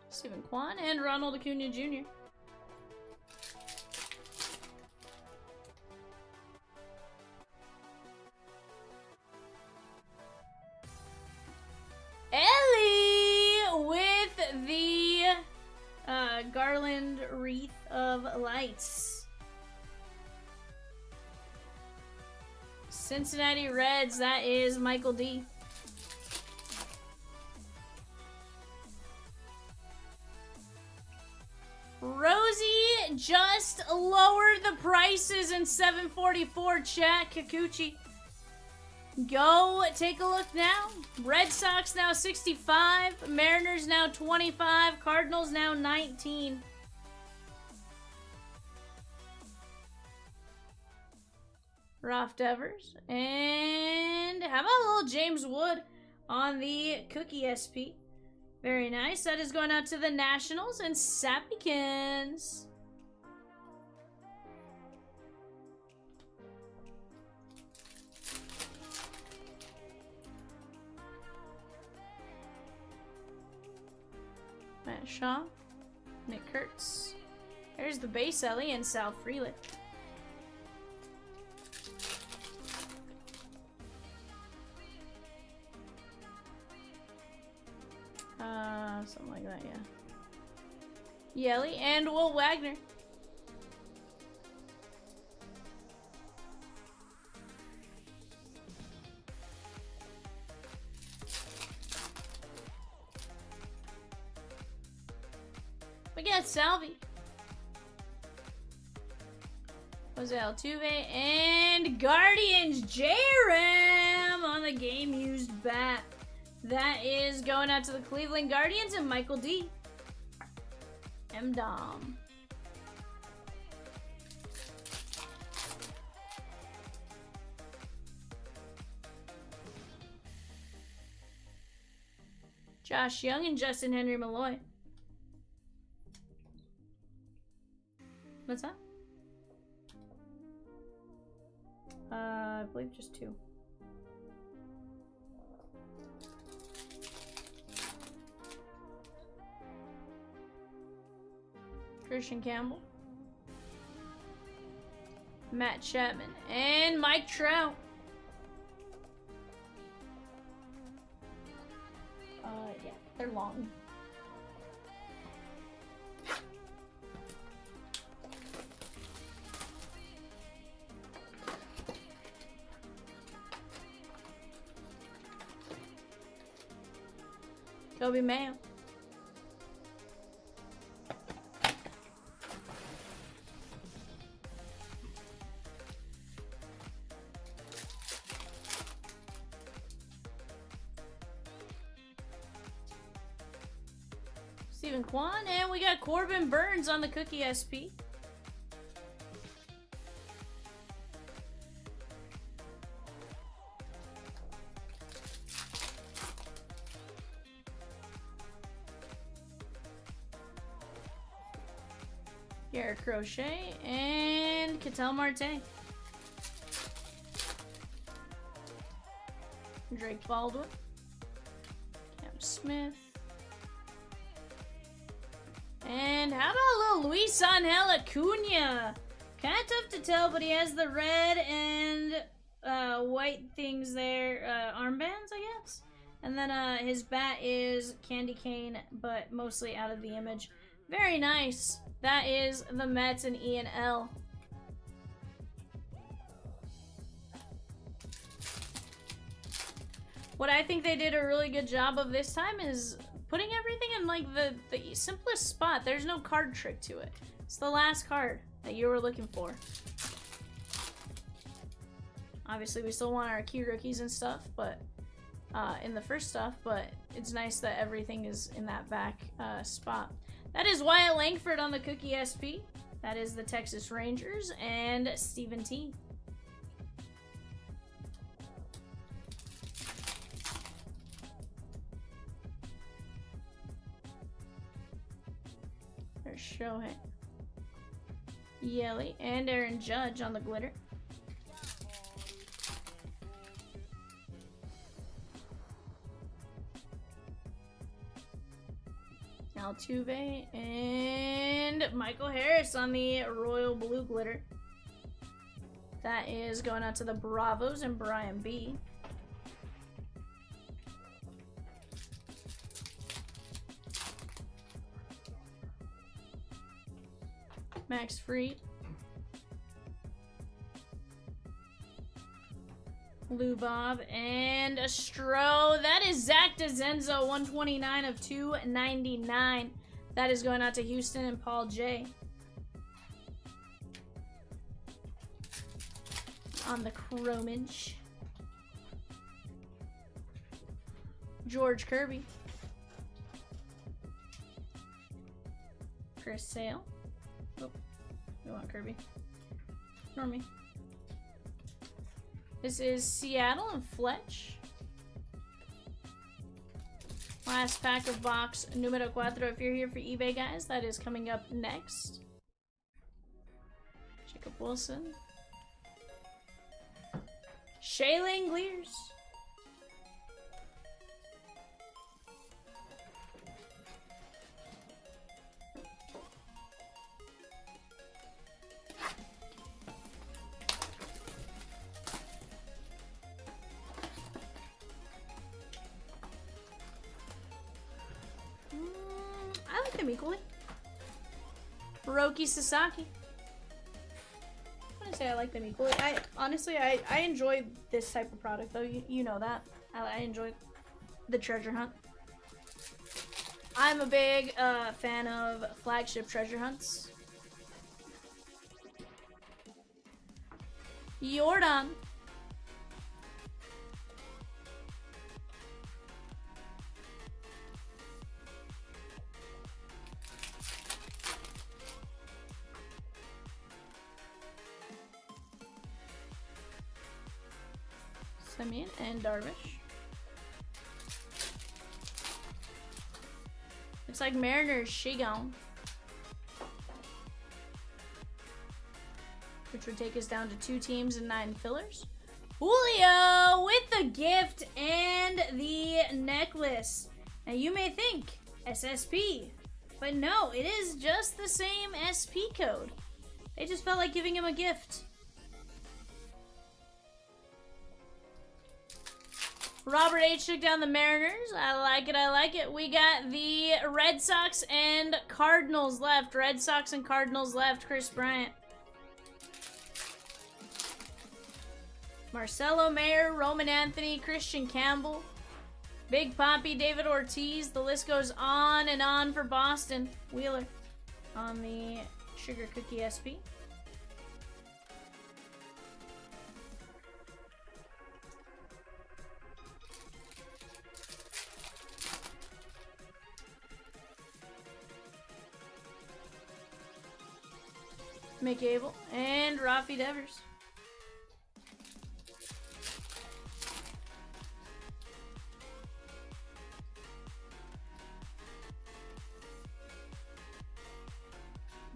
A: Stephen Kwan and Ronald Acuna Jr. Ellie with the garland wreath of lights. Cincinnati Reds, that is Michael D. Rosie just lowered the prices in 744, chat. Kikuchi. Go take a look now. Red Sox now 65. Mariners now 25. Cardinals now 19. Roft Evers. And how about a little James Wood on the Cookie SP? Very nice. That is going out to the Nationals and Matt Shaw, Nick Kurtz. There's the base Ellie and Sal Frelick. Something like that, yeah. Yelly and Will Wagner. We got Salvi. Jose Altuve and Guardians J-Ram on the game used bat. That is going out to the Cleveland Guardians and Michael D. M-Dom. Josh Young and Justin Henry Malloy. What's that? I believe just 2. Christian Campbell, Matt Chapman, and Mike Trout. Yeah, they're long. Kobe Mayo. Stephen Kwan, and we got Corbin Burns on the Cookie SP. Garrett Crochet and Ketel Marte. Drake Baldwin. Cam Smith. And how about little Luis Angel Acuna? Kind of tough to tell, but he has the red and white things there, armbands, I guess. And then his bat is candy cane, but mostly out of the image. Very nice. That is the Mets and Ian L. What I think they did a really good job of this time is putting everything in like the simplest spot. There's no card trick to it. It's the last card that you were looking for. Obviously, we still want our key rookies and stuff, but in the first stuff, but it's nice that everything is in that back spot. That is Wyatt Langford on the Cookie SP. That is the Texas Rangers and Stephen T. There's Shohei, Yelly, and Aaron Judge on the glitter. Altuve and Michael Harris on the royal blue glitter. That is going out to the Bravos and Brian B. Max Fried. Lou Bob and Astro. That is Zach DeZenzo, 129 of 299. That is going out to Houston and Paul J. On the chromage. George Kirby. Chris Sale. Oh, we want Kirby. Ignore me. This is Seattle and Fletch. Last pack of box numero 4. If you're here for eBay, guys, that is coming up next. Jacob Wilson. Shayling Glears. like them equally. Hiroki Sasaki. I'm gonna say I like them equally. Honestly, I enjoy this type of product though. You know that. I enjoy the treasure hunt. I'm a big fan of flagship treasure hunts. Jordan. Simeon and Darvish. Looks like Mariners, she gone. Which would take us down to 2 teams and 9 fillers. Julio with the gift and the necklace. Now you may think SSP, but no, it is just the same SP code. They just felt like giving him a gift. Robert H. took down the Mariners. I like it, I like it. We got the Red Sox and Cardinals left. Red Sox and Cardinals left. Chris Bryant. Marcelo Mayer, Roman Anthony, Christian Campbell, Big Papi, David Ortiz. The list goes on and on for Boston. Wheeler on the Sugar Cookie SP. Mick Abel and Rafi Devers.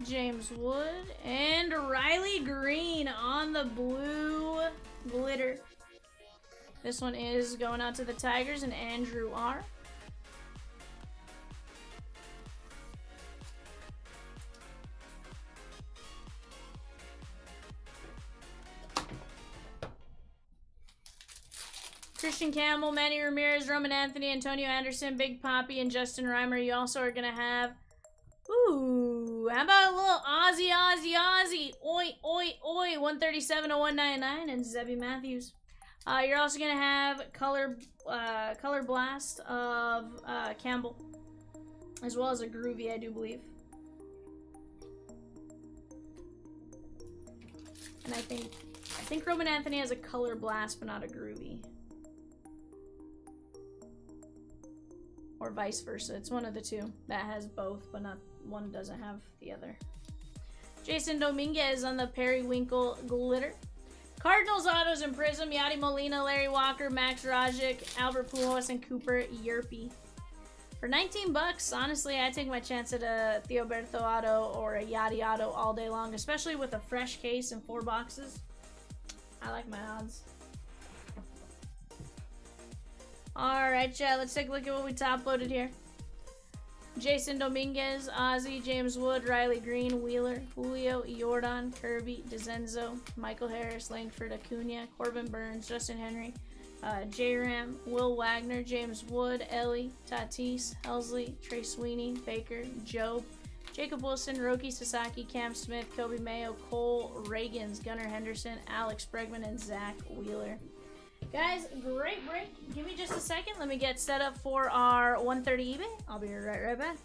A: James Wood and Riley Green on the blue glitter. This one is going out to the Tigers and Andrew R. Christian Campbell, Manny Ramirez, Roman Anthony, Antonio Anderson, Big Papi, and Justin Reimer. You also are going to have, ooh, how about a little Aussie, oi, oi, oi, 137 to 199, and Zebby Matthews. You're also going to have color blast of Campbell, as well as a Groovy, I do believe. And I think Roman Anthony has a color blast, but not a Groovy. Or vice versa. It's one of the two that has both, but not one doesn't have the other. Jason Dominguez on the Periwinkle glitter. Cardinals autos and Prizm. Yadi Molina, Larry Walker, Max Rajic, Albert Pujols, and Cooper Yerpy. For 19 bucks, honestly, I take my chance at a Theoberto auto or a Yadi auto all day long, especially with a fresh case and 4 boxes. I like my odds. Alright, chat, let's take a look at what we top loaded here. Jason Dominguez, Ozzy, James Wood, Riley Green, Wheeler, Julio, Jordan, Kirby, DeZenzo, Michael Harris, Langford, Acuna, Corbin Burns, Justin Henry, J-Ram, Will Wagner, James Wood, Ellie, Tatis, Helsley, Trey Sweeney, Baker, Job, Jacob Wilson, Roki Sasaki, Cam Smith, Kobe Mayo, Cole Reagans, Gunnar Henderson, Alex Bregman, and Zach Wheeler. Guys, great break. Give me just a second. Let me get set up for our 130 eBay. I'll be right back.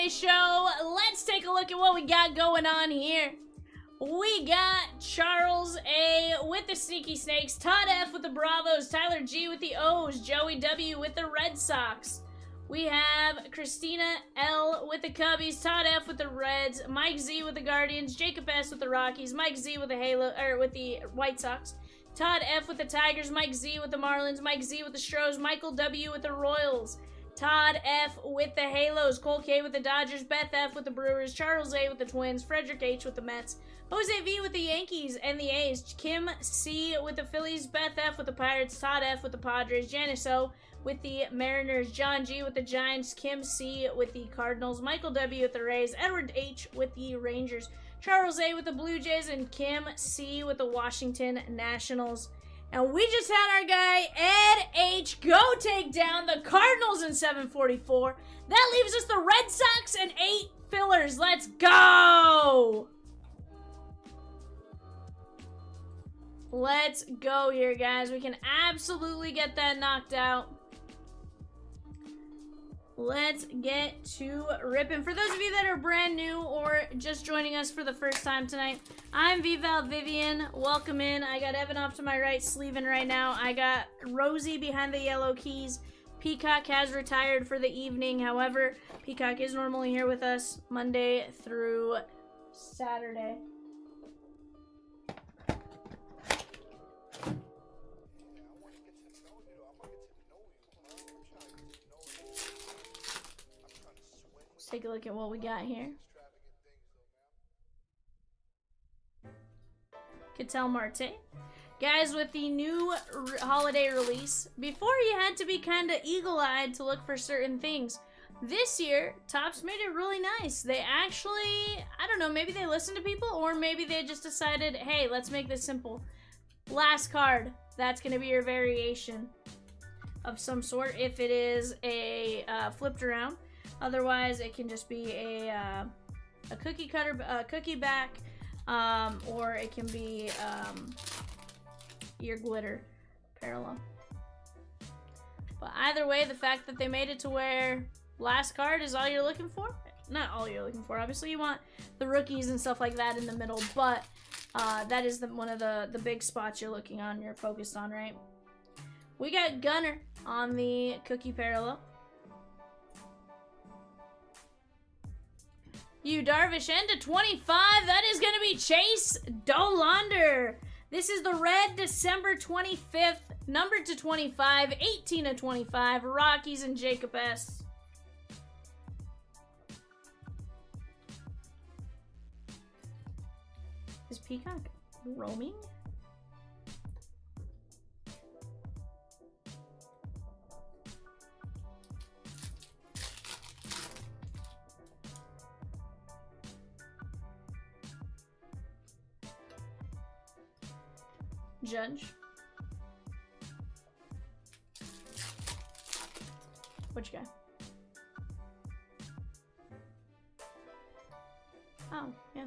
A: today's show. Let's take a look at what we got going on here. We got Charles A with the Sneaky Snakes, Todd F with the Bravos, Tyler G with the O's, Joey W with the Red Sox. We have Christina L with the Cubbies, Todd F with the Reds, Mike Z with the Guardians, Jacob S with the Rockies, Mike Z with the with the White Sox, Todd F with the Tigers, Mike Z with the Marlins, Mike Z with the Stros, Michael W with the Royals, Todd F with the Halos, Cole K with the Dodgers, Beth F with the Brewers, Charles A with the Twins, Frederick H with the Mets, Jose V with the Yankees and the A's, Kim C with the Phillies, Beth F with the Pirates, Todd F with the Padres, Janice O with the Mariners, John G with the Giants, Kim C with the Cardinals, Michael W with the Rays, Edward H with the Rangers, Charles A with the Blue Jays, and Kim C with the Washington Nationals. And we just had our guy, Ed H, go take down the Cardinals in 744. That leaves us the Red Sox and 8 fillers. Let's go! Let's go here, guys. We can absolutely get that knocked out. Let's get to ripping. For those of you that are brand new or just joining us for the first time tonight, I'm VAL Vivian. Welcome in. I got Evan off to my right, sleeving right now. I got Rosie behind the yellow keys. Peacock has retired for the evening. However, Peacock is normally here with us Monday through Saturday. Take a look at what we got here. Ketel Marte. Guys, with the new holiday release, before you had to be kind of eagle-eyed to look for certain things. This year, Topps made it really nice. They actually, I don't know, maybe they listened to people, or maybe they just decided, hey, let's make this simple. Last card, that's going to be your variation of some sort, if it is a flipped around. Otherwise, it can just be a cookie cutter, cookie back, or it can be your glitter parallel. But either way, the fact that they made it to where last card is all you're looking for, not all you're looking for. Obviously, you want the rookies and stuff like that in the middle, but that is one of the big spots you're looking on, you're focused on, right? We got Gunner on the cookie parallel. You Darvish into 25. That is going to be Chase Dollander. This is the red December 25th, numbered to 25, 18 of 25. Rockies and Jacob S. Is Peacock roaming? Judge. Which guy? Oh, yeah.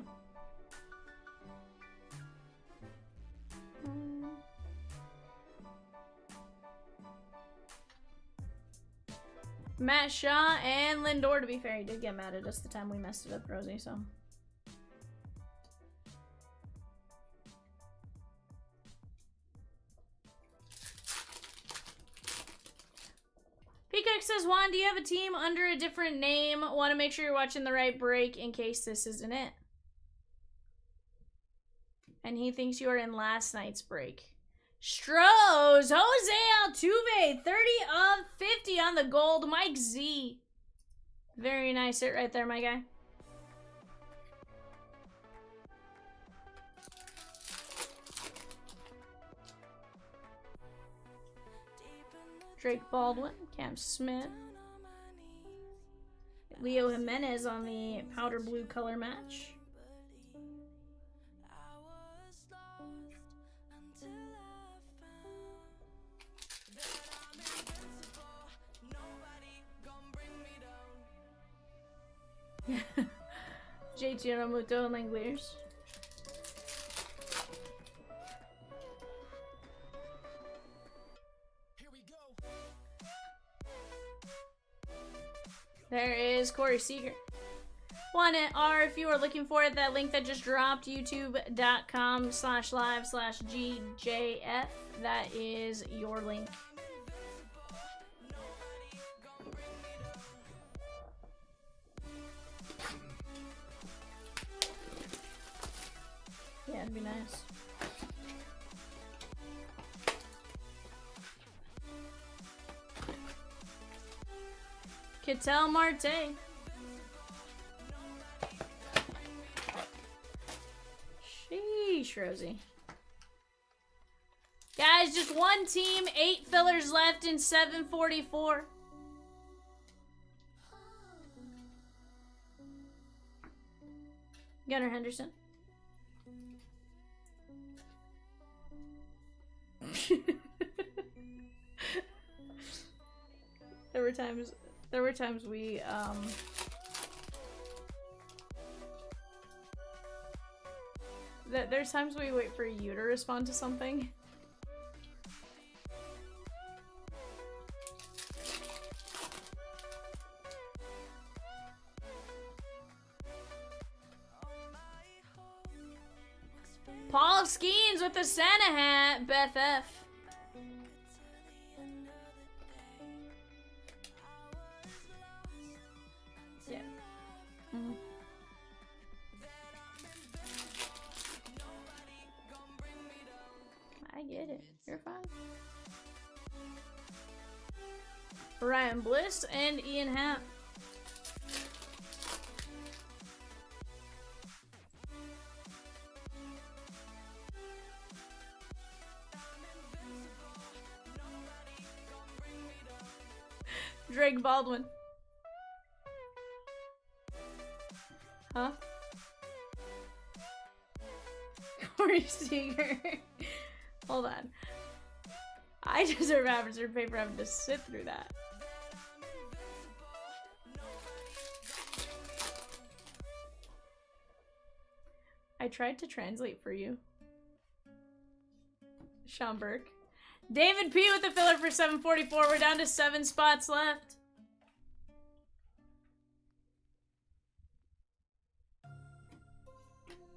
A: Matt Shaw and Lindor, to be fair, he did get mad at us the time we messed it up, Rosie, so. Peacock says, Juan, do you have a team under a different name? Want to make sure you're watching the right break in case this isn't it. And he thinks you are in last night's break. Strohs, Jose Altuve, 30 of 50 on the gold. Mike Z. Very nice hit right there, my guy. Drake Baldwin, Cam Smith, Leo Jimenez on the powder blue color match. JT Ramuto and Langoliers. There is Corey Seager. 1R if you are looking for it. That link that just dropped, youtube.com/live/GJF. That is your link. Yeah, it'd be nice. Ketel Marte. Sheesh, Rosie. Guys, just one team, 8 fillers left in 744. Gunnar Henderson. There were times we there's times we wait for you to respond to something. Paul Skeens with the Santa hat, Beth F. Yeah. I get it. You're fine. Ryan Bliss and Ian Happ. Drake Baldwin. Huh? Corey Seager. Hold on. I deserve average pay for having to sit through that. I tried to translate for you. Sean Burke. David P with the filler for 744. We're down to 7 spots left.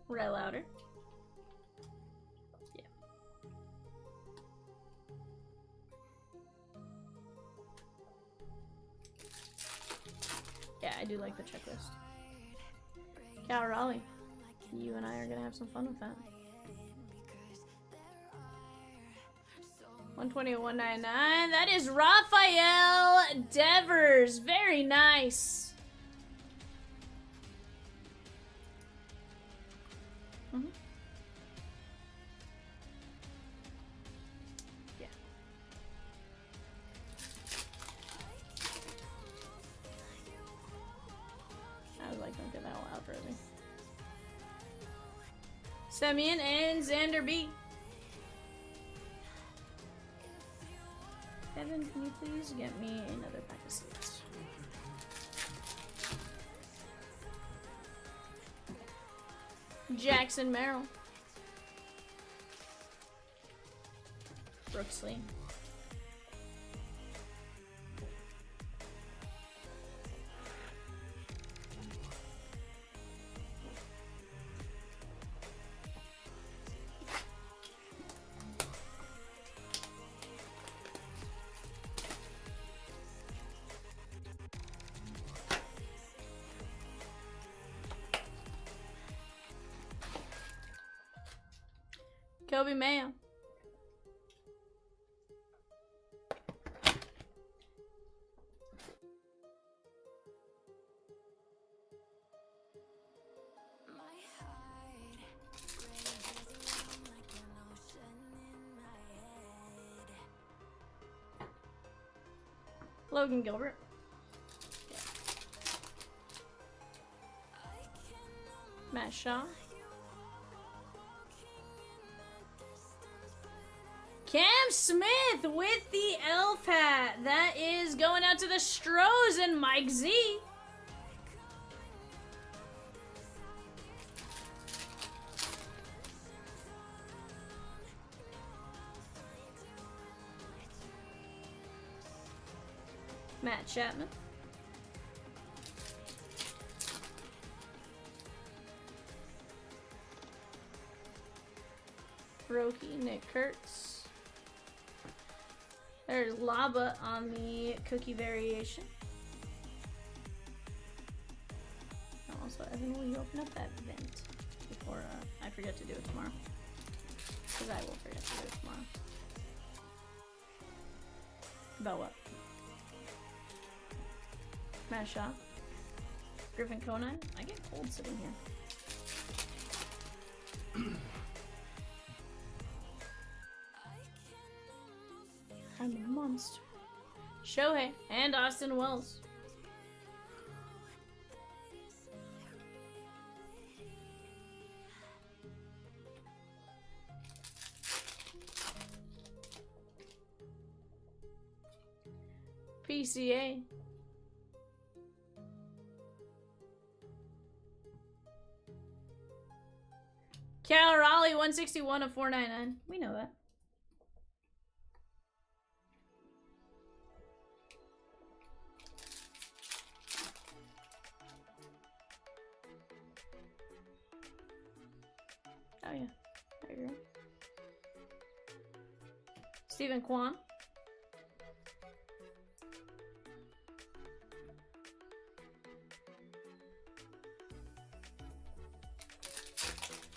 A: Ray Louder. Yeah. Yeah, I do like the checklist. Cal Raleigh. You and I are gonna have some fun with that. 120 to 199. That is Raphael Devers. Very nice. Yeah. I was like, don't get that all out, Rosie. Semyon and Xander B. Kevin, can you please get me another pack of seeds? Jackson Merrill. Brooksley. Kobe Mayo. Logan Gilbert. Yeah. Matt Shaw. Cam Smith with the elf hat. That is going out to the Stros and Mike Z. Matt Chapman. Roki, Nick Kurtz. There's Lava on the cookie variation. Also, Evan, will you open up that vent before I forget to do it tomorrow? Because I will forget to do it tomorrow. About what? Smash Shot. Griffin Conan. I get cold sitting here. I'm a monster. Shohei and Austin Wells. PCA. Cal Raleigh 161 of 499. We know that. Oh yeah, I agree. Stephen Kwan.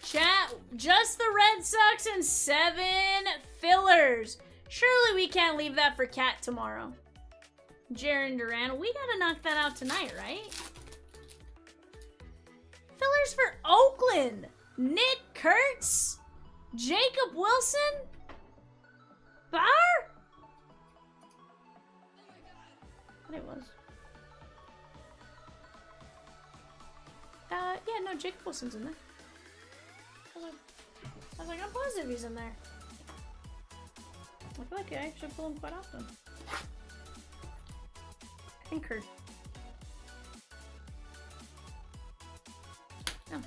A: Chat, just the Red Sox and 7 fillers. Surely we can't leave that for Cat tomorrow. Jaron Duran, we gotta knock that out tonight, right? Fillers for Oakland. Nick Kurtz, Jacob Wilson, Bar? What it was? Yeah, no, Jacob Wilson's in there. I was like, I'm positive he's in there. I feel like I actually pull him quite often. I think Kurt. No.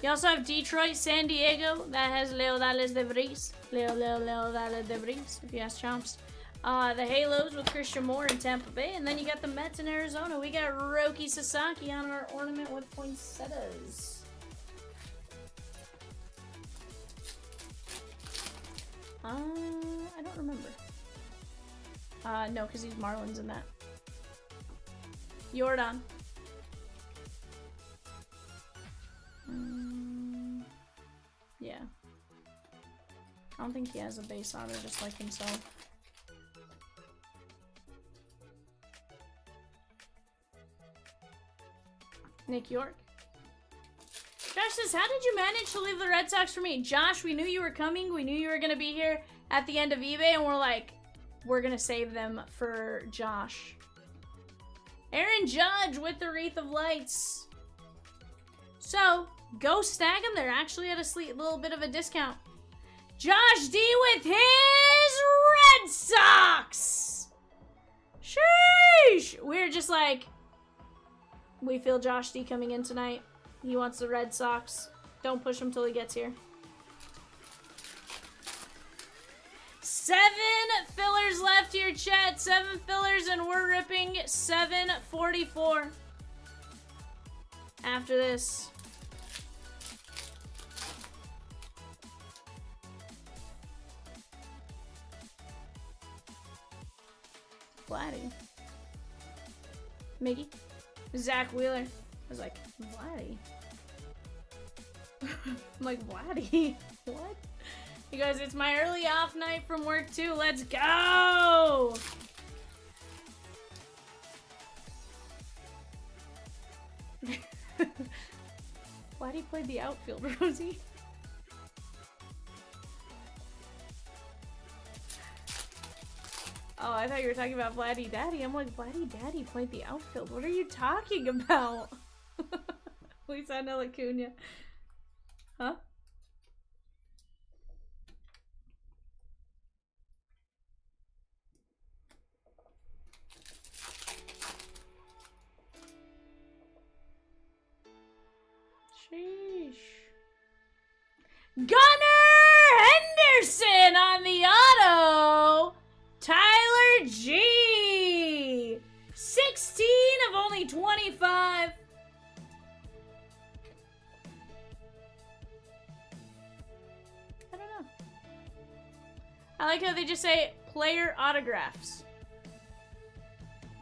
A: You also have Detroit, San Diego. That has Leo Dales de Vries. Leo Dales de Vries, if you ask Chomps. The Halos with Christian Moore in Tampa Bay. And then you got the Mets in Arizona. We got Roki Sasaki on our ornament with poinsettias. I don't remember. No, because he's Marlins in that. Jordan. Yeah. I don't think he has a base auto just like himself. Nick York. Josh says, how did you manage to leave the Red Sox for me? Josh, we knew you were coming. We knew you were going to be here at the end of eBay, and we're like, we're going to save them for Josh. Aaron Judge with the Wreath of Lights. So, go snag them. They're actually at a little bit of a discount. Josh D with his Red Sox. Sheesh. We're just like, we feel Josh D coming in tonight. He wants the Red Sox. Don't push him till he gets here. 7 fillers left here, chat. 7 fillers, and we're ripping 744 after this. Vladdy. Miggy. Zach Wheeler. I was like, Vladdy? I'm like, Vladdy? What? He goes, it's my early off night from work too. Let's go! Vladdy played the outfield, Rosie. Oh, I thought you were talking about Vladdy Daddy. I'm like, Vladdy Daddy played the outfield. What are you talking about? Luisana Acuna. Huh? Sheesh. Gunnar Henderson on the auto. Tyler G. 16 only 25. I don't know. I like how they just say player autographs.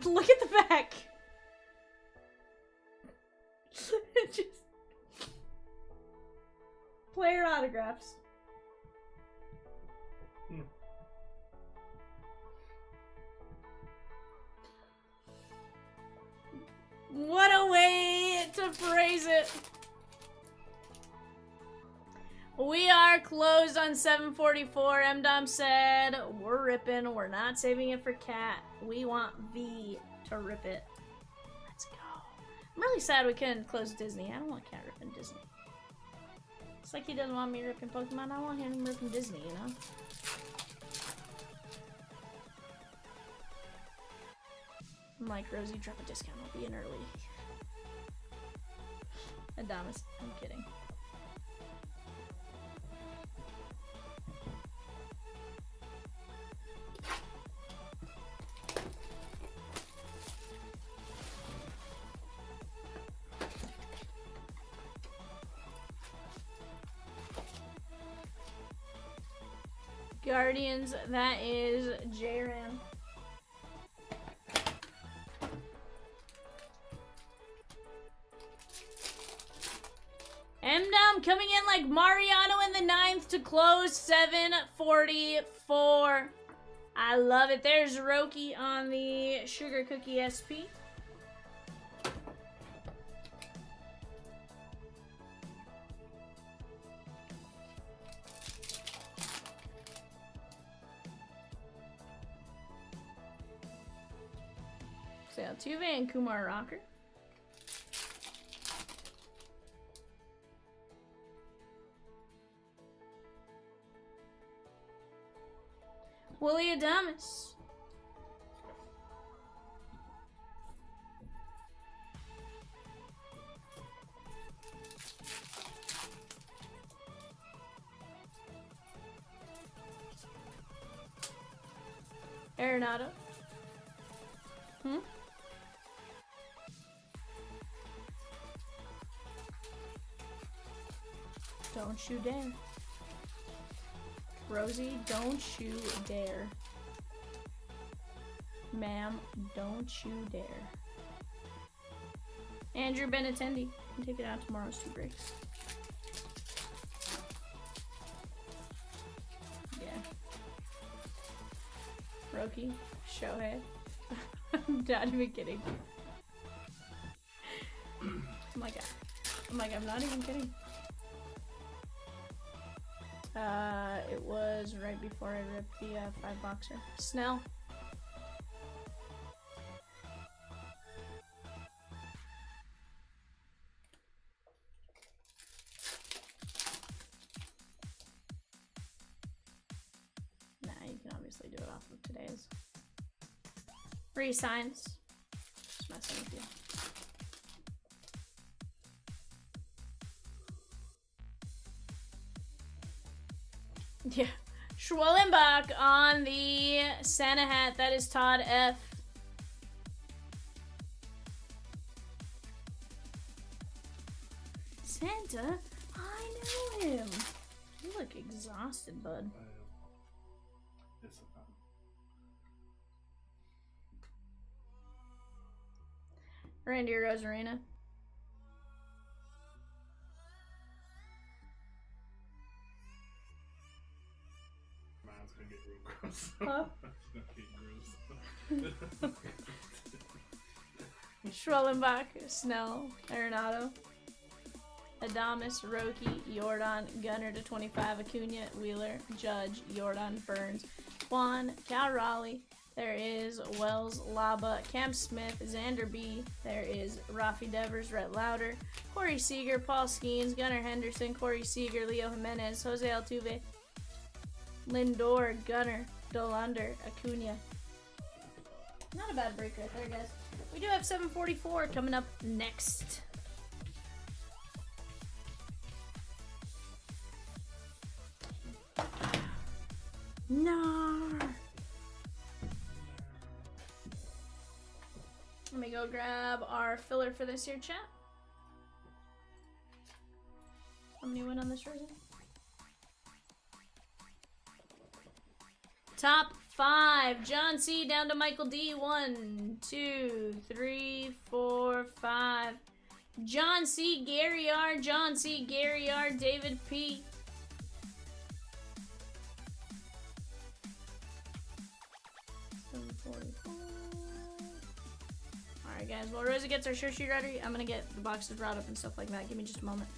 A: Look at the back. Just player autographs. What a way to phrase it. We are closed on 744. MDOM said, we're ripping. We're not saving it for Cat. We want V to rip it. Let's go. I'm really sad we couldn't close Disney. I don't want Cat ripping Disney. It's like he doesn't want me ripping Pokemon. I want him ripping Disney, you know? I'm like, Rosie, drop a discount. I'll be in early. Adamas, I'm kidding. Guardians, that is J-Ram. MDOM coming in like Mariano in the 9th to close 744. I love it. There's Roki on the Sugar Cookie SP. So Altuve and Kumar Rocker. Willie Adamas. Arenado. Don't you dare. Rosie, don't you dare. Ma'am, don't you dare. Andrew Benatendi. Can take it out tomorrow's 2 breaks. Yeah. Roki, Shohei. I'm not even kidding. Oh my god. Oh my god, I'm not even kidding. It was right before I ripped the 5-boxer. Snell. Nah, you can obviously do it off of today's. Resigns. Just messing with you. Yeah. Schwellenbach on the Santa hat. That is Todd F. Santa? I know him. You look exhausted, bud.
B: It's a fun.
A: Randy Rosarina.
B: Mine's gonna get real gross.
A: Huh?
B: It's gonna get gross.
A: Schwellenbach, Snell, Arenado, Adamas, Roki, Jordan, Gunner to 25, Acuna, Wheeler, Judge, Jordan, Burns, Juan, Cal Raleigh. There is Wells, Laba, Cam Smith, Xander B. There is Rafi Devers, Rhett Lauder, Corey Seager, Paul Skeens, Gunnar Henderson, Corey Seager, Leo Jimenez, Jose Altuve, Lindor, Gunner, Dolander, Acuna. Not a bad break right there, guys. We do have 744 coming up next. No. Let me go grab our filler for this here, chat. How many went on this version? Top 5. John C. down to Michael D. 1, 2, 3, 4, 5. John C. Gary R. John C. Gary R. David P. Alright guys, while Rosie gets our shirt sheet ready, I'm gonna get the boxes brought up and stuff like that. Give me just a moment.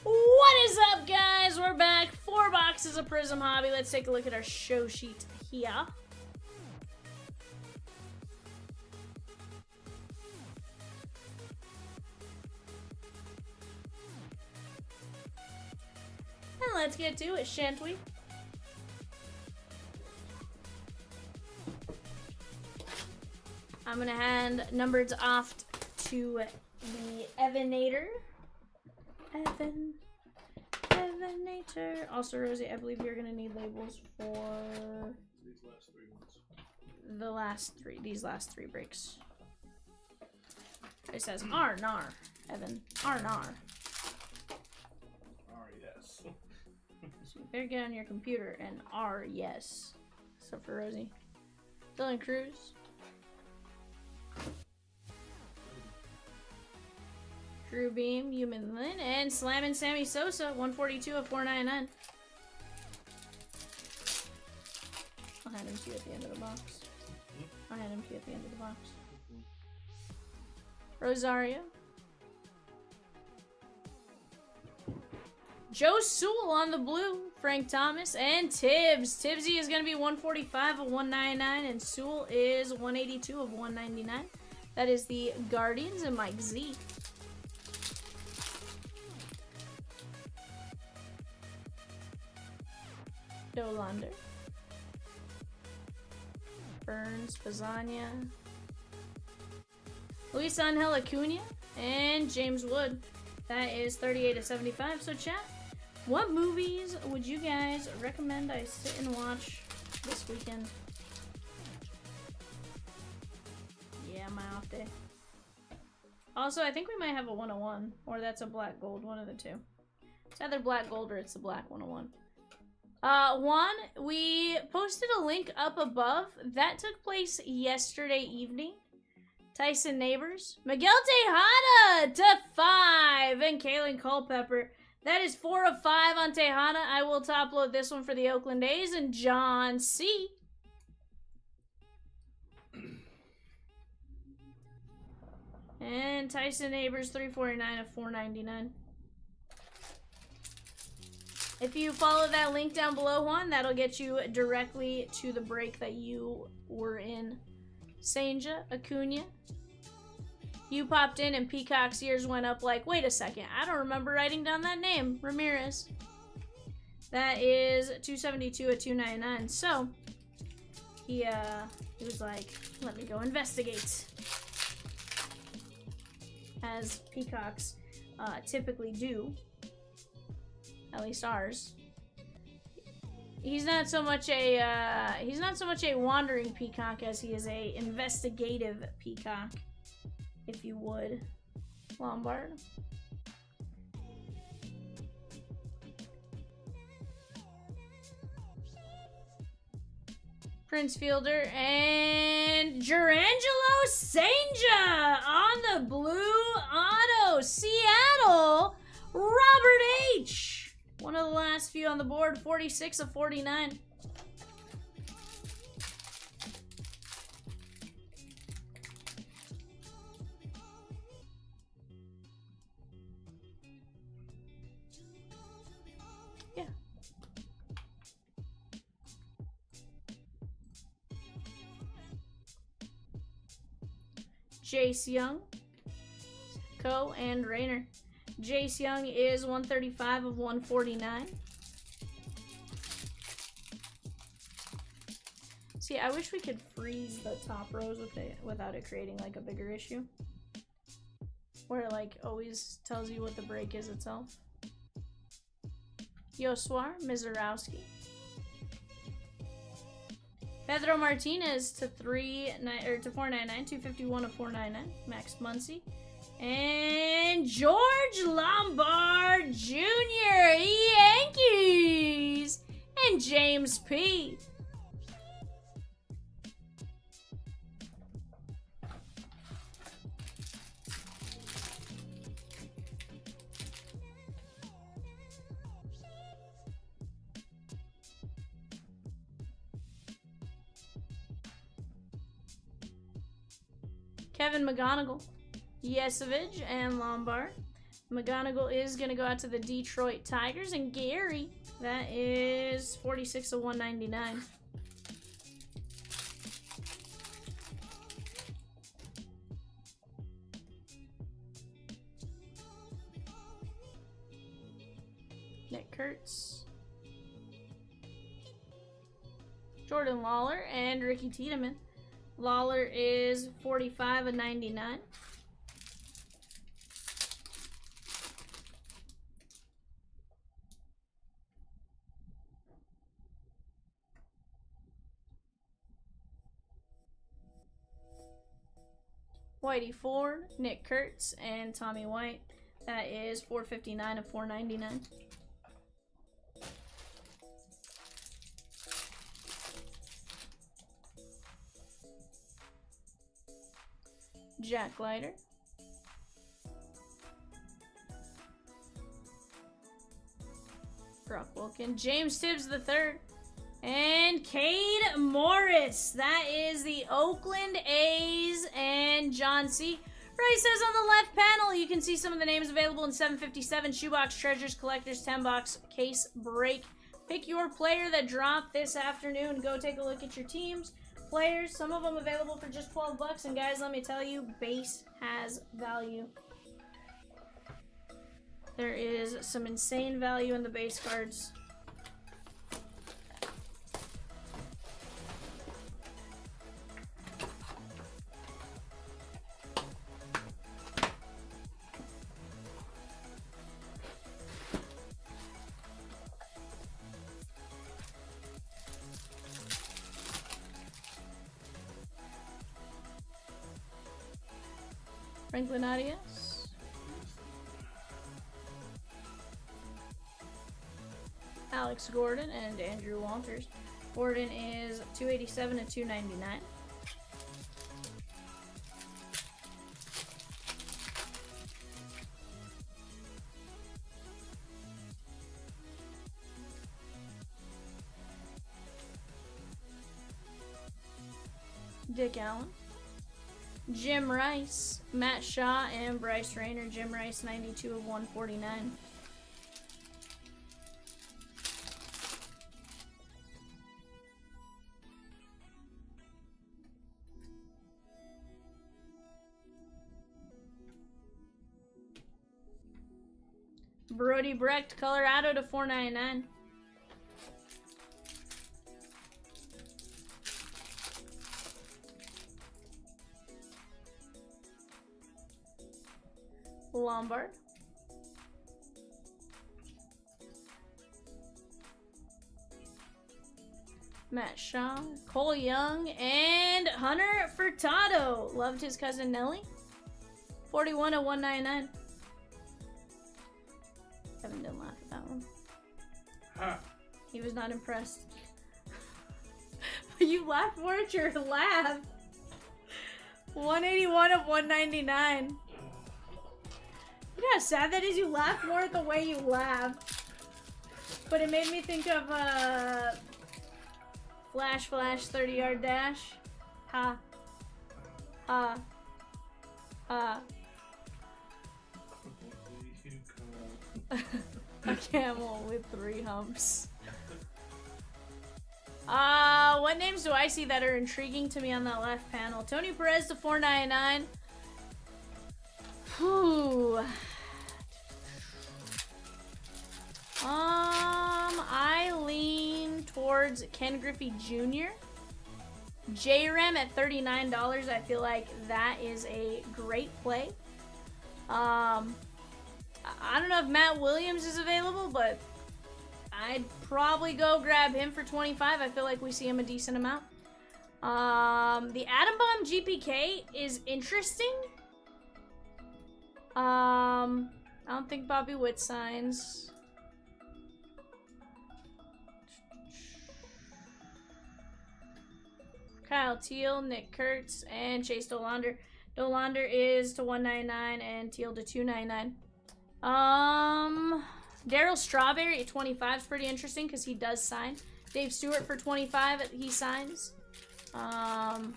A: What is up, guys? We're back. 4 boxes of Prizm Hobby. Let's take a look at our show sheet here. And let's get to it, shan't we? I'm gonna hand numbers off to the Evanator. Evanator. Also, Rosie, I believe you're gonna need labels for
B: These last 3 ones.
A: these last three breaks. It says R-nar, Evan. R-nar.
B: Yes.
A: So you better get on your computer and R yes. Except for Rosie. Dylan Cruz. Drew Beam, Human Lin, and Slammin' Sammy Sosa, 142 of 499. I'll hand him to you at the end of the box. I'll hand him to you at the end of the box. Rosario. Joe Sewell on the blue, Frank Thomas, and Tibbs. Tibbsy is going to be 145 of 199, and Sewell is 182 of 199. That is the Guardians and Mike Z. Dolander. Burns, Pizzagna. Luis Angel Acuna, and James Wood. That is 38 of 75. So chat, what movies would you guys recommend I sit and watch this weekend? Yeah. on my off day. Also, I think we might have a 101, or that's a black gold, one of the two. It's either black gold or it's the black 101. We posted a link up above. That took place yesterday evening. Tyson Neighbors. Miguel Tejada to 5. And Kalen Culpepper. That is 4 of 5 on Tejada. I will top load this one for the Oakland A's. And John C. And Tyson Neighbors 349 of 499. If you follow that link down below, Juan, that'll get you directly to the break that you were in. Senja, Acuna. You popped in and Peacock's ears went up like, wait a second, I don't remember writing down that name. Ramirez. That is 272 at 299. So, he was like, let me go investigate. As Peacocks typically do. At least ours. He's not so much a wandering peacock as he is a investigative peacock, if you would. Lombard. Prince Fielder and Jurangelo Senja on the blue auto. Seattle, Robert H. One of the last few on the board, 46 of 49. Yeah. Jace Young, Co, and Rayner. Jace Young is 135 of 149. See, I wish we could freeze the top rows with it without it creating like a bigger issue. Where it like always tells you what the break is itself. Yoswar, Mizorowski. Pedro Martinez to 499, 251 of 499. Max Muncy. And George Lombard Jr. Yankees. And James P. Kevin McGonigal. Yesevich and Lombard. McGonigal is going to go out to the Detroit Tigers. And Gary, that is 46 of 199. Nick Kurtz. Jordan Lawler and Ricky Tiedemann. Lawler is 45 of 99. Whitey Ford, Nick Kurtz, and Tommy White. That is 459 of 499. Jack Leiter. Brock Wilkin. James Tibbs III. And Cade Morris. That is the Oakland A's and John C. Right, says on the left panel, you can see some of the names available in 757 Shoebox Treasures Collectors 10-box case break. Pick your player that dropped this afternoon. Go take a look at your teams. Players, some of them available for just 12 bucks. And guys, let me tell you, base has value. There is some insane value in the base cards. Franklin Arias. Alex Gordon and Andrew Walters. Gordon is 287 to 299. Dick Allen. Jim Rice, Matt Shaw, and Bryce Rayner. Jim Rice, 92 of 149. Brody Brecht, Colorado to 499. Lombard. Matt Shaw, Cole Young, and Hunter Furtado. Loved his cousin Nelly. 41 of 199. Kevin didn't laugh at that one.
B: Huh.
A: He was not impressed. But you laughed more at your laugh. 181 of 199. You know how sad that is? You laughed more at the way you laughed. But it made me think of Flash 30-yard dash. Ha. Ha. Ha. A camel with 3 humps. What names do I see that are intriguing to me on that left panel? Tony Perez to 499. Whew. I lean towards Ken Griffey Jr. J-Ram at $39. I feel like that is a great play. I don't know if Matt Williams is available, but I'd probably go grab him for 25. I feel like we see him a decent amount. The Atom Bomb GPK is interesting. I don't think Bobby Witt signs. Kyle Teal, Nick Kurtz, and Chase Dolander. Dolander is to 199 and Teal to 299. Daryl Strawberry at 25 is pretty interesting because he does sign. Dave Stewart for 25, he signs. And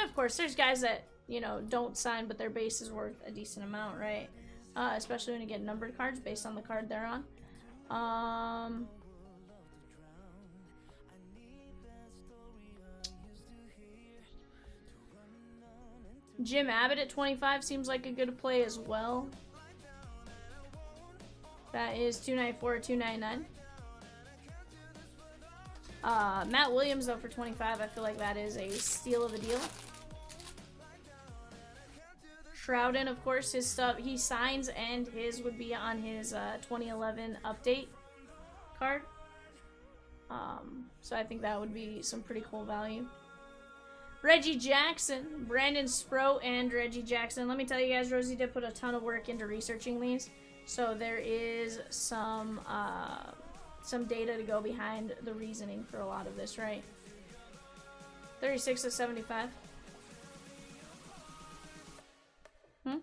A: of course, there's guys that, you know, don't sign, but their base is worth a decent amount, right? Especially when you get numbered cards based on the card they're on. Jim Abbott at 25 seems like a good play as well. That is 294 or 299. Matt Williams, though, for 25, I feel like that is a steal of a deal. Shrouden, of course, his stuff, he signs, and his would be on his 2011 update card. So I think that would be some pretty cool value. Reggie Jackson, Brandon Spro, and Reggie Jackson. Let me tell you guys, Rosie did put a ton of work into researching these. So there is some data to go behind the reasoning for a lot of this, right? 36 of 75. Yeah.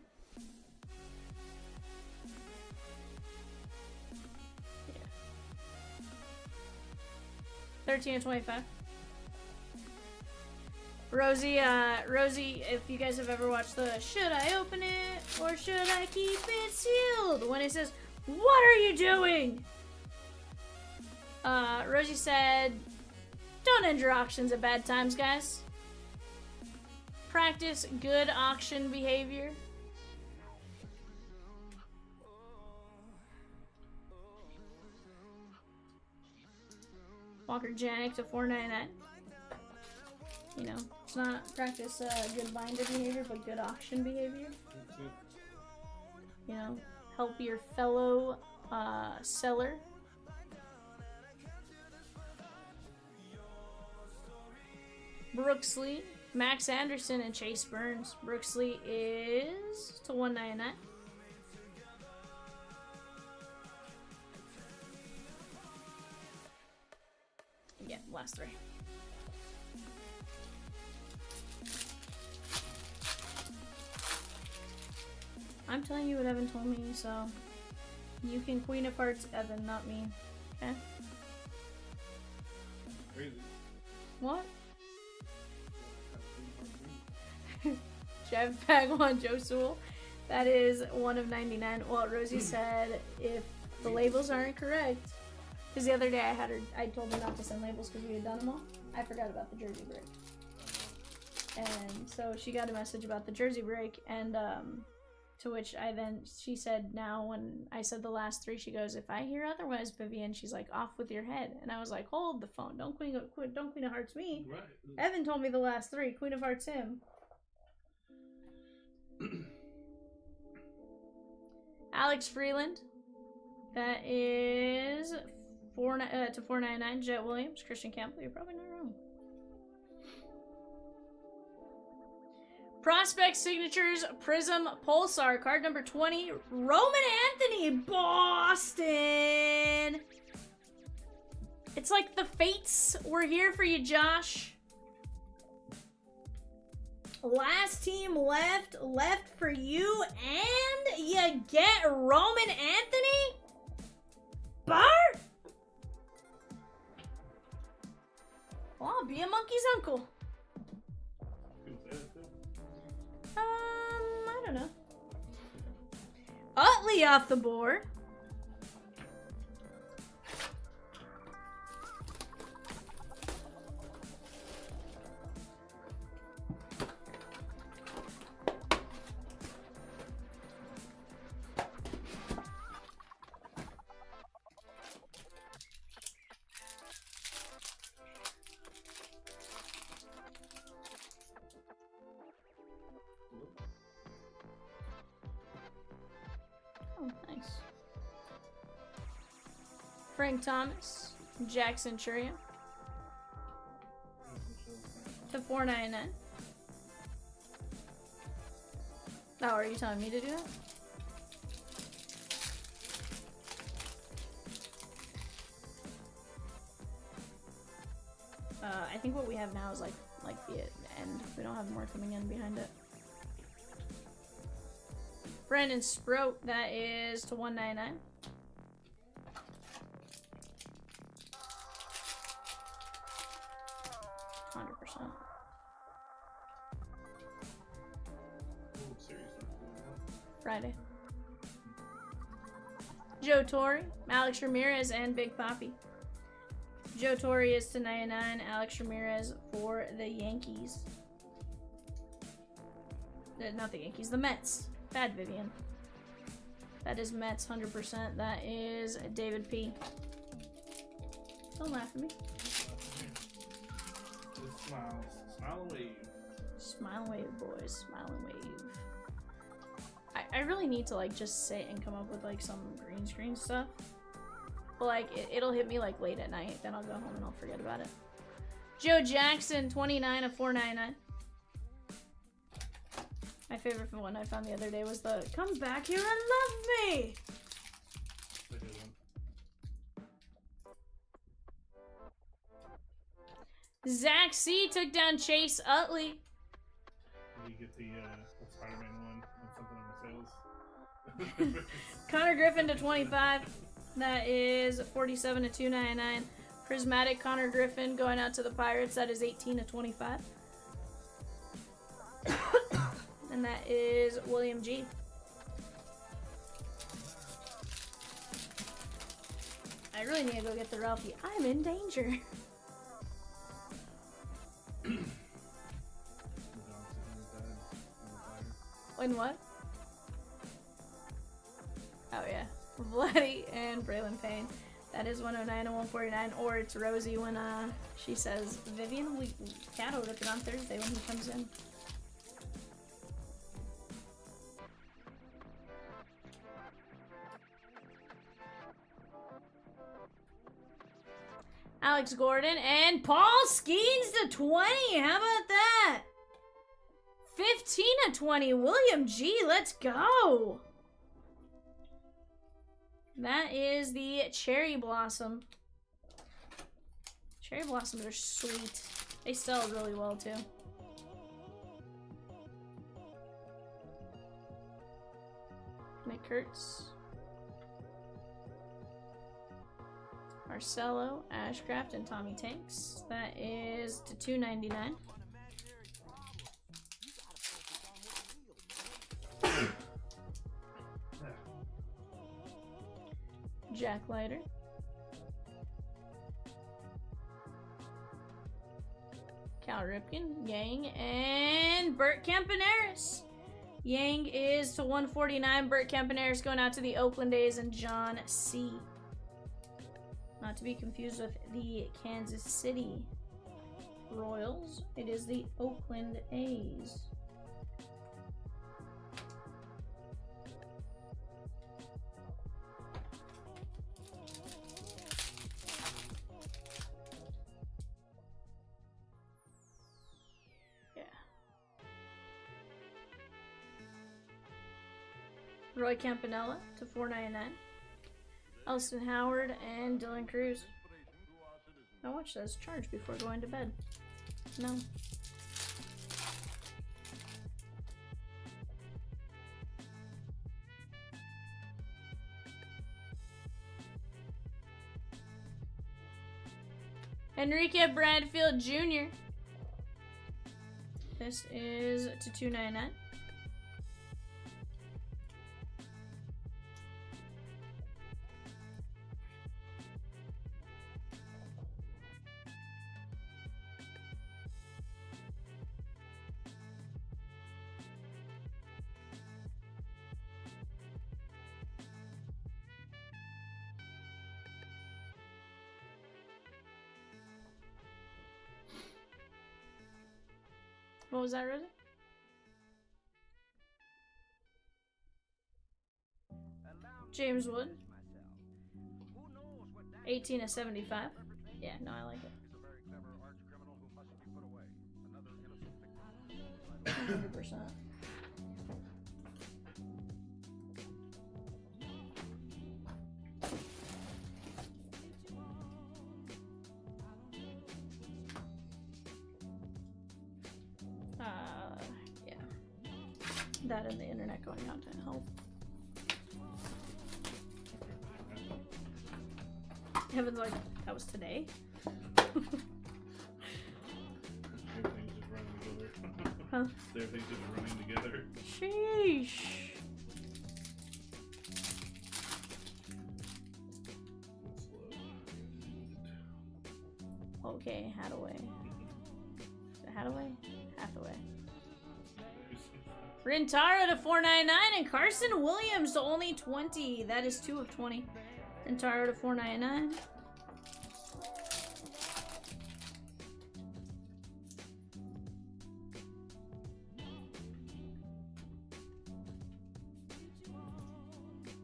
A: 13 of 25. Rosie, if you guys have ever watched the "Should I open it or should I keep it sealed?" when it says, "What are you doing?" Rosie said, "Don't end your auctions at bad times, guys. Practice good auction behavior." Walker Janik to 499. You know, it's not practice good binder behavior, but good auction behavior. You know, help your fellow seller. Brooksley, Max Anderson and Chase Burns. Brooksley is to 199. Yeah, last three. I'm telling you what Evan told me, so you can Queen of Hearts Evan, not me. Okay?
B: Crazy.
A: What? Jeff Pagwan, Joe Sewell. That is 1 of 99. Well, Rosie said if the labels aren't correct, because the other day I told her not to send labels because we had done them all. I forgot about the jersey break. And so she got a message about the jersey break, and to which she said, now when I said the last three, she goes, if I hear otherwise, Vivian, she's like, off with your head. And I was like, hold the phone. Don't Queen of Hearts me.
B: Right.
A: Evan told me the last three. Queen of Hearts him. Alex Freeland. That is 499. Jet Williams. Christian Campbell. You're probably not wrong. Prospect Signatures Prizm Pulsar. Card number 20. Roman Anthony. Boston. It's like the fates were here for you, Josh. Last team left for you, and you get Roman Anthony? Bart? Well, I'll be a monkey's uncle. I don't know. Utley off the board. Oh, nice. Frank Thomas, Jackson Churia to 499. Oh, are you telling me to do that? I think what we have now is like the end. We don't have more coming in behind it. Brandon Sproat, that is to 199. Friday. Joe Torre, Alex Ramirez, and Big Papi. Joe Torre is to 99. Alex Ramirez for the Yankees. Not the Yankees, the Mets. Bad Vivian. That is Mets 100%. That is David P. Don't laugh at me.
B: Just smile. Smile and wave.
A: Smile and wave, boys. Smile and wave. I really need to like just sit and come up with like some green screen stuff. But like it'll hit me like late at night. Then I'll go home and I'll forget about it. Joe Jackson, 29 of 499. My favorite one I found the other day was the "Come back here and love me." Zach C took down Chase Utley.
B: Did you get the Spider-Man one and something on the sales?
A: Connor Griffin to 25. That is 47 to 299. Prismatic Connor Griffin going out to the Pirates. That is 18 to 25. And that is William G. I really need to go get the Ralphie. I'm in danger. In what? Oh yeah. Vladdy and Braylon Payne. That is 109 and 149. Or it's Rosie when she says, Vivian, we cat'll rip it on Thursday when he comes in. Alex Gordon and Paul Skeens to 20. How about that? 15/20, William G. Let's go. That is the Cherry Blossom. Cherry Blossoms are sweet. They sell really well, too. Nick Kurtz. Marcelo, Ashcraft, and Tommy Tanks. That is to $2.99. Jack Leiter. Cal Ripken, Yang, and Bert Campaneris. Yang is to 149. Bert Campaneris going out to the Oakland A's and John C. Not to be confused with the Kansas City Royals. It is the Oakland A's. Yeah. Roy Campanella to $4.99. Elston Howard and Dylan Cruz. How much does charge before going to bed? No. Enrique Bradfield Jr. This is to $2.99. What was that, Rosie? James Wood. 18/75. Yeah, no, I like it. 100%. Yeah. That and the internet going out didn't help. Heaven's like, that was today?
B: Everything's just running together.
A: Huh?
B: Everything's just running together.
A: Sheesh.
B: That's slow.
A: Okay, Hathaway. Is it Hathaway? Hathaway. Rintaro to $4.99 and Carson Williams to only 20. That is 2/20. Rintaro to $4.99.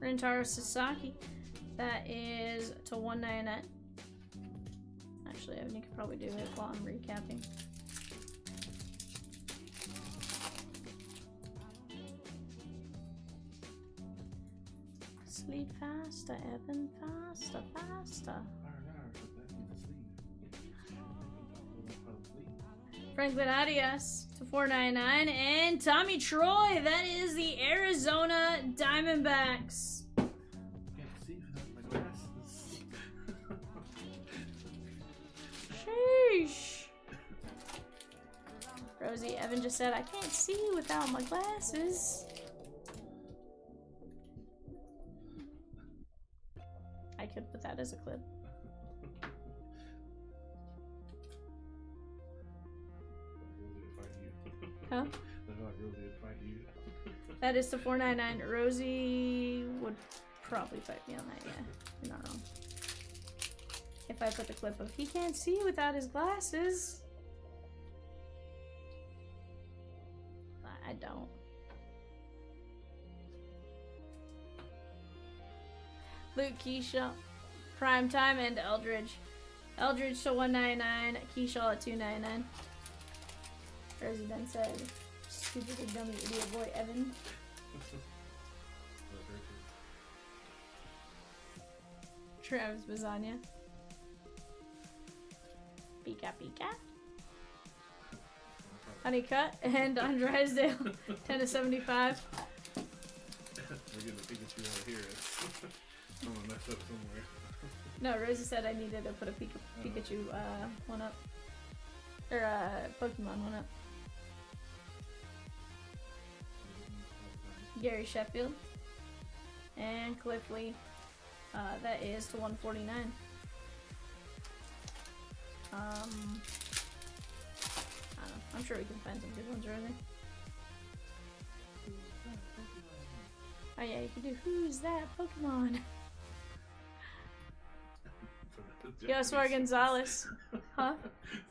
A: Rintaro Sasaki. That is to $1.99. Actually, Evan, you could probably do it while I'm recapping. Sleep faster, Evan. Faster, faster. Franklin Arias to $4.99 and Tommy Troy. That is the Arizona Diamondbacks.
B: Can't see without my glasses.
A: Sheesh. Rosie, Evan just said, I can't see without my glasses. I could put that as a clip. Huh? That is to $4.99. Rosie would probably fight me on that, yeah. You're not wrong. If I put the clip of he can't see without his glasses. I don't. Luke Keyshaw, Primetime, and Eldridge. Eldridge to $1.99, Keyshaw at $2.99. Rosie then said, Stupid and dummy idiot boy, Evan. Travis Bazania. Pika Pika. Honeycut and on Drysdale. 10 to 75.
B: We're getting a Pikachu out here. Someone messed up somewhere.
A: No, Rosie said I needed to put a Pikachu one up. Or Pokemon one up. Gary Sheffield. And Cliff Lee. That is to 149. I don't know. I'm sure we can find some good ones, Rosie. Oh yeah, you can do Who's That Pokemon? Yoswar Gonzalez. Huh?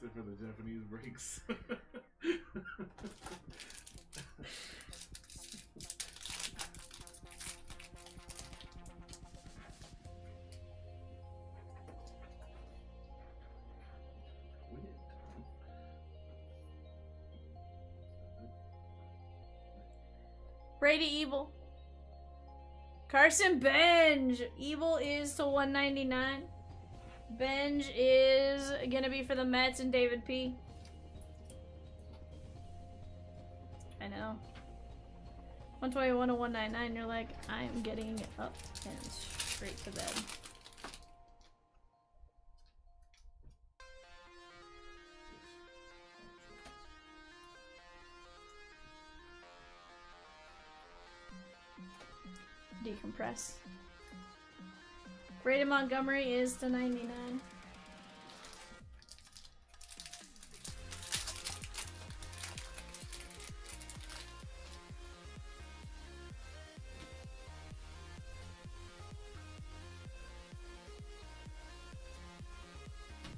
B: Except for the Japanese breaks.
A: Brady Evil. Carson Benj. Evil is to 199. Benj is gonna be for the Mets and David P. I know. 121 to 199. You're like, I'm getting up and straight to bed. Decompress. Brady Montgomery is to 99.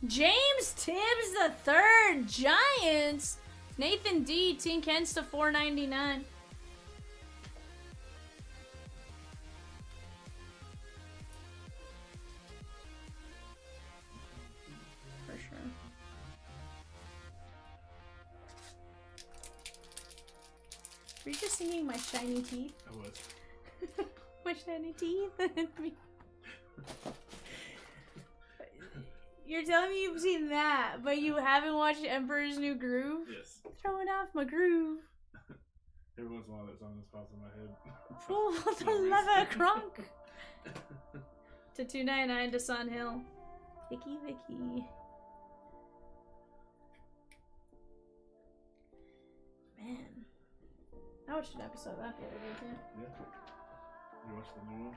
A: James Tibbs the third, Giants. Nathan D, Team Kents to 499. Were you just singing My Shiny Teeth?
B: I was.
A: My shiny teeth. You're telling me you've seen that, but you haven't watched Emperor's New Groove?
B: Yes.
A: Throwing off my groove.
B: Every once in a while that song just pops in my head.
A: Pull the leather crunk. To 299 to Sun Hill. Vicky Vicky. Man. I watched an episode of that the other day too.
B: Yeah. You watched the new one?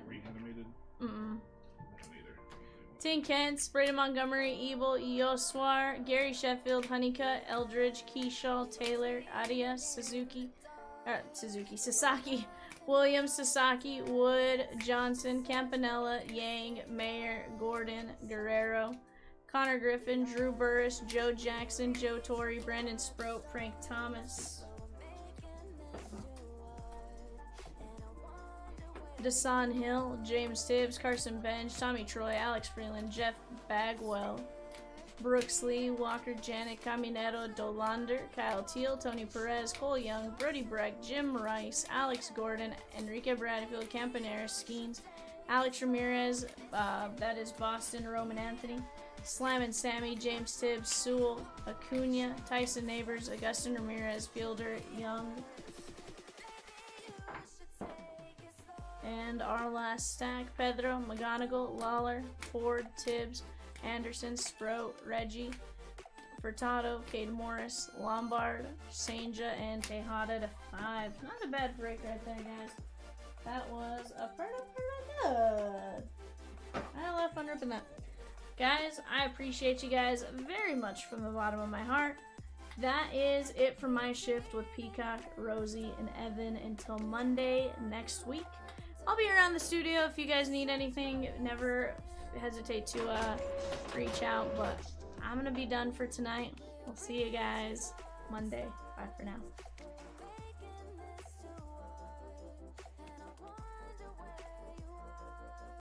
B: Reanimated?
A: Mm-mm.
B: I don't either.
A: Tin Kents, Brady Montgomery, Evil, Yoswar, Gary Sheffield, Honeycutt, Eldridge, Keyshaw, Taylor, Adia, Sasaki, Williams, Sasaki, Wood, Johnson, Campanella, Yang, Mayer, Gordon, Guerrero, Connor Griffin, Drew Burris, Joe Jackson, Joe Torrey, Brandon Sproat, Frank Thomas. Desan Hill, James Tibbs, Carson Bench, Tommy Troy, Alex Freeland, Jeff Bagwell, Brooks Lee, Walker Janet, Caminero, Dolander, Kyle Teal, Tony Perez, Cole Young, Brody Breck, Jim Rice, Alex Gordon, Enrique Bradfield, Campaneris, Skeens, Alex Ramirez, that is Boston, Roman Anthony, Slam and Sammy, James Tibbs, Sewell, Acuna, Tyson Neighbors, Augustin Ramirez, Fielder, Young. And our last stack, Pedro, McGonigal, Lawler, Ford, Tibbs, Anderson, Sproat, Reggie, Furtado, Cade Morris, Lombard, Sanja, and Tejada to 5. Not a bad break right there, guys. That was a pretty good. I had a lot of fun ripping that. Guys, I appreciate you guys very much from the bottom of my heart. That is it for my shift with Peacock, Rosie, and Evan until Monday next week. I'll be around the studio if you guys need anything. Never hesitate to reach out, but I'm going to be done for tonight. We'll see you guys Monday. Bye for now.